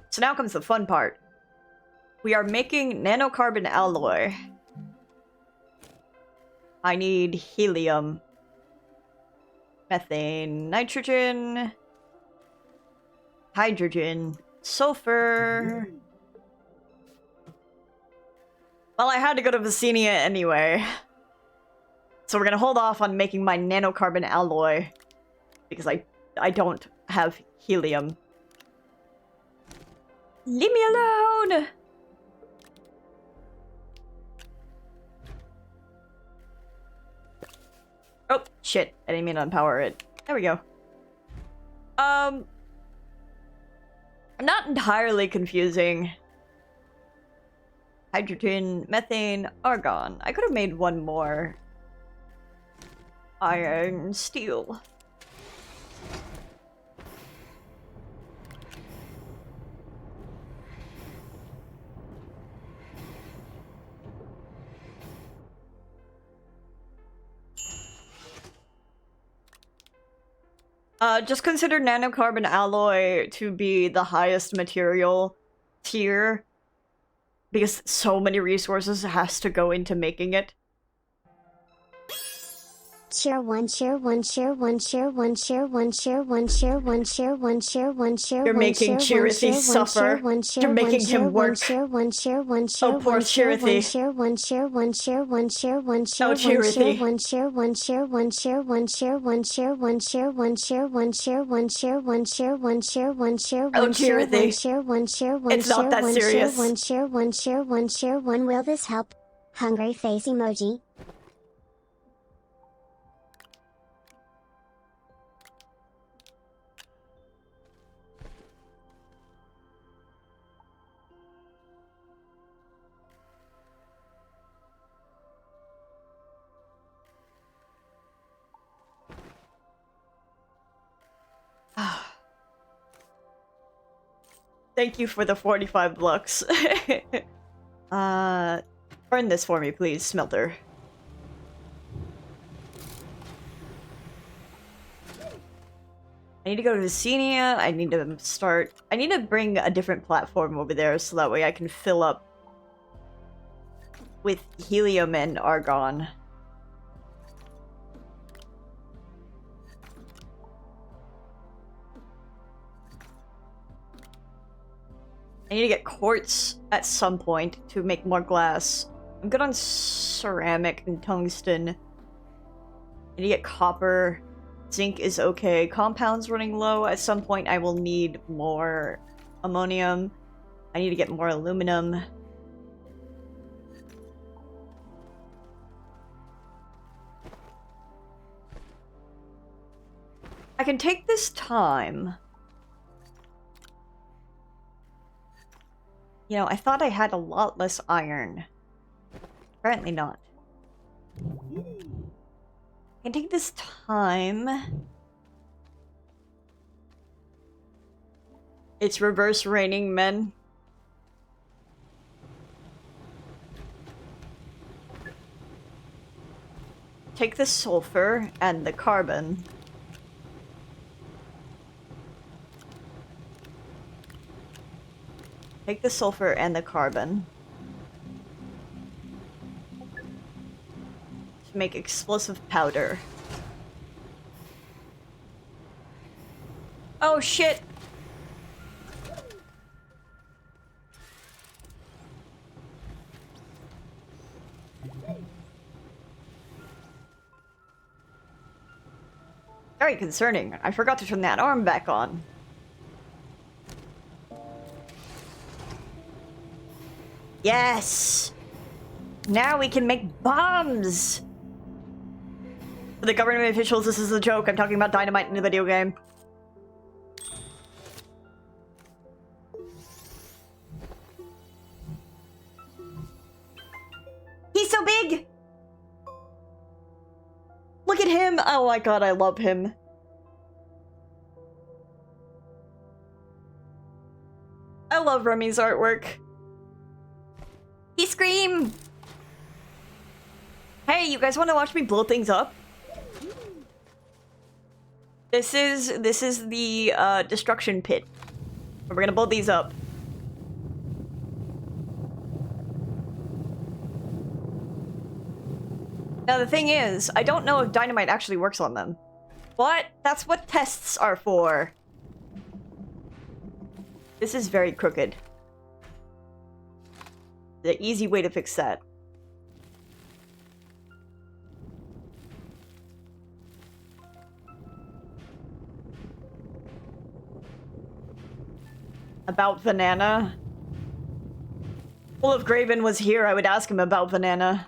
So now comes the fun part. We are making nanocarbon alloy. I need helium, methane, nitrogen, hydrogen, sulfur. Well, I had to go to Vicenia anyway. So we're gonna hold off on making my nanocarbon alloy. Because I don't have helium. Leave me alone! Oh, shit. I didn't mean to unpower it. There we go. I'm Not entirely confusing. Hydrogen, methane, argon. I could have made one more. Iron, steel. Just consider nanocarbon alloy to be the highest material tier, because so many resources has to go into making it. Share one, share one, share one, share one, share one, share one, share one, share one, share one, share You're one, making share Chirithi suffer. You're making him work. share one, share one, Oh, share poor one, share one, Chirithi. share one, share one, share one, share one, share Oh, one, share Chirithi. one, share one, share one, share one, share one, share one, share one, share one, share one, share one, share one, share one, share Oh, one, share one, Chirithi. share one, share one, It's not share that one, share serious. one, share one, share one, share one. Will this help? Hungry face emoji. Thank you for the 45 lux. Burn this for me, please, smelter. I need to go to Vicenia. I need to bring a different platform over there so that way I can fill up with helium and argon. I need to get quartz at some point to make more glass. I'm good on ceramic and tungsten. I need to get copper. Zinc is okay. Compounds running low. At some point I will need more ammonium. I need to get more aluminum. I can take this time. You know, I thought I had a lot less iron. Apparently not. I can take this time. It's reverse raining men. Take the sulfur and the carbon. Take the sulfur and the carbon. To make explosive powder. Oh shit! Very concerning. I forgot to turn that arm back on. Yes! Now we can make bombs! For the government officials, this is a joke. I'm talking about dynamite in the video game. He's so big! Look at him! Oh my god, I love him. I love Remy's artwork. He scream! Hey, you guys want to watch me blow things up? This is the destruction pit. We're gonna blow these up. Now the thing is, I don't know if dynamite actually works on them. But that's what tests are for. This is very crooked. The easy way to fix that. About Banana? Well, if Graven was here, I would ask him about Banana.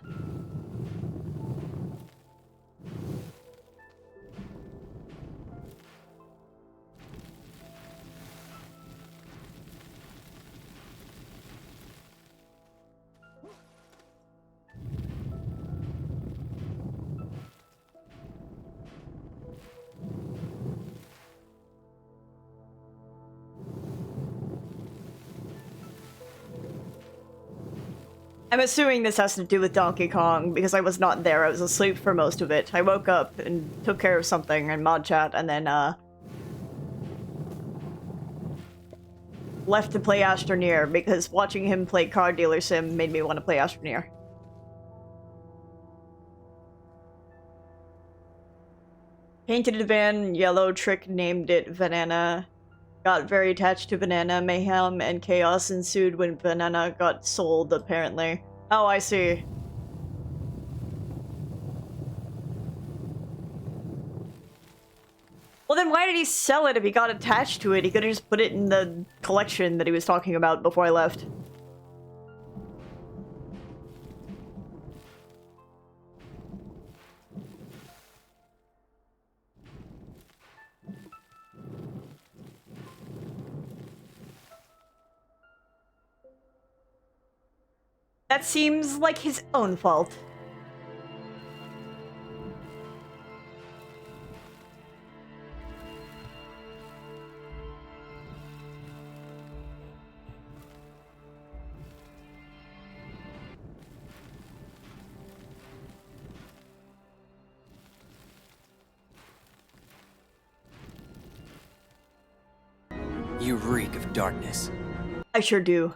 I'm assuming this has to do with Donkey Kong, because I was not there. I was asleep for most of it. I woke up and took care of something in mod chat, and then, left to play Astroneer, because watching him play Car Dealer Sim made me want to play Astroneer. Painted the van yellow, Trick named it Banana. Got very attached to Banana. Mayhem and chaos ensued when Banana got sold, apparently. Oh, I see. Well, then why did he sell it if he got attached to it? He could have just put it in the collection that he was talking about before I left. That seems like his own fault. You reek of darkness. I sure do.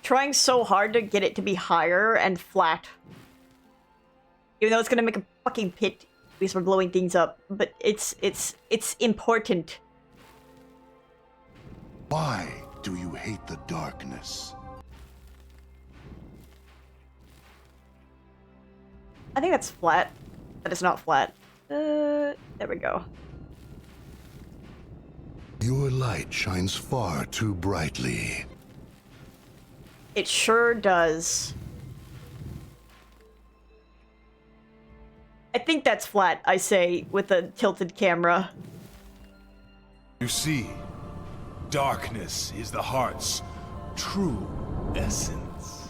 Trying so hard to get it to be higher and flat. Even though it's gonna make a fucking pit because we're blowing things up. But it's important. Why do you hate the darkness? I think that's flat. That is not flat. There we go. Your light shines far too brightly. It sure does. I think that's flat, I say, with a tilted camera. You see, darkness is the heart's true essence.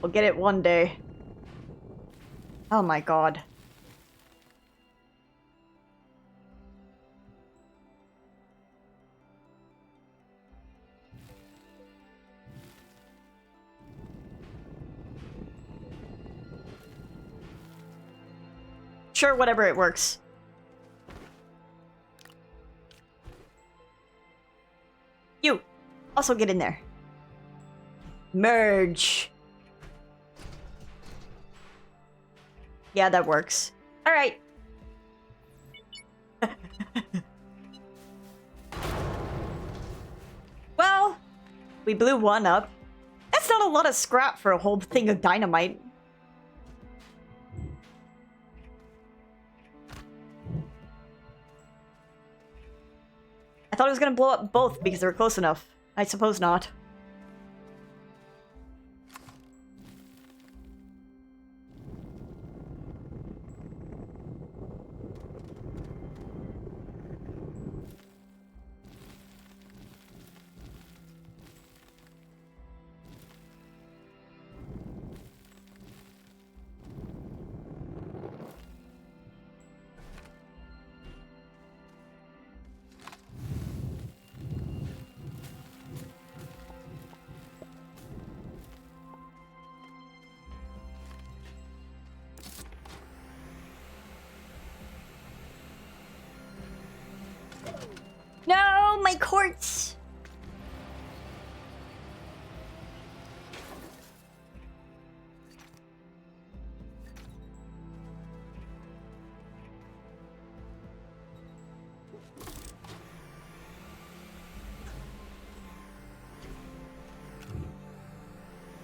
We'll get it one day. Oh my god. Sure, whatever, it works. You! Also get in there. Merge. Yeah, that works. Alright. Well, we blew one up. That's not a lot of scrap for a whole thing of dynamite. I thought it was gonna blow up both because they were close enough. I suppose not. No, my quartz!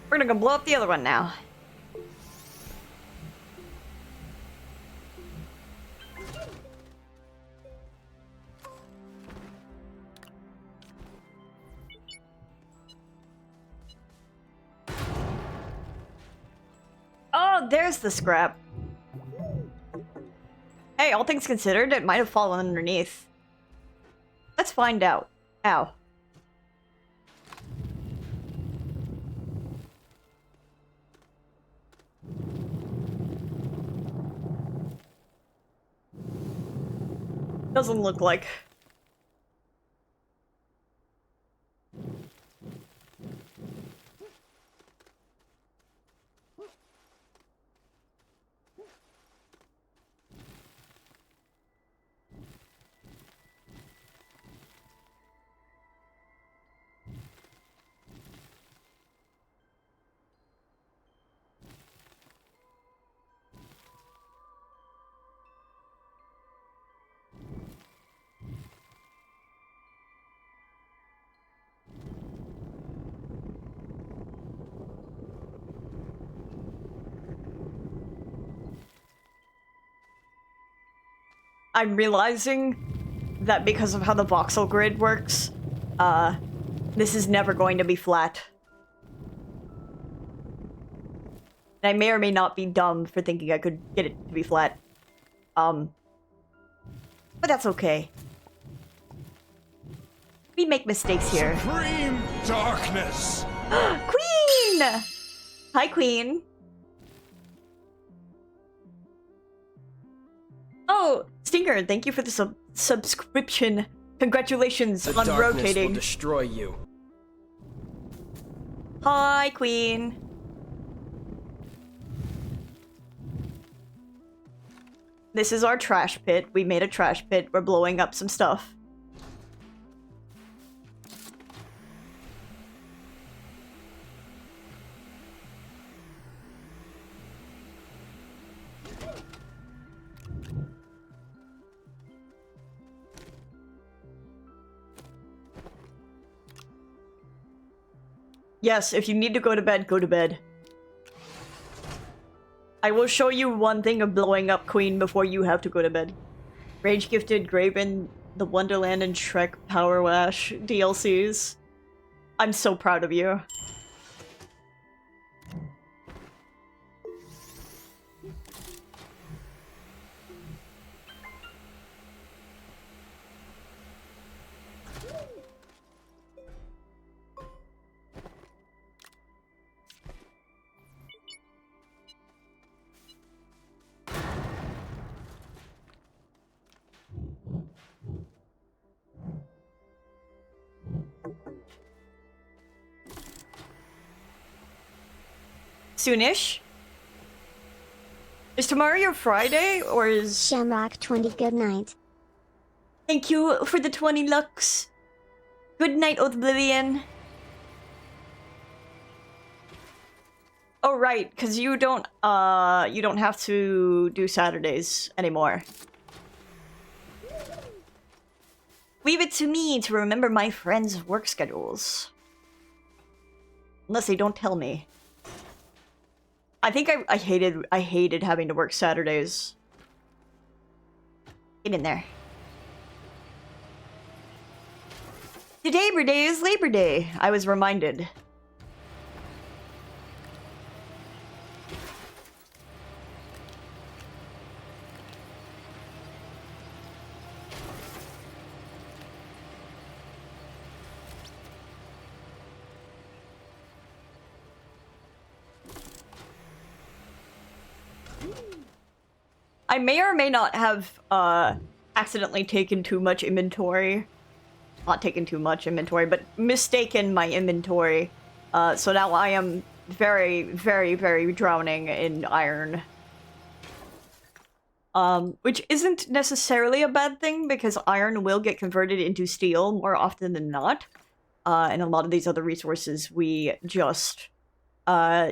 We're gonna go blow up the other one now. Oh, there's the scrap. Hey, all things considered, it might have fallen underneath. Let's find out. Ow. Doesn't look like. I'm realizing that because of how the voxel grid works, this is never going to be flat. And I may or may not be dumb for thinking I could get it to be flat. But that's okay. We make mistakes here. Supreme darkness! Queen! Hi, Queen. Oh, Stinger, thank you for the subscription. Congratulations The on darkness rotating. will destroy you. Hi, Queen. This is our trash pit. We made a trash pit. We're blowing up some stuff. Yes, if you need to go to bed, go to bed. I will show you one thing of blowing up Queen before you have to go to bed. Rage Gifted, Graven, the Wonderland, and Shrek Power Wash DLCs. I'm so proud of you. Soonish? Is tomorrow your Friday, or is... Shamrock 20 good night. Thank you for the 20 lux. Good night, Oblivion. Oh, right, because you don't have to do Saturdays anymore. Leave it to me to remember my friends' work schedules. Unless they don't tell me. I think I hated having to work Saturdays. Get in there. Today, Day is Labor Day. I was reminded. I may or may not have accidentally taken too much inventory. Not taken too much inventory, but mistaken my inventory. So now I am very, very, very drowning in iron. Which isn't necessarily a bad thing, because iron will get converted into steel more often than not. And a lot of these other resources we just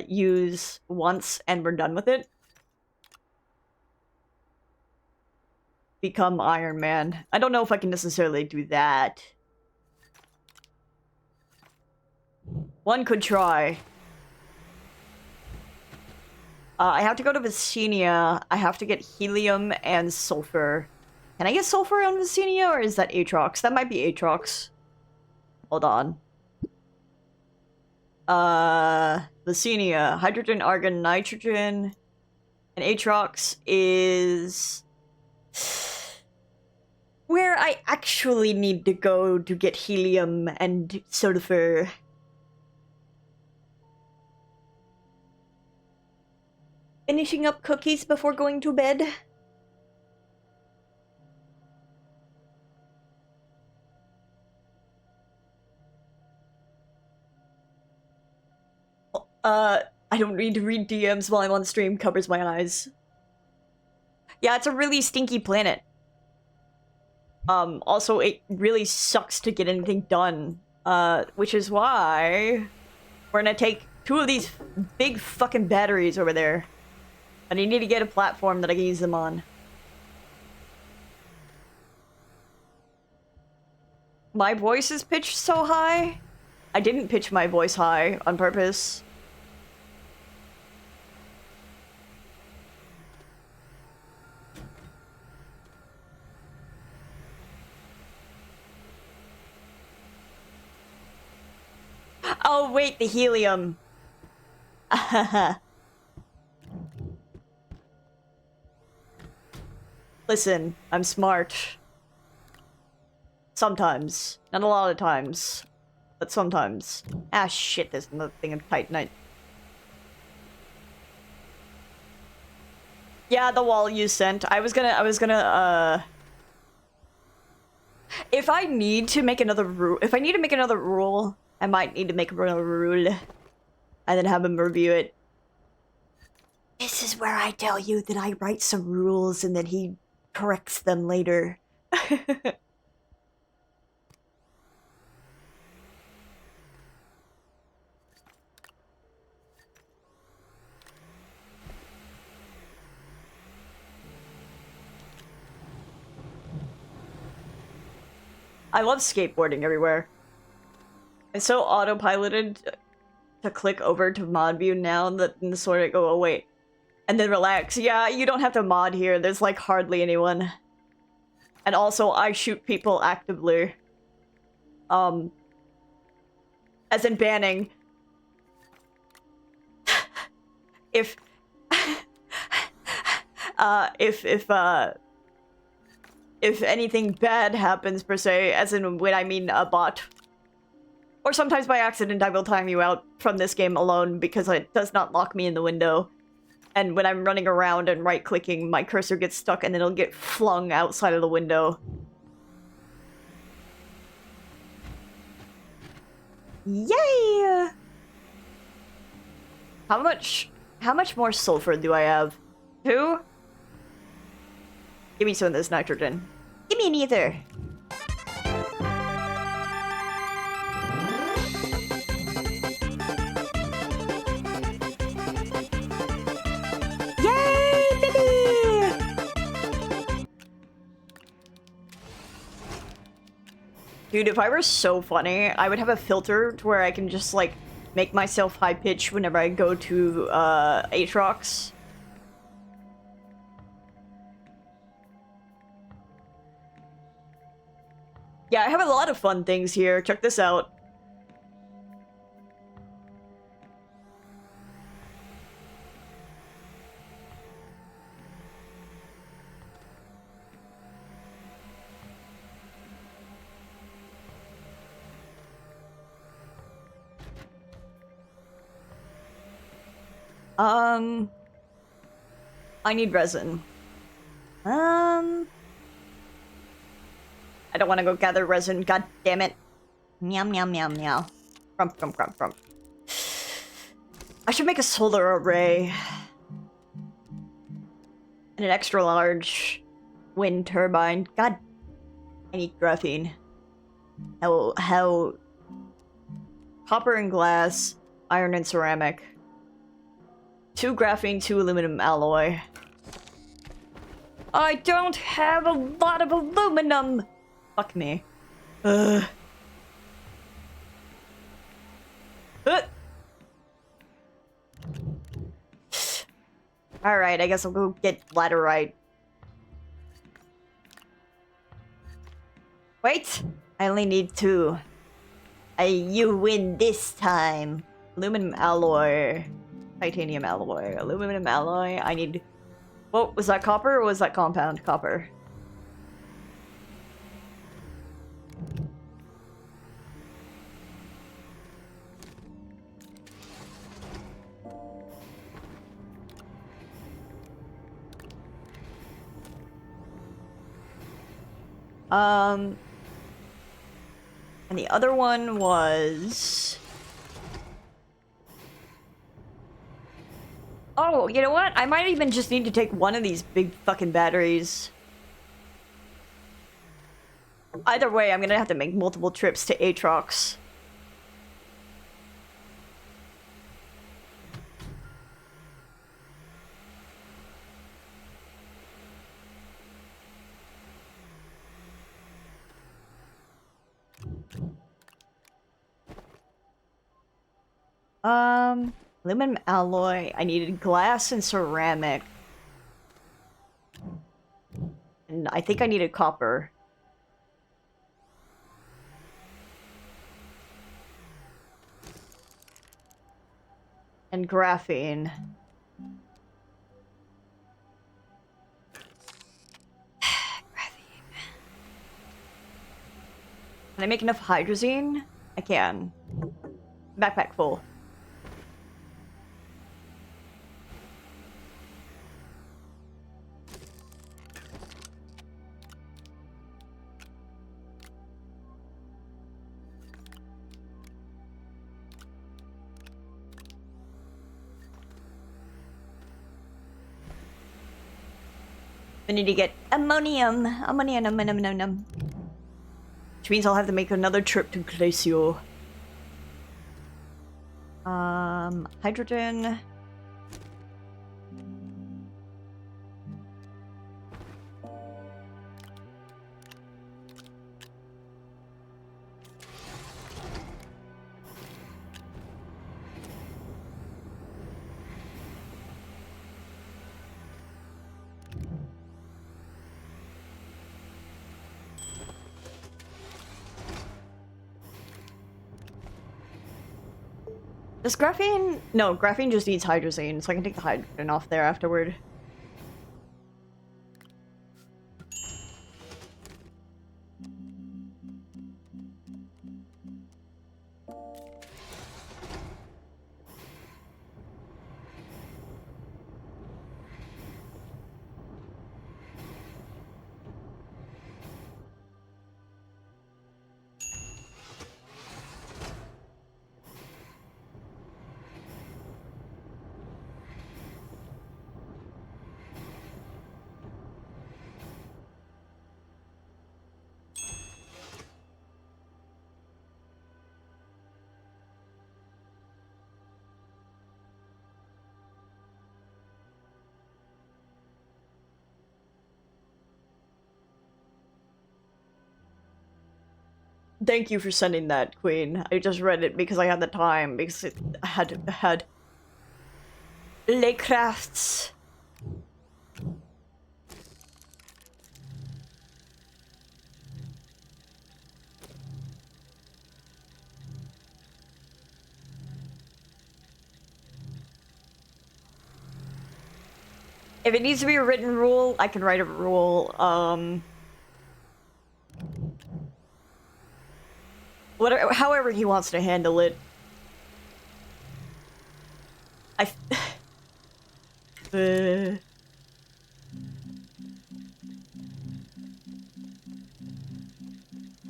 use once and we're done with it. Become Iron Man. I don't know if I can necessarily do that. One could try. I have to go to Vicenia. I have to get helium and sulfur. Can I get sulfur on Vicenia, or is that Aatrox? That might be Aatrox. Hold on. Vicenia. Hydrogen, argon, nitrogen. And Aatrox is... where I actually need to go to get helium and sulfur. Finishing up cookies before going to bed. I don't need to read DMs while I'm on stream, covers my eyes. Yeah, it's a really stinky planet. Also, it really sucks to get anything done. Which is why we're gonna take 2 of these big fucking batteries over there. And I need to get a platform that I can use them on. My voice is pitched so high? I didn't pitch my voice high on purpose. Oh, wait, the helium. Listen, I'm smart. Sometimes. Not a lot of times. But sometimes. Ah, shit, there's another thing of Titanite. Yeah, the wall you sent. I was gonna, if I need to make another rule, I might need to make another rule. And then have him review it. This is where I tell you that I write some rules and then he corrects them later. I love skateboarding everywhere. It's so autopiloted to click over to mod view now that and sort of go, oh wait, and then relax. Yeah, you don't have to mod here. There's like hardly anyone. And also, I shoot people actively. As in banning. if anything bad happens per se, as in when I mean a bot. Or sometimes by accident I will time you out from this game alone because it does not lock me in the window. And when I'm running around and right-clicking, my cursor gets stuck and then it'll get flung outside of the window. Yay! How much more sulfur do I have? 2? Give me some of this nitrogen. Give me neither. Yay, baby! Dude, if I were so funny, I would have a filter to where I can just, like, make myself high-pitched whenever I go to, Aatrox. Yeah, I have a lot of fun things here. Check this out. I need resin. I don't want to go gather resin, god damn it. Meow, meow, meow, meow. Crump, crump, crump, crump. I should make a solar array. And an extra large wind turbine. God, I need graphene. How... Copper and glass, iron and ceramic. 2 graphene, 2 aluminum alloy. I don't have a lot of aluminum! Fuck me. Ugh. Alright, I guess I'll go get laterite. Wait! I only need 2. You win this time. Aluminum alloy. Titanium alloy. Aluminum alloy. I need... What, was that copper or was that compound? Copper. And the other one was... you know what? I might even just need to take one of these big fucking batteries. Either way, I'm gonna have to make multiple trips to Aatrox. Aluminum alloy. I needed glass and ceramic. And I think I needed copper. And graphene. Graphene. Can I make enough hydrazine? I can. Backpack full. I need to get ammonium. Ammonium. Which means I'll have to make another trip to Glacio. Hydrogen. Does graphene... No, graphene just needs hydrazine, so I can take the hydrogen off there afterward. Thank you for sending that, Queen. I just read it because I had the time, because I had Les Crafts. If it needs to be a written rule, I can write a rule. Whatever, however he wants to handle it.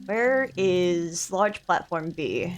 Where is large platform B?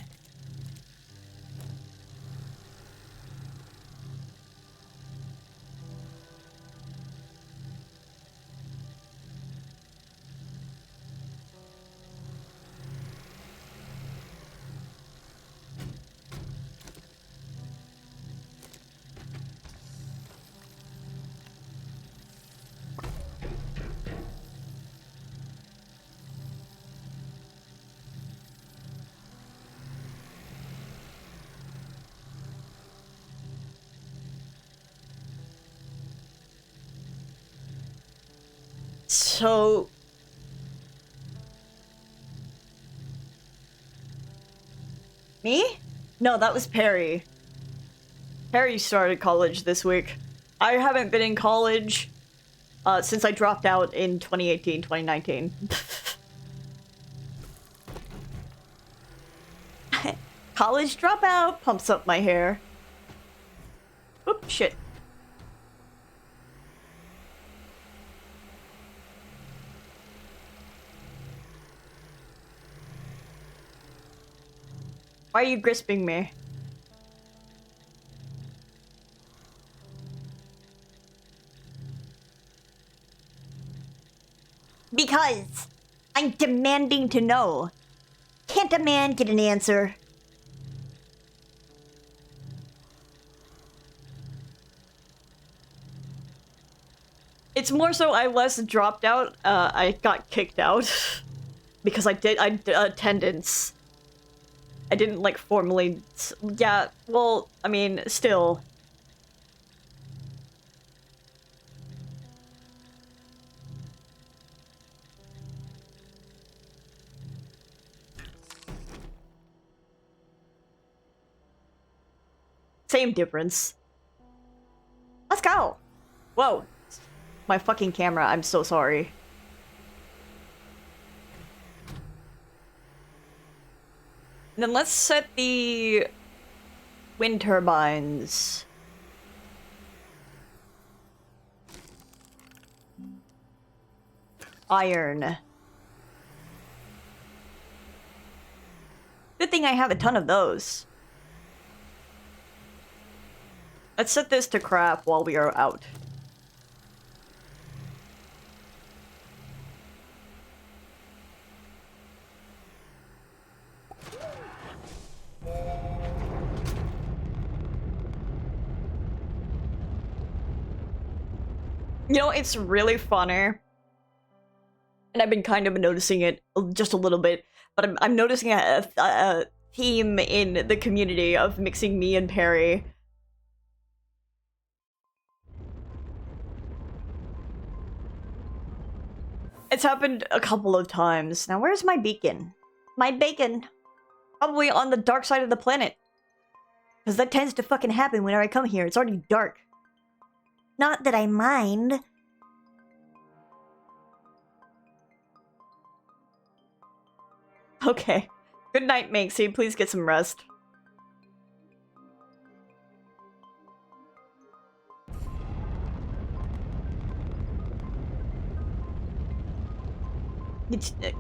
So... Me? No, that was Perry. Perry started college this week. I haven't been in college since I dropped out in 2018, 2019. College dropout pumps up my hair. Oop, shit. Why are you grisping me? Because I'm demanding to know. Can't a man get an answer? It's more so I was dropped out. I got kicked out because I attendance. I didn't like formally. Yeah, well, I mean, still. Same difference. Let's go. Whoa. My fucking camera, I'm so sorry. And then let's set the wind turbines. Iron. Good thing I have a ton of those. Let's set this to crap while we are out. You know, it's really funny. And I've been kind of noticing it just a little bit, but I'm noticing a theme in the community of mixing me and Perry. It's happened a couple of times. Now, where's my beacon? My bacon. Probably on the dark side of the planet. Because that tends to fucking happen whenever I come here. It's already dark. Not that I mind. Okay. Good night, Maxie. Please get some rest.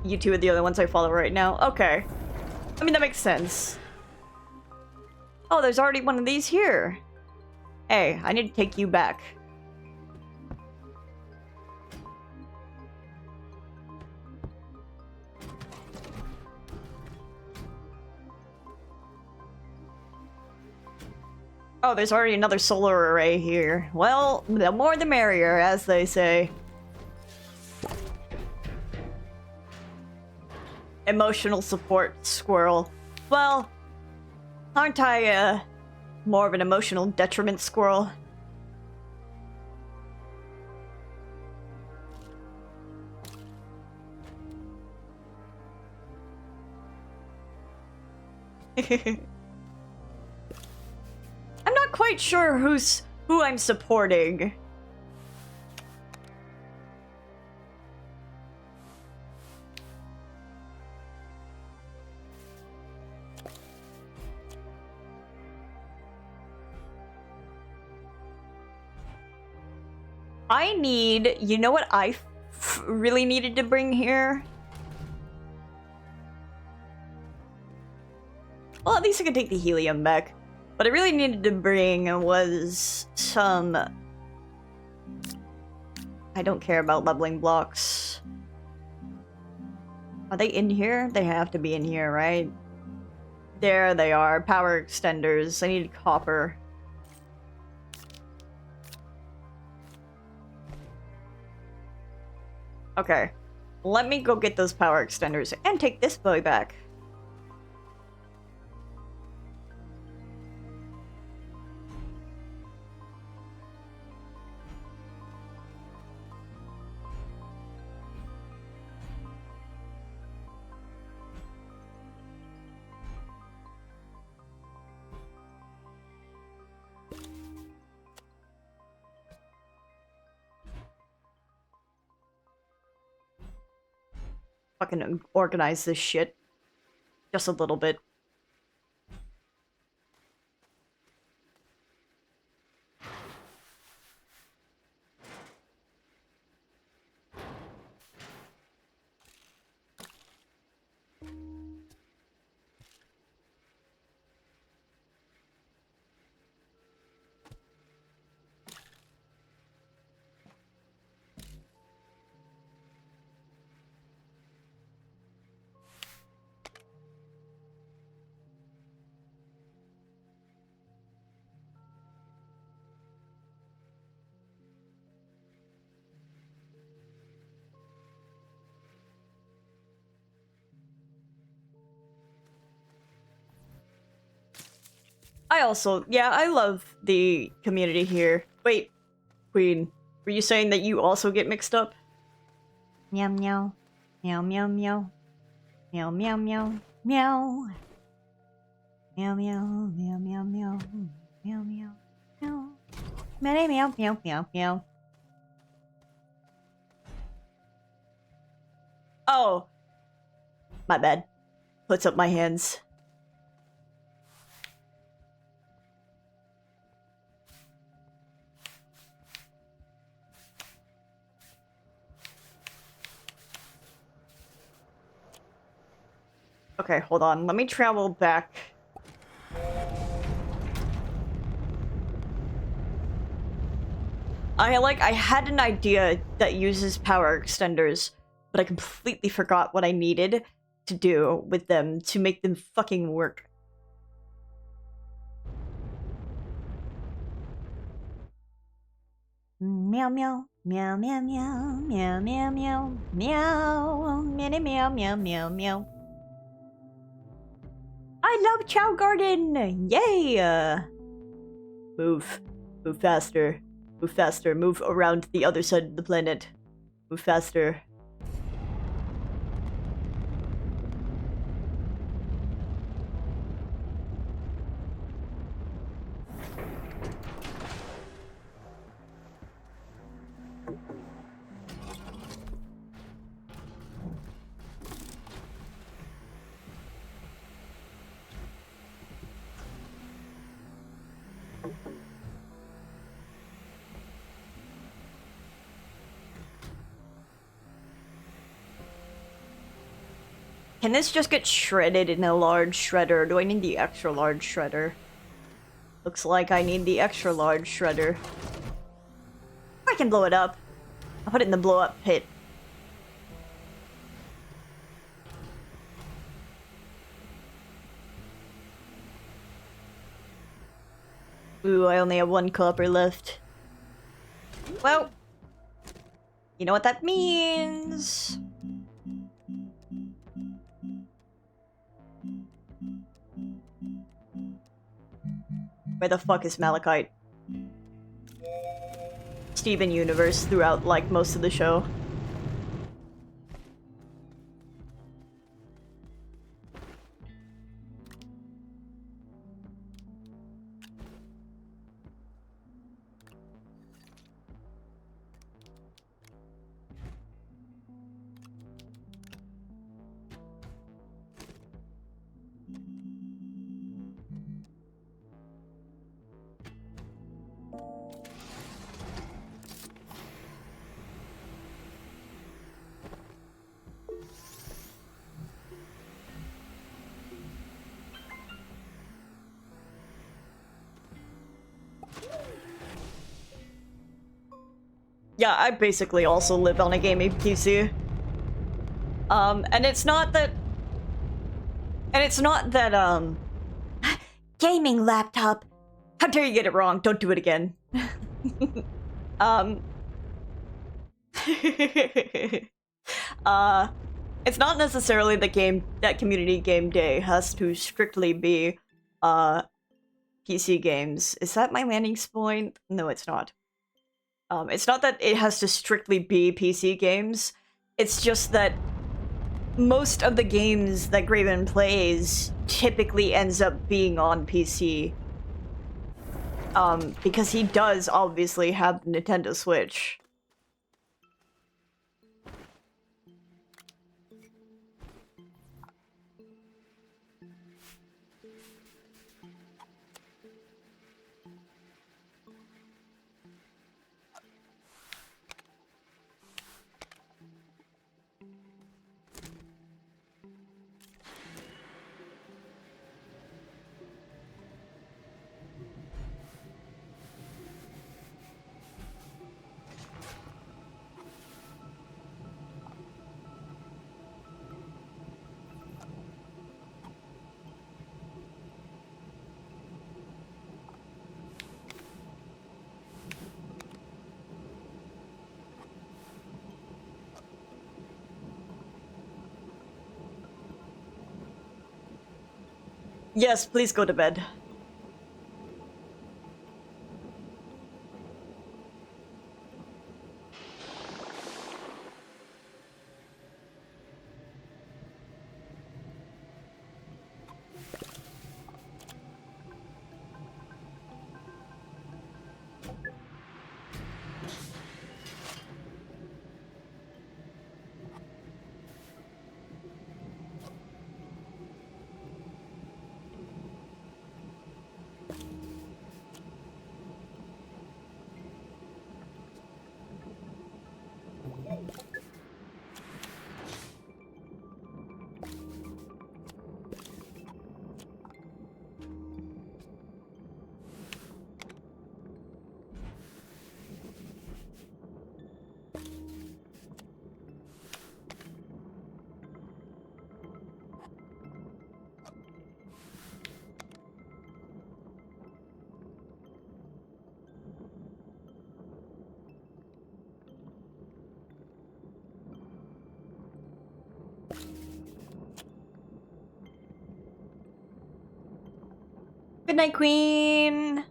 You two are the other ones I follow right now. Okay. I mean, that makes sense. Oh, there's already one of these here. Hey, I need to take you back. Oh, there's already another solar array here. Well, the more the merrier, as they say. Emotional support squirrel. Well, aren't I, more of an emotional detriment squirrel? I'm not quite sure who I'm supporting. I need, you know what I really needed to bring here? Well, at least I can take the helium back. What I really needed to bring was some... I don't care about leveling blocks. Are they in here? They have to be in here, right? There they are. Power extenders. I need copper. Okay. Let me go get those power extenders and take this boy back. Fucking organize this shit. Just a little bit. I love the community here. Wait, Queen, were you saying that you also get mixed up? Meow meow. Meow meow meow. Meow meow meow. Meow. Meow meow meow meow meow. Meow meow meow. Meow meow meow meow meow. Oh, my bad. Puts up my hands. Okay, hold on. Let me travel back. I had an idea that uses power extenders, but I completely forgot what I needed to do with them to make them fucking work. Meow meow. Meow meow meow. Meow meow meow. Meow. Meow meow meow meow meow. I love Chow Garden! Yay! Move. Move faster. Move faster. Move around the other side of the planet. Move faster. Can this just get shredded in a large shredder? Do I need the extra large shredder? Looks like I need the extra large shredder. I can blow it up. I'll put it in the blow up pit. Ooh, I only have 1 copper left. Well, you know what that means. Where the fuck is Malachite? Steven Universe throughout, like, most of the show. Yeah, I basically also live on a gaming PC. And it's not that... Gaming laptop. How dare you get it wrong? Don't do it again. It's not necessarily that community game day has to strictly be, PC games. Is that my landing point? No, it's not. It's not that it has to strictly be PC games. It's just that most of the games that Graven plays typically ends up being on PC. Because he does obviously have the Nintendo Switch. Yes, please go to bed. Good night, Queen.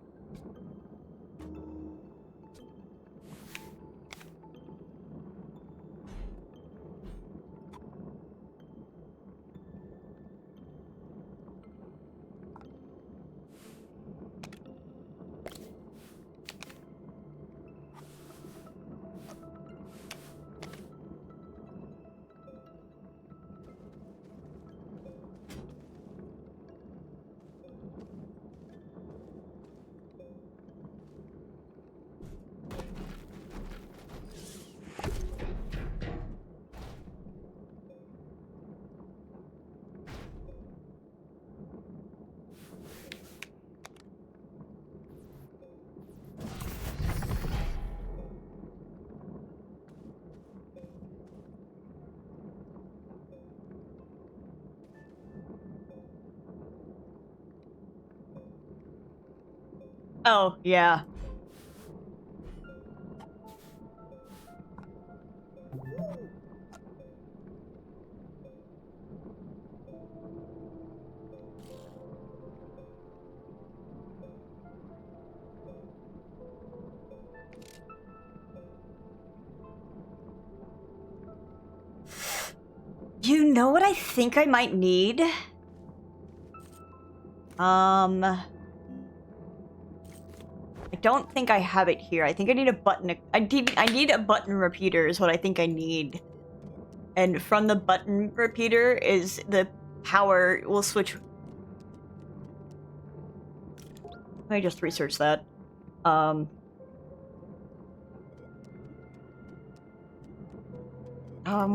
Oh, yeah. You know what I think I might need? I don't think I have it here. I think I need a button. I need a button repeater is what I think I need. And from the button repeater is the power will switch. Let me just research that.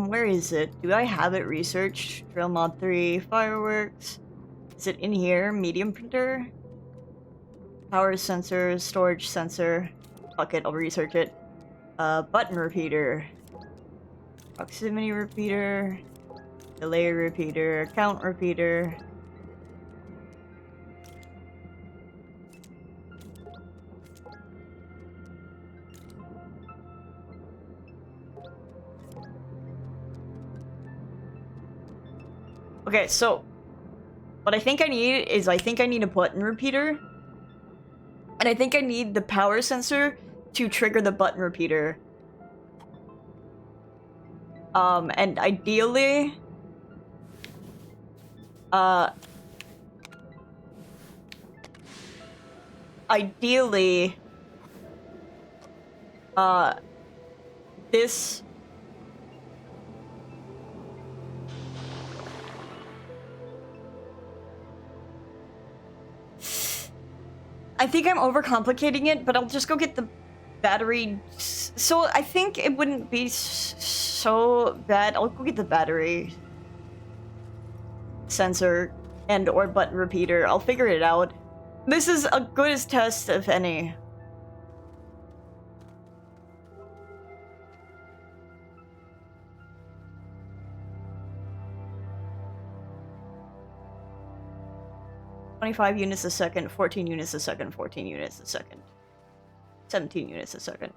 Where is it? Do I have it researched? Drill mod 3, fireworks. Is it in here? Medium printer? Power sensor, storage sensor. Fuck it, I'll research it. Button repeater. Proximity repeater. Delay repeater. Count repeater. Okay, so what I think I need is I think I need a button repeater. And I think I need the power sensor to trigger the button repeater. And ideally... Ideally... This... I think I'm overcomplicating it, but I'll just go get the battery. So I think it wouldn't be so bad. I'll go get the battery sensor and or button repeater. I'll figure it out. This is a good test, if any. "25 units a second, 14 units a second, 14 units a second, 17 units a second."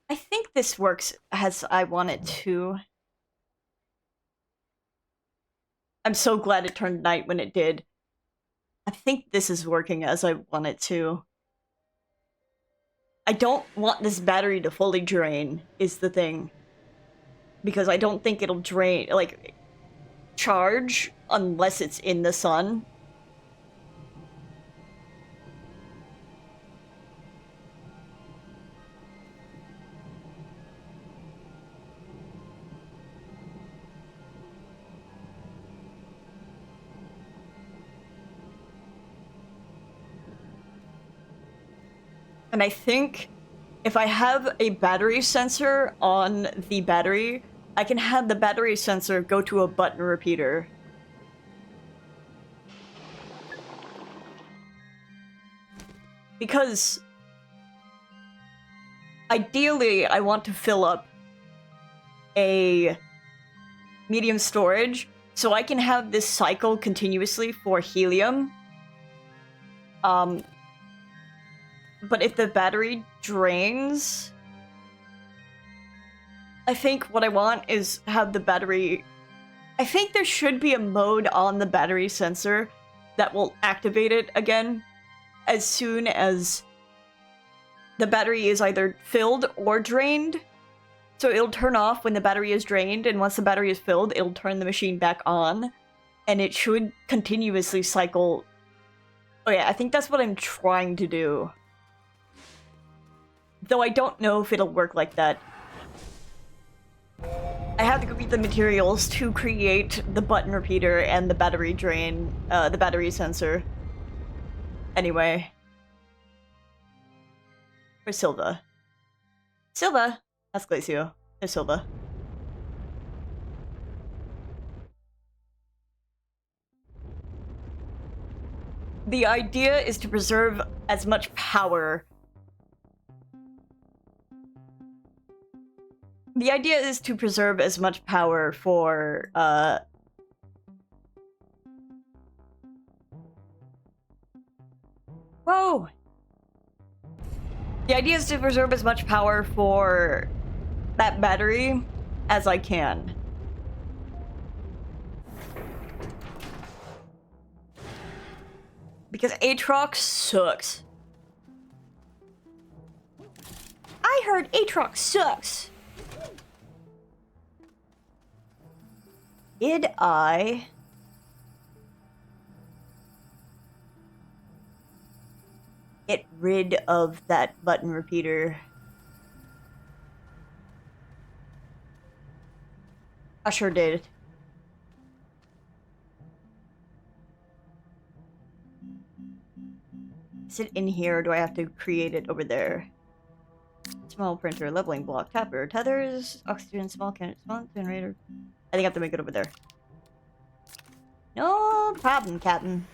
I think this works as I want it to. I'm so glad it turned night when it did. I think this is working as I want it to. I don't want this battery to fully drain, is the thing. Because I don't think it'll drain, like, charge unless it's in the sun. And I think if I have a battery sensor on the battery, I can have the battery sensor go to a button repeater. Because ideally, I want to fill up a medium storage so I can have this cycle continuously for helium. But if the battery drains, I think what I want is have the battery... I think there should be a mode on the battery sensor that will activate it again as soon as the battery is either filled or drained. So it'll turn off when the battery is drained, and once the battery is filled, it'll turn the machine back on, and it should continuously cycle. Oh yeah, I think that's what I'm trying to do. Though I don't know if it'll work like that. I have to go get the materials to create the button repeater and the battery drain, the battery sensor. Anyway. Where's Silva? Silva! That's Glacio. There's Silva. The idea is to preserve as much power. The idea is to preserve as much power for, Whoa! The idea is to preserve as much power for that battery as I can. Because Aatrox sucks. I heard Aatrox sucks. Did I... get rid of that button repeater? I sure did. Is it in here, or do I have to create it over there? Small printer, leveling block, tapper, tethers, oxygen, small cannon, small generator. I think I have to make it over there. No problem, Captain.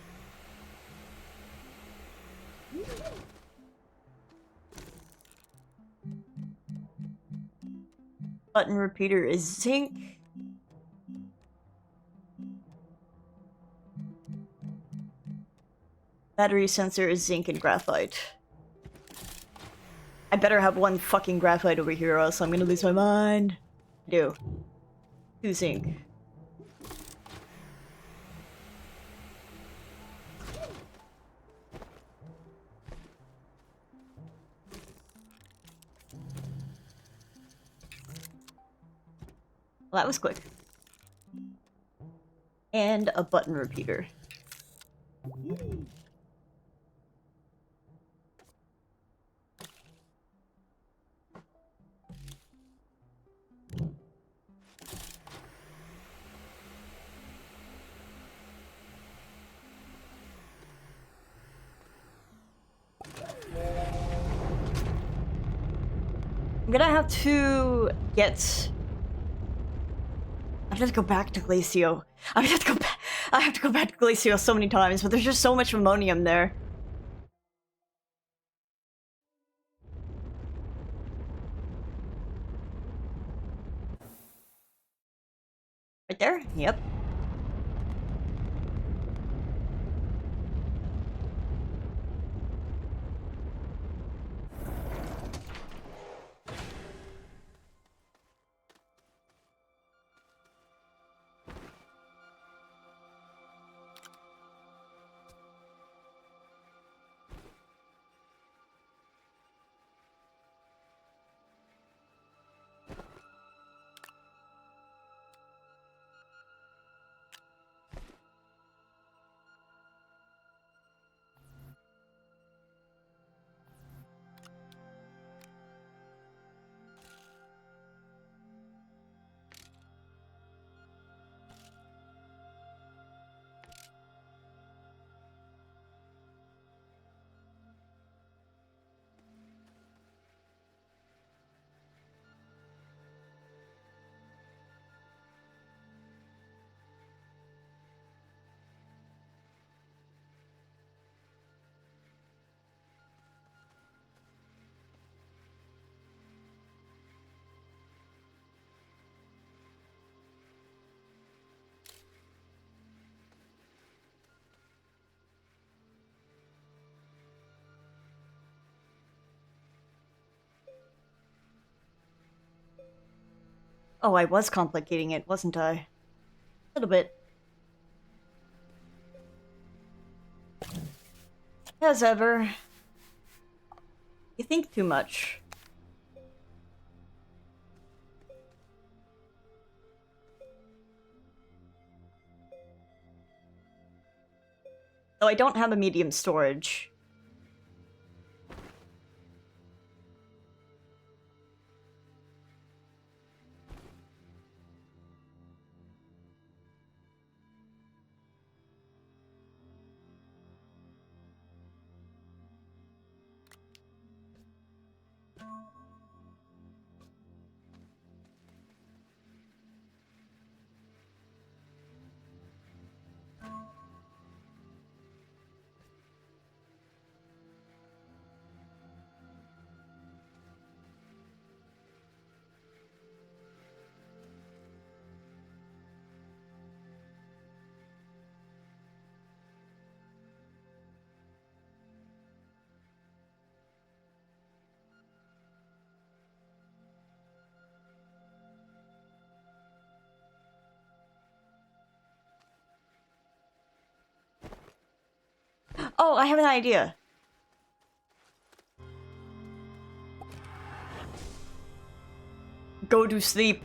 Button repeater is zinc. Battery sensor is zinc and graphite. I better have one fucking graphite over here, or else I'm gonna lose my mind. I do. 2 zinc. Well, that was quick. And a button repeater. I'm gonna have to get... I'm gonna go back to Glacio. I have to go back to Glacio so many times, but there's just so much ammonium there. Right there? Yep. Oh, I was complicating it, wasn't I? A little bit. As ever. You think too much. Though I don't have a medium storage. Oh, I have an idea. Go to sleep.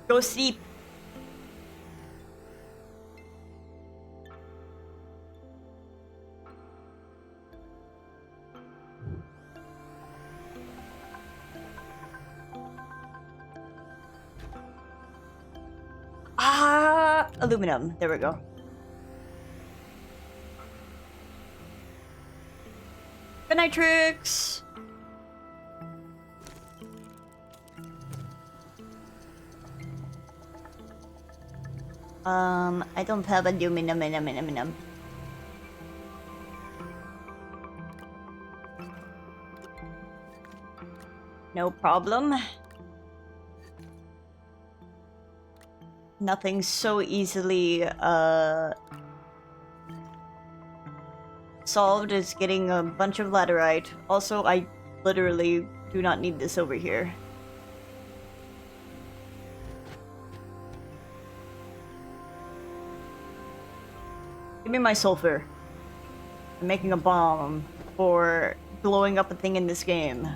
Go sleep. Ah, aluminum. There we go. Good night, Trix. I don't have aluminum. No problem. Nothing so easily, solved as getting a bunch of laterite. Also, I literally do not need this over here. Give me my sulfur. I'm making a bomb for blowing up a thing in this game.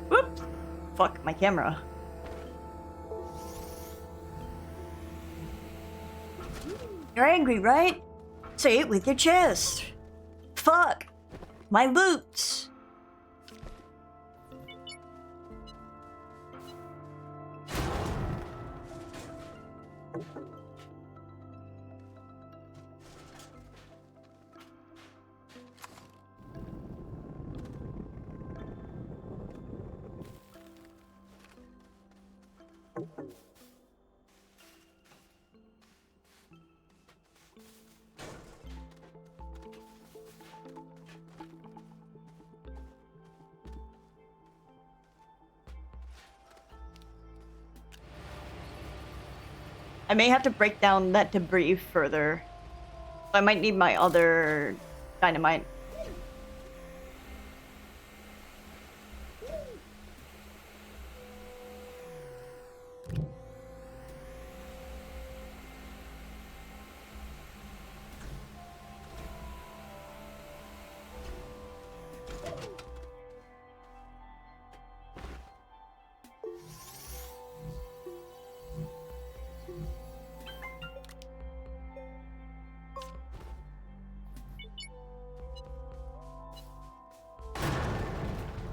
Whoops! Fuck, my camera. You're angry, right? Say it with your chest. Fuck! My boots! I may have to break down that debris further. I might need my other dynamite.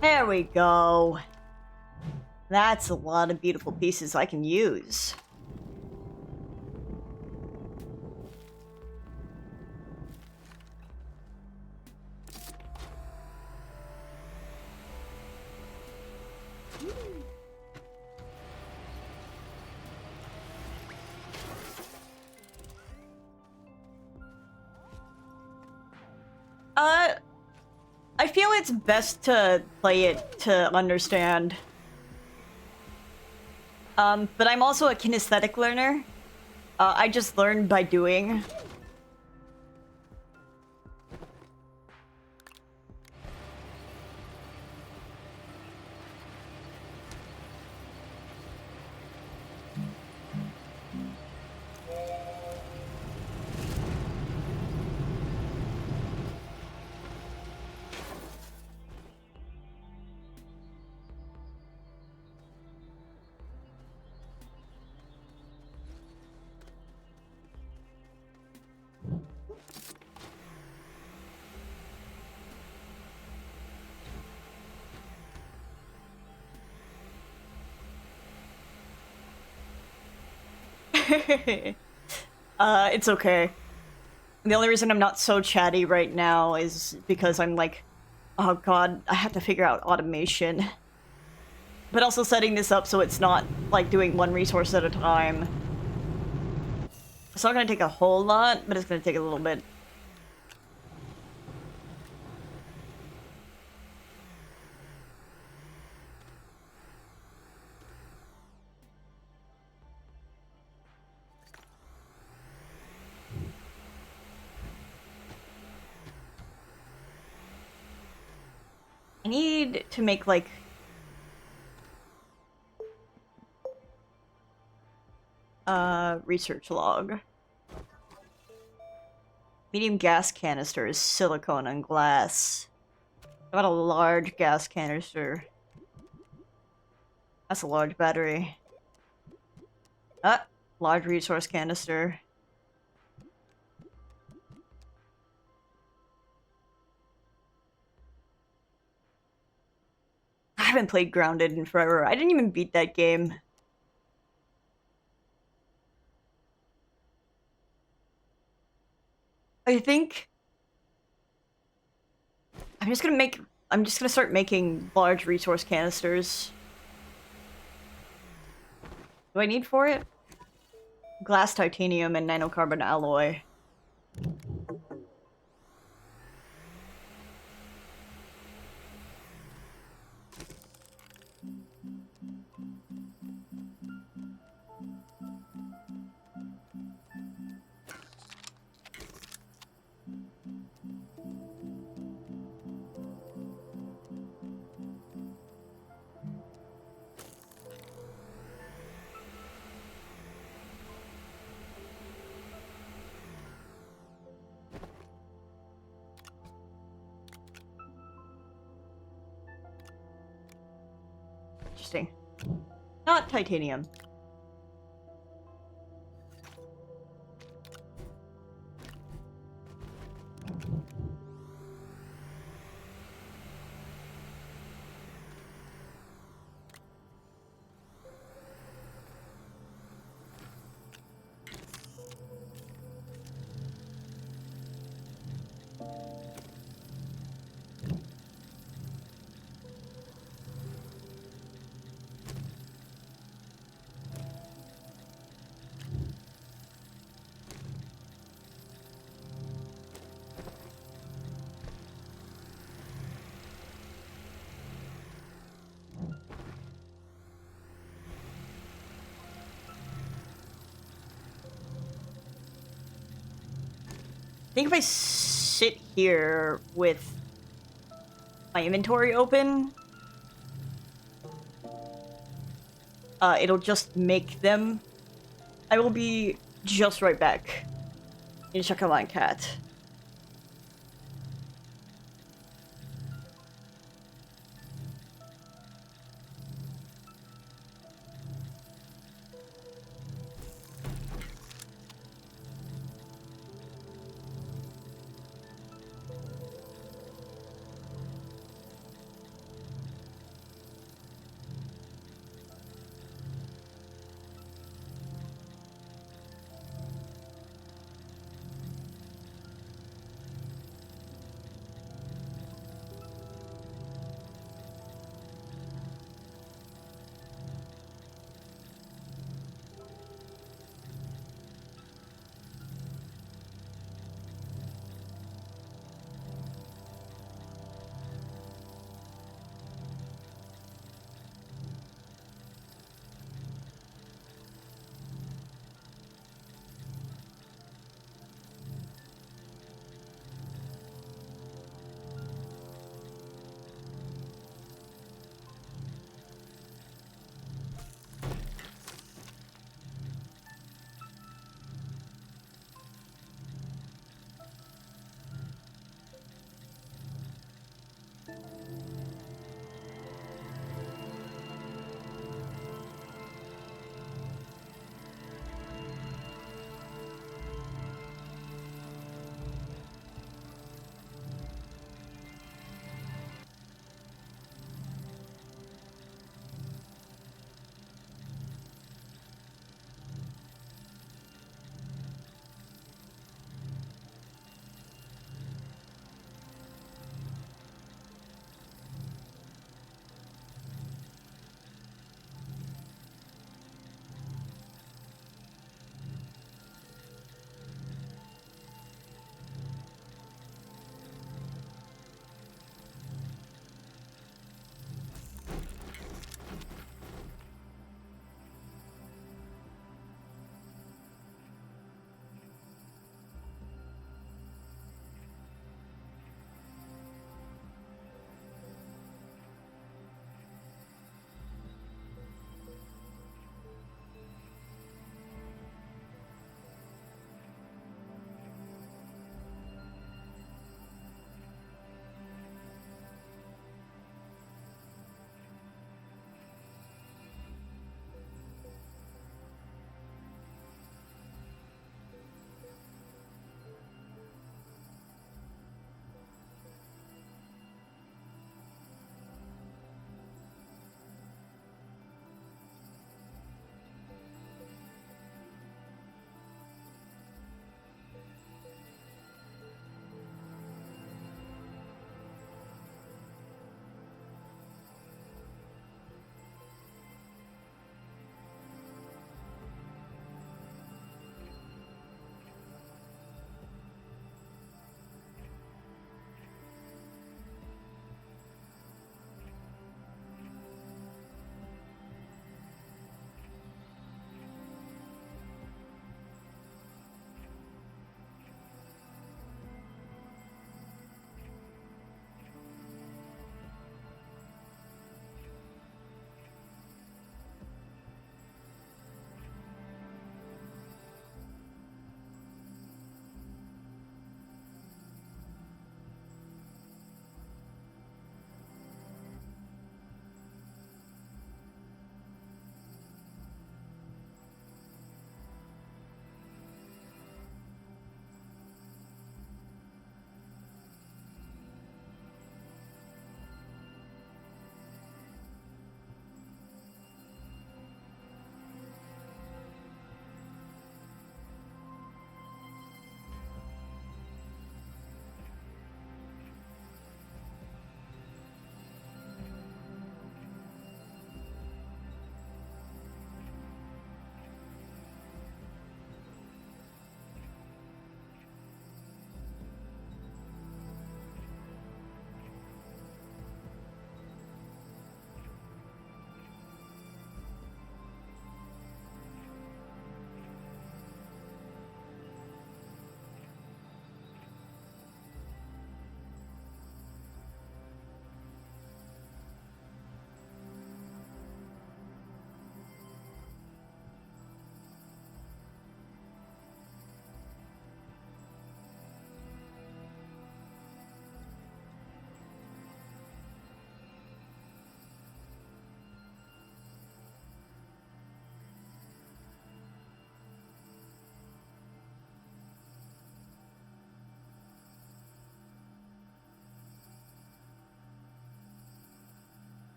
There we go. That's a lot of beautiful pieces I can use. I feel it's best to play it to understand. But I'm also a kinesthetic learner. I just learn by doing. It's okay. The only reason I'm not so chatty right now is because I'm like, oh god, I have to figure out automation. But also setting this up so it's not like doing one resource at a time. It's not gonna take a whole lot, but it's gonna take a little bit. I need to make, like... research log. Medium gas canisters, silicone and glass. I got a large gas canister. That's a large battery. Ah, large resource canister. I haven't played Grounded in forever. I didn't even beat that game. I think I'm just gonna start making large resource canisters. Do I need for it? Glass, titanium, and nanocarbon alloy. Interesting. Not titanium. I think if I sit here with my inventory open, it'll just make them. I will be just right back in Shakaman Cat.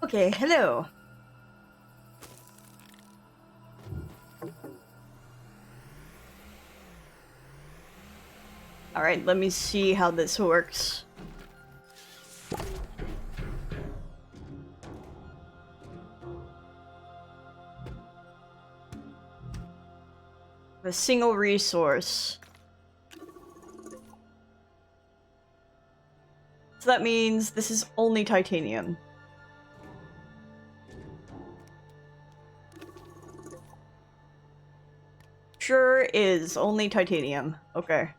Okay, hello. Alright, let me see how this works. A single resource. So that means this is only titanium. Sure is only titanium. Okay.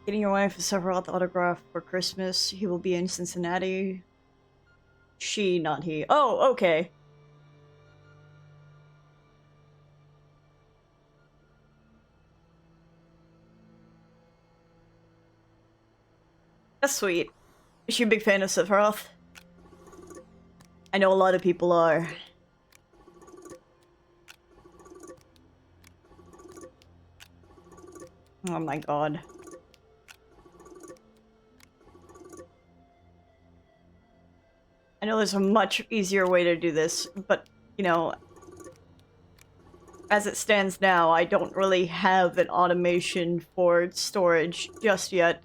Getting your wife a Sephiroth autograph for Christmas. He will be in Cincinnati. She, not he. Oh, okay. That's sweet. Is she a big fan of Sephiroth? I know a lot of people are. Oh my god. I know there's a much easier way to do this, but, you know, as it stands now, I don't really have an automation for storage just yet.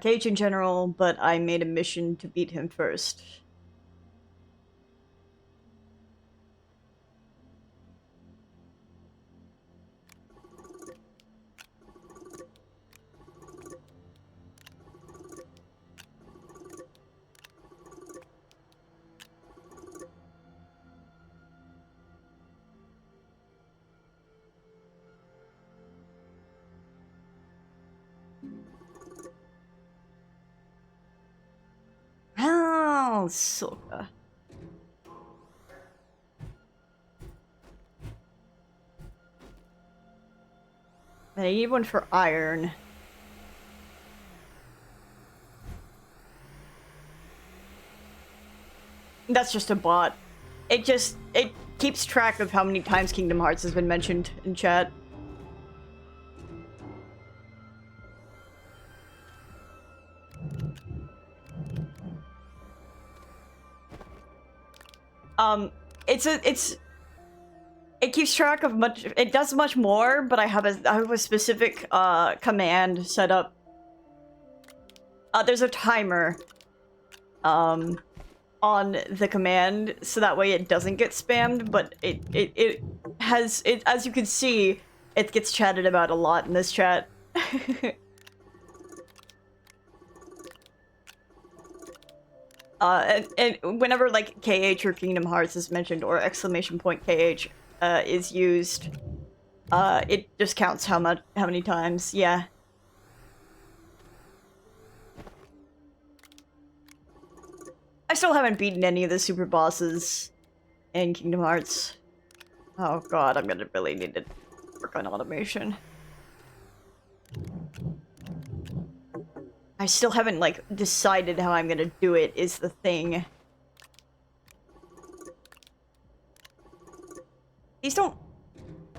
Cage in general, but I made a mission to beat him first. Oh, Soka. I need one for iron. That's just a bot. It keeps track of how many times Kingdom Hearts has been mentioned in chat. It keeps track of much. It does much more, but I have a specific command set up. There's a timer on the command, so that way it doesn't get spammed. But it has it, as you can see, it gets chatted about a lot in this chat. And whenever like KH or Kingdom Hearts is mentioned or exclamation point KH is used, it just counts how many times. Yeah. I still haven't beaten any of the super bosses in Kingdom Hearts. Oh god, I'm gonna really need to work on automation. I still haven't, like, decided how I'm gonna do it, is the thing. These don't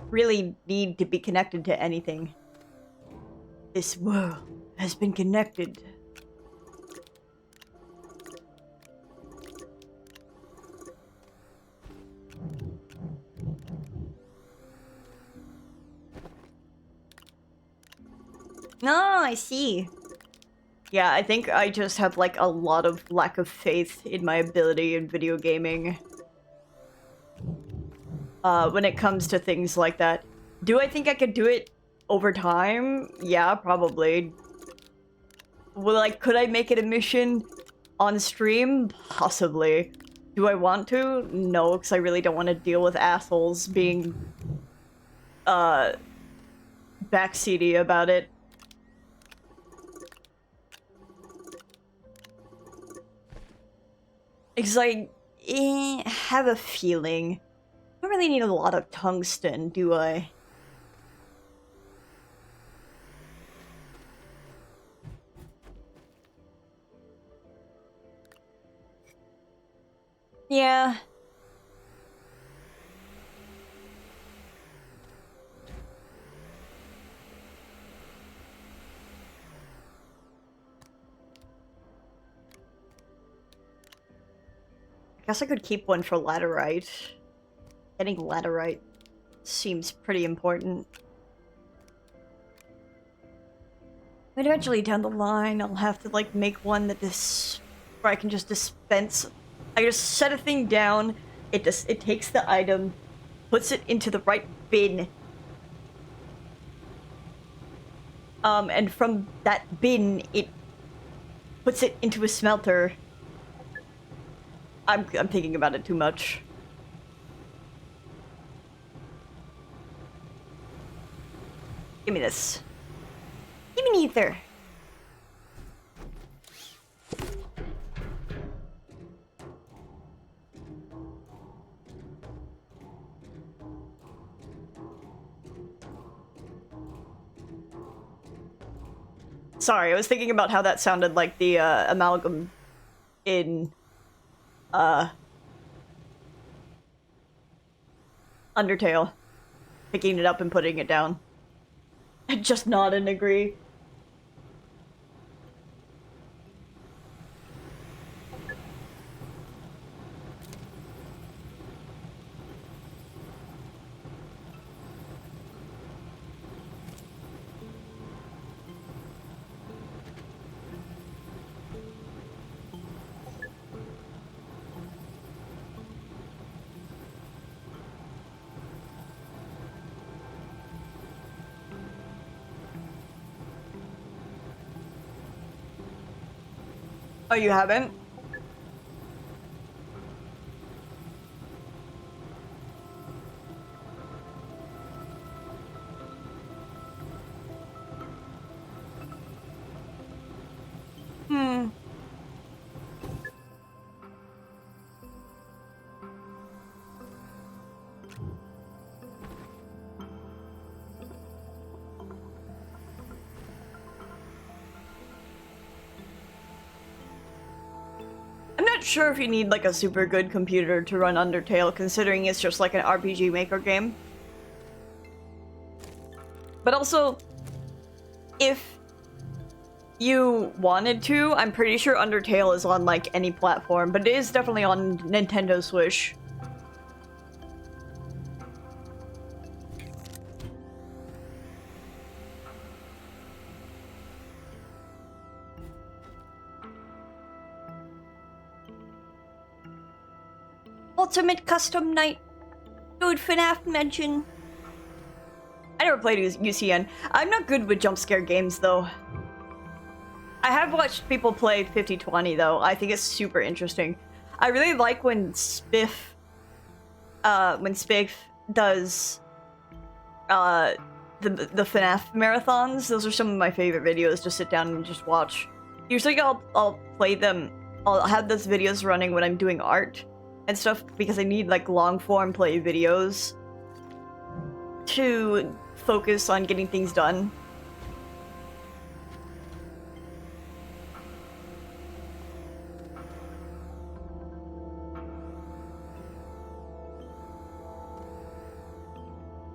really need to be connected to anything. This world has been connected. No, I see. Yeah, I think I just have, like, a lot of lack of faith in my ability in video gaming. When it comes to things like that. Do I think I could do it over time? Yeah, probably. Well, like, could I make it a mission on stream? Possibly. Do I want to? No, because I really don't want to deal with assholes being, backseaty about it. Because I have a feeling. I don't really need a lot of tungsten, do I? Yeah. guess I could keep one for laterite. Getting laterite seems pretty important. But eventually down the line, I'll have to like make one that where I can just dispense. I just set a thing down. It takes the item, puts it into the right bin. And from that bin, it puts it into a smelter. I'm thinking about it too much. Give me this. Give me neither. Sorry, I was thinking about how that sounded like the amalgam in Undertale. Picking it up and putting it down. I just nod and agree. Oh, you haven't? Hmm. I'm not sure if you need like a super good computer to run Undertale, considering it's just like an RPG Maker game. But also, if you wanted to, I'm pretty sure Undertale is on like any platform, but it is definitely on Nintendo Switch. Ultimate Custom Night. Dude, FNAF mention. I never played UCN. I'm not good with jump scare games though. I have watched people play 5020 though. I think it's super interesting. I really like when Spiff does the FNAF marathons. Those are some of my favorite videos to sit down and just watch. Usually I'll play them. I'll have those videos running when I'm doing art and stuff because I need like long form play videos to focus on getting things done.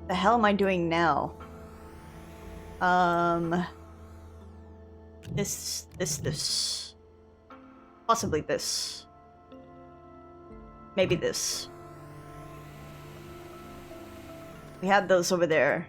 The hell am I doing now? This. Possibly this. Maybe this. We had those over there.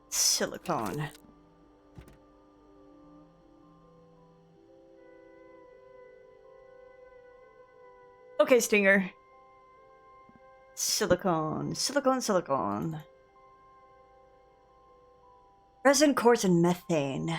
Silicone. Okay, Stinger. Silicone. Silicone. Resin, quartz, and methane.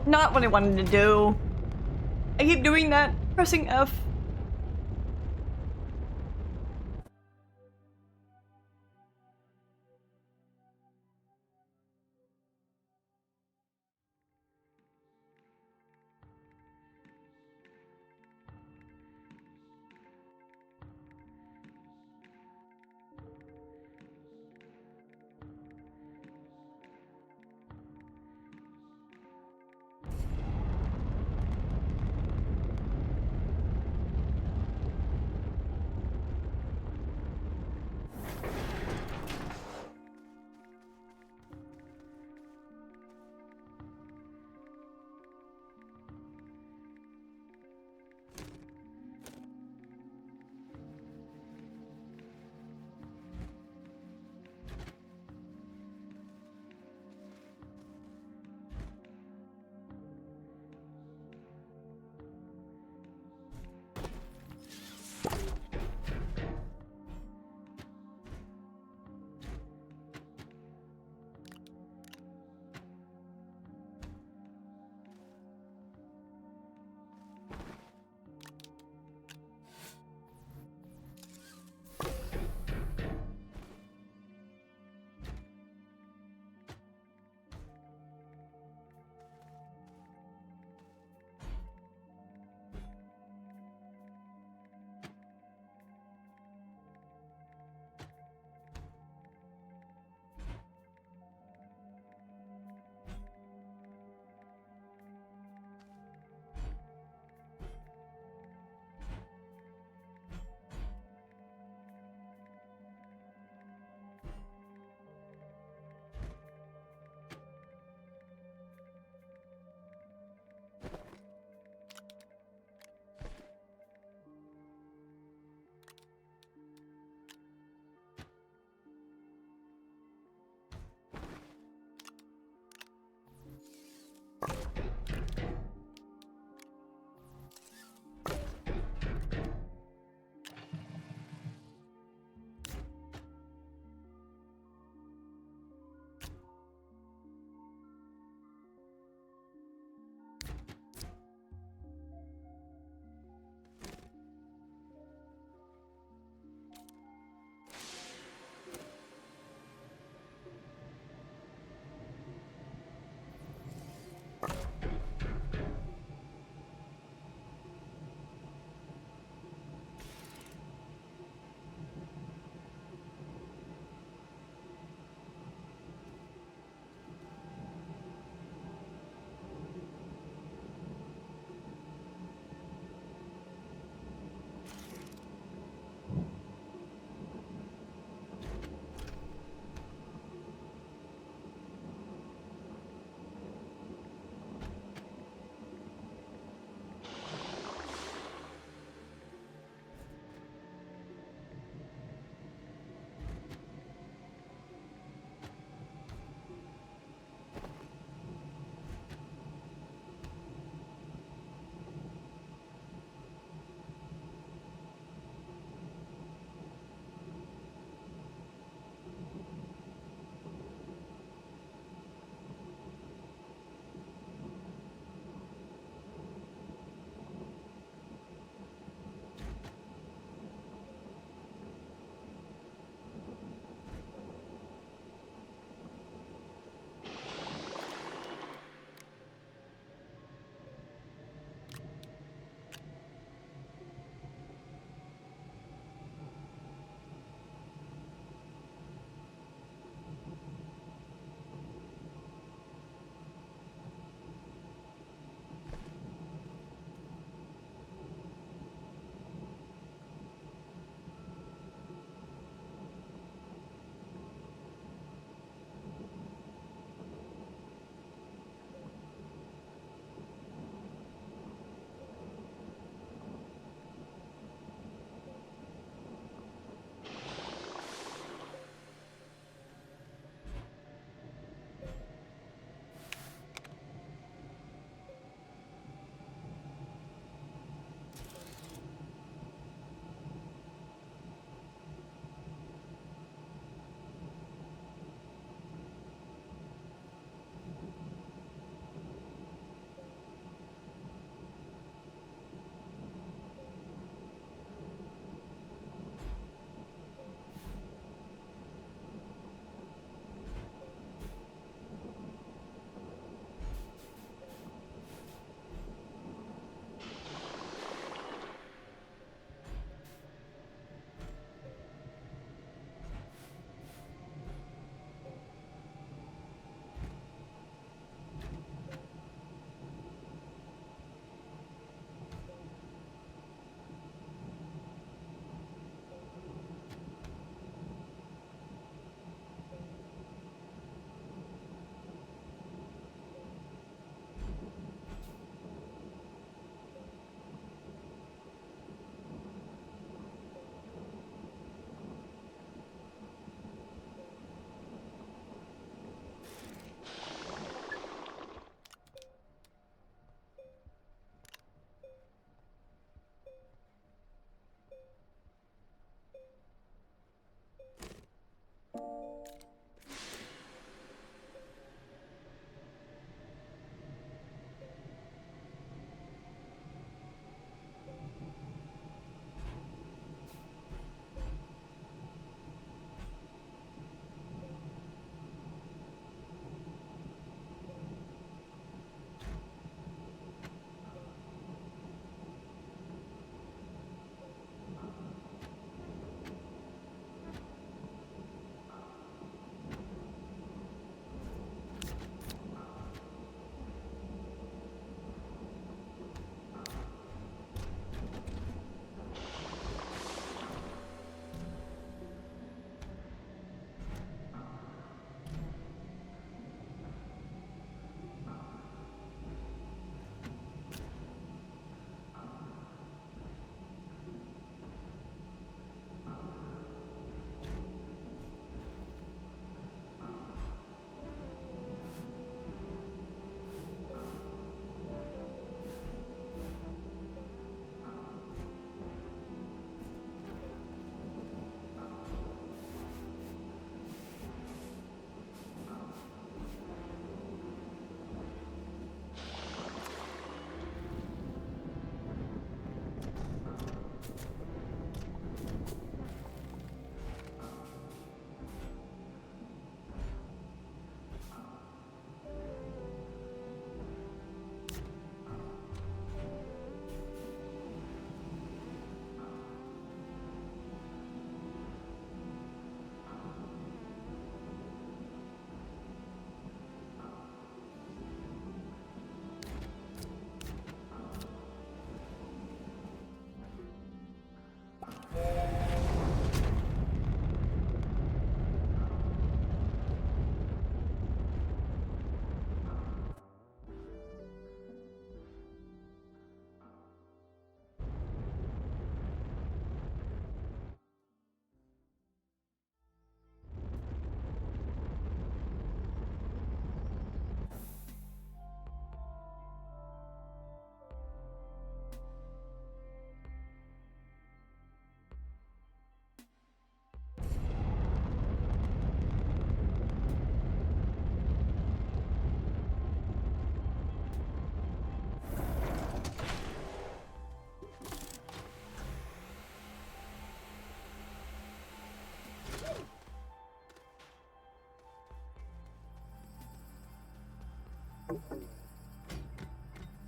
Not what I wanted to do. I keep doing that, pressing F.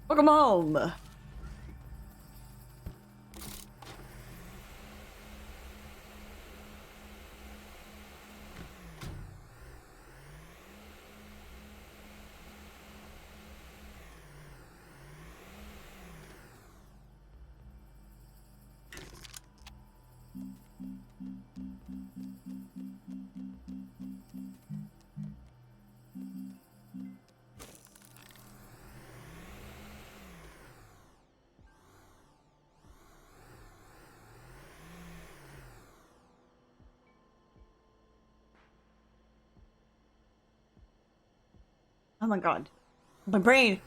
Welcome home. Oh my god. My brain.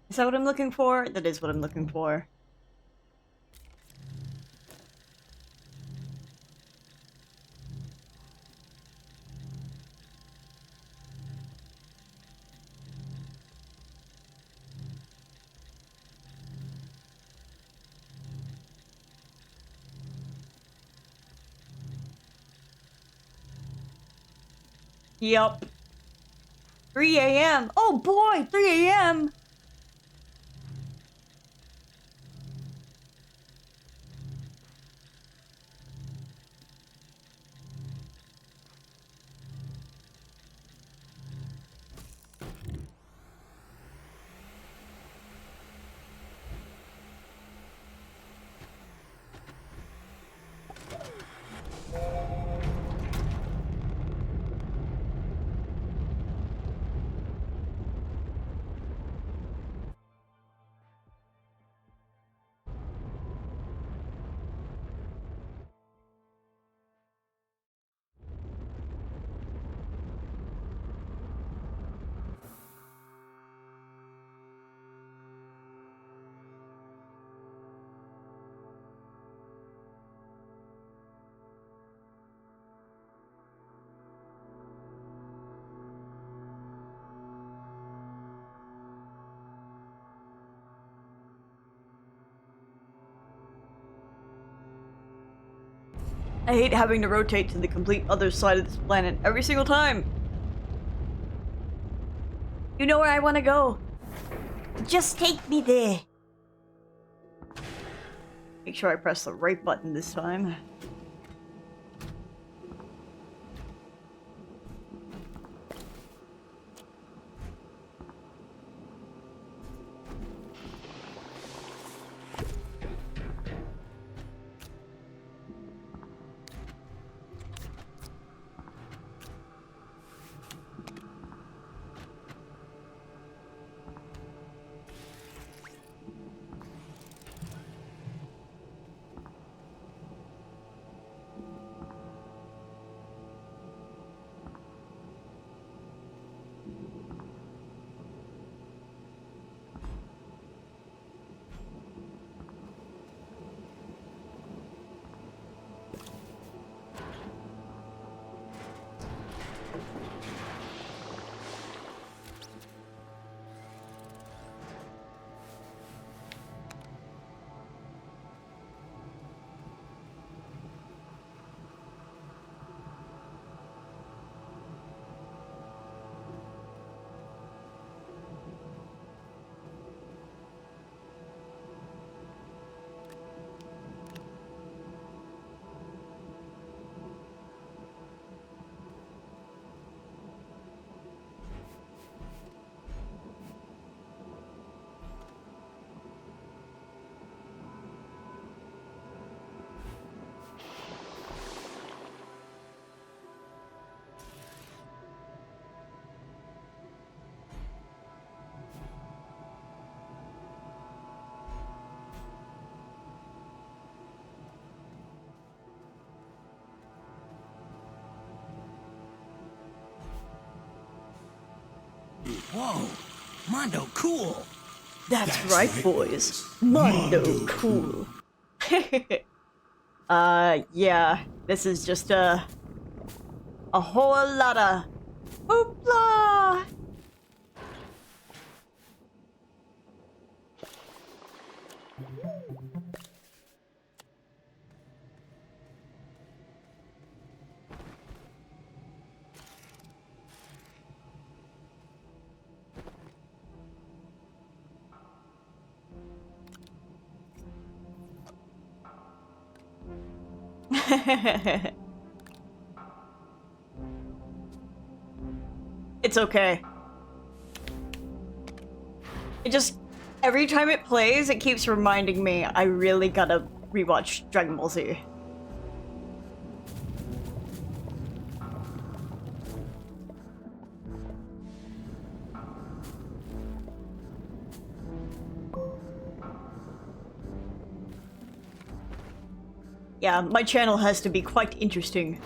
Is that what I'm looking for? That is what I'm looking for. Yup. 3 a.m. Oh boy, 3 a.m. I hate having to rotate to the complete other side of this planet every single time. You know where I want to go. Just take me there. Make sure I press the right button this time. Whoa, Mondo cool. That's right, boys. Mondo cool. Yeah. This is just a whole lot of hoopla. It's okay. It just, every time it plays, it keeps reminding me I really gotta rewatch Dragon Ball Z. Yeah, my channel has to be quite interesting.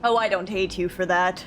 Oh, I don't hate you for that.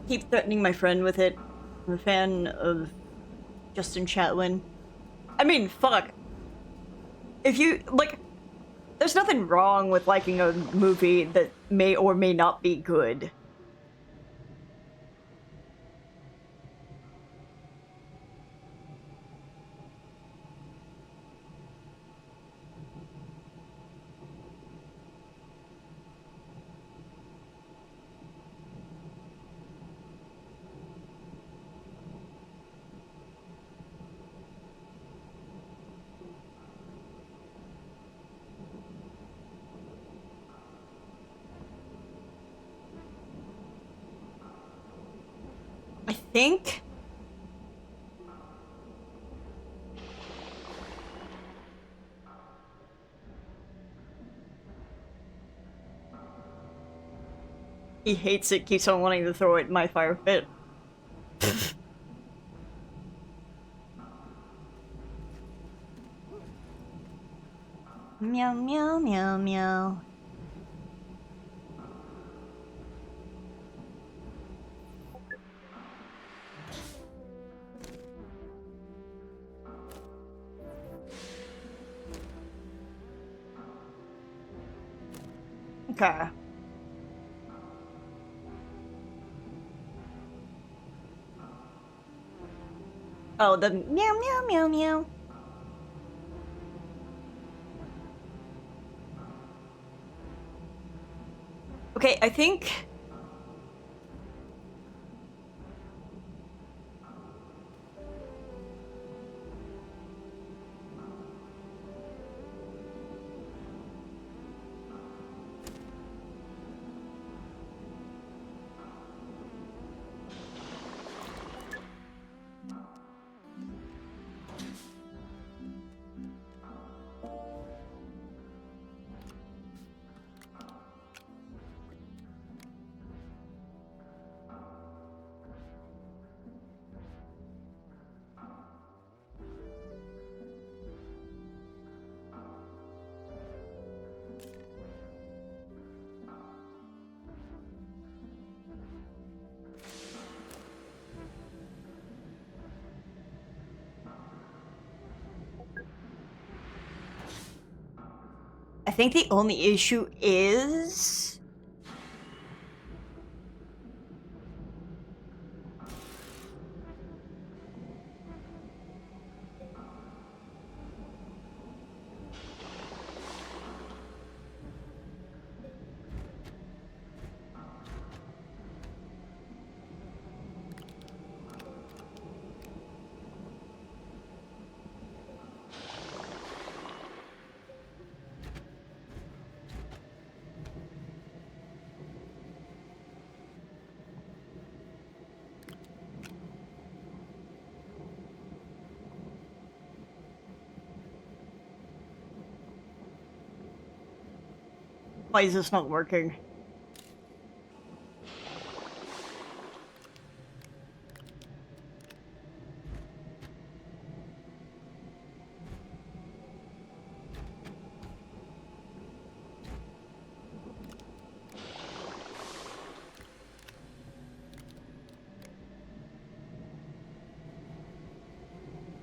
Keep threatening my friend with it. I'm a fan of Justin Chatwin. I mean, fuck. If you, like, there's nothing wrong with liking a movie that may or may not be good. I think he hates it, keeps on wanting to throw it in my fire pit. Meow, meow, meow, meow. Okay. Oh, the meow, meow, meow, meow. Okay, I think... think the only issue is... Why is this not working?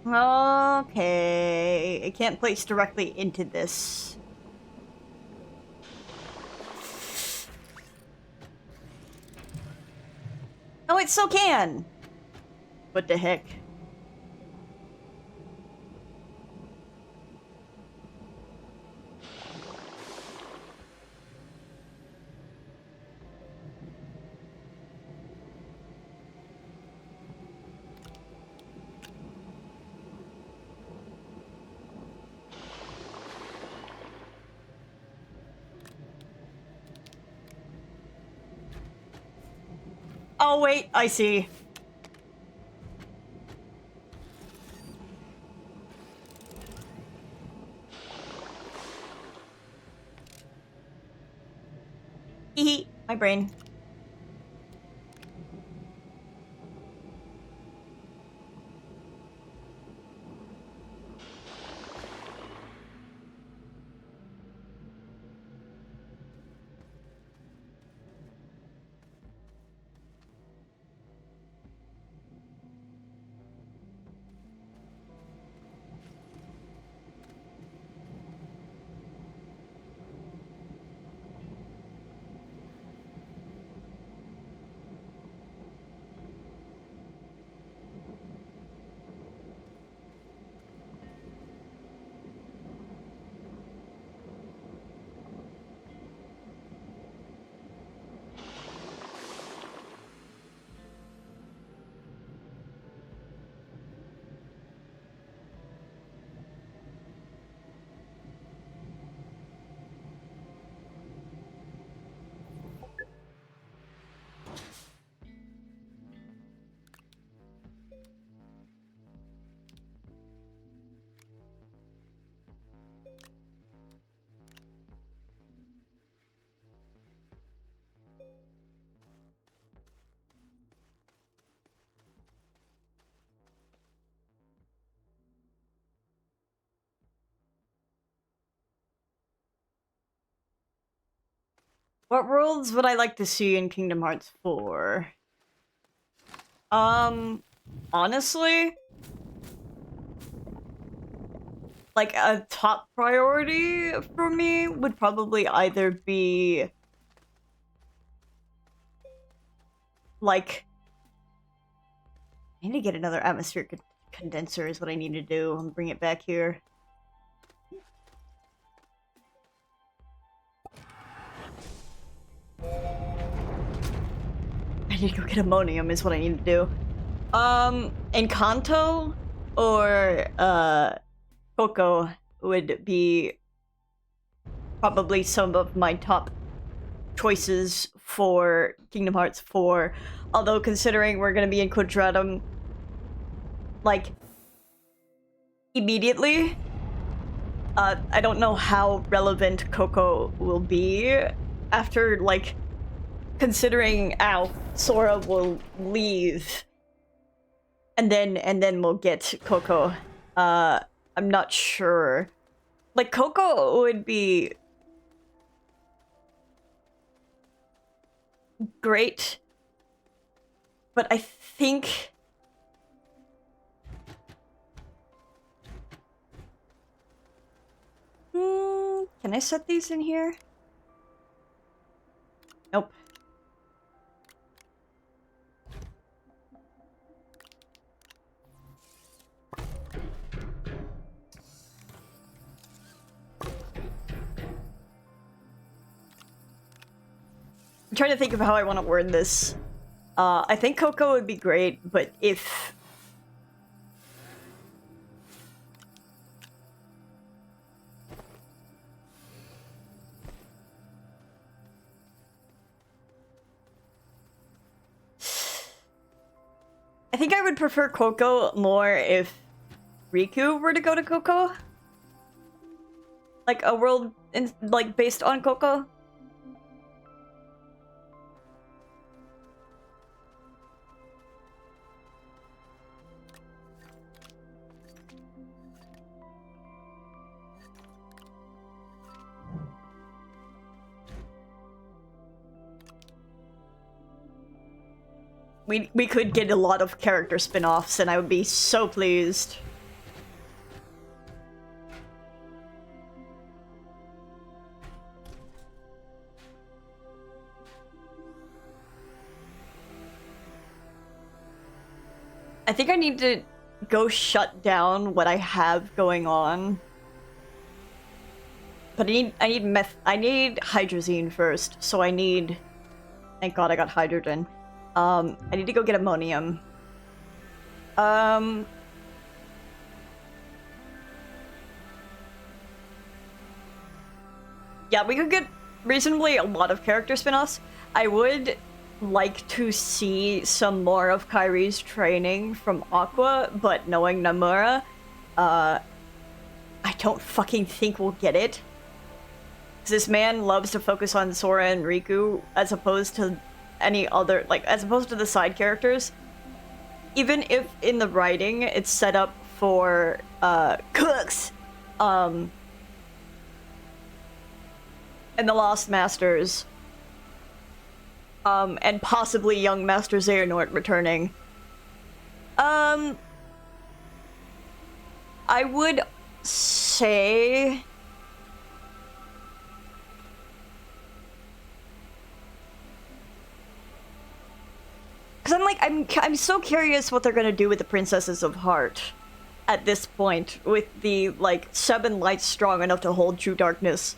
Okay, it can't place directly into this. Oh, it still can! What the heck? Oh, wait, I see. Hee my brain. What worlds would I like to see in Kingdom Hearts 4? Honestly, like a top priority for me would probably either be like, I need to get another atmospheric condenser is what I need to do and bring it back here. I need to go get ammonium is what I need to do. Encanto or Coco would be probably some of my top choices for Kingdom Hearts 4. Although considering we're gonna be in Quadratum like immediately, I don't know how relevant Coco will be after like considering Sora will leave and then we'll get Coco. I'm not sure. Like Coco would be great, but I think can Can I set these in here? Nope. I'm trying to think of how I want to word this. I think Coco would be great, but if... I think I would prefer Coco more if Riku were to go to Coco. Like a world in, like based on Coco. We could get a lot of character spin-offs and I would be so pleased. I think I need to go shut down what I have going on. But I need hydrazine first, so I need... Thank God I got hydrogen. I need to go get ammonium. Yeah, we could get reasonably a lot of character spin-offs. I would like to see some more of Kairi's training from Aqua, but knowing Nomura, I don't fucking think we'll get it. 'Cause this man loves to focus on Sora and Riku as opposed to any other, like, as opposed to the side characters. Even if in the writing it's set up for, cooks, and the Lost Masters, and possibly young Master Xehanort returning. I would say... Because I'm so curious what they're gonna do with the Princesses of Heart at this point, with the, like, 7 lights strong enough to hold true darkness.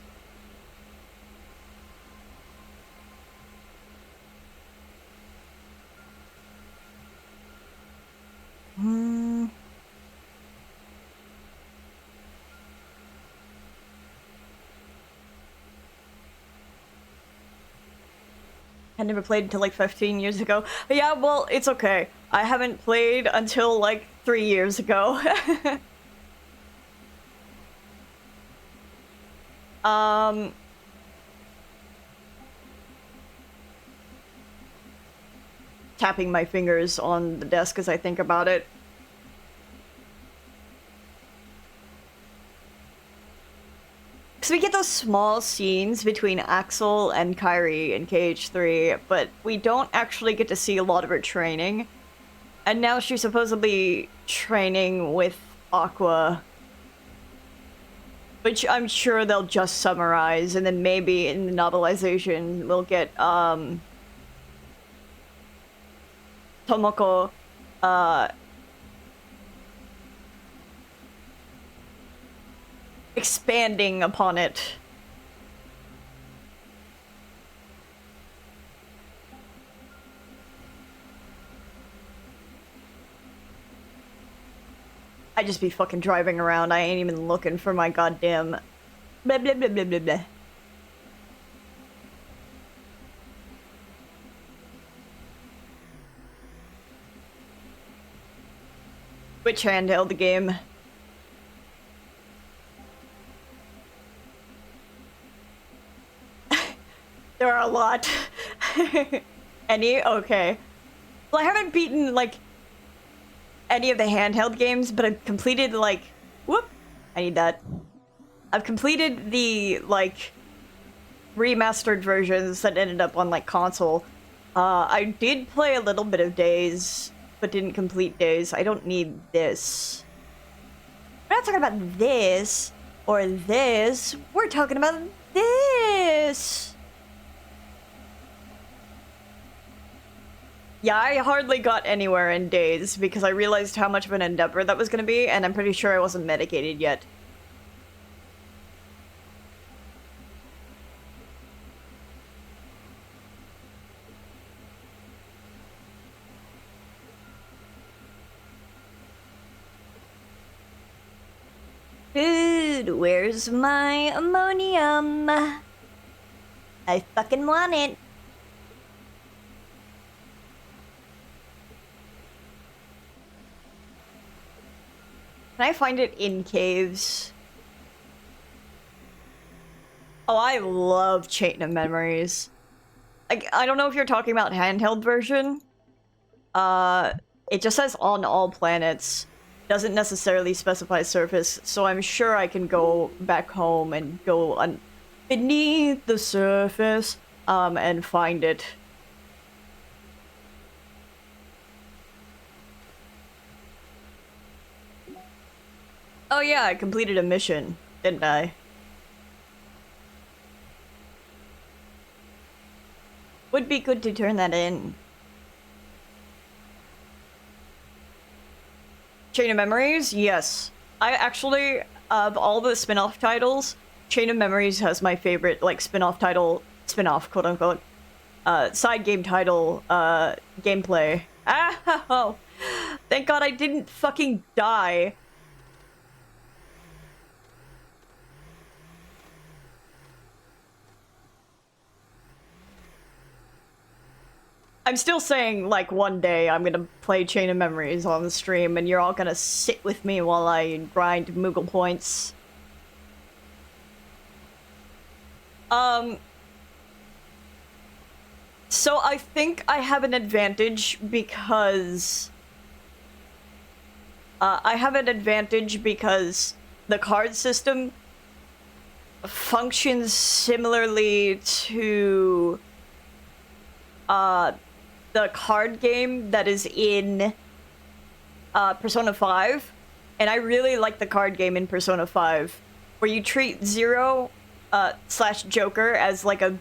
I never played until like 15 years ago. But yeah, well, it's okay. I haven't played until like 3 years ago. Tapping my fingers on the desk as I think about it. Because we get those small scenes between Axel and Kairi in KH3, but we don't actually get to see a lot of her training. And now she's supposedly training with Aqua, which I'm sure they'll just summarize, and then maybe in the novelization we'll get, Tomoko, expanding upon it. I just be fucking driving around. I ain't even looking for my goddamn blah blah blah blah blah blah. Which handheld game? There are a lot. Any? Okay. Well, I haven't beaten, like, any of the handheld games, but I've completed, like... Whoop! I need that. I've completed the, like, remastered versions that ended up on, like, console. I did play a little bit of Days, but didn't complete Days. I don't need this. We're not talking about this. or this. We're talking about this. Yeah, I hardly got anywhere in days because I realized how much of an endeavor that was going to be, and I'm pretty sure I wasn't medicated yet. Food, where's my ammonium? I fucking want it. Can I find it in caves? Oh, I love Chain of Memories. I don't know if you're talking about handheld version. It just says on all planets. Doesn't necessarily specify surface, so I'm sure I can go back home and go beneath the surface, and find it. Oh yeah, I completed a mission, didn't I? Would be good to turn that in. Chain of Memories? Yes. I actually, of all the spin-off titles, Chain of Memories has my favorite, like, spin-off title, spin-off, quote-unquote, side game title, gameplay. Ow! Thank God I didn't fucking die. I'm still saying, like, one day I'm gonna play Chain of Memories on the stream, and you're all gonna sit with me while I grind Moogle points. So I think I have an advantage because... the card system functions similarly to... the card game that is in Persona 5, and I really like the card game in Persona 5, where you treat Zero slash Joker as like a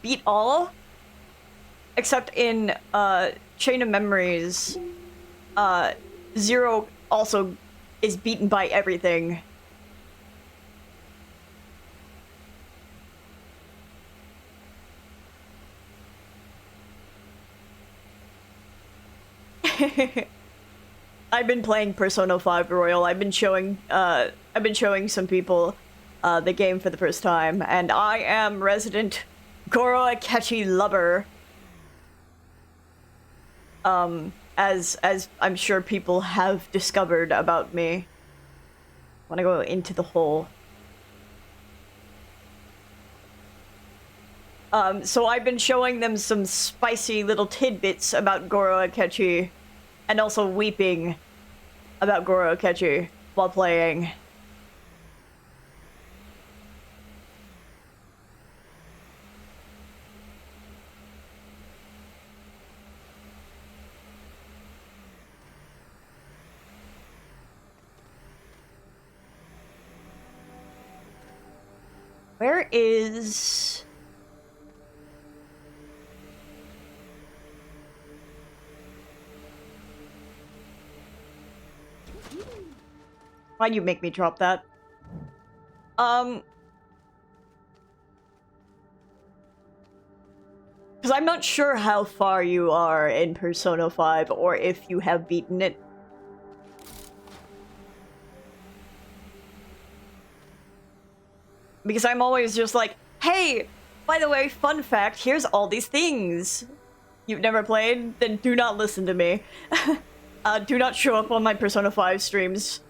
beat all, except in Chain of Memories, Zero also is beaten by everything. I've been playing Persona 5 Royal. I've been showing some people the game for the first time, and I am resident Goro Akechi lover. As I'm sure people have discovered about me. I wanna go into the hole. So I've been showing them some spicy little tidbits about Goro Akechi, and also weeping about Goro Akechi while playing. Where is... Why'd you make me drop that? Because I'm not sure how far you are in Persona 5, or if you have beaten it. Because I'm always just like, hey, by the way, fun fact, here's all these things. You've never played? Then do not listen to me. Do not show up on my Persona 5 streams.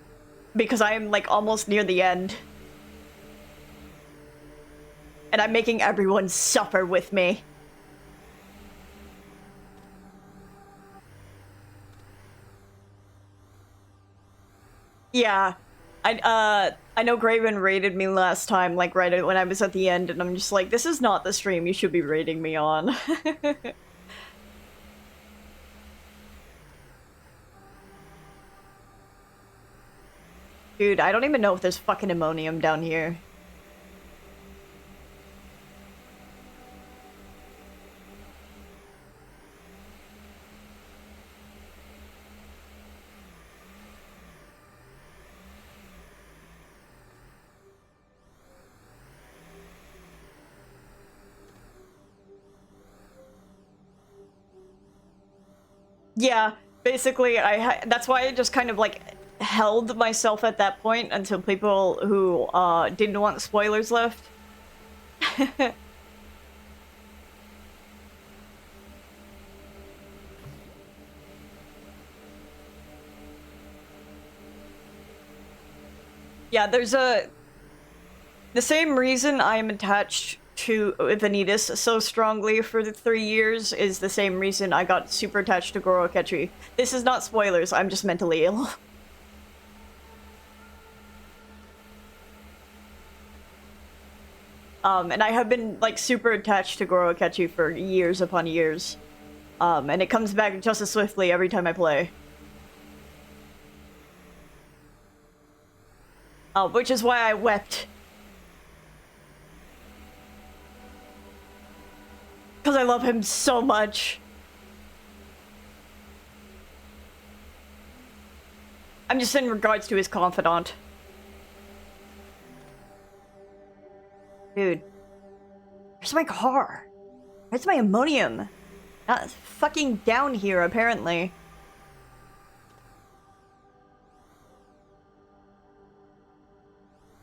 Because I am, like, almost near the end. And I'm making everyone suffer with me. Yeah. I know Graven raided me last time, like, right when I was at the end, and I'm just like, this is not the stream you should be raiding me on. Dude, I don't even know if there's fucking ammonium down here. Yeah, basically, that's why I just kind of, like, held myself at that point until people who, didn't want spoilers left. Yeah, there's the same reason I'm attached to Vanitas so strongly for the 3 years is the same reason I got super attached to Goro Akechi. This is not spoilers, I'm just mentally ill. And I have been, like, super attached to Goro Akechi for years upon years. And it comes back just as swiftly every time I play. Which is why I wept. Because I love him so much. I'm just in regards to his confidant. Dude. Where's my car? Where's my ammonium? Not fucking down here, apparently.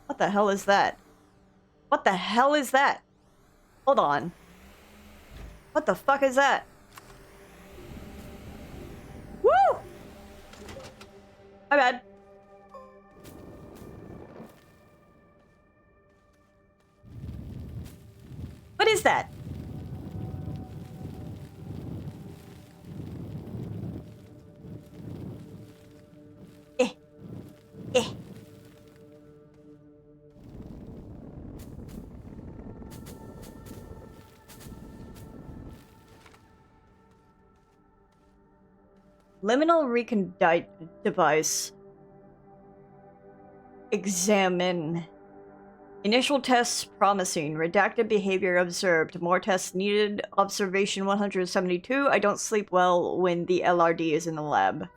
What the hell is that? What the hell is that? Hold on. What the fuck is that? Woo! My bad. What is that? Eh. Eh. Liminal recondite device. Examine. Initial tests promising. Redacted behavior observed. More tests needed. Observation 172. I don't sleep well when the LRD is in the lab.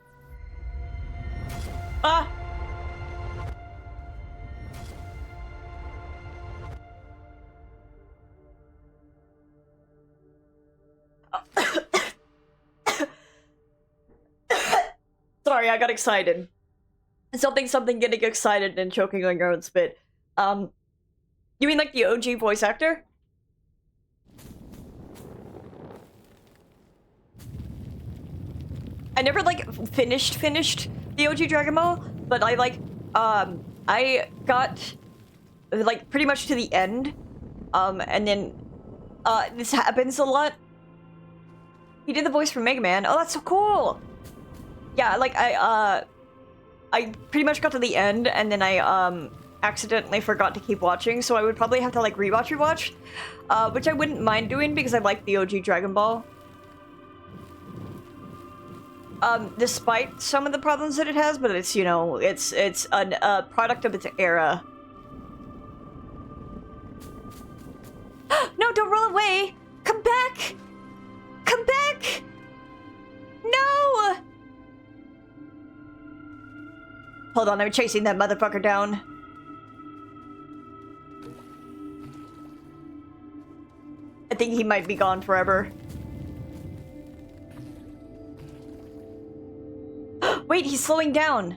Ah! Sorry, I got excited. Something getting excited and choking on your own spit. You mean like the OG voice actor? I never, like, finished the OG Dragon Ball, but I, like, I got, like, pretty much to the end, and then, this happens a lot. He did the voice for Mega Man. Oh, that's so cool! Yeah, like, I pretty much got to the end, and then I, accidentally forgot to keep watching, so I would probably have to, like, rewatch, which I wouldn't mind doing because I like the OG Dragon Ball. Despite some of the problems that it has, but it's, you know, it's a product of its era. No, don't roll away! Come back! Come back! No! Hold on, I'm chasing that motherfucker down. I think he might be gone forever. Wait, he's slowing down.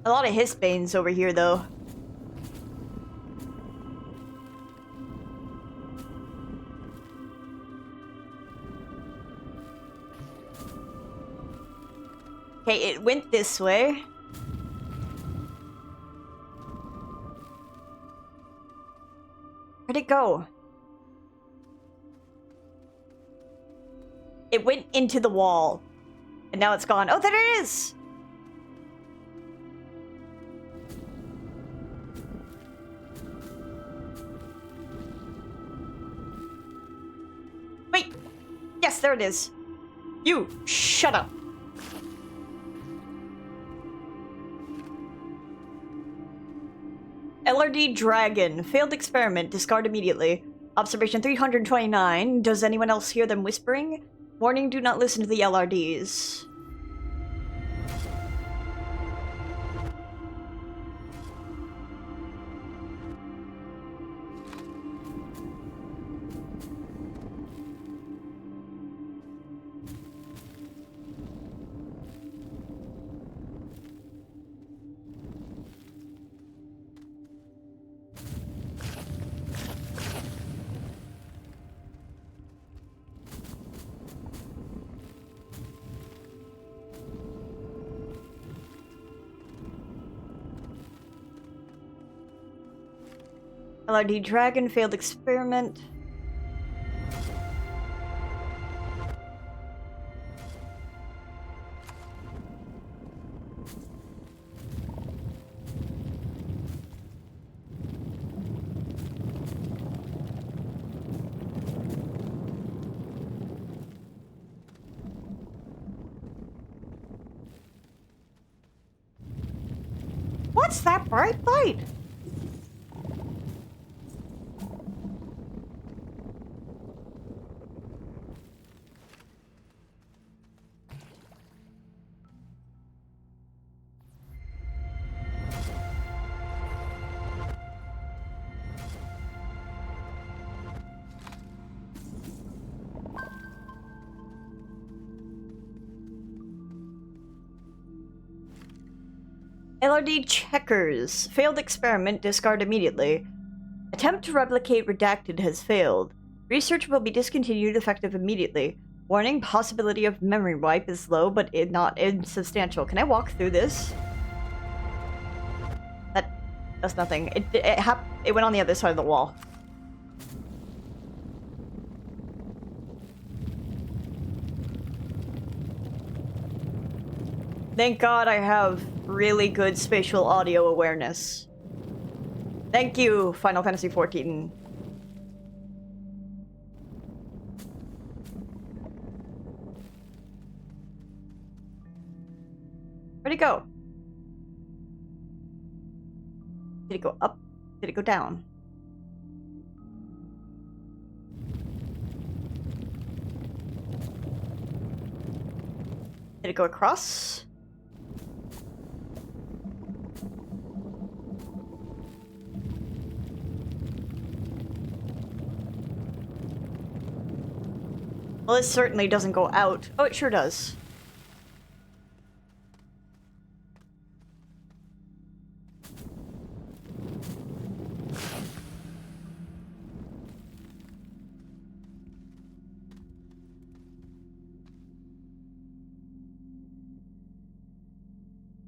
A lot of hiss banes over here, though. Okay, it went this way. Where'd it go? It went into the wall. And now it's gone. Oh, there it is! Wait! Yes, there it is. You, shut up. LRD Dragon. Failed experiment. Discard immediately. Observation 329. Does anyone else hear them whispering? Warning, do not listen to the LRDs. LRD Dragon, failed experiment. What's that bright light? LRD Checkers. Failed experiment. Discard immediately. Attempt to replicate redacted has failed. Research will be discontinued effective immediately. Warning, possibility of memory wipe is low, but not insubstantial. Can I walk through this? That's nothing. It went on the other side of the wall. Thank God I have really good spatial audio awareness. Thank you, Final Fantasy XIV. Where'd it go? Did it go up? Did it go down? Did it go across? Well, it certainly doesn't go out. Oh, it sure does.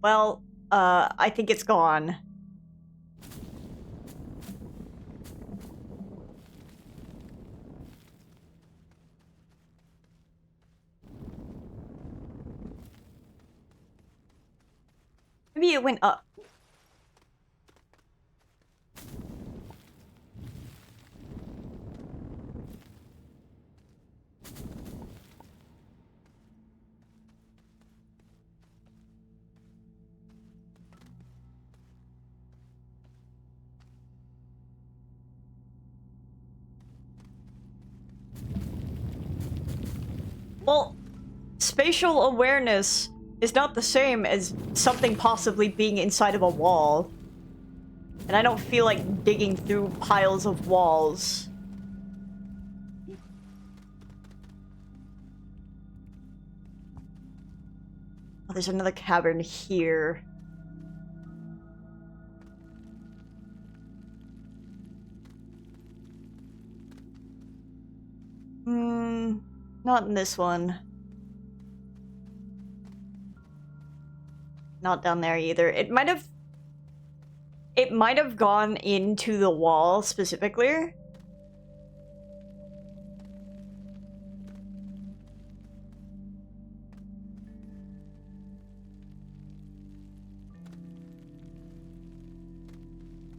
Well, I think it's gone. Maybe it went up. Well, spatial awareness is not the same as something possibly being inside of a wall. And I don't feel like digging through piles of walls. Oh, there's another cavern here. Not in this one. Not down there either. It might have gone into the wall specifically.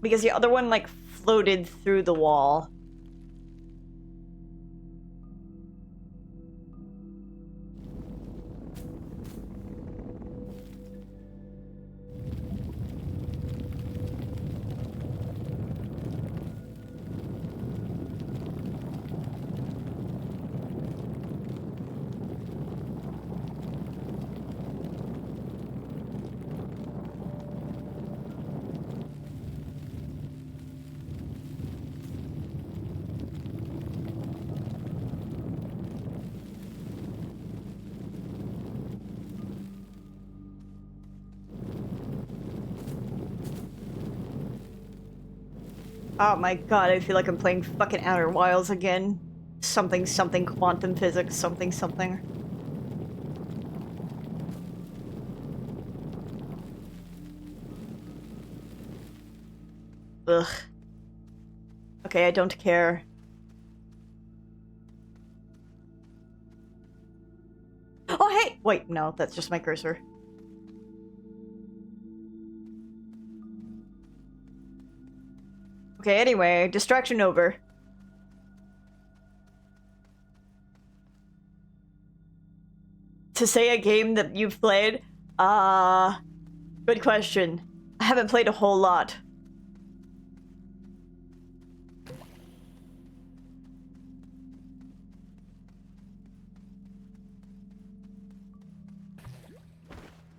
Because the other one like floated through the wall. Oh my god, I feel like I'm playing fucking Outer Wilds again. Something something quantum physics something something. Ugh. Okay, I don't care. Oh hey! Wait, no, that's just my cursor. Okay, anyway, distraction over. To say a game that you've played? Good question. I haven't played a whole lot.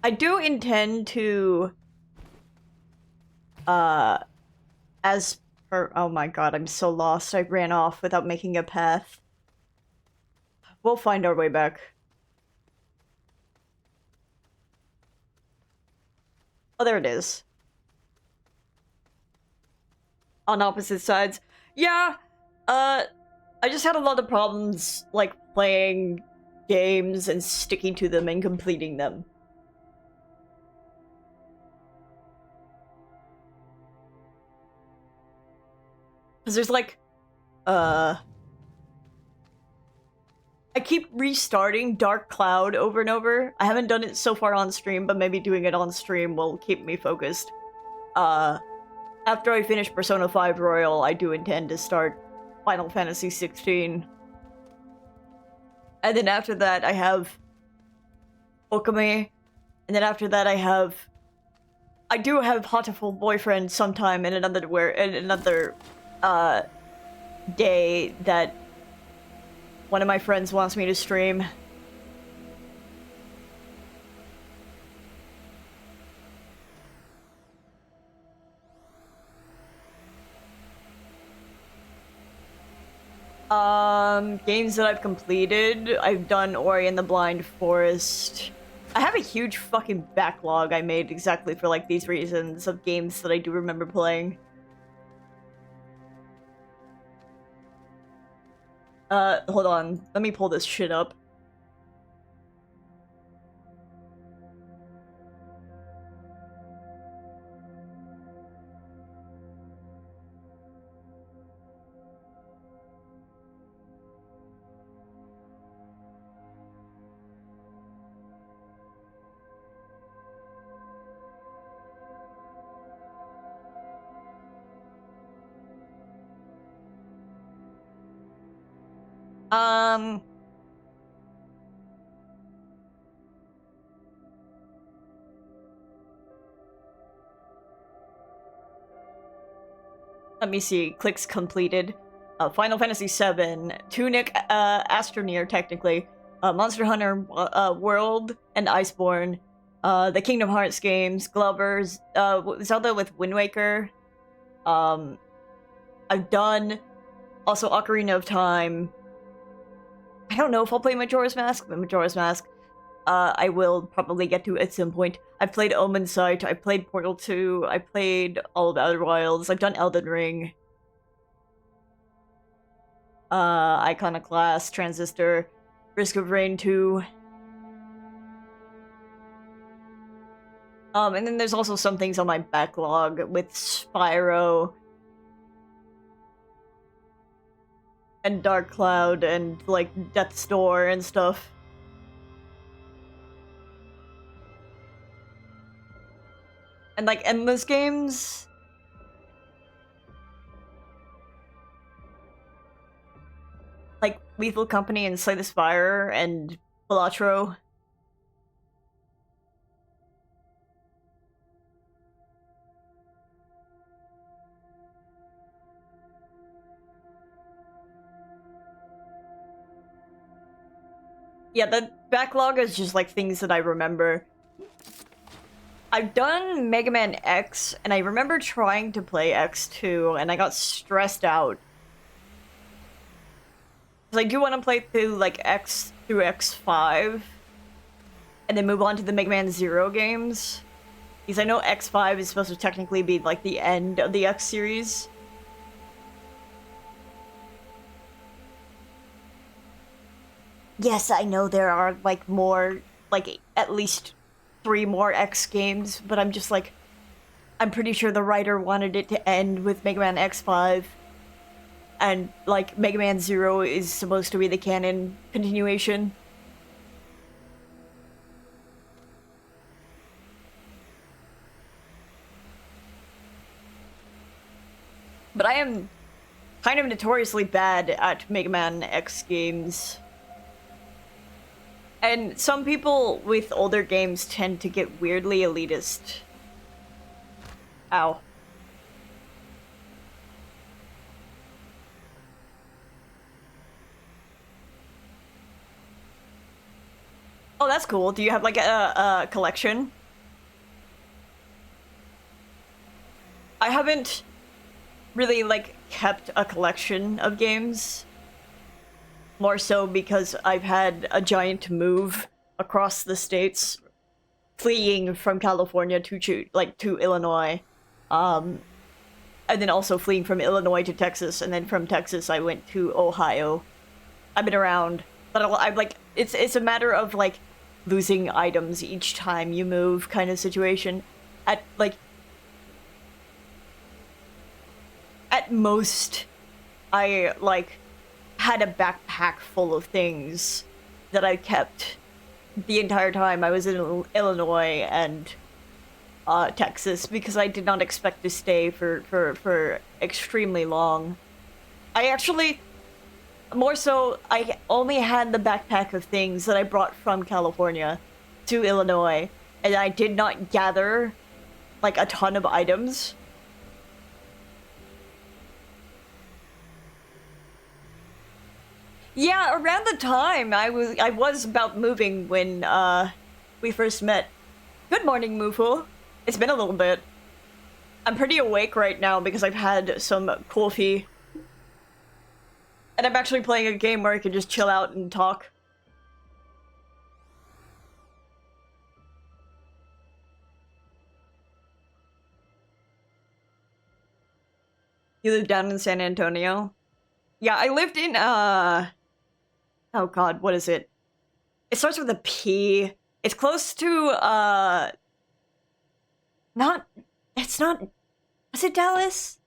I do intend to, as per- oh my god, I'm so lost. I ran off without making a path. We'll find our way back. Oh, there it is. On opposite sides. Yeah, I just had a lot of problems, like, playing games and sticking to them and completing them. Because there's, like, I keep restarting Dark Cloud over and over. I haven't done it so far on stream, but maybe doing it on stream will keep me focused. After I finish Persona 5 Royal, I do intend to start Final Fantasy 16. And then after that, I have Okami. And then after that, I do have Hatoful Boyfriend sometime in another day that one of my friends wants me to stream. Games that I've completed. I've done Ori and the Blind Forest. I have a huge fucking backlog I made exactly for, like, these reasons of games that I do remember playing. Hold on. Let me pull this shit up. Let me see. Clicks completed. Final Fantasy VII, Tunic, Astroneer, technically, Monster Hunter World and Iceborne, the Kingdom Hearts games, Glover's, Zelda with Wind Waker. I've done also Ocarina of Time. I don't know if I'll play Majora's Mask, but Majora's Mask, I will probably get to at some point. I've played Omen Sight, I played Portal 2, I played all of Outer Wilds, I've done Elden Ring. Iconoclast, Transistor, Risk of Rain 2. And then there's also some things on my backlog with Spyro and Dark Cloud and, like, Death's Door and stuff. And, like, endless games. Like Lethal Company and Slay the Spire and Balatro. Yeah, the backlog is just, like, things that I remember. I've done Mega Man X, and I remember trying to play X2, and I got stressed out. Because I do want to play through, like, X through X5, and then move on to the Mega Man Zero games. Because I know X5 is supposed to technically be, like, the end of the X series. Yes, I know there are, like, more, like, at least 3 more X games, but I'm just like, I'm pretty sure the writer wanted it to end with Mega Man X5. And, like, Mega Man Zero is supposed to be the canon continuation. But I am kind of notoriously bad at Mega Man X games. And some people with older games tend to get weirdly elitist. Ow. Oh, that's cool. Do you have, like, a collection? I haven't really, like, kept a collection of games. More so because I've had a giant move across the states, fleeing from California to Illinois. And then also fleeing from Illinois to Texas, and then from Texas I went to Ohio. I've been around, but I'm like, it's a matter of, like, losing items each time you move kind of situation. At most, I, like, had a backpack full of things that I kept the entire time I was in Illinois and Texas, because I did not expect to stay for extremely long. I actually, more so, I only had the backpack of things that I brought from California to Illinois, and I did not gather, like, a ton of items. Yeah, around the time I was about moving when we first met. Good morning, Mufu. It's been a little bit. I'm pretty awake right now because I've had some coffee. And I'm actually playing a game where I can just chill out and talk. You live down in San Antonio? Yeah, I lived in, oh god, what is it? It starts with a P. It's close to, it's not, is it Dallas?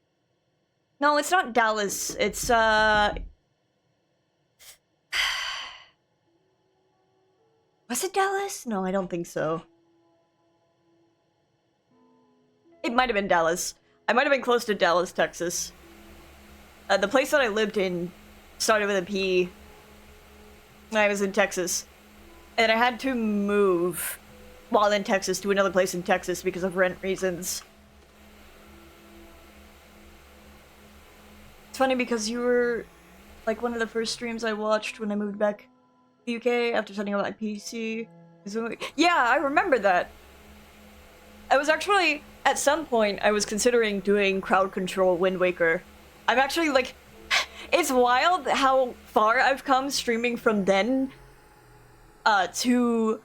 No, it's not Dallas. It's, was it Dallas? No, I don't think so. It might have been Dallas. I might have been close to Dallas, Texas. The place that I lived in started with a P when I was in Texas. And I had to move while in Texas to another place in Texas because of rent reasons. It's funny because you were, like, one of the first streams I watched when I moved back to the UK after setting up my PC. Yeah, I remember that. I was actually, at some point, I was considering doing crowd control Wind Waker. I'm actually, like, it's wild how far I've come streaming from then to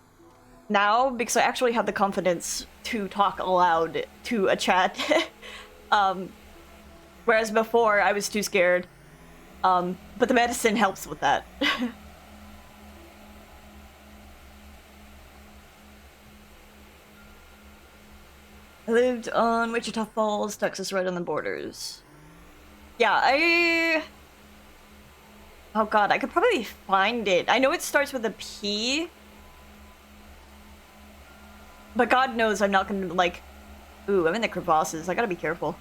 now, because I actually have the confidence to talk aloud to a chat. Whereas before, I was too scared. But the medicine helps with that. I lived on Wichita Falls, Texas, right on the borders. Yeah, oh god, I could probably find it. I know it starts with a P. But god knows I'm not gonna, like... Ooh, I'm in the crevasses. I gotta be careful.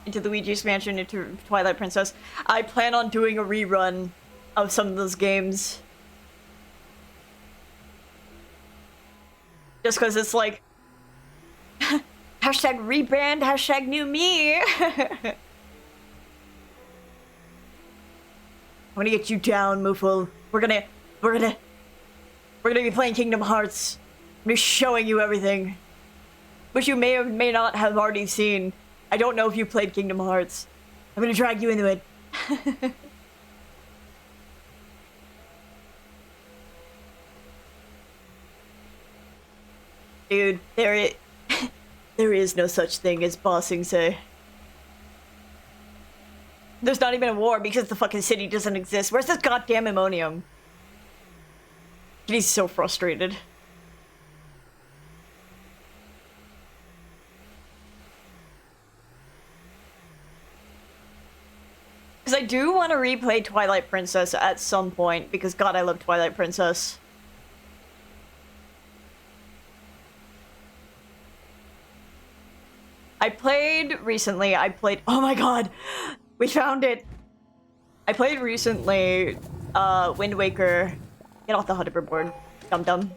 Into Luigi's Mansion, into Twilight Princess. I plan on doing a rerun of some of those games. Just because it's like... hashtag rebrand, hashtag new me. I'm gonna get you down, Mufu. We're gonna be playing Kingdom Hearts. I'm gonna be showing you everything. Which you may or may not have already seen. I don't know if you played Kingdom Hearts. I'm gonna drag you into it. Dude, there is no such thing as bossing, say. There's not even a war because the fucking city doesn't exist. Where's this goddamn ammonium? He's so frustrated. Because I do want to replay Twilight Princess at some point, because god, I love Twilight Princess. I played recently, oh my god! We found it! I played recently, Wind Waker. Get off the hoverboard, dum-dum.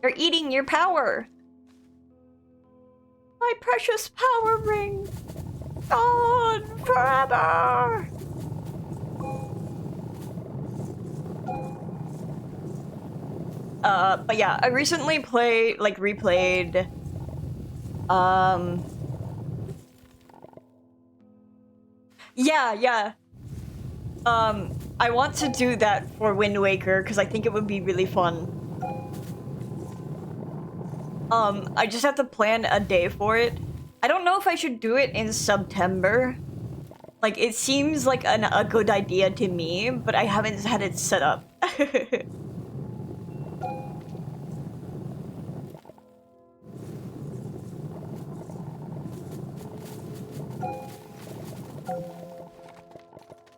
You're eating your power! My precious power ring! Gone forever! But yeah, I recently replayed, yeah. I want to do that for Wind Waker, because I think it would be really fun. I just have to plan a day for it. I don't know if I should do it in September. Like, it seems like a good idea to me, but I haven't had it set up.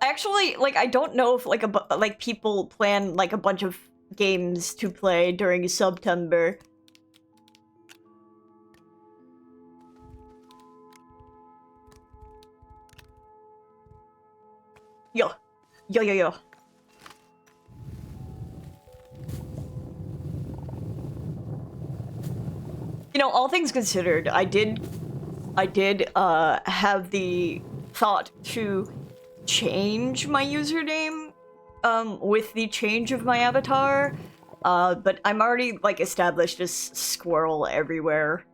Actually, like, I don't know if like people plan like a bunch of games to play during September. Yo. You know, all things considered, I did have the thought to change my username with the change of my avatar, but I'm already like established as Squirrel everywhere,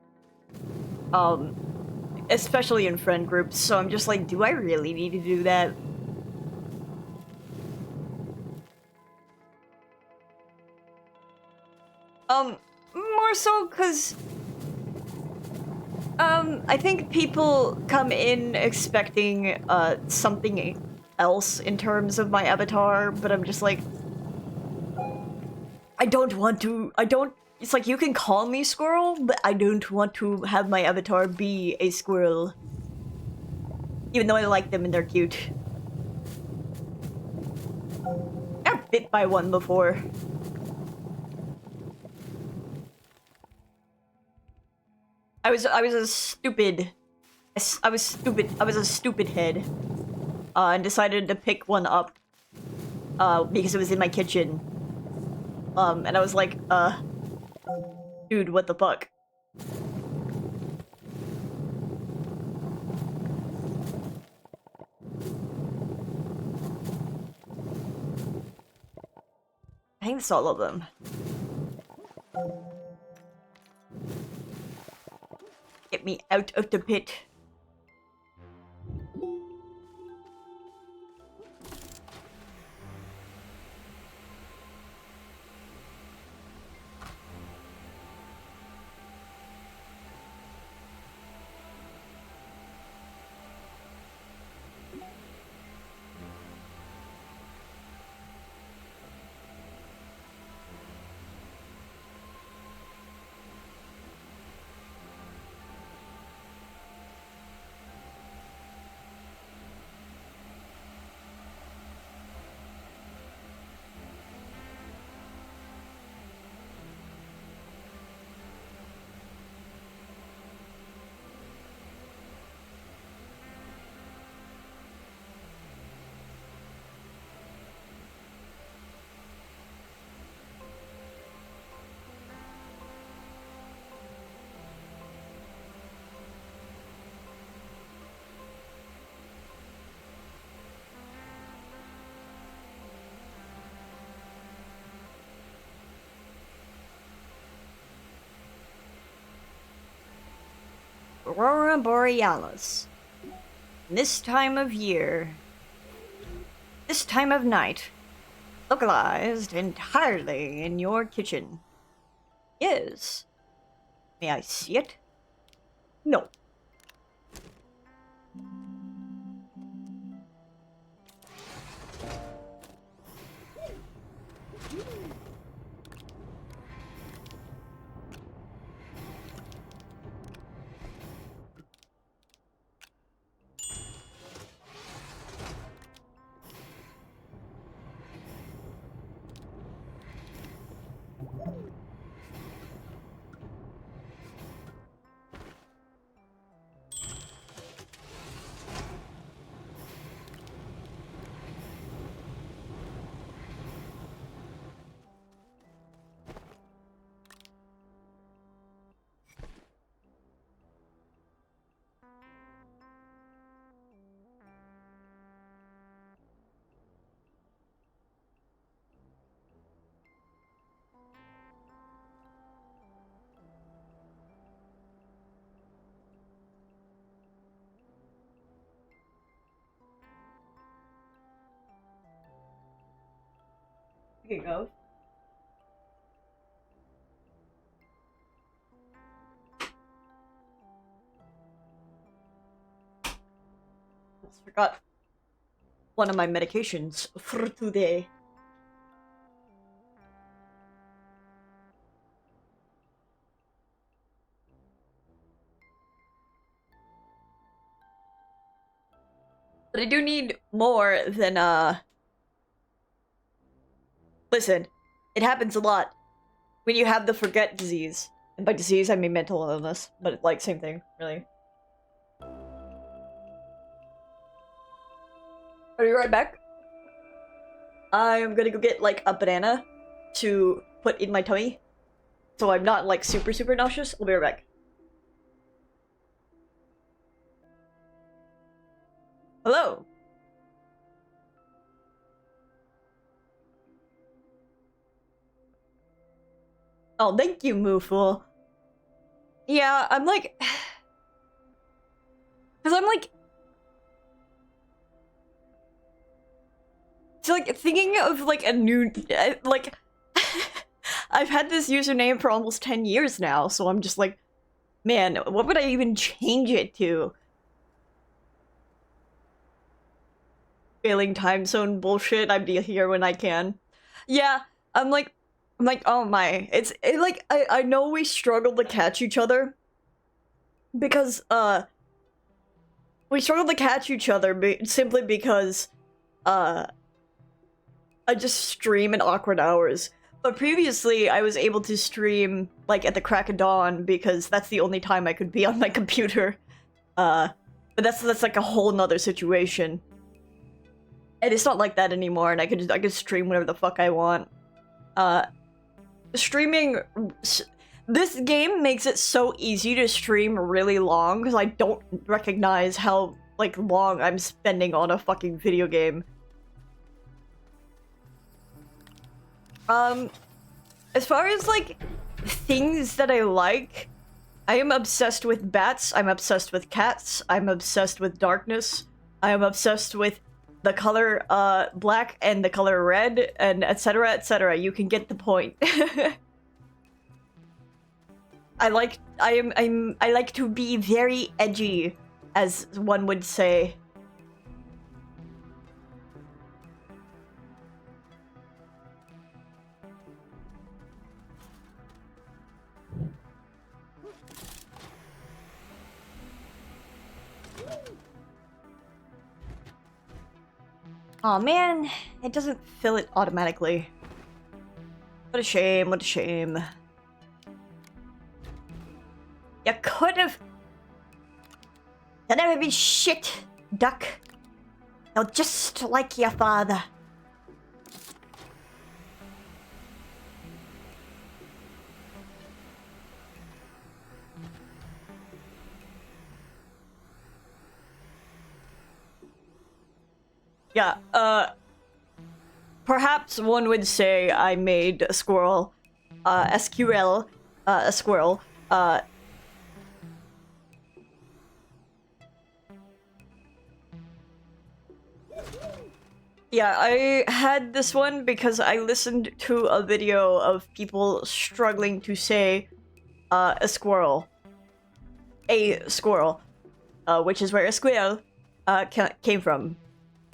especially in friend groups, so I'm just like, do I really need to do that? More so because I think people come in expecting something else in terms of my avatar, but I'm just like, it's like, you can call me Squirrel, but I don't want to have my avatar be a squirrel. Even though I like them and they're cute. I got bit by one before. I was a stupid head, and decided to pick one up, because it was in my kitchen. And I was like, dude, what the fuck? I think that's all of them. Get me out of the pit. Aurora Borealis. This time of year, this time of night, localized entirely in your kitchen. Yes. May I see it? No. Speaking of. Almost forgot one of my medications for today. But I do need more than, Listen, it happens a lot when you have the forget disease. And by disease, I mean mental illness, but like, same thing, really. Are you right back? I'm gonna go get, like, a banana to put in my tummy. So I'm not, like, super nauseous. I'll be right back. Hello! Oh, thank you, Mooful. Yeah, I'm like... Because I'm like... It's like thinking of like a new... like... I've had this username for almost 10 years now, so I'm just like... Man, what would I even change it to? Failing time zone bullshit, I'd be here when I can. Yeah, I'm like, oh my, I know we struggle to catch each other. Because, we struggle to catch each other simply because, I just stream at awkward hours. But previously, I was able to stream, like, at the crack of dawn because that's the only time I could be on my computer. But that's like a whole nother situation. And it's not like that anymore, and I could stream whatever the fuck I want. Streaming... This game makes it so easy to stream really long, because I don't recognize how, like, long I'm spending on a fucking video game. As far as, like, things that I like, I am obsessed with bats, I'm obsessed with cats, I'm obsessed with darkness, I am obsessed with the color black and the color red, and etc, etc. You can get the point. I like to be very edgy, as one would say. Aw, man, it doesn't fill it automatically. What a shame, what a shame. You could've... You'll never be shit, duck. You're just like your father. Yeah, perhaps one would say I made a squirrel, SQL, a squirrel, yeah, I had this one because I listened to a video of people struggling to say, a squirrel. A squirrel, which is where a squirrel, came from.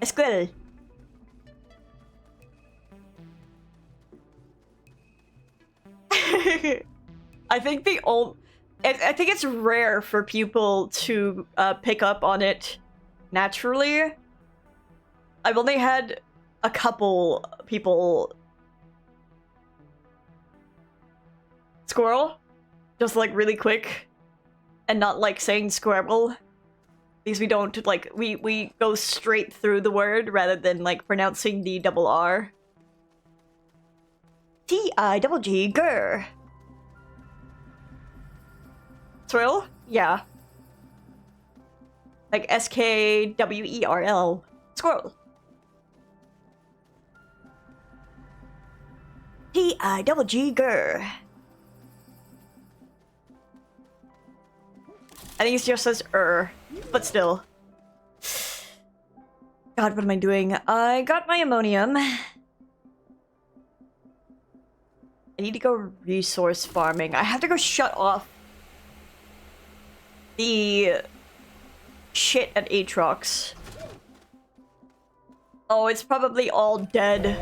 A squirrel. I think I think it's rare for people to pick up on it naturally. I've only had a couple people... Squirrel? Just like really quick. And not like saying squirrel. Because we don't, like, we go straight through the word rather than, like, pronouncing the double R. T-I-double-G, grr. Squirrel? Yeah. Like, S-K-W-E-R-L. Squirrel. T-I-double-G, grr. I think it just says but still. God, what am I doing? I got my ammonium. I need to go resource farming. I have to go shut off the shit at Aatrox. Oh, it's probably all dead.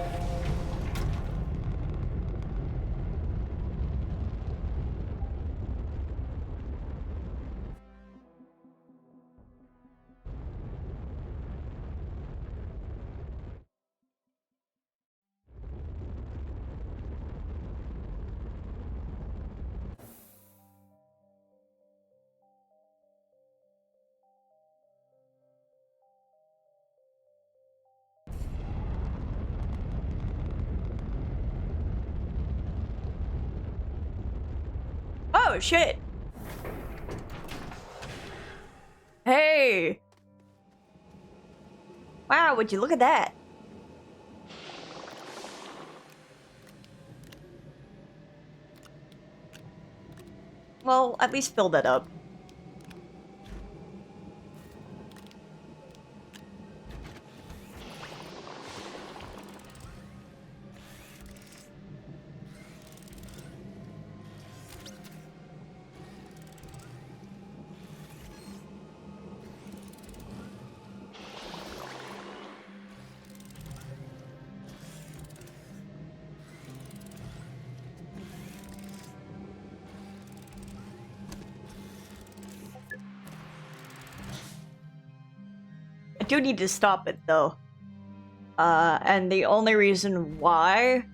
Oh, shit. Hey. Wow, would you look at that? Well, at least fill that up. I do need to stop it though. And the only reason why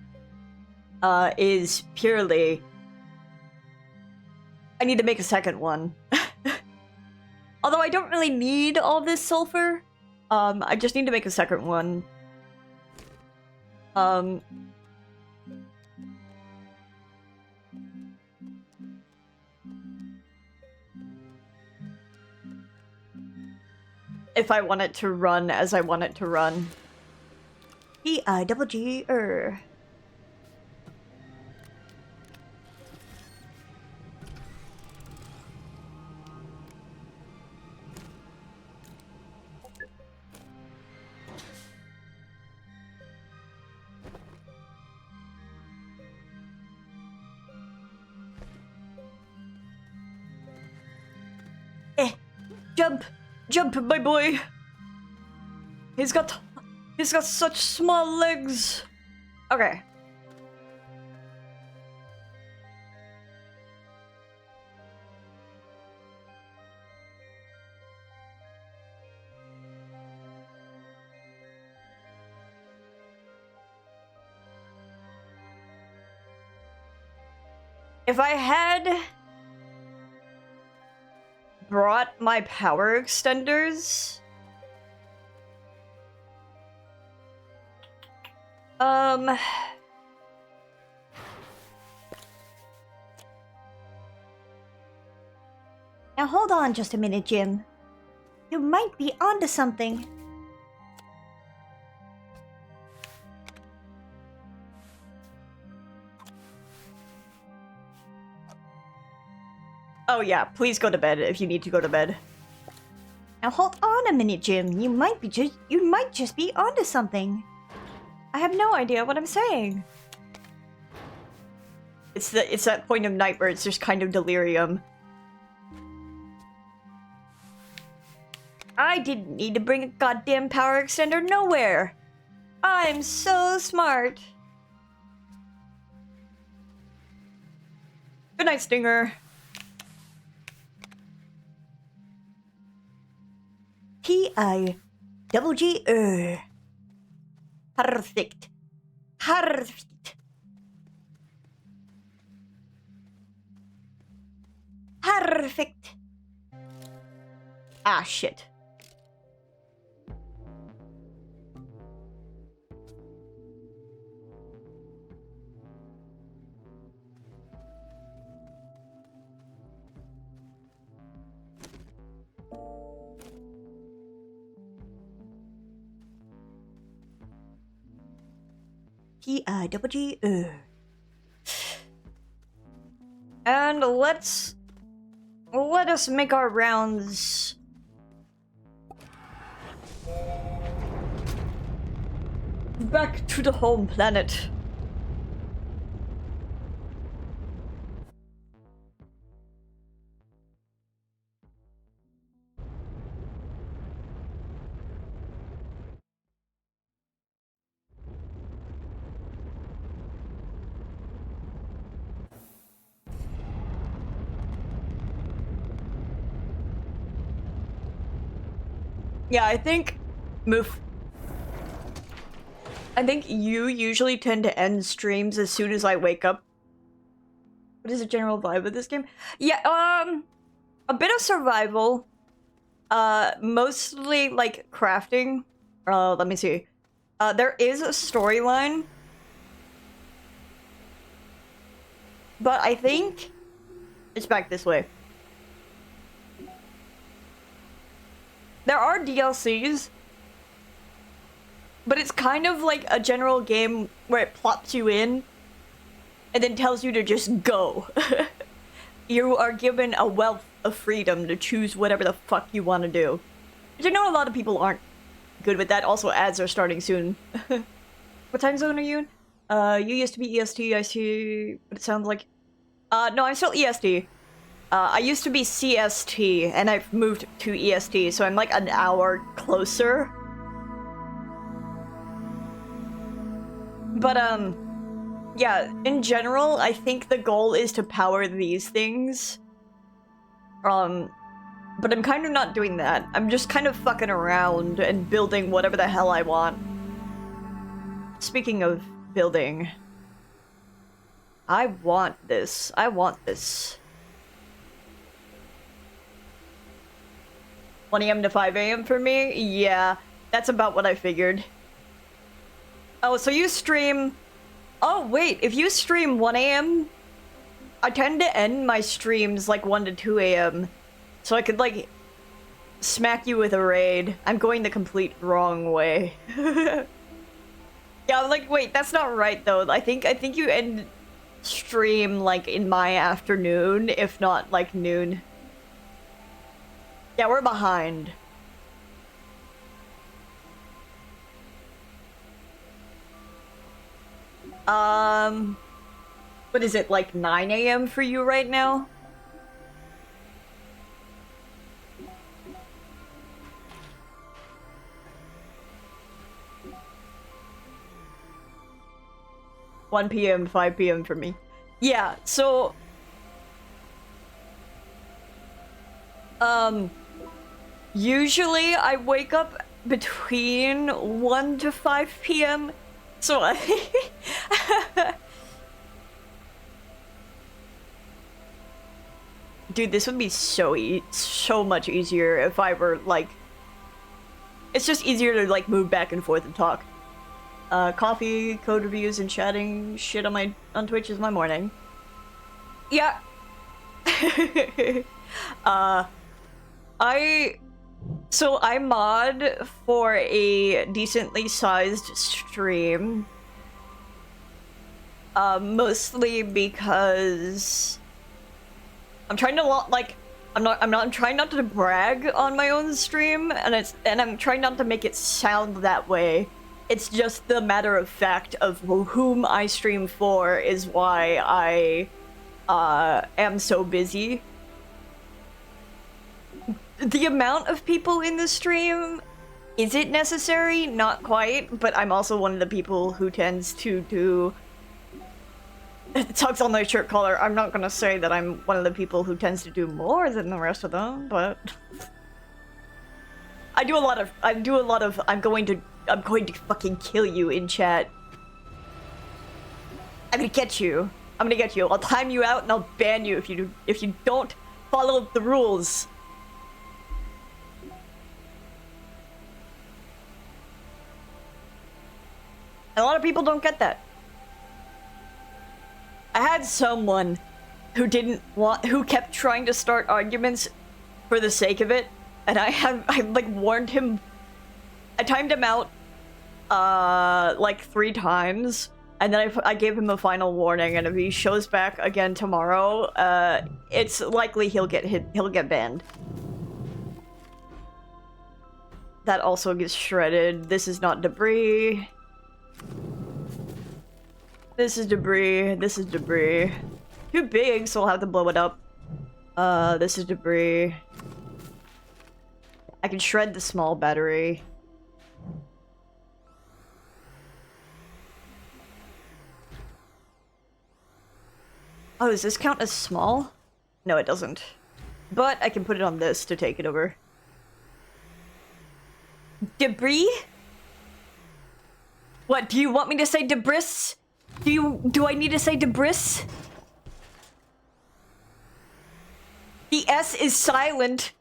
is purely I need to make a second one. Although I don't really need all this sulfur. I just need to make a second one. If I want it to run as I want it to run. P-I-double-G, Jump! Jump, my boy! He's got such small legs! Okay. If I had brought my power extenders, Now hold on just a minute, Jim. You might be onto something. oh yeah, please go to bed if you need to go to bed. Now hold on a minute, Jim. You might just be onto something. I have no idea what I'm saying. It's that point of night where it's just kind of delirium. I didn't need to bring a goddamn power extender nowhere. I'm so smart. Good night, Stinger. P-I-double-G, Perfect. Perfect. Perfect. Ah, shit. P-I-double-G, And let us make our rounds. Back to the home planet. Yeah, I think... Move. I think you usually tend to end streams as soon as I wake up. What is the general vibe of this game? Yeah, a bit of survival. Mostly, like, crafting. Let me see. There is a storyline. But I think... It's back this way. There are DLCs. But it's kind of like a general game where it plops you in and then tells you to just go. You are given a wealth of freedom to choose whatever the fuck you want to do. But you know a lot of people aren't good with that. Also, ads are starting soon. What time zone are you in? You used to be EST, I see what it sounds like. No, I'm still EST. I used to be CST, and I've moved to EST, so I'm like an hour closer. But, yeah, in general, I think the goal is to power these things. But I'm kind of not doing that. I'm just kind of fucking around and building whatever the hell I want. Speaking of building... I want this. I want this. 1 AM to 5 AM for me? Yeah, that's about what I figured. Oh, so you stream... Oh, wait, if you stream 1 AM, I tend to end my streams like 1 to 2 AM. So I could, like, smack you with a raid. I'm going the complete wrong way. Yeah, I'm like, wait, that's not right, though. I think you end stream, like, in my afternoon, if not, like, noon. Yeah, we're behind. What is it, like 9 AM for you right now? (1 PM, 5 PM for me. Yeah, so... Usually I wake up between 1 to 5 PM, so I... Dude, this would be so much easier if I were, like... It's just easier to, like, move back and forth and talk. Coffee, code reviews, and chatting shit on Twitch is my morning. Yeah. So I mod for a decently sized stream. Mostly because I'm trying to like I'm trying not to brag on my own stream, and I'm trying not to make it sound that way. It's just the matter of fact of whom I stream for is why I am so busy. The amount of people in the stream, is it necessary? Not quite, but I'm also one of the people who tends to do... It tugs on my shirt collar. I'm not gonna say that I'm one of the people who tends to do more than the rest of them, but... I do a lot of I'm going to fucking kill you in chat. I'm gonna get you. I'll time you out and I'll ban you if you don't follow the rules. A lot of people don't get that. I had someone who who kept trying to start arguments for the sake of it, and I like warned him. I timed him out, like 3 times, and then I gave him a final warning, and if he shows back again tomorrow, it's likely he'll get banned. That also gets shredded. This is not debris. This is debris. This is debris. Too big, so I'll have to blow it up. This is debris. I can shred the small battery. Oh, does this count as small? No, it doesn't. But I can put it on this to take it over. Debris? What, do you want me to say debris? Do I need to say debris? The S is silent.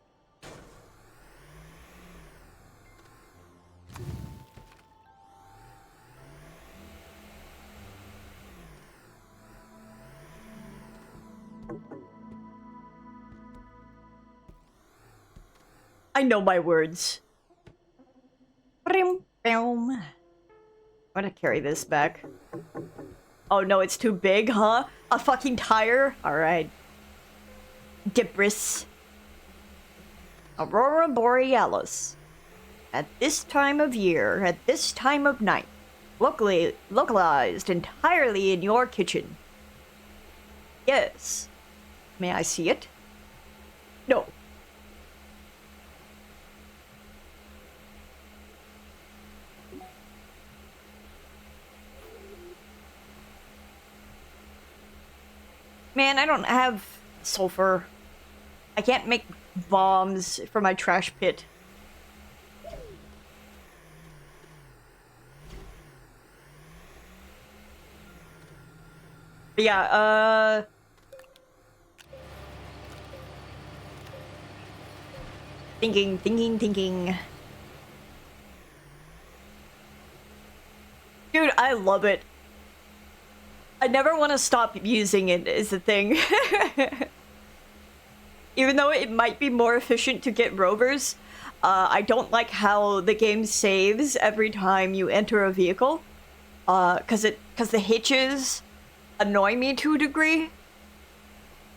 I know my words. I'm gonna carry this back. Oh no, it's too big, huh? A fucking tire? Alright. Debris. Aurora Borealis. At this time of year, at this time of night. Localized entirely in your kitchen. Yes. May I see it? No. Man, I don't have sulfur. I can't make bombs for my trash pit. But yeah, thinking. Dude, I love it. I never want to stop using it, is the thing. Even though it might be more efficient to get rovers, I don't like how the game saves every time you enter a vehicle. Cause the hitches annoy me to a degree.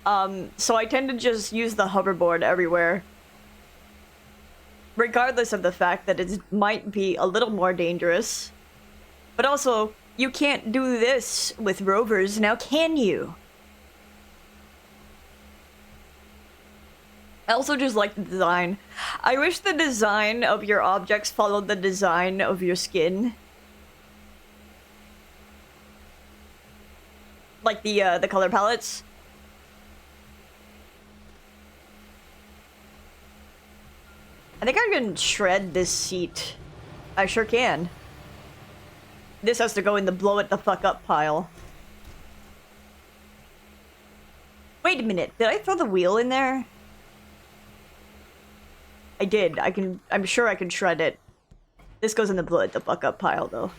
So I tend to just use the hoverboard everywhere. Regardless of the fact that it might be a little more dangerous. But also, you can't do this with rovers, now can you? I also just like the design. I wish the design of your objects followed the design of your skin. Like the color palettes. I think I can shred this seat. I sure can. This has to go in the blow it the fuck up pile. Wait a minute, did I throw the wheel in there? I did. I'm sure I can shred it. This goes in the blow it the fuck up pile though.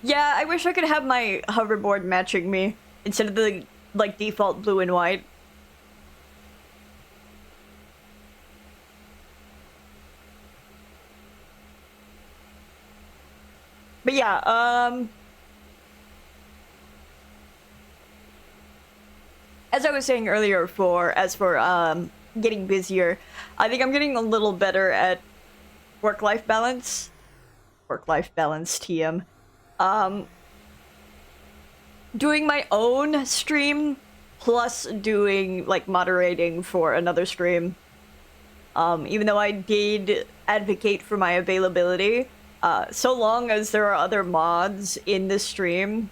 Yeah, I wish I could have my hoverboard matching me instead of the like default blue and white. But yeah, as I was saying earlier, as for getting busier, I think I'm getting a little better at work-life balance. Work-life balance, TM. Doing my own stream plus doing like moderating for another stream. Even though I did advocate for my availability. So long as there are other mods in the stream,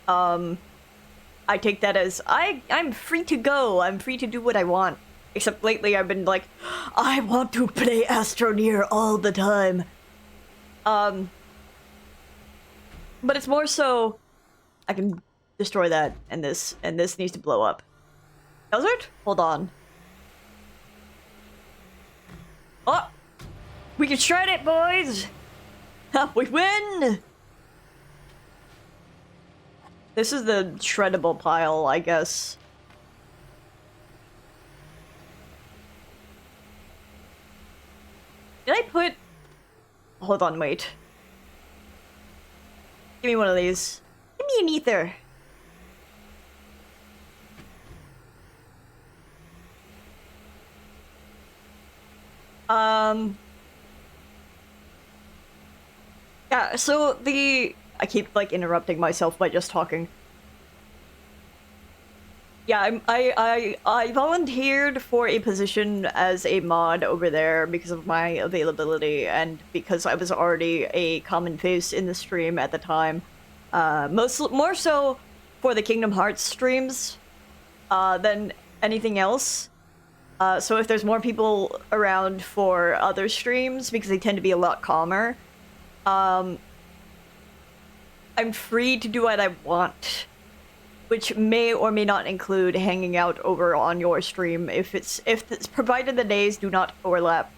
I take that as I'm free to go. I'm free to do what I want. Except lately I've been like, I want to play Astroneer all the time. But it's more so I can destroy that and this needs to blow up. Does it? Hold on. Oh! We can shred it, boys! We win! This is the shreddable pile, I guess. Did I put... Hold on, wait. Give me one of these. Give me an ether. Yeah, so I keep, like, interrupting myself by just talking. Yeah, I volunteered for a position as a mod over there because of my availability and because I was already a common face in the stream at the time. More so for the Kingdom Hearts streams than anything else. So if there's more people around for other streams, because they tend to be a lot calmer, I'm free to do what I want, which may or may not include hanging out over on your stream if it's provided the days do not overlap.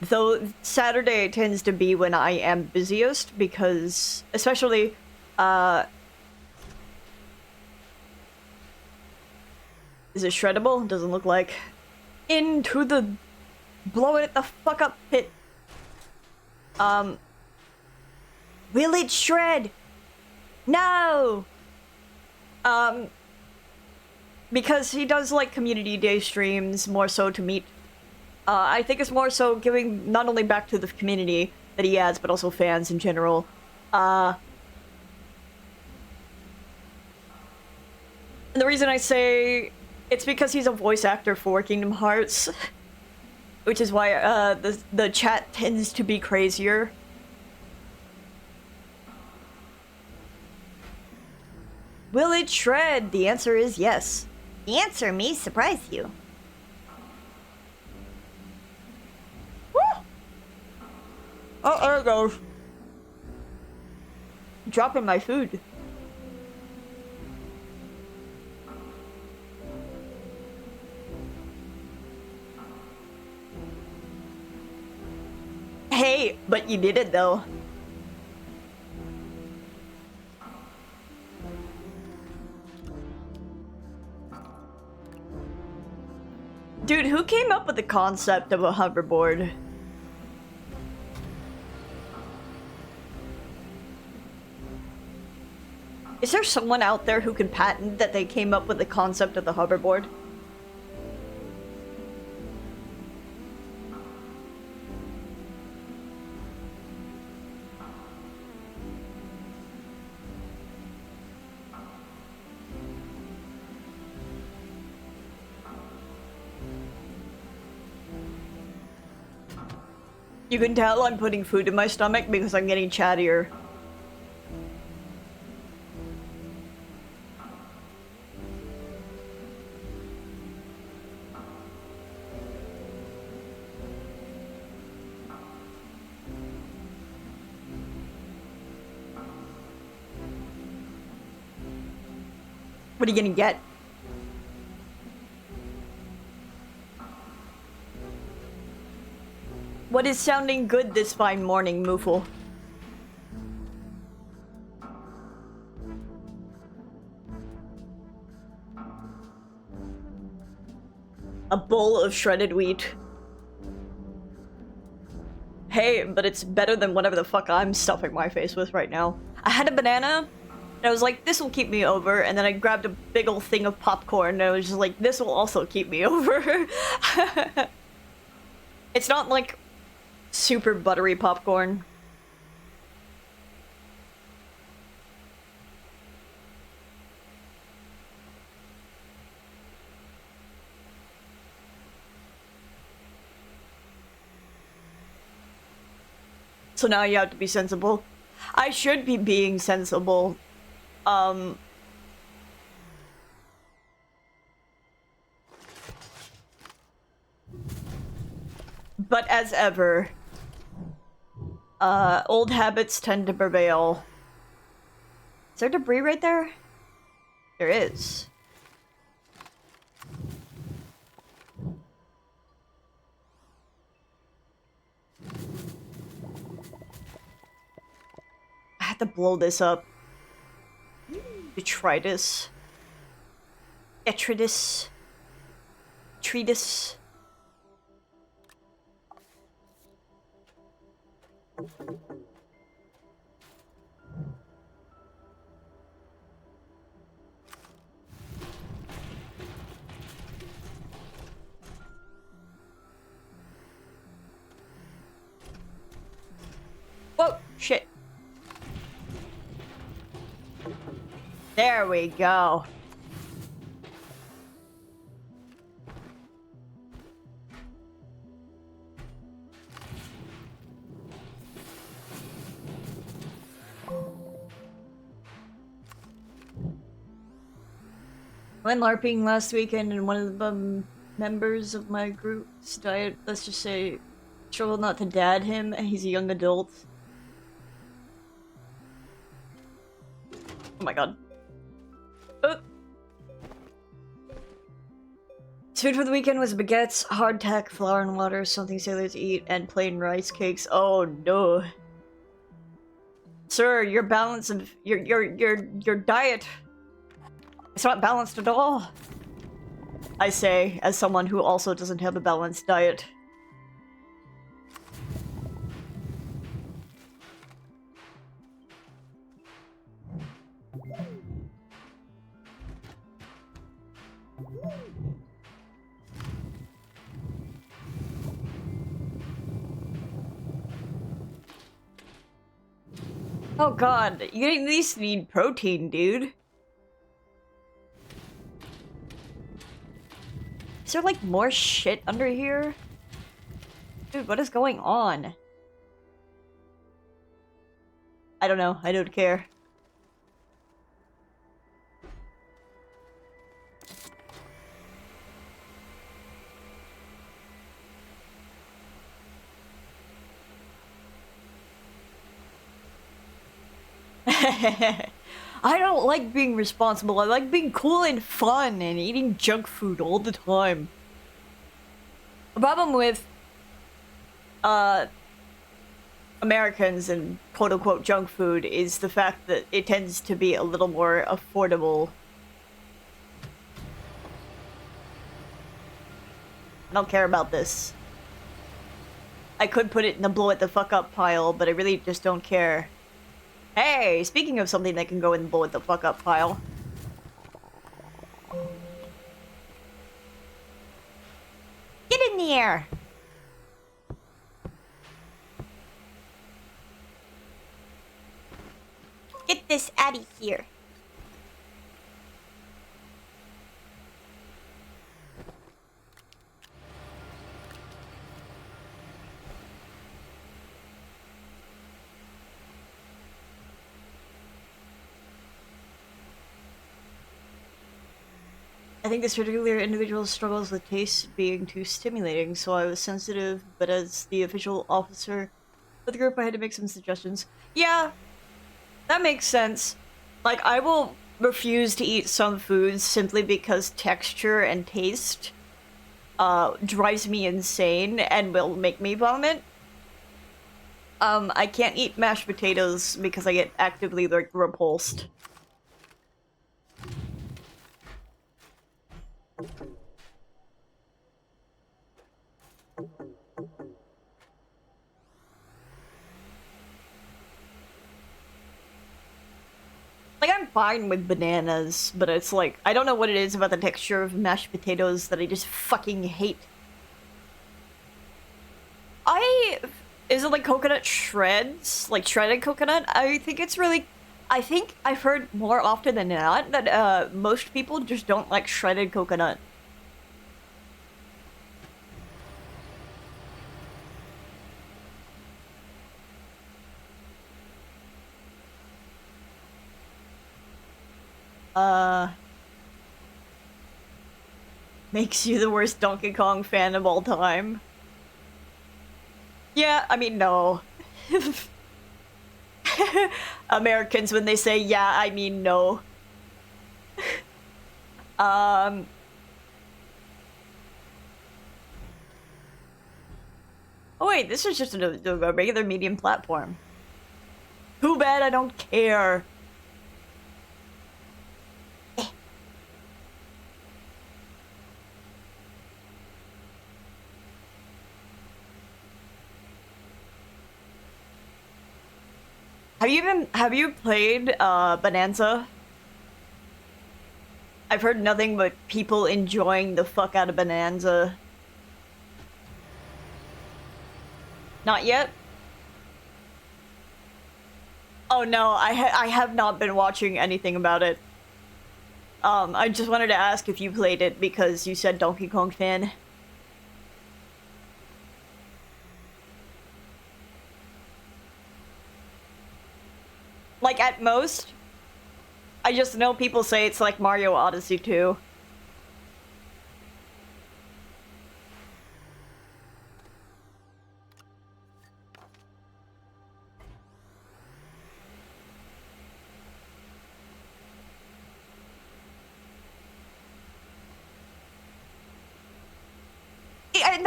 Though Saturday tends to be when I am busiest, because especially is it shreddable? Doesn't look like. Into the blow it the fuck up pit. Will it shred? No. Because he does like community day streams more so to meet. I think it's more so giving not only back to the community that he has, but also fans in general. And the reason I say it's because he's a voice actor for Kingdom Hearts, which is why the chat tends to be crazier. Will it shred? The answer is yes. The answer may surprise you. Woo! Oh, there it goes. Dropping my food. Hey, but you did it though. Dude, who came up with the concept of a hoverboard? Is there someone out there who can patent that they came up with the concept of the hoverboard? You can tell I'm putting food in my stomach because I'm getting chattier. What are you gonna get? What is sounding good this fine morning, Moofle? A bowl of shredded wheat. Hey, but it's better than whatever the fuck I'm stuffing my face with right now. I had a banana, and I was like, this will keep me over, and then I grabbed a big ol' thing of popcorn, and I was just like, this will also keep me over. It's not like super buttery popcorn. So now you have to be sensible. I should be being sensible. But as ever, old habits tend to prevail. Is there debris right there? There is. I have to blow this up. Detritus. Detritus. Treatise. Whoa, shit. There we go. went LARPing last weekend and one of the members of my group's diet, let's just say, struggled not to dad him, and he's a young adult. Oh my god. Food for the weekend was baguettes, hardtack, flour and water, something sailors eat, and plain rice cakes. Oh no. Sir, your balance of your diet, it's not balanced at all. I say, as someone who also doesn't have a balanced diet. Oh god, you at least need protein, dude. Is there like more shit under here? Dude, what is going on? I don't know, I don't care. I don't like being responsible. I like being cool and fun and eating junk food all the time. The problem with Americans and quote-unquote junk food is the fact that it tends to be a little more affordable. I don't care about this. I could put it in the blow it the fuck up pile, but I really just don't care. Hey, speaking of something that can go in the blow it the fuck up pile. Get in the air! Get this out of here. I think this particular individual struggles with taste being too stimulating, so I was sensitive, but as the official officer of the group, I had to make some suggestions. Yeah, that makes sense. Like, I will refuse to eat some foods simply because texture and taste drives me insane and will make me vomit. I can't eat mashed potatoes because I get actively, like, repulsed. Like, I'm fine with bananas, but it's like, I don't know what it is about the texture of mashed potatoes that I just fucking hate. Is it like coconut shreds? Like shredded coconut? I think it's really, I think I've heard more often than not that most people just don't like shredded coconut. Makes you the worst Donkey Kong fan of all time. Yeah, I mean, no. Americans, when they say yeah, I mean no. Oh wait, this is just a regular medium platform. Too bad I don't care. Have you played Bonanza? I've heard nothing but people enjoying the fuck out of Bonanza. Not yet? Oh no, I have not been watching anything about it. I just wanted to ask if you played it because you said Donkey Kong fan. Like, at most, I just know people say it's like Mario Odyssey 2.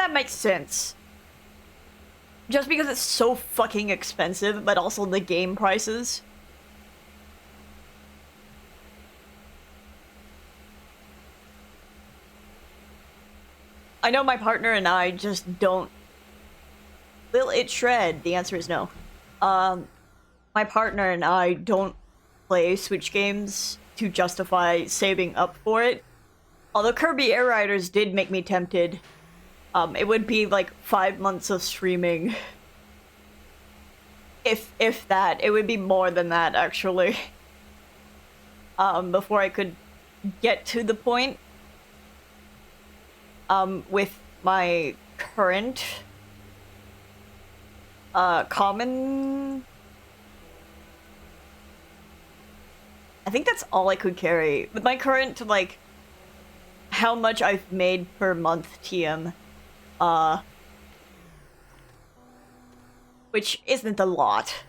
that makes sense. Just because it's so fucking expensive, but also the game prices. I know my partner and I just don't... Will it shred? The answer is no. My partner and I don't play Switch games to justify saving up for it. Although Kirby Air Riders did make me tempted. It would be like 5 months of streaming. If that. It would be more than that, actually. Before I could get to the point. With my current... common... I think that's all I could carry. With my current, like... how much I've made per month TM. Which isn't a lot.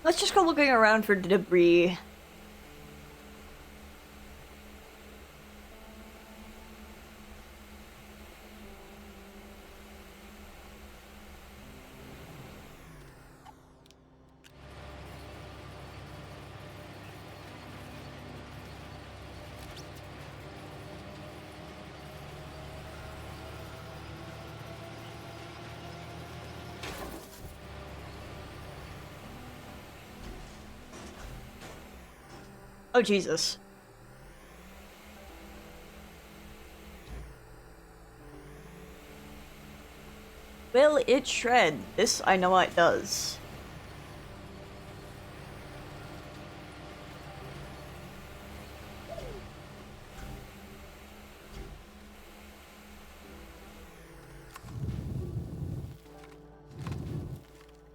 Let's just go looking around for debris. Oh, Jesus. Will it shred? This I know it does.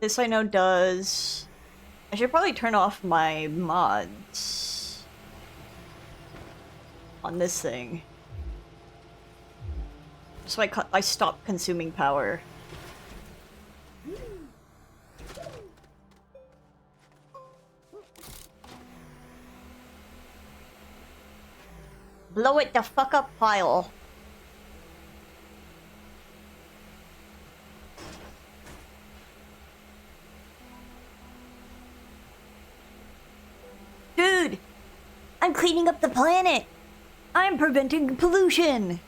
This I know does. I should probably turn off my mods on this thing. So I stop consuming power. Blow it the fuck up, pile. Dude! I'm cleaning up the planet! I'm preventing pollution!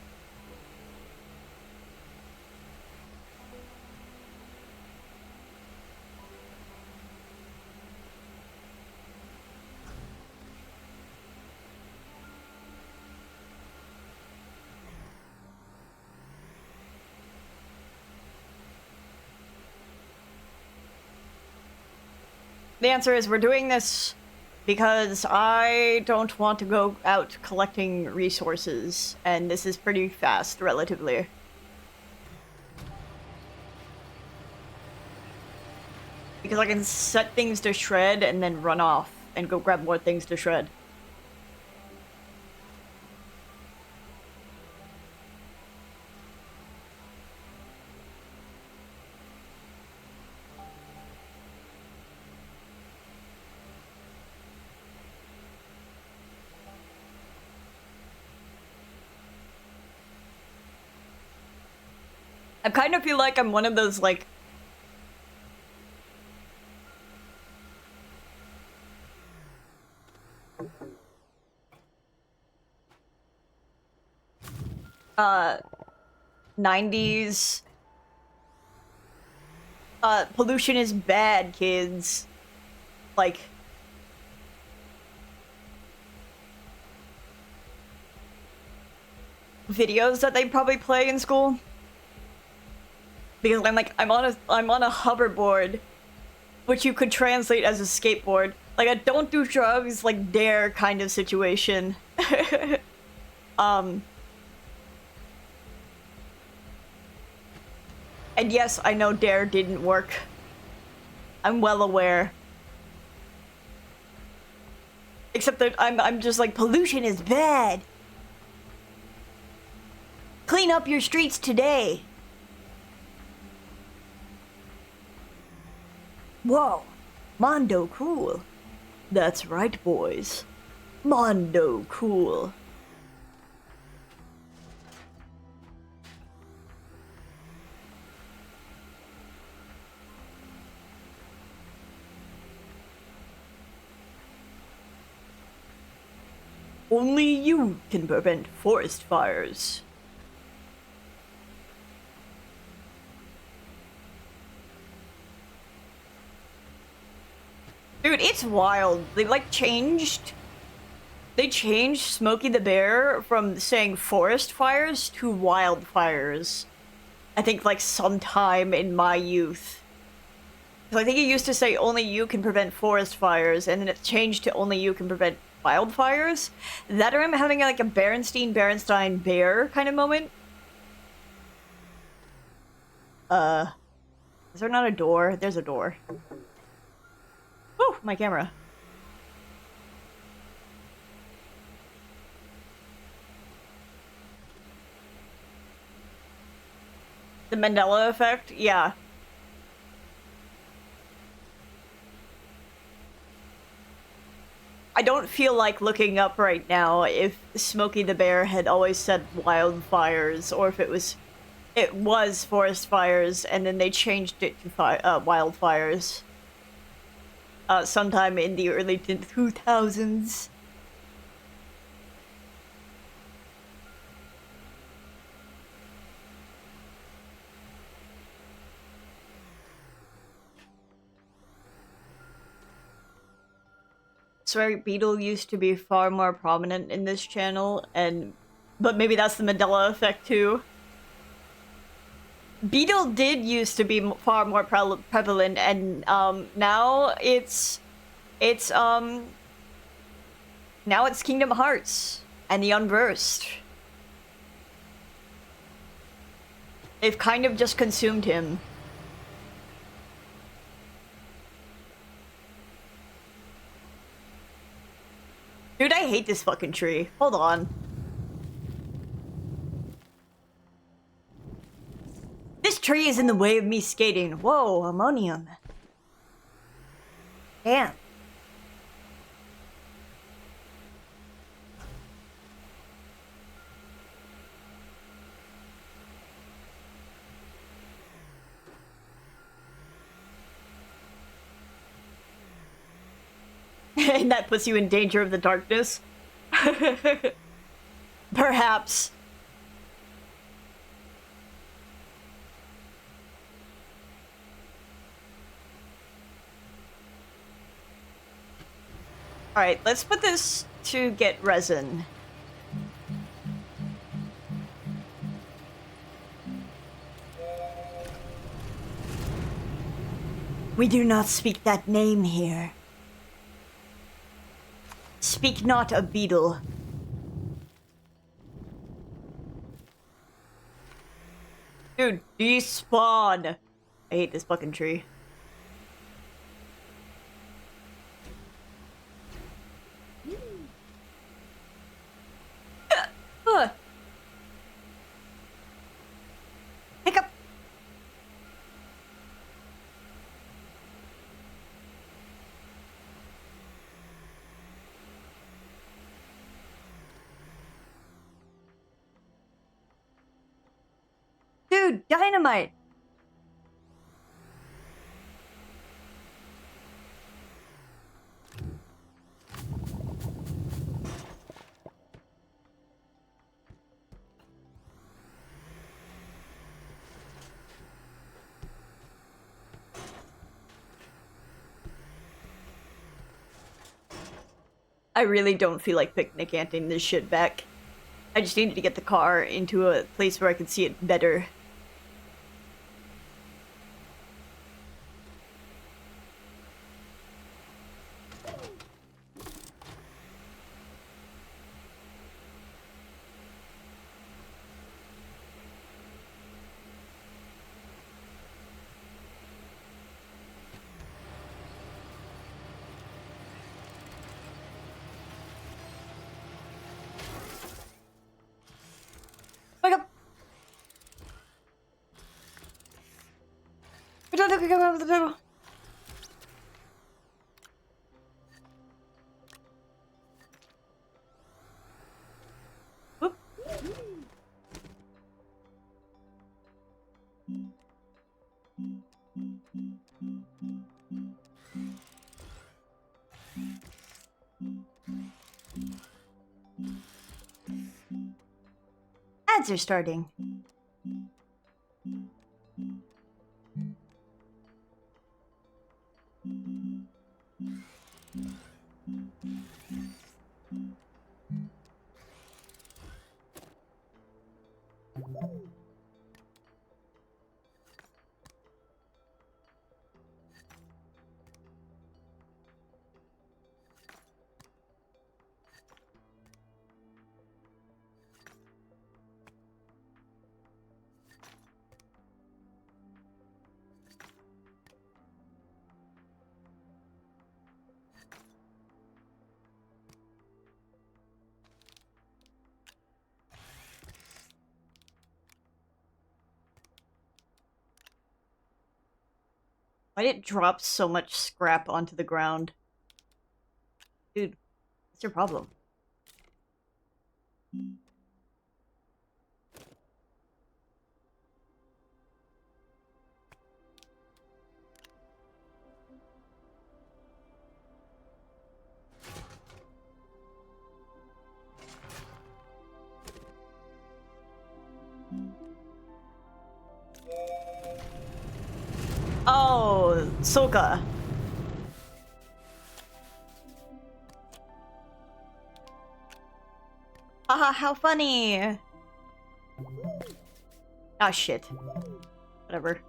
The answer is we're doing this because I don't want to go out collecting resources, and this is pretty fast, relatively. Because I can set things to shred and then run off and go grab more things to shred. I kind of feel like I'm one of those, like... '90s... pollution is bad, kids. Like... videos that they probably play in school. Because I'm on a hoverboard, which you could translate as a skateboard. Like a don't do drugs, like dare kind of situation. And yes, I know dare didn't work. I'm well aware. Except that I'm just like, pollution is bad. Clean up your streets today. Whoa, Mondo cool. That's right, boys. Mondo cool. Only you can prevent forest fires. Dude, it's wild. They changed Smokey the Bear from saying forest fires to wildfires. I think sometime in my youth. So I think it used to say only you can prevent forest fires, and then it changed to only you can prevent wildfires. That, or I'm having a Berenstein Bear kind of moment. Is there not a door? There's a door. Oh, my camera. The Mandela effect? Yeah. I don't feel like looking up right now if Smokey the Bear had always said wildfires, or if it was forest fires, and then they changed it to wildfires. Sometime in the early 2000s. Sorry, Beetle used to be far more prominent in this channel, but maybe that's the Mandela effect too. Beetle did used to be far more prevalent, and now it's Kingdom Hearts and the Unversed. They've kind of just consumed him. Dude, I hate this fucking tree. Hold on. This tree is in the way of me skating. Whoa, ammonium. Damn. And that puts you in danger of the darkness? Perhaps. Alright, let's put this to get resin. We do not speak that name here. Speak not a beetle. Dude, despawn. I hate this fucking tree. Pick up. Dude, dynamite! I really don't feel like picnic-anting this shit back. I just needed to get the car into a place where I could see it better. Wake up! We don't think we come out of the table. Ads are starting. Why did it drop so much scrap onto the ground? Dude, what's your problem? Oh, Soka. Haha, how funny. Ah, shit. Whatever.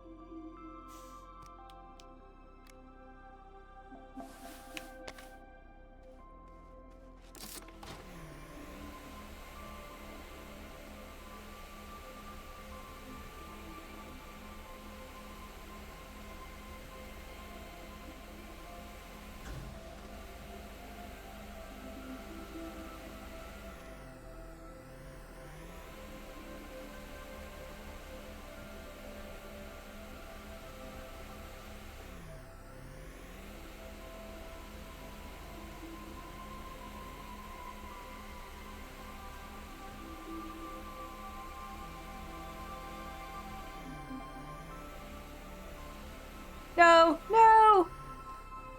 No, no!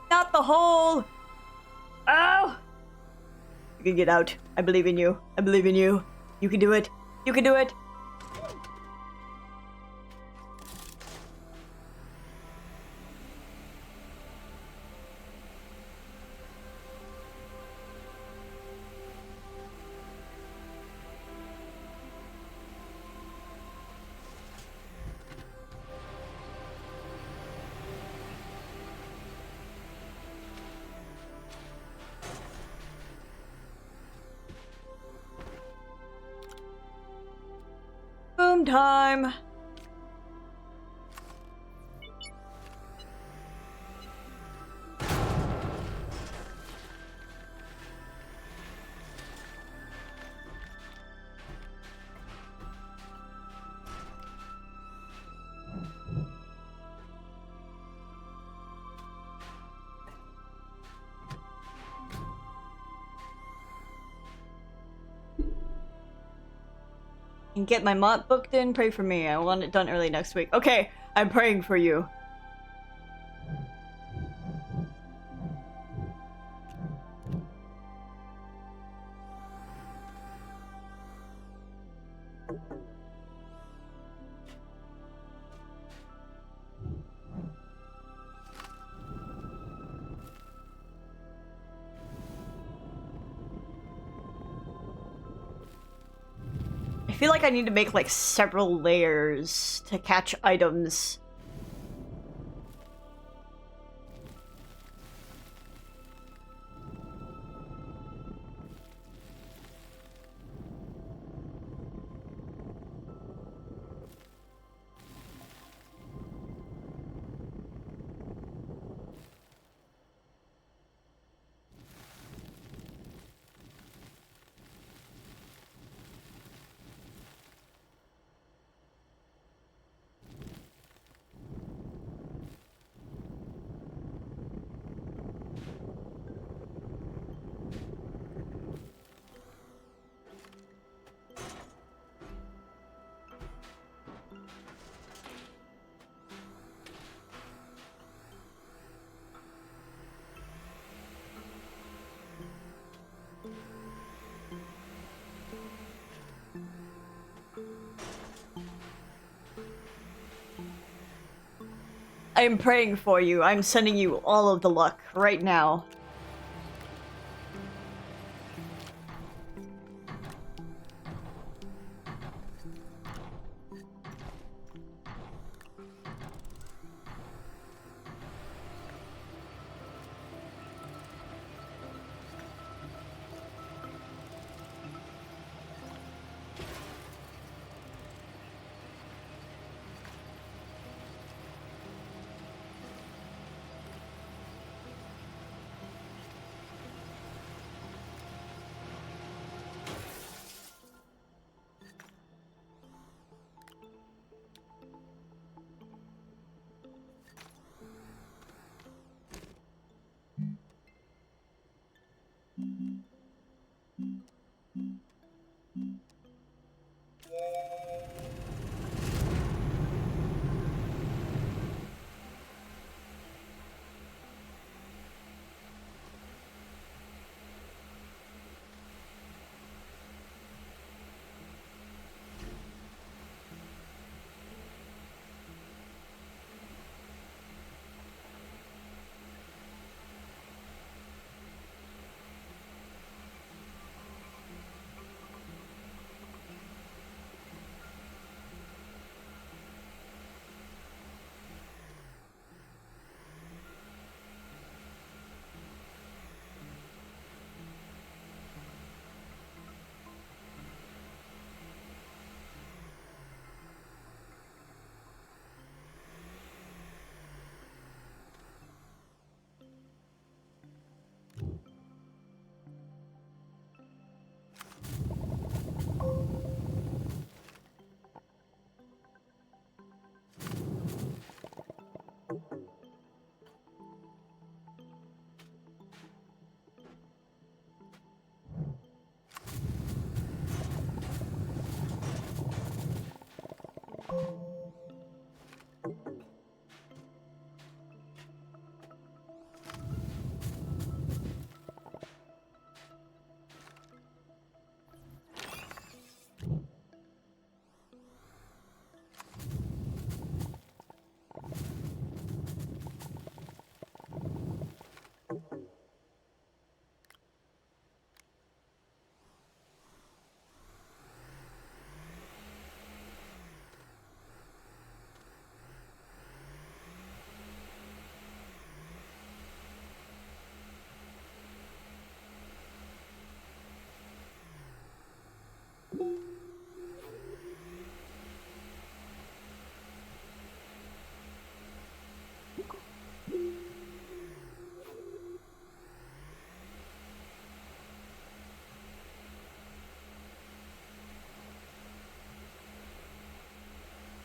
Not the hole! Oh! You can get out. I believe in you. I believe in you. You can do it. You can do it. Boom time. And get my mott booked in. Pray for me. I want it done early next week. Okay, I'm praying for you. I feel like I need to make like several layers to catch items. I'm praying for you. I'm sending you all of the luck right now.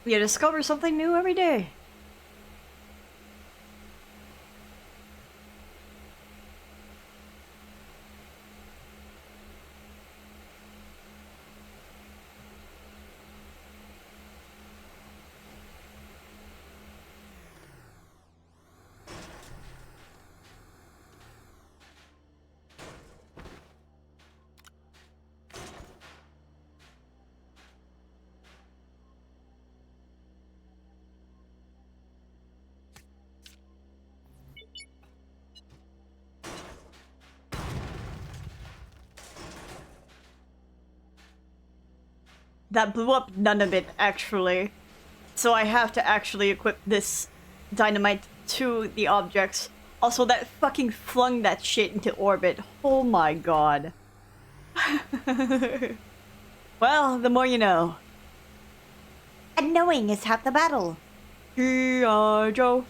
You discover something new every day. That blew up none of it, actually. So I have to actually equip this dynamite to the objects. Also, that fucking flung that shit into orbit. Oh my god. Well, the more you know. And knowing is half the battle. G.I. Joe.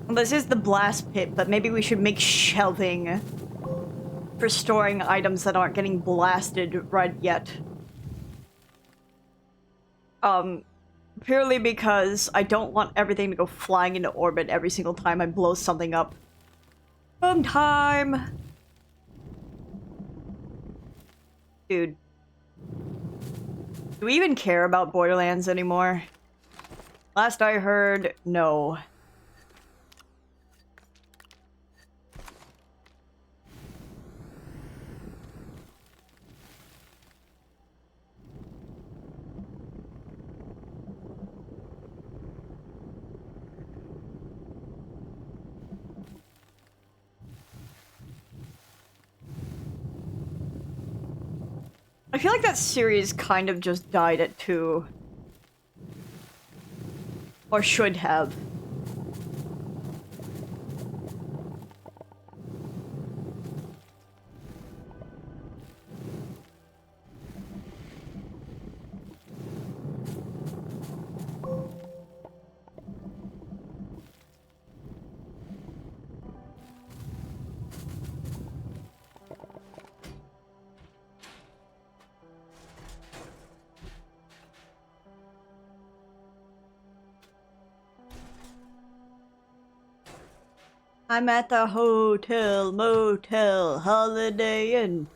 This is the blast pit, but maybe we should make shelving for storing items that aren't getting blasted right yet. Purely because I don't want everything to go flying into orbit every single time I blow something up. Fun time! Dude. Do we even care about Borderlands anymore? Last I heard, no. I feel like that series kind of just died at 2. Or should have. I'm at the hotel, motel, Holiday Inn.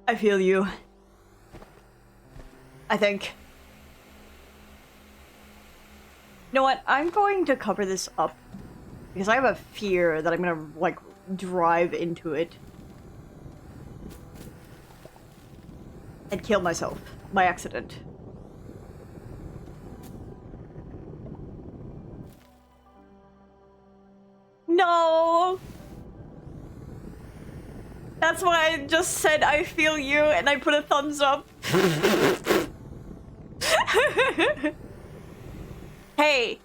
I feel you. I think. You know what? I'm going to cover this up. Because I have a fear that I'm gonna, like, drive into it. And kill myself. By accident. No! That's why I just said I feel you and I put a thumbs up. Hey.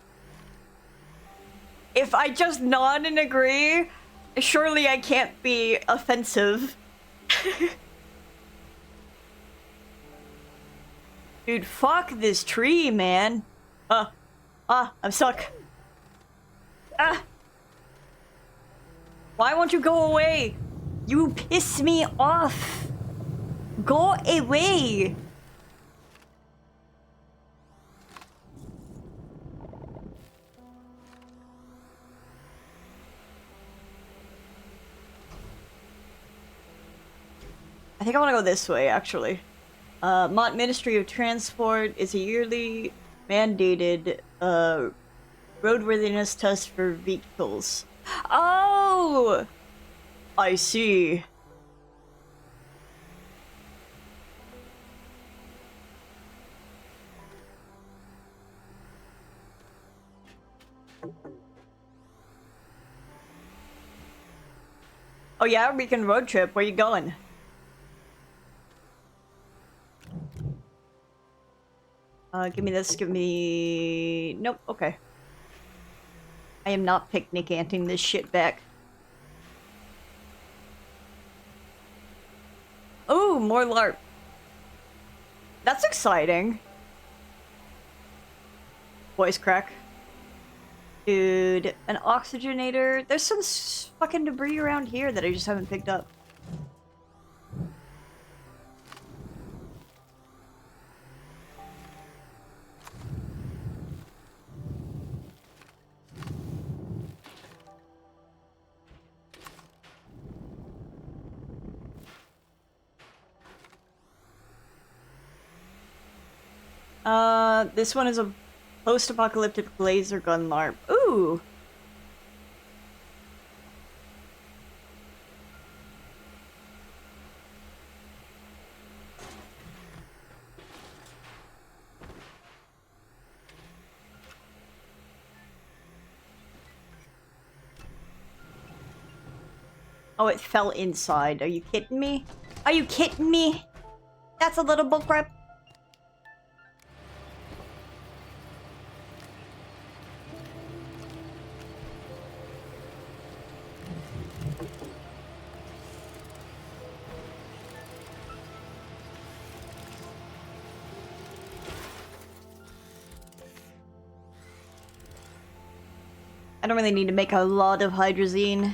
If I just nod and agree, surely I can't be offensive. Dude, fuck this tree, man. I'm stuck. Why won't you go away? You piss me off. Go away. I think I want to go this way, actually. Mott Ministry of Transport is a yearly mandated roadworthiness test for vehicles. Oh! I see. Oh yeah, weekend road trip. Where you going? Give me this, give me... Nope, okay. I am not picnic-anting this shit back. Ooh, more LARP. That's exciting. Voice crack. Dude, an oxygenator. There's some fucking debris around here that I just haven't picked up. This one is a post-apocalyptic laser gun LARP. Ooh! Oh, it fell inside. Are you kidding me? Are you kidding me? That's a little bullcrap. I don't really need to make a lot of hydrazine.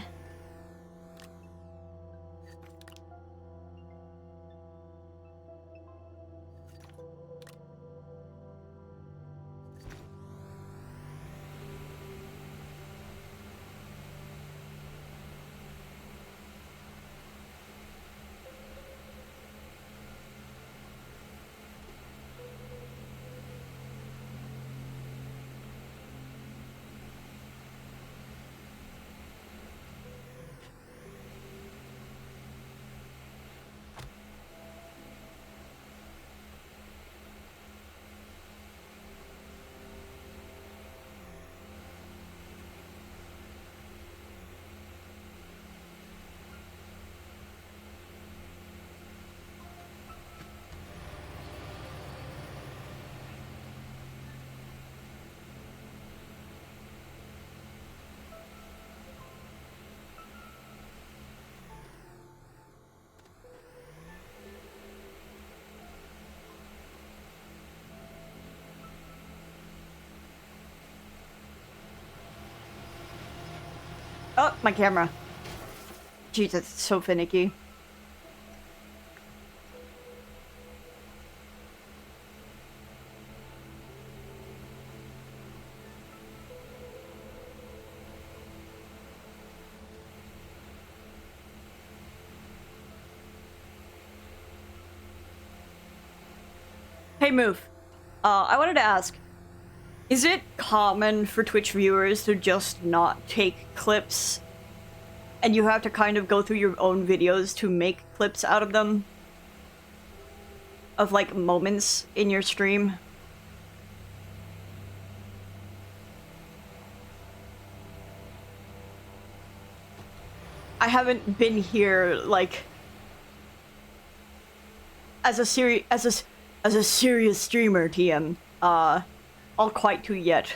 Oh, my camera. Jesus, it's so finicky. Hey, Move. I wanted to ask, is it common for Twitch viewers to just not take clips and you have to kind of go through your own videos to make clips out of them? Of, like, moments in your stream? I haven't been here, like, as a serious streamer, TM, all quite too yet.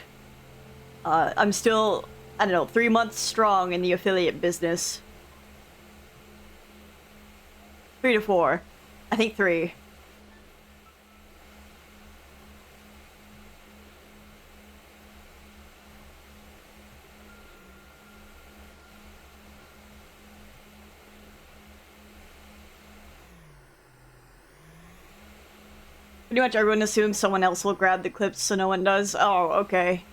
I'm still, I don't know, 3 months strong in the affiliate business. 3 to 4. I think 3. Pretty much everyone assumes someone else will grab the clips, so no one does. Oh, okay.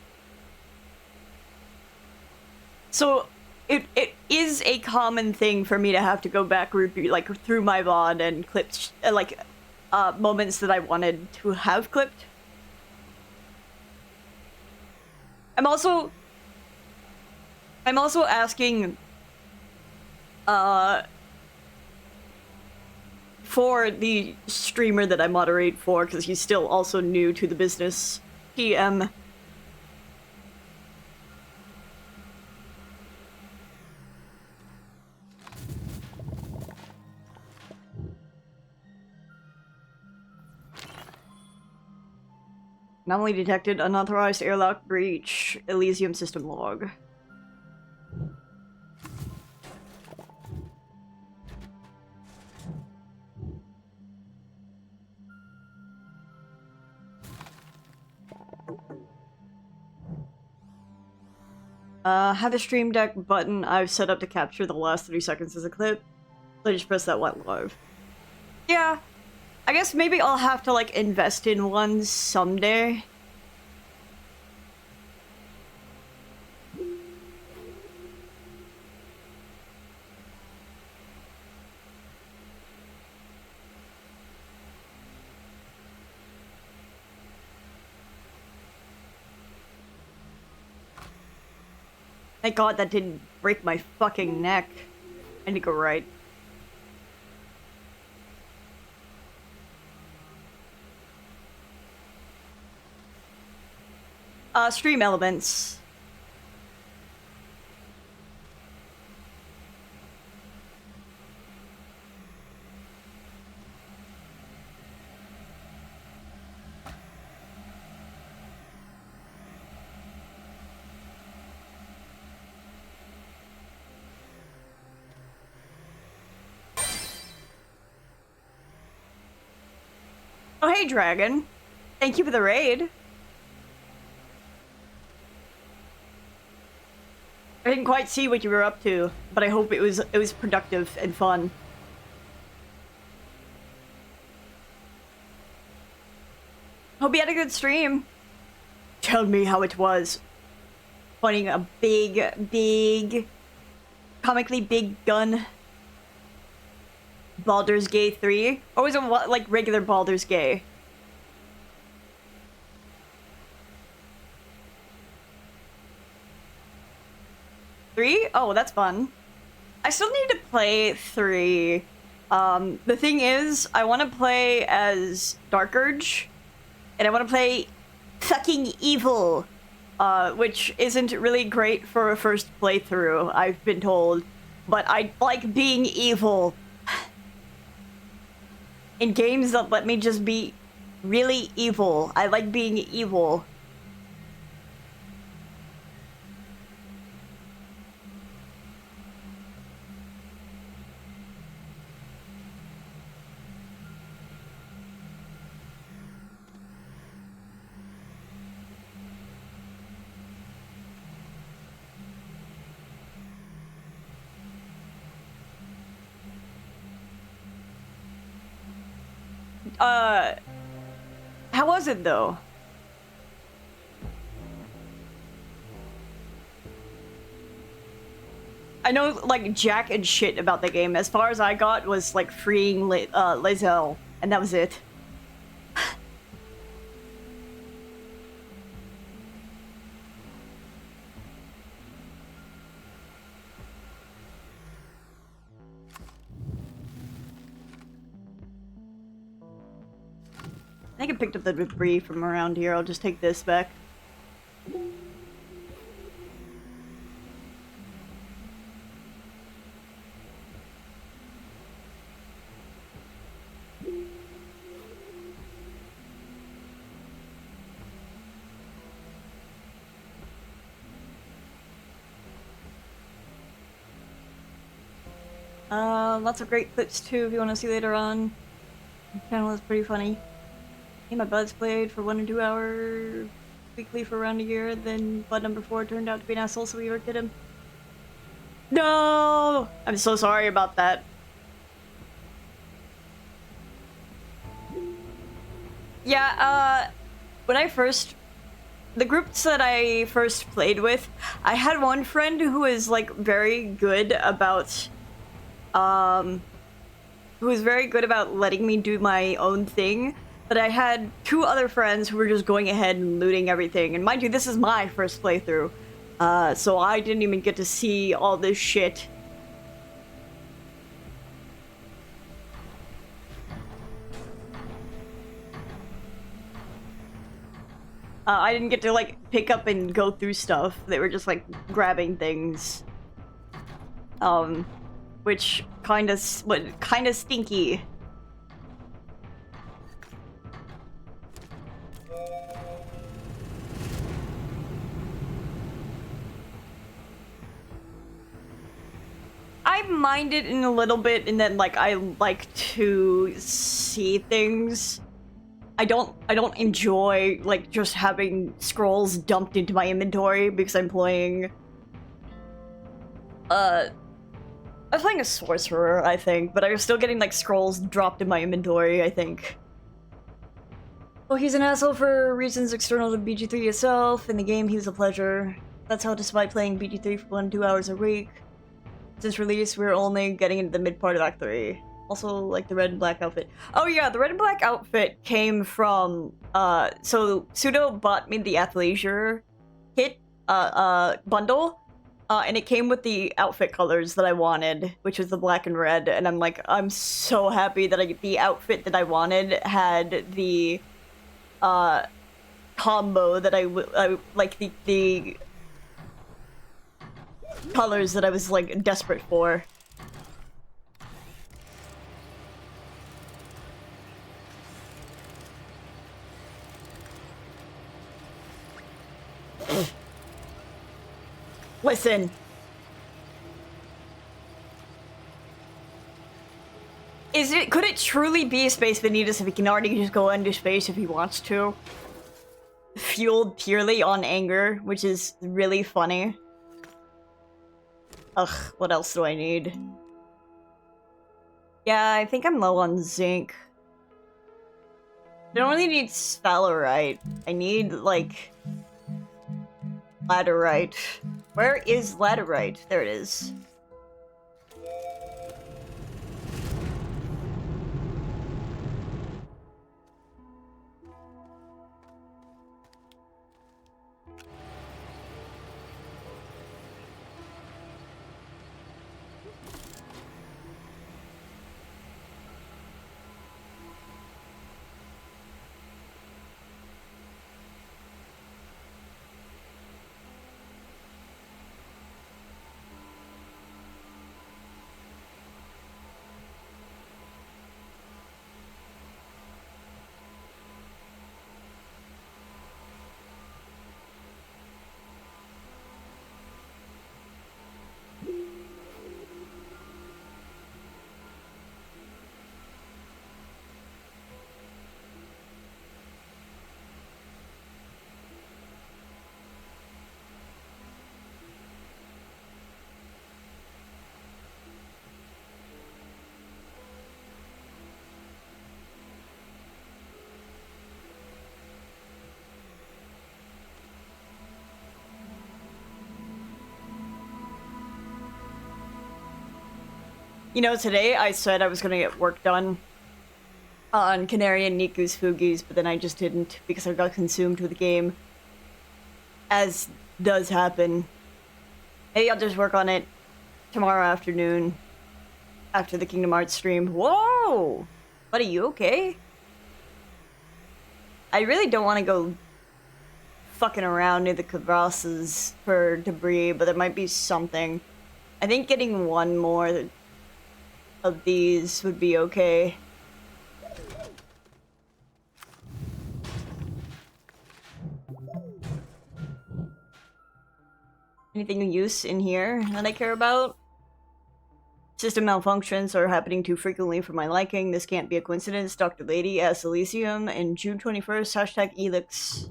So, it is a common thing for me to have to go back, like, through my VOD and clips, like, moments that I wanted to have clipped. I'm also asking, for the streamer that I moderate for, because he's still also new to the business, PM. Anomaly detected, unauthorized airlock breach, Elysium system log. Have a stream deck button I've set up to capture the last 30 seconds as a clip. So I just press that one live. Yeah, I guess maybe I'll have to, like, invest in one someday. Thank God that didn't break my fucking neck. I need to go right. Stream elements. Oh, hey, Dragon. Thank you for the raid. didn't quite see what you were up to, but I hope it was productive and fun. Hope you had a good stream. Tell me how it was. Fighting a big, comically big gun. Baldur's Gate 3? Or was it like regular Baldur's Gate? Three? Oh, that's fun. I still need to play 3. The thing is, I want to play as Dark Urge, and I want to play fucking evil, which isn't really great for a first playthrough, I've been told. But I like being evil. In games that let me just be really evil, I like being evil. How was it though? I know like jack and shit about the game. As far as I got was like freeing Lae'zel, and that was it. I think I picked up the debris from around here. I'll just take this back. Lots of great clips too if you want to see later on. The channel is pretty funny. My buds played for 1 or 2 hours weekly for around a year, then bud number 4 turned out to be an asshole, so we worked at him. No! I'm so sorry about that. Yeah, when I first... The groups that I first played with, I had one friend who was, like, very good about... who was very good about letting me do my own thing. But I had 2 other friends who were just going ahead and looting everything. And mind you, this is my first playthrough. So I didn't even get to see all this shit. I didn't get to, like, pick up and go through stuff. They were just, like, grabbing things. Which kinda stinky. I mind it in a little bit, and then like I like to see things. I don't enjoy like just having scrolls dumped into my inventory because I'm playing I was playing a sorcerer, I think, but I was still getting like scrolls dropped in my inventory, I think. Well, he's an asshole for reasons external to BG3 itself. In the game, he was a pleasure. That's how, despite playing BG3 for 1 to 2 hours a week, since release, we're only getting into the mid part of Act 3. Also, like the red and black outfit. Oh yeah, the red and black outfit came from, so Pseudo bought me the athleisure kit, bundle, and it came with the outfit colors that I wanted, which was the black and red, and I'm like, I'm so happy that the outfit that I wanted had the, combo that I like the colors that I was, like, desperate for. Listen. Could it truly be Space Vanitas if he can already just go into space if he wants to? Fueled purely on anger, which is really funny. Ugh, what else do I need? Yeah, I think I'm low on zinc. I don't really need sphalerite. I need, like, laterite. Where is laterite? There it is. You know, today I said I was gonna get work done on Canary and Niku's Fugies, but then I just didn't because I got consumed with the game. As does happen. Maybe I'll just work on it tomorrow afternoon after the Kingdom Hearts stream. Whoa! Buddy, you okay? I really don't want to go fucking around near the crevasses for debris, but there might be something. I think getting one more of these would be okay. Anything of use in here that I care about? System malfunctions are happening too frequently for my liking. This can't be a coincidence. Dr. Lady as Elysium and June 21st, hashtag Elix.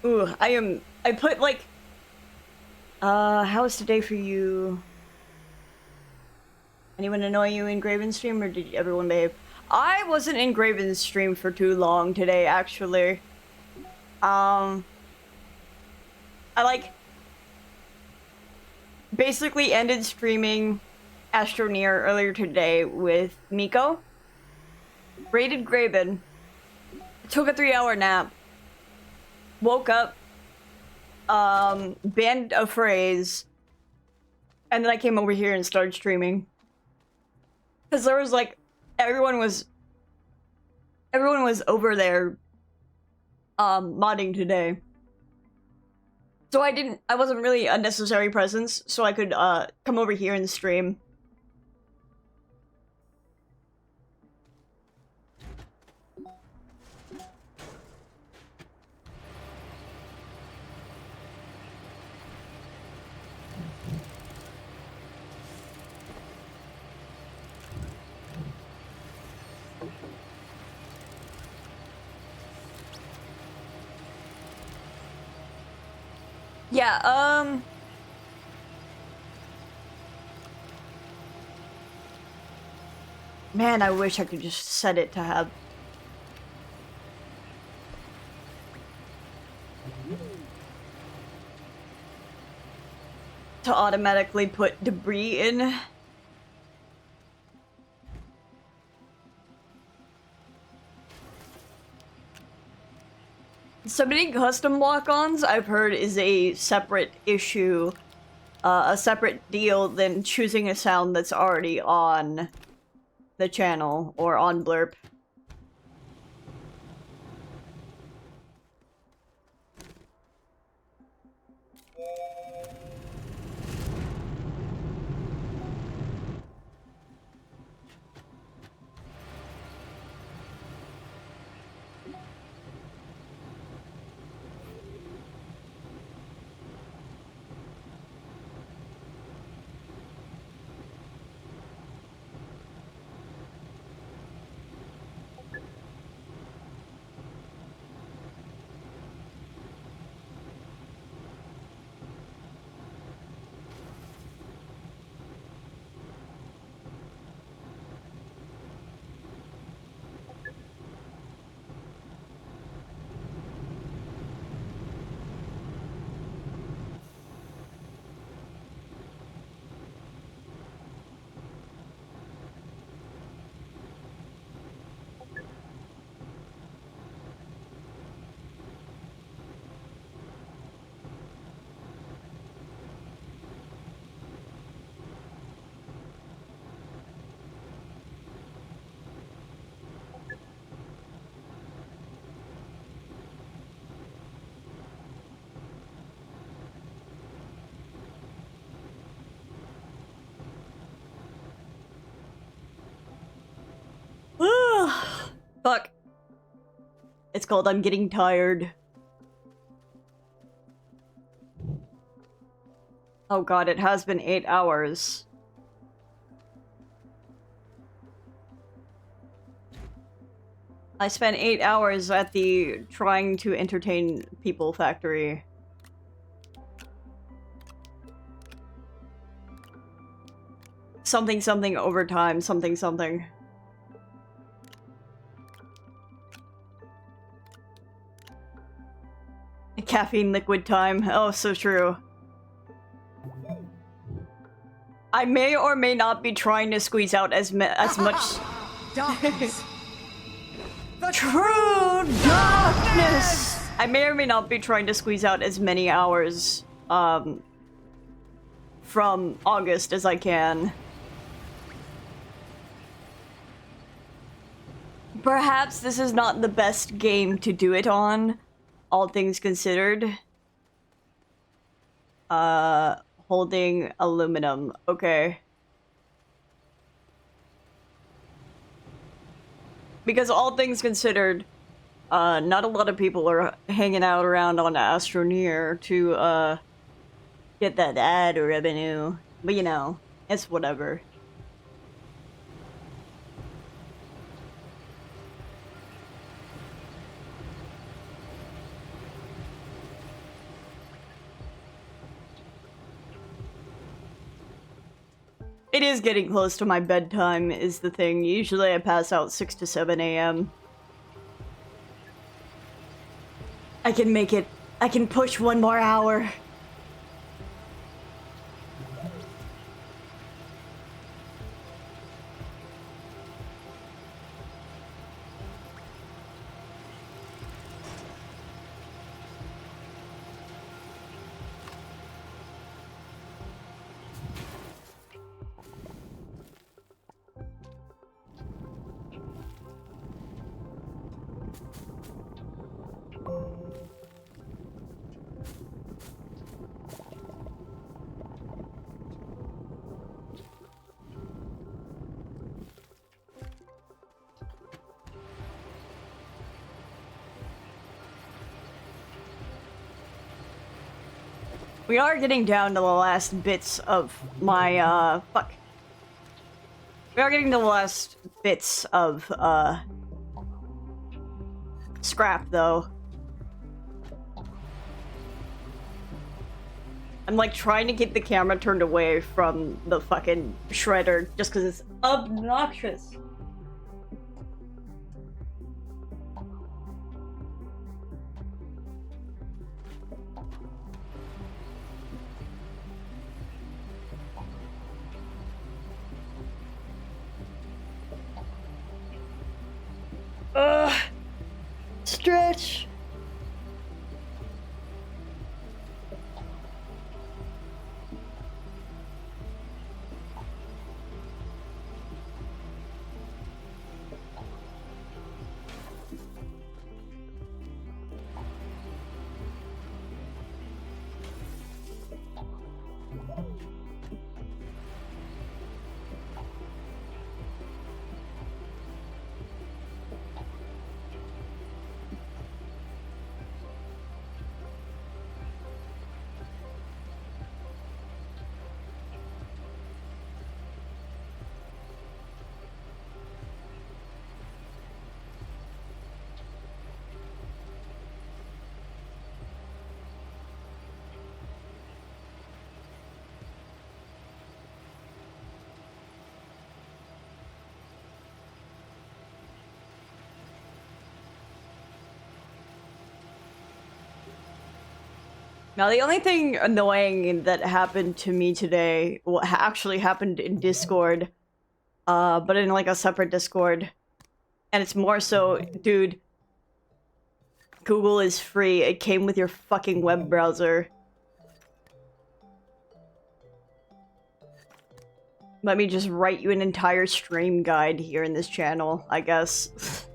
Ooh, I put like, how was today for you? Anyone annoy you in Graven's stream, or did everyone behave? I wasn't in Graven's stream for too long today, actually. I like, basically ended streaming Astroneer earlier today with Miko. Raided Graven. Took a 3-hour nap. Woke up, banned a phrase, and then I came over here and started streaming. Cause there was like, everyone was over there, modding today. So I wasn't really a necessary presence, so I could, come over here and stream. Yeah, man, I wish I could just set it to have... to automatically put debris in. Submitting custom lock-ons, I've heard, is a separate issue, a separate deal than choosing a sound that's already on the channel or on Blurp. Fuck. It's called I'm Getting Tired. Oh god, it has been 8 hours. I spent 8 hours at the trying to entertain people factory. Something something overtime, something something. Caffeine liquid time. Oh, so true. I may or may not be trying to squeeze out as much Darkness. true darkness. I may or may not be trying to squeeze out as many hours from August as I can. Perhaps this is not the best game to do it on, all things considered. Holding aluminum. Okay. Because all things considered, not a lot of people are hanging out around on Astroneer to, get that ad revenue. But you know, it's whatever. It is getting close to my bedtime is the thing. Usually I pass out 6 to 7 a.m. I can make it. I can push one more hour. We are getting down to the last bits of my, fuck. We are getting to the last bits of, scrap, though. I'm, like, trying to keep the camera turned away from the fucking shredder just because it's obnoxious. Stretch. Now, the only thing annoying that happened to me today, well, actually happened in Discord, but in like a separate Discord, and it's more so, dude, Google is free. It came with your fucking web browser. Let me just write you an entire stream guide here in this channel, I guess.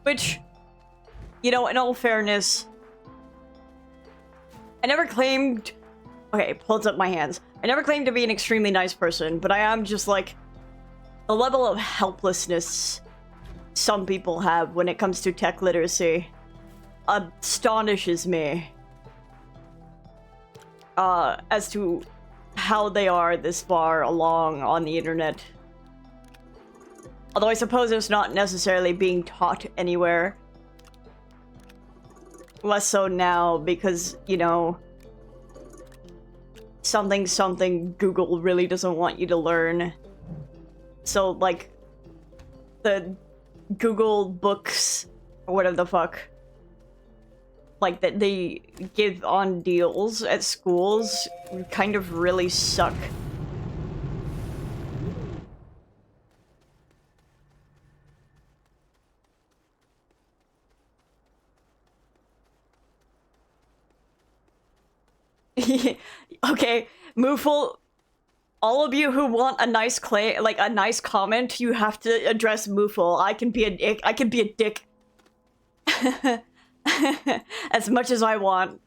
Which, you know, in all fairness, I never claimed... Okay, holds up my hands. I never claimed to be an extremely nice person, but I am just like... The level of helplessness some people have when it comes to tech literacy astonishes me. As to how they are this far along on the internet. Although I suppose it's not necessarily being taught anywhere. Less so now, because, you know... something Google really doesn't want you to learn. So, like... the Google books, or whatever the fuck... like, that they give on deals at schools kind of really suck. Okay, Moofle, all of you who want a nice a nice comment, you have to address Moofle. I can be a dick. I can be a dick. As much as I want.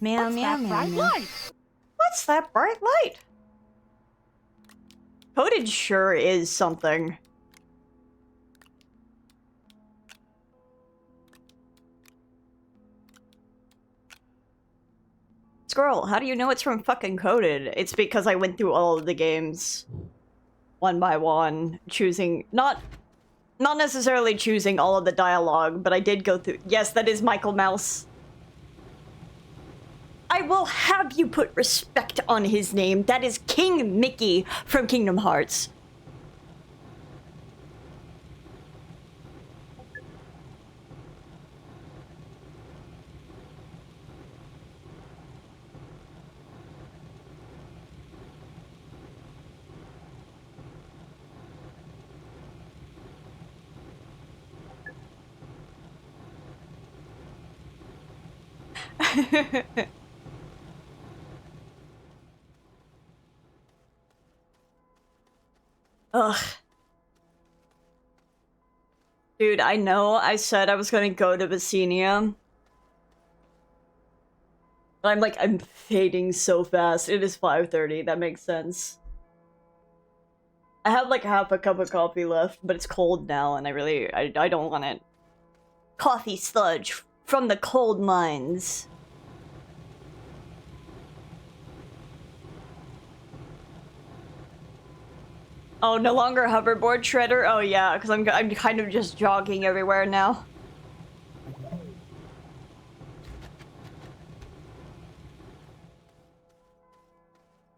Meow, meow, meow, meow. What's that bright light? Coded sure is something. Squirrel, how do you know it's from fucking Coded? It's because I went through all of the games one by one, choosing not necessarily choosing all of the dialogue, but I did go through. Yes, that is Michael Mouse. I will have you put respect on his name. That is King Mickey from Kingdom Hearts. Ugh. Dude, I know I said I was gonna go to Basinia. But I'm fading so fast. It is 5:30, that makes sense. I have like half a cup of coffee left, but it's cold now and I don't want it. Coffee sludge from the cold mines. Oh, no longer hoverboard shredder? Oh yeah, because I'm kind of just jogging everywhere now.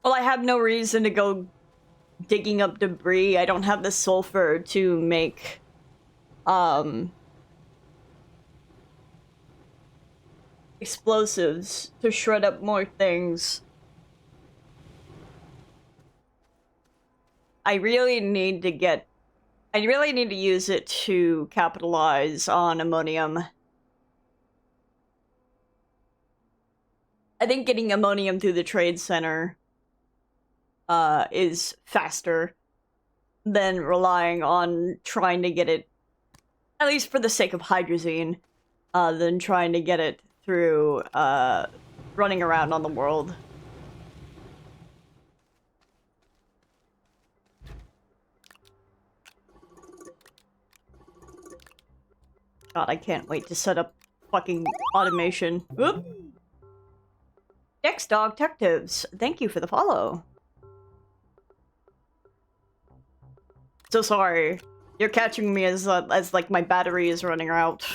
Well, I have no reason to go digging up debris. I don't have the sulfur to make, explosives to shred up more things. I really need to use it to capitalize on ammonium. I think getting ammonium through the trade center is faster than relying on trying to get it, at least for the sake of hydrazine, than trying to get it through running around on the world. God, I can't wait to set up fucking automation. Whoop! Dex Dog Detectives, thank you for the follow. So sorry. You're catching me as like my battery is running out.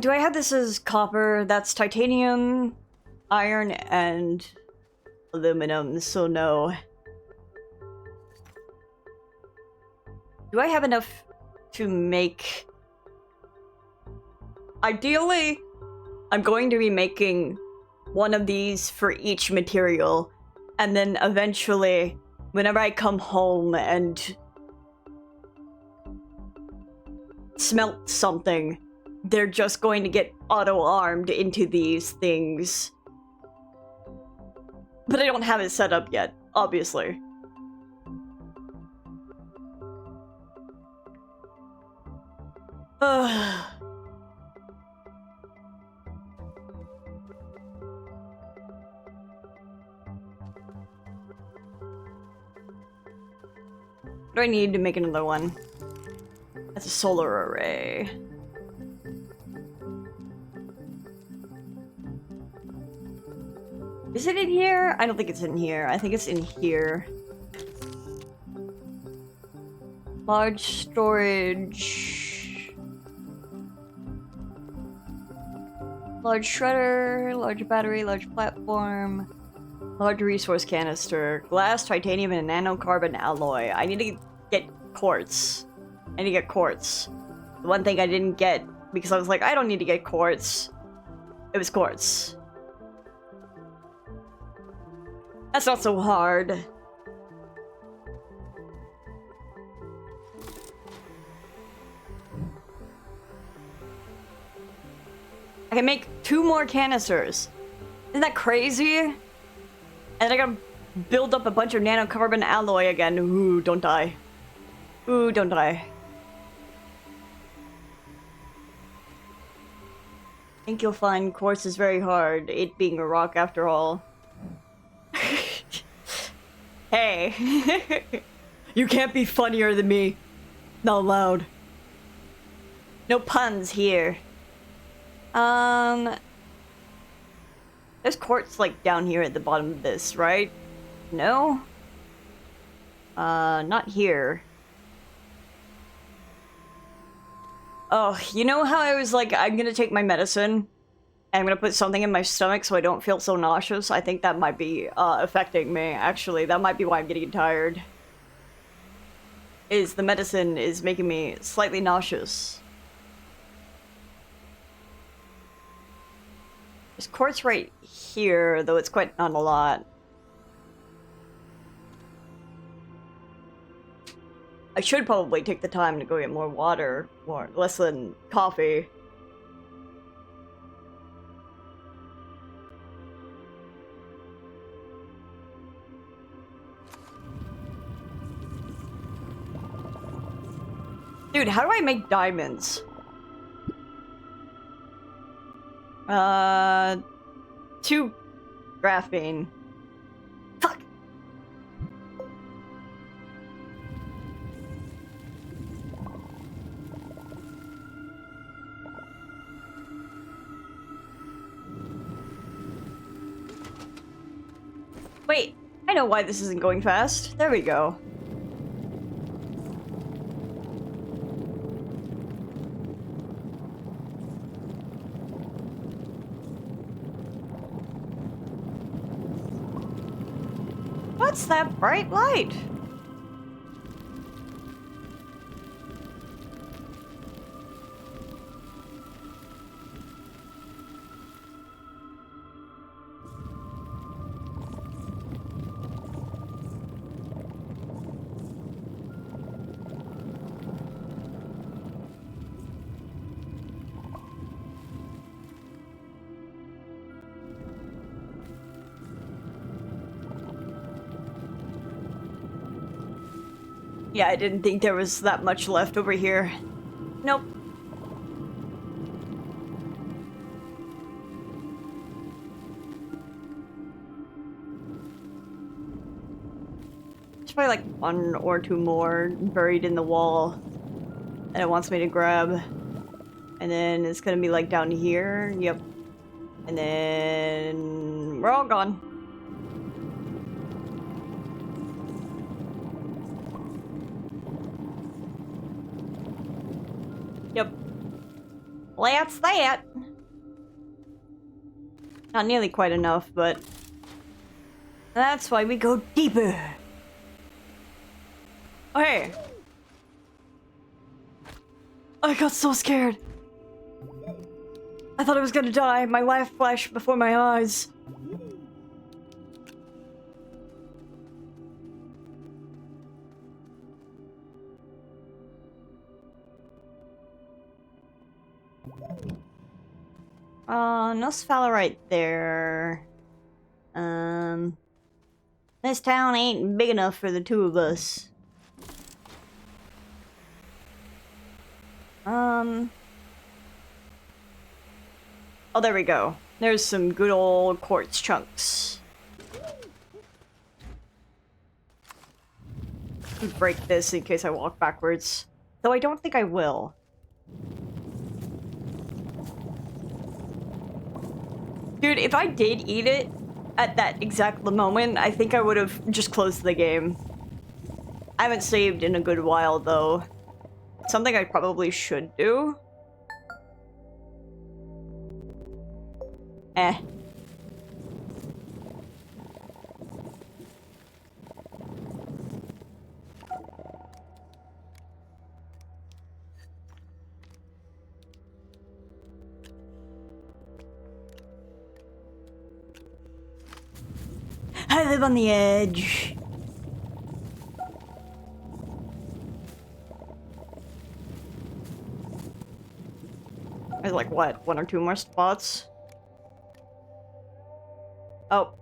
Do I have this as copper? That's titanium, iron, and aluminum, so no. Do I have enough to make... Ideally, I'm going to be making one of these for each material, and then eventually, whenever I come home and smelt something, they're just going to get auto-armed into these things. But I don't have it set up yet, obviously. What do I need to make another one? That's a solar array. Is it in here? I don't think it's in here. I think it's in here. Large storage. Large shredder, large battery, large platform. Large resource canister. Glass, titanium, and a nanocarbon alloy. I need to get quartz. I need to get quartz. The one thing I didn't get, because I was like, I don't need to get quartz. It was quartz. That's not so hard. I can make 2 more canisters. Isn't that crazy? And I gotta build up a bunch of nanocarbon alloy again. Ooh, don't die. Ooh, don't die. I think you'll find quartz is very hard, it being a rock after all. Hey. You can't be funnier than me. Not allowed. No puns here. There's quartz, like, down here at the bottom of this, right? No? Not here. Oh, you know how I was like, I'm gonna take my medicine, and I'm gonna put something in my stomach so I don't feel so nauseous? I think that might be, affecting me, actually. That might be why I'm getting tired. Is the medicine is making me slightly nauseous. There's quartz right here, though it's quite not a lot. I should probably take the time to go get more water, less than coffee. Dude, how do I make diamonds? 2 graphene. Fuck! Wait, I know why this isn't going fast. There we go. What's that bright light? Yeah, I didn't think there was that much left over here. Nope. There's probably like one or two more buried in the wall that it wants me to grab. And then it's gonna be like down here. Yep. And then we're all gone. Yep. Well, that's that. Not nearly quite enough, but that's why we go deeper. Oh, hey. I got so scared. I thought I was gonna die. My life flashed before my eyes. No Svala right there. This town ain't big enough for the two of us. Oh, there we go. There's some good old quartz chunks. Break this in case I walk backwards. Though I don't think I will. Dude, if I did eat it at that exact moment, I think I would have just closed the game. I haven't saved in a good while, though. Something I probably should do. Eh. I live on the edge. There's like, what, one or two more spots? Oh.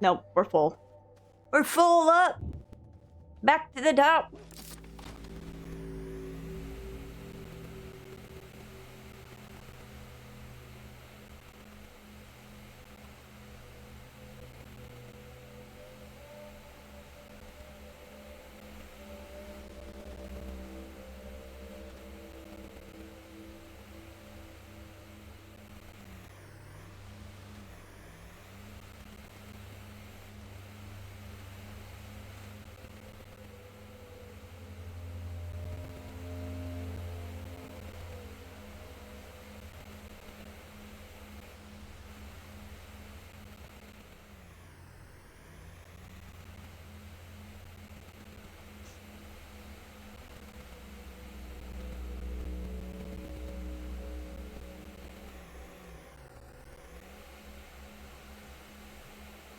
Nope, we're full. We're full up! Back to the top!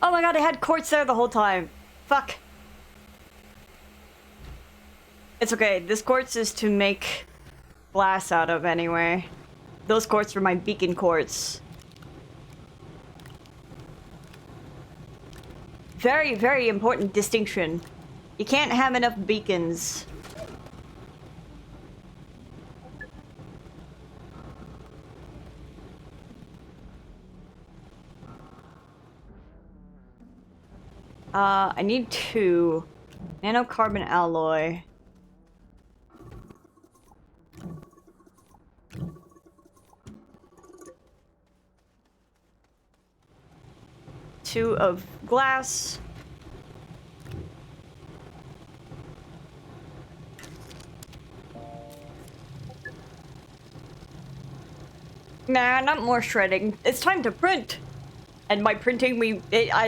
Oh my god, I had quartz there the whole time. Fuck. It's okay, this quartz is to make glass out of anyway. Those quartz were my beacon quartz. Very, very important distinction. You can't have enough beacons. I need 2. Nanocarbon alloy. Two of glass. Nah, not more shredding. It's time to print! And by printing,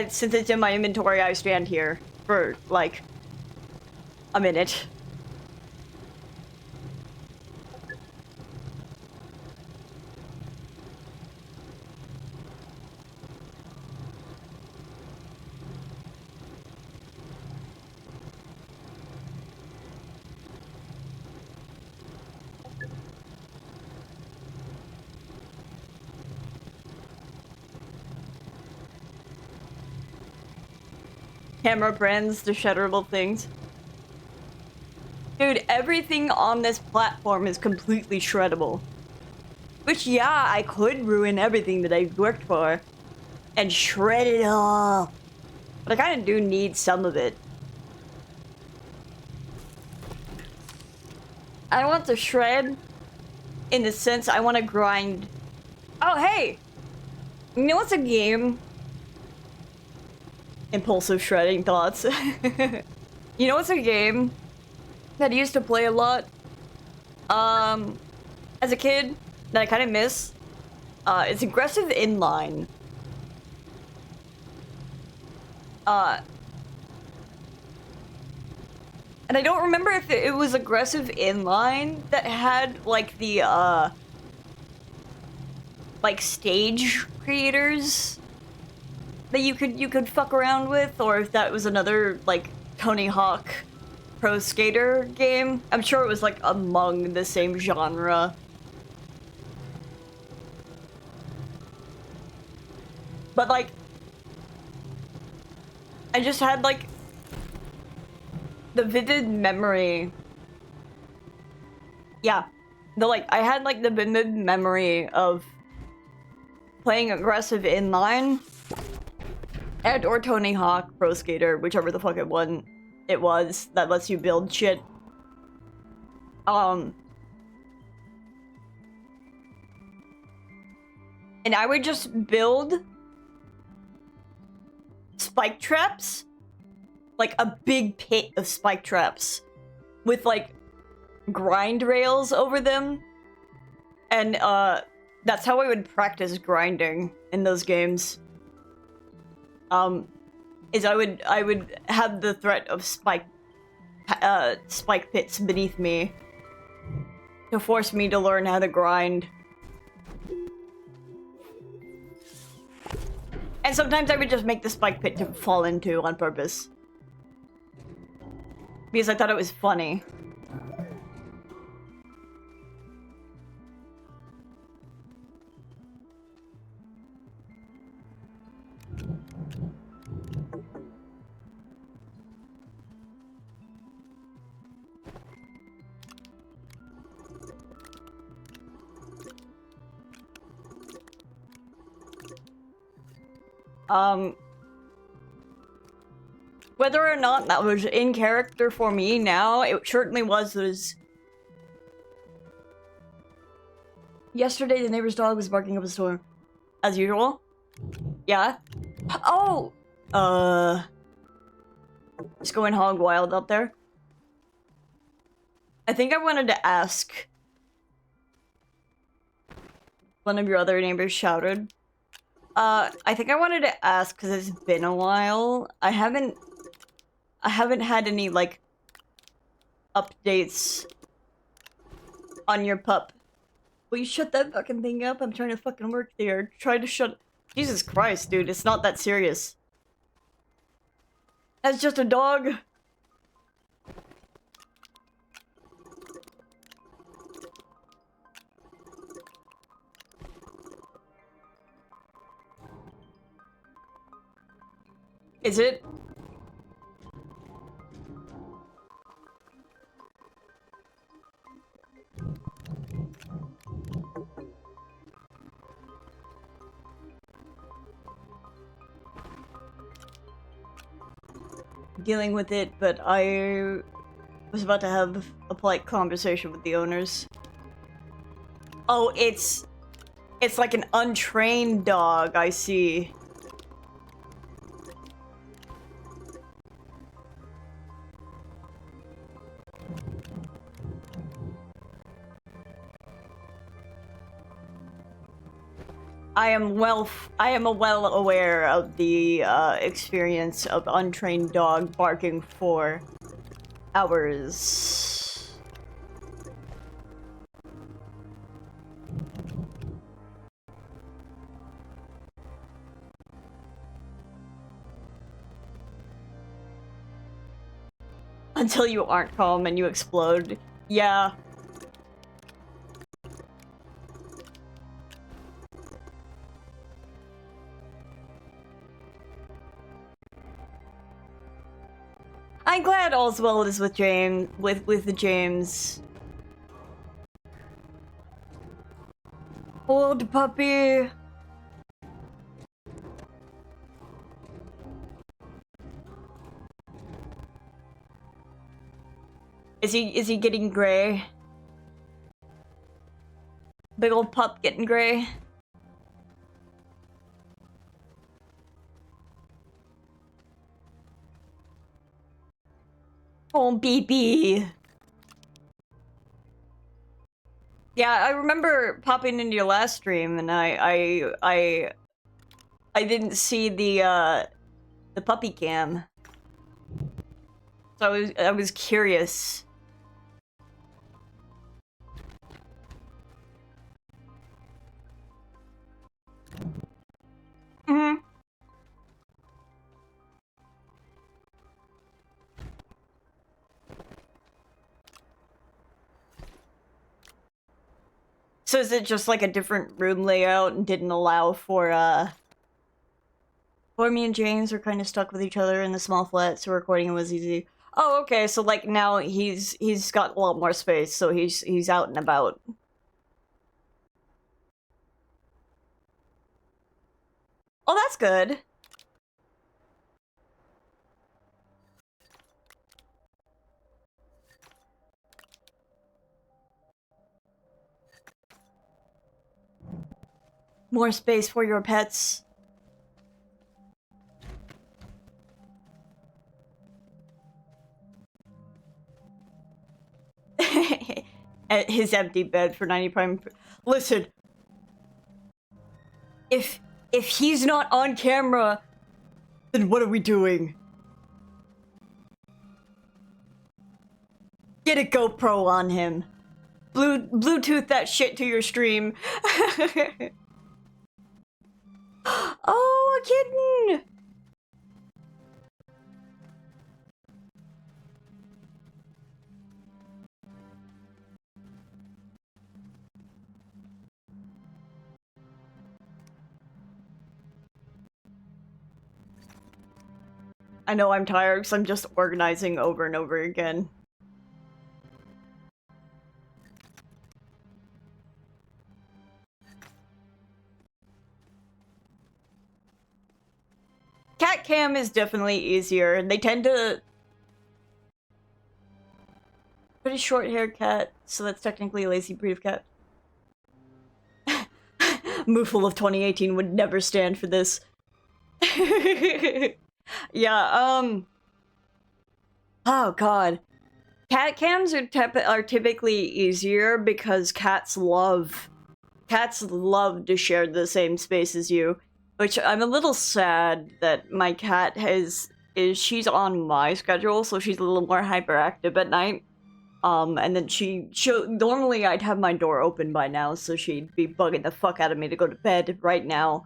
since it's in my inventory, I stand here for, like, a minute. Camera brands, the shutterable things. Dude, everything on this platform is completely shreddable. Which, yeah, I could ruin everything that I've worked for and shred it all. But I kind of do need some of it. I want to shred in the sense I want to grind. Oh, hey! You know what's a game? Impulsive shredding thoughts. You know what's a game that I used to play a lot? As a kid, that I kind of miss? It's aggressive inline. And I don't remember if it was aggressive inline that had, like, the, like, stage creators that you could fuck around with, or if that was another, like, Tony Hawk Pro Skater game. I'm sure it was, like, among the same genre. But, like, I just had, like, the vivid memory. Yeah. I had, like, the vivid memory of playing aggressive inline and or Tony Hawk Pro Skater, whichever the fuck it was that lets you build shit. And I would just build spike traps, like a big pit of spike traps with, like, grind rails over them. And that's how I would practice grinding in those games. Is I would have the threat of spike pits beneath me to force me to learn how to grind. And sometimes I would just make the spike pit to fall into on purpose. Because I thought it was funny. Whether or not that was in character for me now, it certainly was. Yesterday, the neighbor's dog was barking up a storm. As usual? Yeah? Oh! Just going hog wild out there. I think I wanted to ask. One of your other neighbors shouted. I think I wanted to ask, because it's been a while. I haven't had any, like, updates on your pup. Will you shut that fucking thing up? I'm trying to fucking work there. Try to shut... Jesus Christ, dude. It's not that serious. That's just a dog. Is it? Dealing with it, but I was about to have a polite conversation with the owners. Oh, it's like an untrained dog, I see. I am well aware of the experience of untrained dog barking for hours. Until you aren't calm and you explode. Yeah. I'm glad all's well is with James, with the James. Old puppy. Is he getting gray? Big old pup getting gray. Oh, BB. Yeah, I remember popping into your last stream, and I didn't see the puppy cam, so I was curious. Mm-hmm. So is it just like a different room layout and didn't allow for me and James are kind of stuck with each other in the small flat, so recording was easy. Oh, okay, so like now he's got a lot more space, so he's out and about. Oh, that's good. More space for your pets. At his empty bed for 90 prime. Listen, if he's not on camera, then what are we doing? Get a GoPro on him. Bluetooth that shit to your stream. Oh, a kitten! I know I'm tired because I'm just organizing over and over again. Cat cam is definitely easier, and they tend to... Pretty short haired cat, so that's technically a lazy breed of cat. Moofle of 2018 would never stand for this. Yeah, oh god. Cat cams are typically easier because cats love to share the same space as you. Which I'm a little sad that my cat she's on my schedule, so she's a little more hyperactive at night. And then normally I'd have my door open by now, so she'd be bugging the fuck out of me to go to bed right now.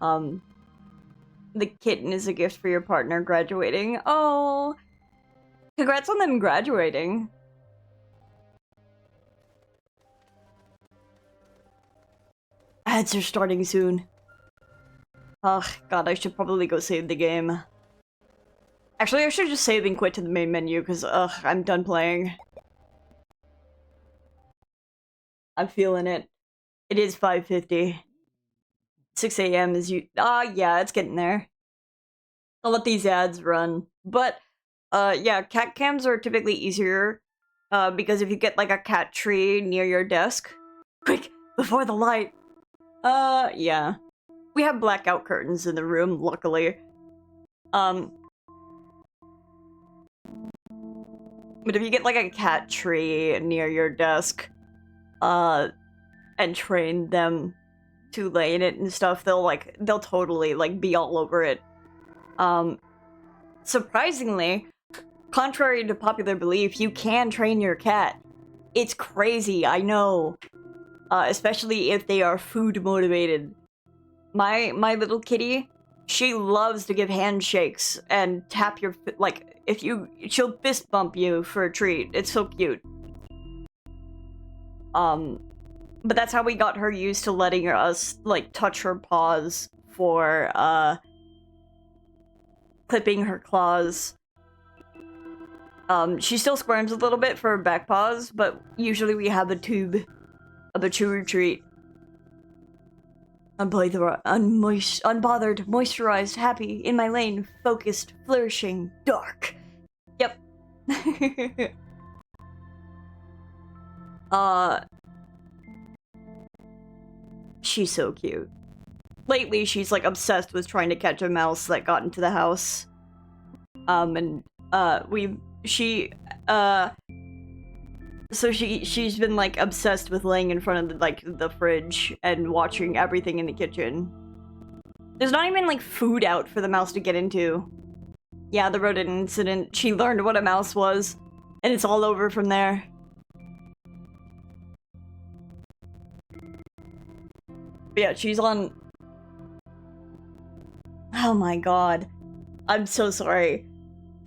The kitten is a gift for your partner graduating. Oh, congrats on them graduating. Ads are starting soon. Ugh, god, I should probably go save the game. Actually, I should just save and quit to the main menu, because, ugh, I'm done playing. I'm feeling it. It is 5:50. 6 a.m. is yeah, it's getting there. I'll let these ads run. But, yeah, cat cams are typically easier, because if you get, like, a cat tree near your desk... Quick! Before the light! Yeah. We have blackout curtains in the room, luckily. But if you get, like, a cat tree near your desk, and train them to lay in it and stuff, they'll totally, like, be all over it. Surprisingly, contrary to popular belief, you can train your cat. It's crazy, I know. Especially if they are food motivated. My little kitty, she loves to give handshakes and tap your, like, she'll fist bump you for a treat. It's so cute. But that's how we got her used to letting us, like, touch her paws for, clipping her claws. She still squirms a little bit for her back paws, but usually we have a tube of a chew treat. Unbothered, moisturized, happy, in my lane, focused, flourishing, dark. Yep. She's so cute. Lately, she's like obsessed with trying to catch a mouse that got into the house. So she's been like obsessed with laying in front of the fridge and watching everything in the kitchen. There's not even like food out for the mouse to get into. Yeah, the rodent incident. She learned what a mouse was, and it's all over from there. But yeah, she's on. Oh my god, I'm so sorry.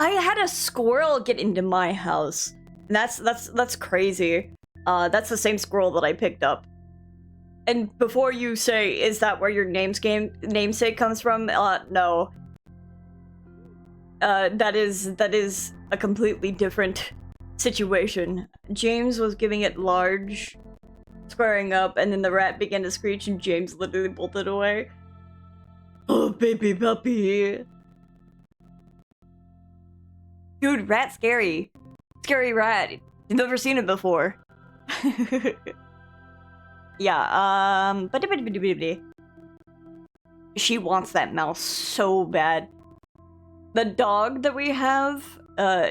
I had a squirrel get into my house. That's crazy. That's the same squirrel that I picked up. And before you say, is that where your namesake comes from? No. That is a completely different situation. James was giving it large, squaring up, and then the rat began to screech and James literally bolted away. Oh, baby puppy. Dude, rat scary. Scary rat. You've never seen it before. Yeah, she wants that mouse so bad. The dog that we have,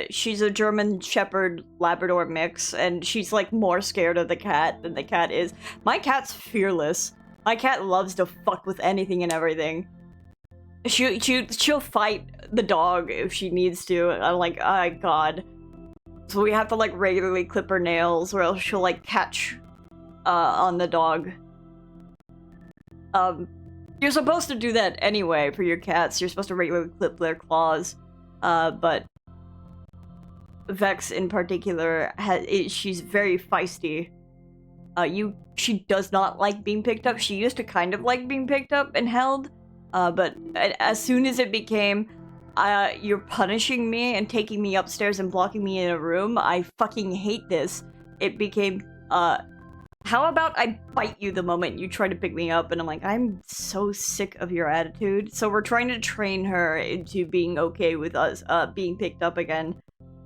she's a German Shepherd Labrador mix, and she's like more scared of the cat than the cat is. My cat's fearless. My cat loves to fuck with anything and everything. She'll fight the dog if she needs to. I'm like, oh god. So we have to like regularly clip her nails, or else she'll like catch on the dog. You're supposed to do that anyway for your cats. You're supposed to regularly clip their claws. But Vex in particular, she's very feisty. She does not like being picked up. She used to kind of like being picked up and held. But as soon as it became, you're punishing me and taking me upstairs and blocking me in a room, I fucking hate this. It became, how about I bite you the moment you try to pick me up? And I'm like, I'm so sick of your attitude. So we're trying to train her into being okay with us, being picked up again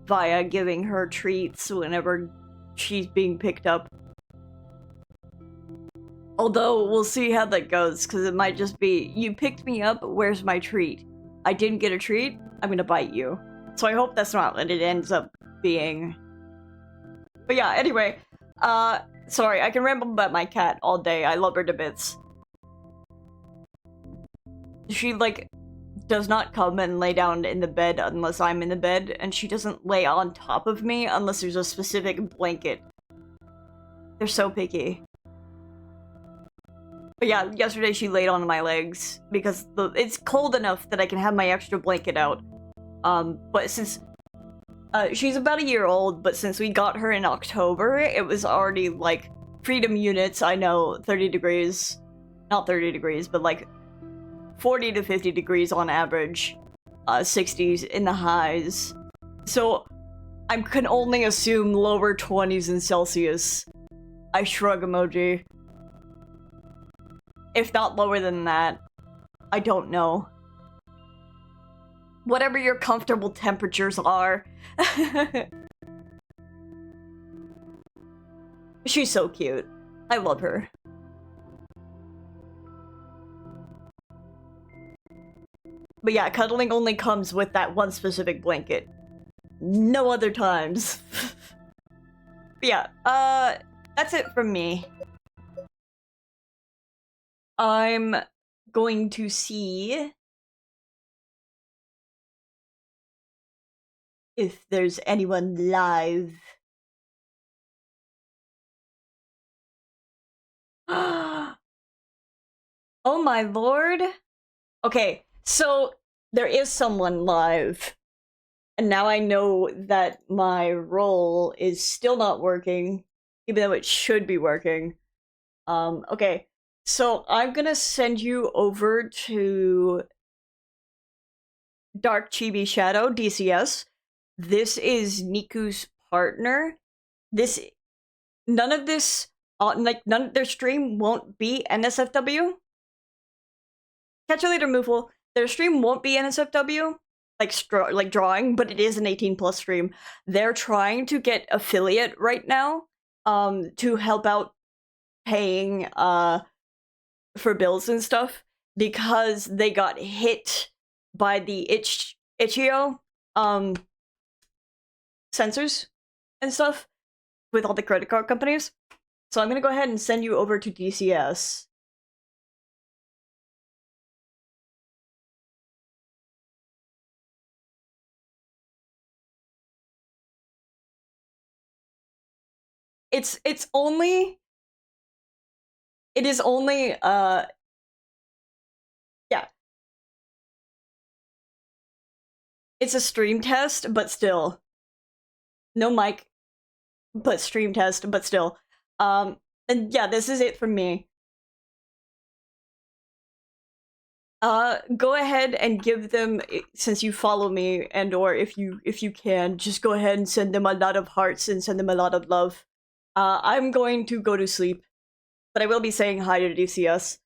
via giving her treats whenever she's being picked up. Although, we'll see how that goes, because it might just be, you picked me up, where's my treat? I didn't get a treat, I'm gonna bite you. So I hope that's not what it ends up being. But yeah, anyway, sorry, I can ramble about my cat all day, I love her to bits. She, like, does not come and lay down in the bed unless I'm in the bed, and she doesn't lay on top of me unless there's a specific blanket. They're so picky. But yeah, yesterday she laid on my legs because it's cold enough that I can have my extra blanket out. But since she's about a year old, but since we got her in October, it was already like freedom units. I know 30 degrees, not 30 degrees, but like 40 to 50 degrees on average, 60s in the highs. So I can only assume lower 20s in Celsius. I shrug emoji. If not lower than that, I don't know. Whatever your comfortable temperatures are. She's so cute. I love her. But yeah, cuddling only comes with that one specific blanket. No other times. But yeah, that's it from me. I'm going to see if there's anyone live. Oh my lord. Okay, so there is someone live. And now I know that my role is still not working, even though it should be working. Okay. So I'm gonna send you over to Dark Chibi Shadow, DCS. this is Niku's partner. None of this, their stream won't be NSFW. Catch you later, Moofle. Their stream won't be NSFW, like drawing, but it is an 18+ stream. They're trying to get affiliate right now, to help out paying for bills and stuff, because they got hit by the Itch.io censors and stuff with all the credit card companies. So I'm gonna go ahead and send you over to DCS. It is only yeah. It's a stream test, but still. No mic, but stream test, but still. And yeah, this is it from me. Go ahead and give them, since you follow me, and or if you can, just go ahead and send them a lot of hearts and send them a lot of love. I'm going to go to sleep, but I will be saying hi to DCS.